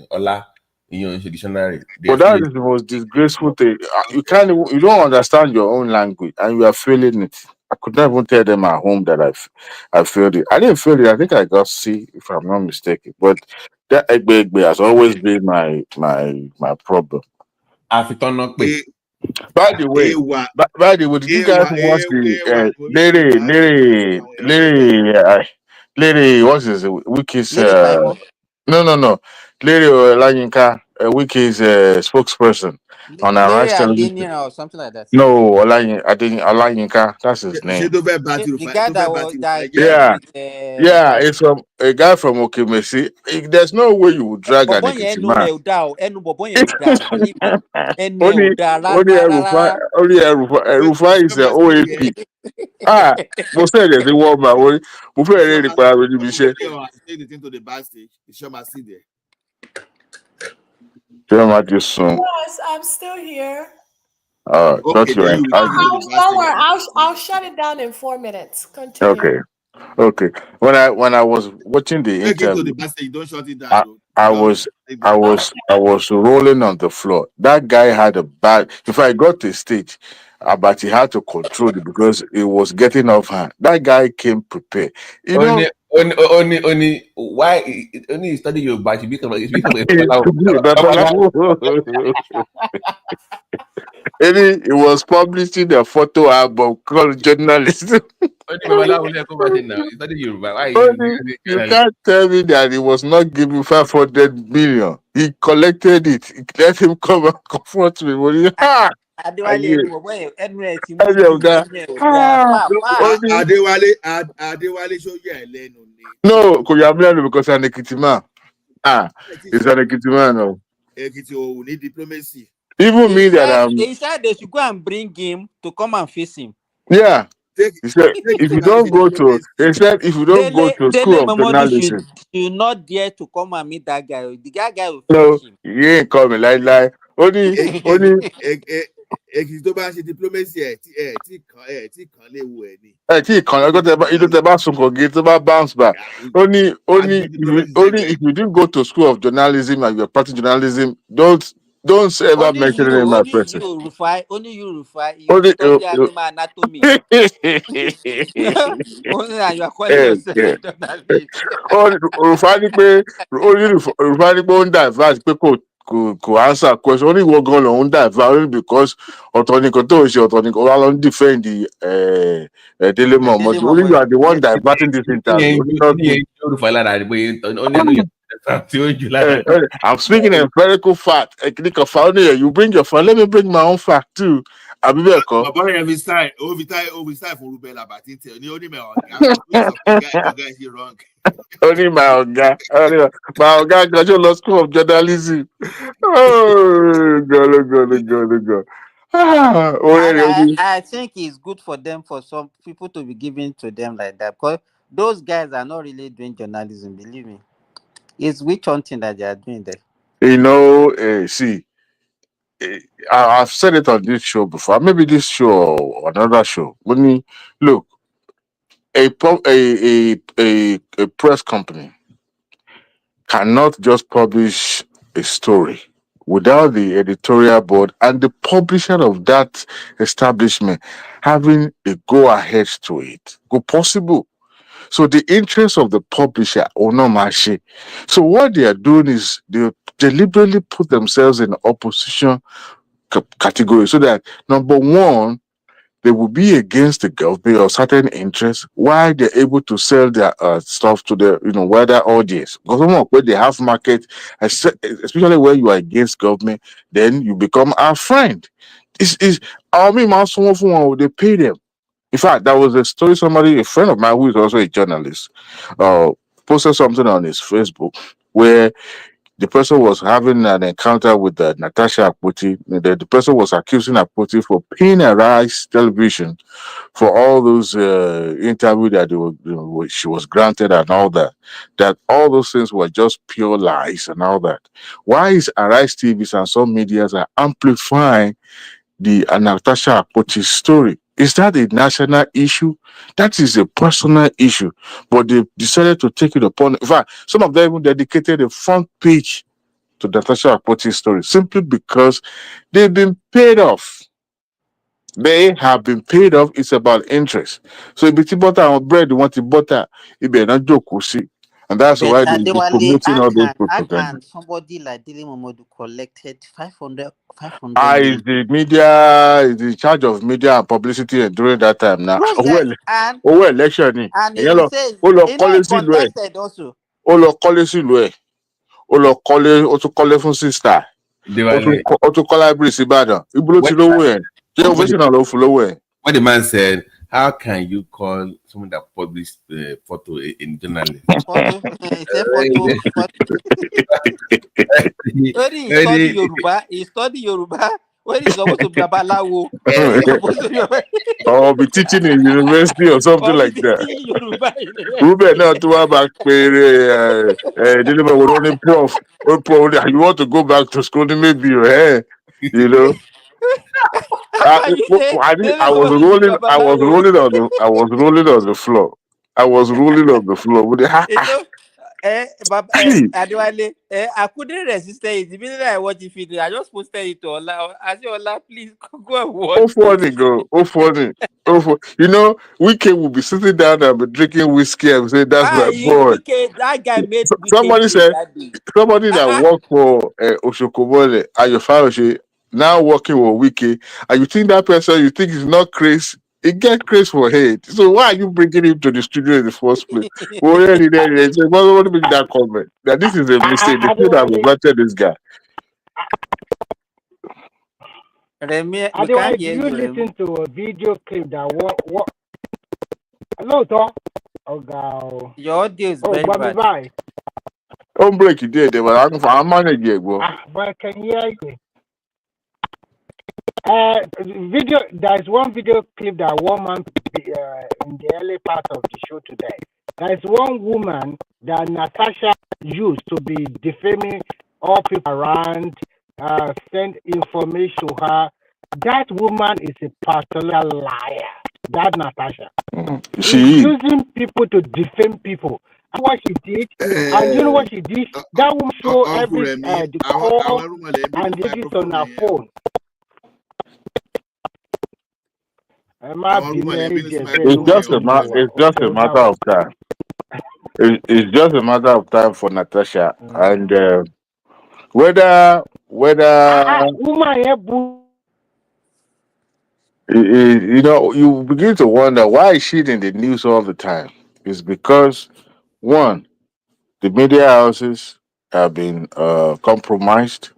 Ola. In your dictionary. But that is the most disgraceful thing. You don't understand your own language and you are failing it. I could not even tell them at home that I failed it. I didn't fail it. I think I got C, if I'm not mistaken. But that Egbe has always been my problem. By the way, did you guys watch the Lady, what's his Wiki's no. Lady Olayinka, Wiki's spokesperson on Arise Television. Or something like that. No, Olayinka, that's his name. The guy that yeah, it's from a guy from Okemesi. There's no way you would drag an Ekiti man. Only Rufai is the OAP. Mo say there's a woman. Mo fẹ́ rẹ́ nípa àwọn ibi iṣẹ́. Take the thing to the backstage. The show must see there. Yes, I'm still here. Don't worry. I'll shut it down in 4 minutes. Continue. Okay. Okay. When I was watching the Take it to the interview, backstage. Don't shut it down. I, Though. I Just was take I the was I was rolling on the floor. That guy had a bad. If I got to stage, but he had to control it because it was getting off hand. That guy came prepared. You know, Only why only you study your batch, you become a Babalawo. He was publishing a photo album called Journalism. only Babalawo will come back now. You study your batch. Why Only you you can't tell me that he was not giving 500 million. He collected it. He let him come and confront me. But he, Adéwálé again, ẹnu ẹ̀ tí mú jù ọ̀gá, ẹnu ẹ̀ ò dáa only Adewale show you Elenu. no, Koyamilano because I'm a Ekiti man. He's an Ekiti man. No. Ekiti will need diplomacy. Even me that He said they should go and bring him to come and face him. yeah. Take He said if you don't go to, he said if you don't go to Dele school of Momodu should journalism, not dare to come and meet that guy. The guy will no, finish him. you ain't coming like only Ekiti tó bá ṣe diplomacy tí kan léwu ẹ̀ ni. tí ìkànnì ọgọ́ tẹ bá sunkún gé tó bá bounce back only if you didn't go to school of journalism and you're practicing journalism, don't ever mention it in my person. Only you study animal anatomy. Only and you are calling yourself a journalist. Rufani pé ó ń divert pé kò answer question only ìwọ gan lòun divert only because ọ̀tọ̀ nìkan tó ń ṣe ọ̀tọ̀ nìkan wà ló ń defend Dele Momodu. Only you are the one diverting this interview. I'm speaking empirical fact. You bring your fact. Let me bring my own fact too. Bàbá rẹ̀ fi style fún Rubella bàtí tẹ̀ ní onímọ̀ ọ̀gá is wrong. Only my ọ̀gá graduate law school of journalism. Oh God. I think it's good for them, for some people to be giving to them like that, because those guys are not really doing journalism, believe me. It's witch hunting that they are doing there. You know, see, I've said it on this show before, maybe this show or another show. Look, a press company cannot just publish a story without the editorial board and the publisher of that establishment having a go-ahead to it. Go possible. So the interest of the publisher or no mashi. So what they are doing is they deliberately put themselves in opposition category so that number one, they will be against the government or certain interests while they're able to sell their stuff to the wider audience. Because when they have market, especially when you are against government, then you become our friend. They pay them. In fact, that was a story a friend of mine who is also a journalist, posted something on his Facebook where the person was having an encounter with Natasha Akpoti. The person was accusing Akpoti for paying a Rice television for all those interviews that she was granted and all that. That all those things were just pure lies and all that. Why is Arise TVs and some medias are amplifying the Natasha Akpoti story? Is that a national issue? That is a personal issue. But they decided to take it upon. In fact, some of them even dedicated a front page to Natasha Akpoti's story simply because they've been paid off. They have been paid off. It's about interest. So if it's butter on bread, you want to butter, it be not joke, see. And that's why they're promoting all those propaganda. Can somebody like Dele Momodu collected 500 is the media is in charge of media and publicity during that time now. Election. And he says, contested also. Ó tún kọ́lé fún sister. Ó tún kọ́ library sí Ìbàdàn. Ibo ló ti lówó ẹ̀? Ṣé ovation náà ló fún lówó ẹ̀? When the man said, how can you call someone that published the photo in journalist? Photo. He study Yoruba. When he's supposed to be Babalawo. Or be teaching in university or something like that. Ruben now to have back deliver with only prof. You want to go back to school, maybe you know. I was rolling on the floor. I was rolling on the floor with the You know, see. Adewale, I couldn't resist it. The minute I watched the video, I just posted it to Ola. I said, Ola, please go and Oh, watch funny, this. go. Oh, funny. Oh, you know, Wike will be sitting down and be drinking whiskey and say, "That's my boy." That guy made Wicked Somebody day said, that day. somebody that worked for Oshokobole and your family now working with Wiki, and you think that person, you think he's not crazy, it get crazy for hate. So why are you bringing him to the studio in the first place? Well, really, so why want to make that comment? That this is a mistake. They should have invited this guy. Remy, we Otherwise, can't do hear you you, Remy. listen to a video clip that what? Hello, Tom. Oh, God. Your audio is very bad. Bye. Don't break it there, but I'm managing, bro. But I can hear you. Video. There's one video clip that one man in the early part of the show today. There's one woman that Natasha used to be defaming all people around, send information to her. That woman is a pathological liar. That Natasha. She's using people to defame people. And what she did, and you know what she did? That woman show every the call and did it on her phone. It's just a matter of time. It's just a matter of time for Natasha, and whether you know, you begin to wonder why is she in the news all the time. It's because one, the media houses have been compromised,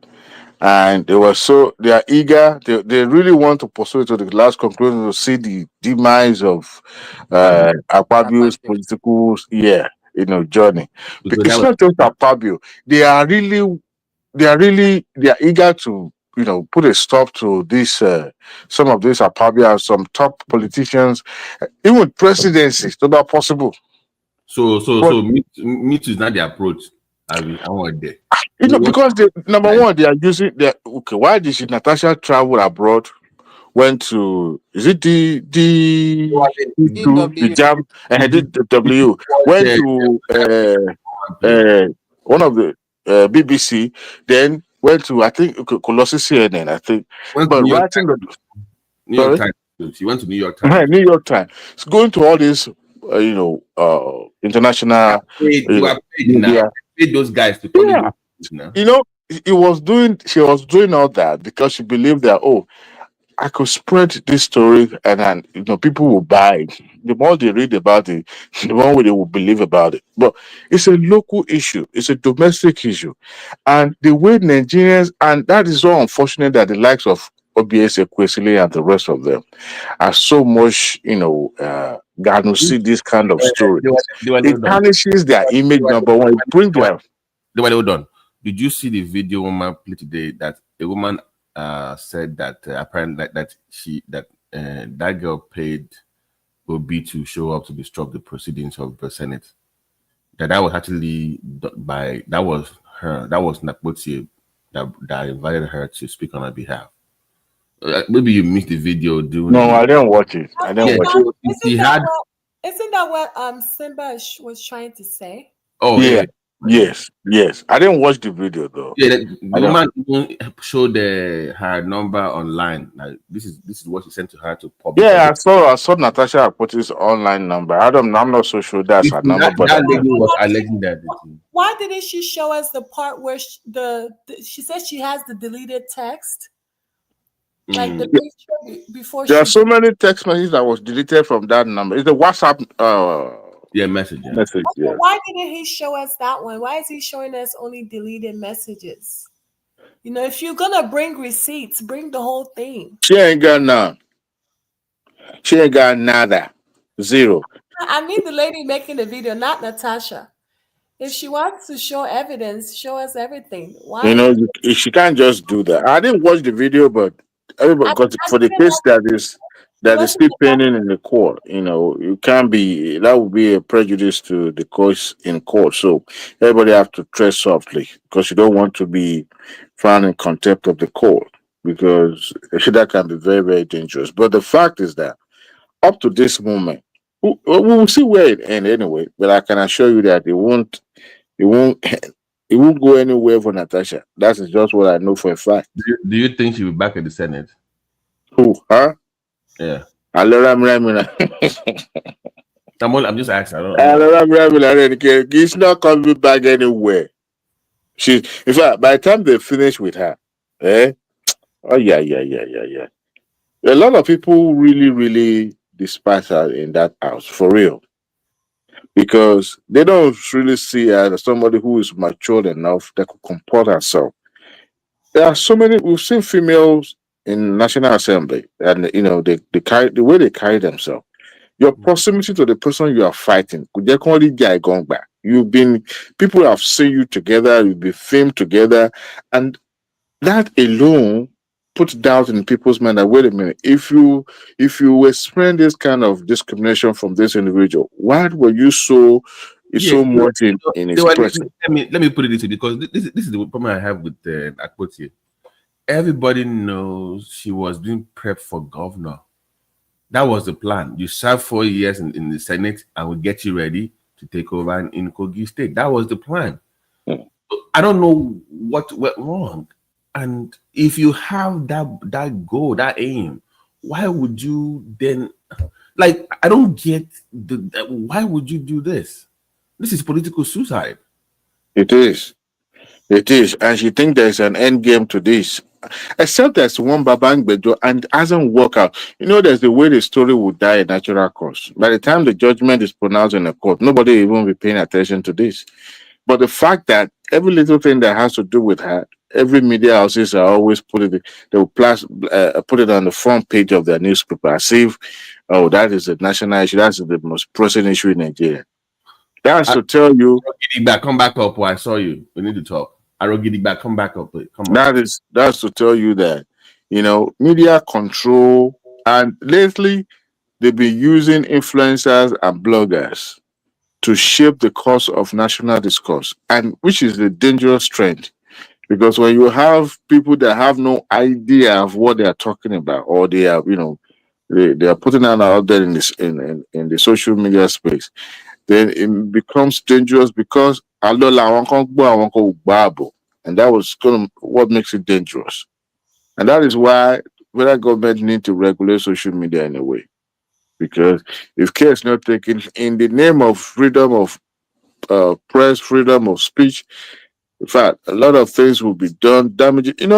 and they are eager. They really want to pursue it to the last conclusion to see the demise of Akpabio's political journey. Because it's not just Akpabio. They are eager to put a stop to this some of these Akpabio and some top politicians, even presidencies, so that possible. So meet is not the approach. I want there. Because number one, they are using okay. Why did Natasha travel abroad? Went to the jam and did the W. Went to one of the BBC. Then went to I think Colossus CNN. I think, but writing New York Times. She went to New York Times. New York Times. It's going to all these international. You are paid now. Paid those guys to call you. She was doing all that because she believed that I could spread this story and then people will buy it. The more they read about it, the more they will believe about it. But it's a local issue, it's a domestic issue. And the way Nigerians, and that is so unfortunate that the likes of OBS, Ekwesili, and the rest of them are so much, gonna see this kind of story. It tarnishes their image, number one. It brings them. Hold on. Did you see the video woman played today that a woman said that apparently that girl paid Obi to show up to disrupt the proceedings of the Senate? That was actually that was Nnpc that invited her to speak on her behalf. Maybe you missed the video. I didn't watch it. I didn't watch it. Isn't that what Simba was trying to say? Oh yeah. Yes. I didn't watch the video though. Yeah, the woman showed her number online. Like, this is what she sent to her to publish. Yeah, I saw Natasha Akpoti's online number. I'm not so sure that's her number. But that lady was alleging that. Why didn't she show us the part where she says she has the deleted text? Like the picture before. There are so many text messages that was deleted from that number. It's the WhatsApp message. Yeah. Why didn't he show us that one? Why is he showing us only deleted messages? If you're gonna bring receipts, bring the whole thing. She ain't got none. She ain't got nada. Zero. I mean the lady making the video, not Natasha. If she wants to show evidence, show us everything. Why? She can't just do that. I didn't watch the video, but everybody got for the case that is still pending in the court. You can't be, that would be a prejudice to the case in court. So everybody have to tread softly because you don't want to be found in contempt of the court because that can be very, very dangerous. But the fact is that up to this moment, We will see where it ends anyway. But I can assure you that it won't, it won't go anywhere for Natasha. That is just what I know for a fact. Do you think she'll be back in the Senate? Who? Huh? Yeah. I'm just asking. He's not coming back anywhere. In fact, by the time they finish with her, oh yeah. A lot of people really despise her in that house, for real. Because they don't really see her as somebody who is mature enough that could comport herself. There are so many, we've seen females in National Assembly, and they carry the way they carry themselves. Your proximity to the person you are fighting, you've been, people have seen you together, you've been filmed together, and that alone puts doubt in people's mind that, wait a minute, if you experience this kind of discrimination from this individual, why were you so much in his presence? Let me put it this way, because this is the problem I have with Akpoti. Everybody knows she was being prepped for governor. That was the plan. You serve 4 years in the Senate and we'll get you ready to take over in Kogi State. That was the plan. I don't know what went wrong. And if you have that goal, that aim, why would you then, like, I don't get why would you do this? This is political suicide. It is. And she thinks there's an end game to this. Except there's one Babang Bejo and it hasn't worked out. There's the way the story will die a natural course. By the time the judgment is pronounced in the court, nobody even will be paying attention to this. But the fact that every little thing that has to do with her, every media houses are always put it on the front page of their newspaper as if, that is a national issue, that's the most pressing issue in Nigeria. That's to tell you. Come back up. I saw you. We need to talk. Back, come back up, please. Come on. That's to tell you that, media control, and lately they've been using influencers and bloggers to shape the course of national discourse, and which is a dangerous trend. Because when you have people that have no idea of what they are talking about, or they are, they are putting out there in this in the social media space, then it becomes dangerous because and that was what makes it dangerous. And that is why federal government need to regulate social media in a way. Because if care is not taken in the name of freedom of press, freedom of speech, in fact, a lot of things will be done damaging.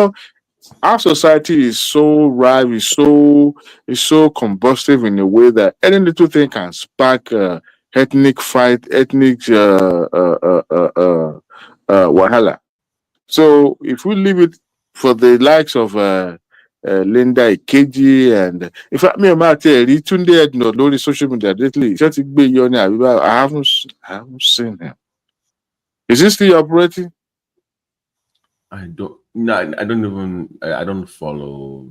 Our society is so rife, is so combustive in a way that any little thing can spark ethnic fight, ethnic wahala. So if we leave it for the likes of Linda Ikeji, and in fact, me and Marty, Tunde Edno, Lori social media lately, I haven't seen him. Is he still operating? I don't follow.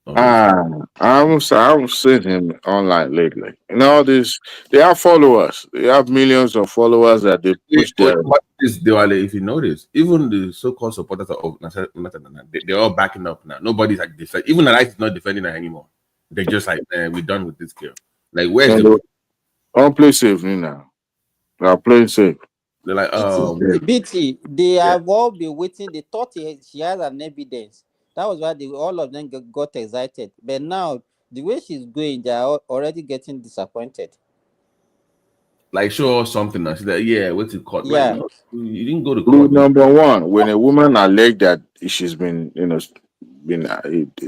I haven't seen him online lately. All this, they have followers. They have millions of followers that they push their. If you notice, even the so-called supporters of they're all backing up now. Nobody's like even the right is not defending her anymore. They're just like, we're done with this girl. Like, where's the? I'll play safe now. I'll play safe. They're like, BT, they have all been waiting. They thought she has an evidence. That was why all of them got excited. But now, the way she's going, they are already getting disappointed. Like, show us something. She's like, yeah, what's it called? Yeah. Like, you didn't go to Rule court. number one: when a woman alleges that she's been,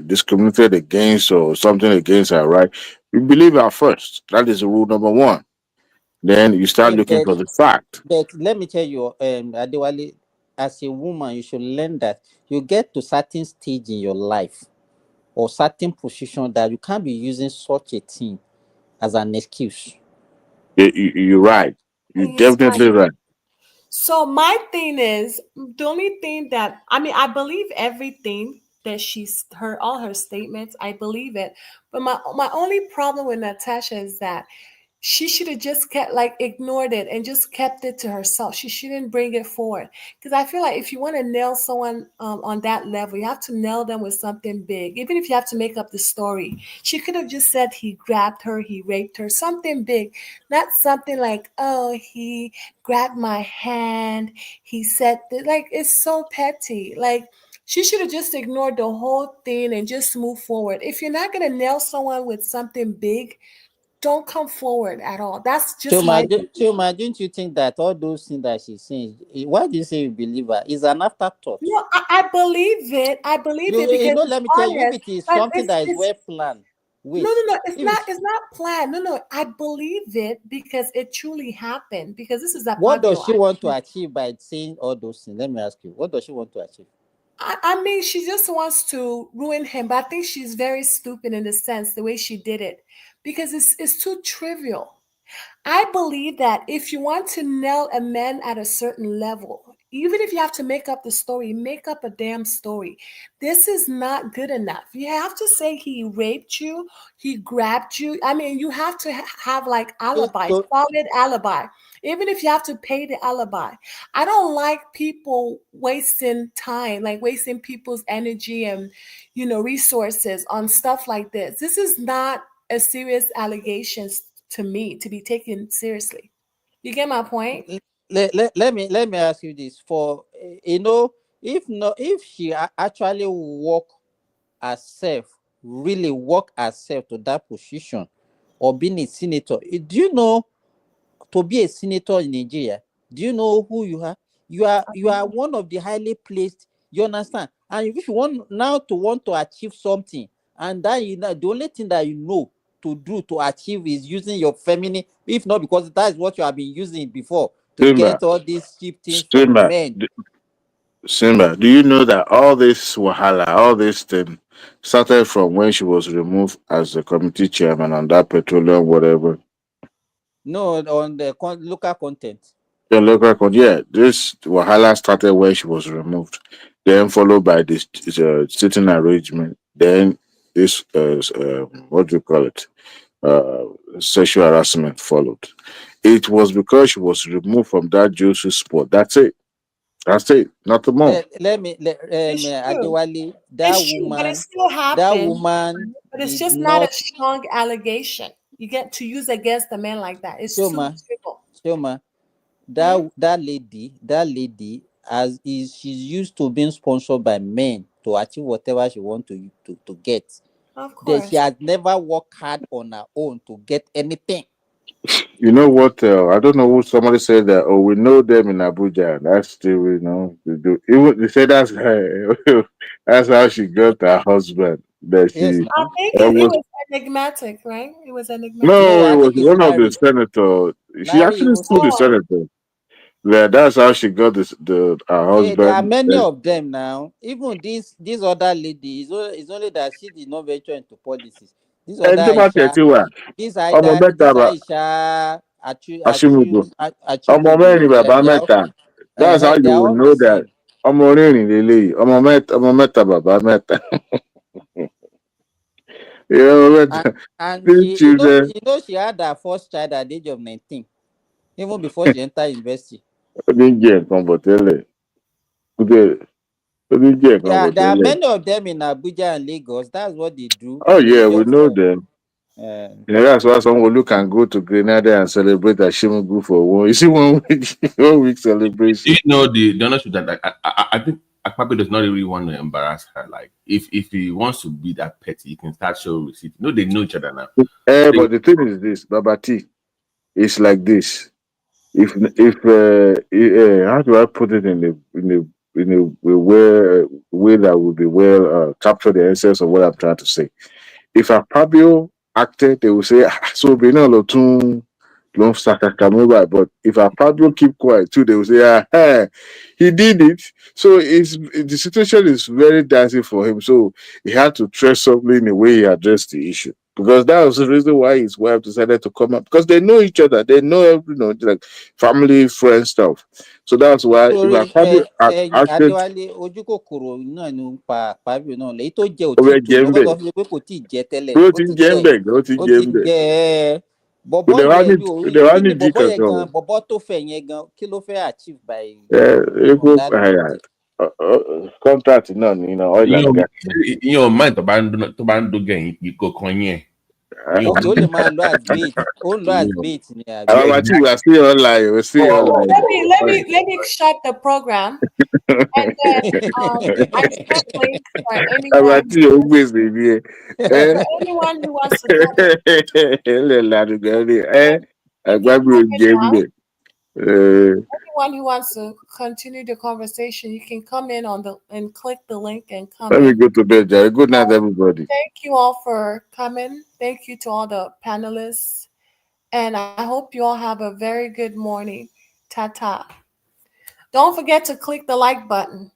discriminated against or something against her, right? You believe her first. That is rule number one. Then you start looking for the fact. But let me tell you, Adewale, as a woman, you should learn that you get to certain stage in your life or certain position that you can't be using such a thing as an excuse. You're right. You're definitely right. So my thing is, the only thing that I believe everything that all her statements, I believe it. But my only problem with Natasha is that she should have just kept ignored it and just kept it to herself. She shouldn't bring it forward, because I feel like if you want to nail someone on that level, you have to nail them with something big. Even if you have to make up the story, she could have just said he grabbed her, he raped her, something big, not something like, oh, he grabbed my hand, he said that. It's so petty. She should have just ignored the whole thing and just move forward. If you're not gonna nail someone with something big, don't come forward at all. That's just my Choma, don't you think that all those things that she's saying, why do you say you believe her? Is an afterthought. No, I believe it. I believe it because let me tell you, if it is something that is well planned. Wait, no. It's not planned. No. I believe it because it truly happened. Because this is a what does she want to achieve by saying all those things? Let me ask you, what does she want to achieve? I mean, she just wants to ruin him, but I think she's very stupid in the sense the way she did it, because it's too trivial. I believe that if you want to nail a man at a certain level, even if you have to make up the story, make up a damn story. This is not good enough. You have to say he raped you, he grabbed you. I mean, you have to have alibi, solid alibi. Even if you have to pay the alibi. I don't like people wasting time, wasting people's energy and resources on stuff like this. This is not a serious allegation to me to be taken seriously. You get my point? Let me ask you this. For if she actually really walk herself to that position or being a senator, do you know, to be a senator in Nigeria, do you know who you are? You are one of the highly placed. You understand? And if you want to achieve something, and that the only thing that you know to do to achieve is using your feminine, if not because that is what you have been using before to get all these cheap things from men. Simba, do you know that all this wahala, all this thing started from when she was removed as the committee chairman on that petroleum whatever? No, on the local content. The local content, yeah. This wahala started when she was removed, then followed by this sitting arrangement, then this what do you call it? Sexual harassment followed. It was because she was removed from that juicy spot. That's it. Nothing more. Let me Adewale, that woman, but it still happened, that woman, but it's just not a strong allegation you get to use against a man like that. It's too trivial. Shoma, that lady she's used to being sponsored by men to achieve whatever she wants to get. Of course. She has never worked hard on her own to get anything. You know what? I don't know who somebody said that. Oh, we know them in Abuja. That's still they do. Even they say that's her. That's how she got her husband. That I think it was enigmatic, right? It was enigmatic. No, it was one of the senators. She actually sued the senator. Yeah, that's how she got her husband. There are many of them now. Even this other lady is only that she did not venture into politics. This other Aisha, Ashimugu. That's how you will know that. And she she had her first child at the age of 19, even before she entered university. Yeah, there are many of them in Abuja and Lagos. That's what they do. Oh yeah, we know them. That's why someone who can go to Grenada and celebrate Ashimugu for one. You see 1 week celebration. You know the honest truth that I think Akpabio does not really want to embarrass her. Like if he wants to be that petty, he can start showing receipt. No, they know each other now. But the thing is this, Baba T, it's like this. If how do I put it in a way that would be well capture the essence of what I'm trying to say. If Akpabio acted, they will say so be no too long but if Akpabio keep quiet too, they will say he did it. So the situation is very dicey for him. So he had to tread softly in the way he addressed the issue. Because that was the reason why his wife decided to come up. Because they know each other. They know, like family, friend stuff. So that's why Bọ̀bọ̀ They yẹn want mi ò it. rí They kí want ni it bọ̀bọ̀ because yẹn gan of. bọ̀bọ̀ tó fẹ̀ yẹn gan kí ló fẹ́ achieve by that. Contract náà ní oil and gas. Ìyẹn mind tó bá ń dógẹ̀ yìí kò kan yẹn. Okay, ó lè máa lo as bait. Ó ń lo as bait ni àbí. Our Mati, we are still online. We're still online. Let me shut the program. And then I sent links for anyone. Our Mati, always in here. For anyone who wants to come in. Anyone who wants to continue the conversation, you can come in and click the link and come Let in. me go to bed, Jerry. Good night, everybody. Thank you all for coming. Thank you to all the panelists. And I hope you all have a very good morning. Ta-ta. Don't forget to click the like button.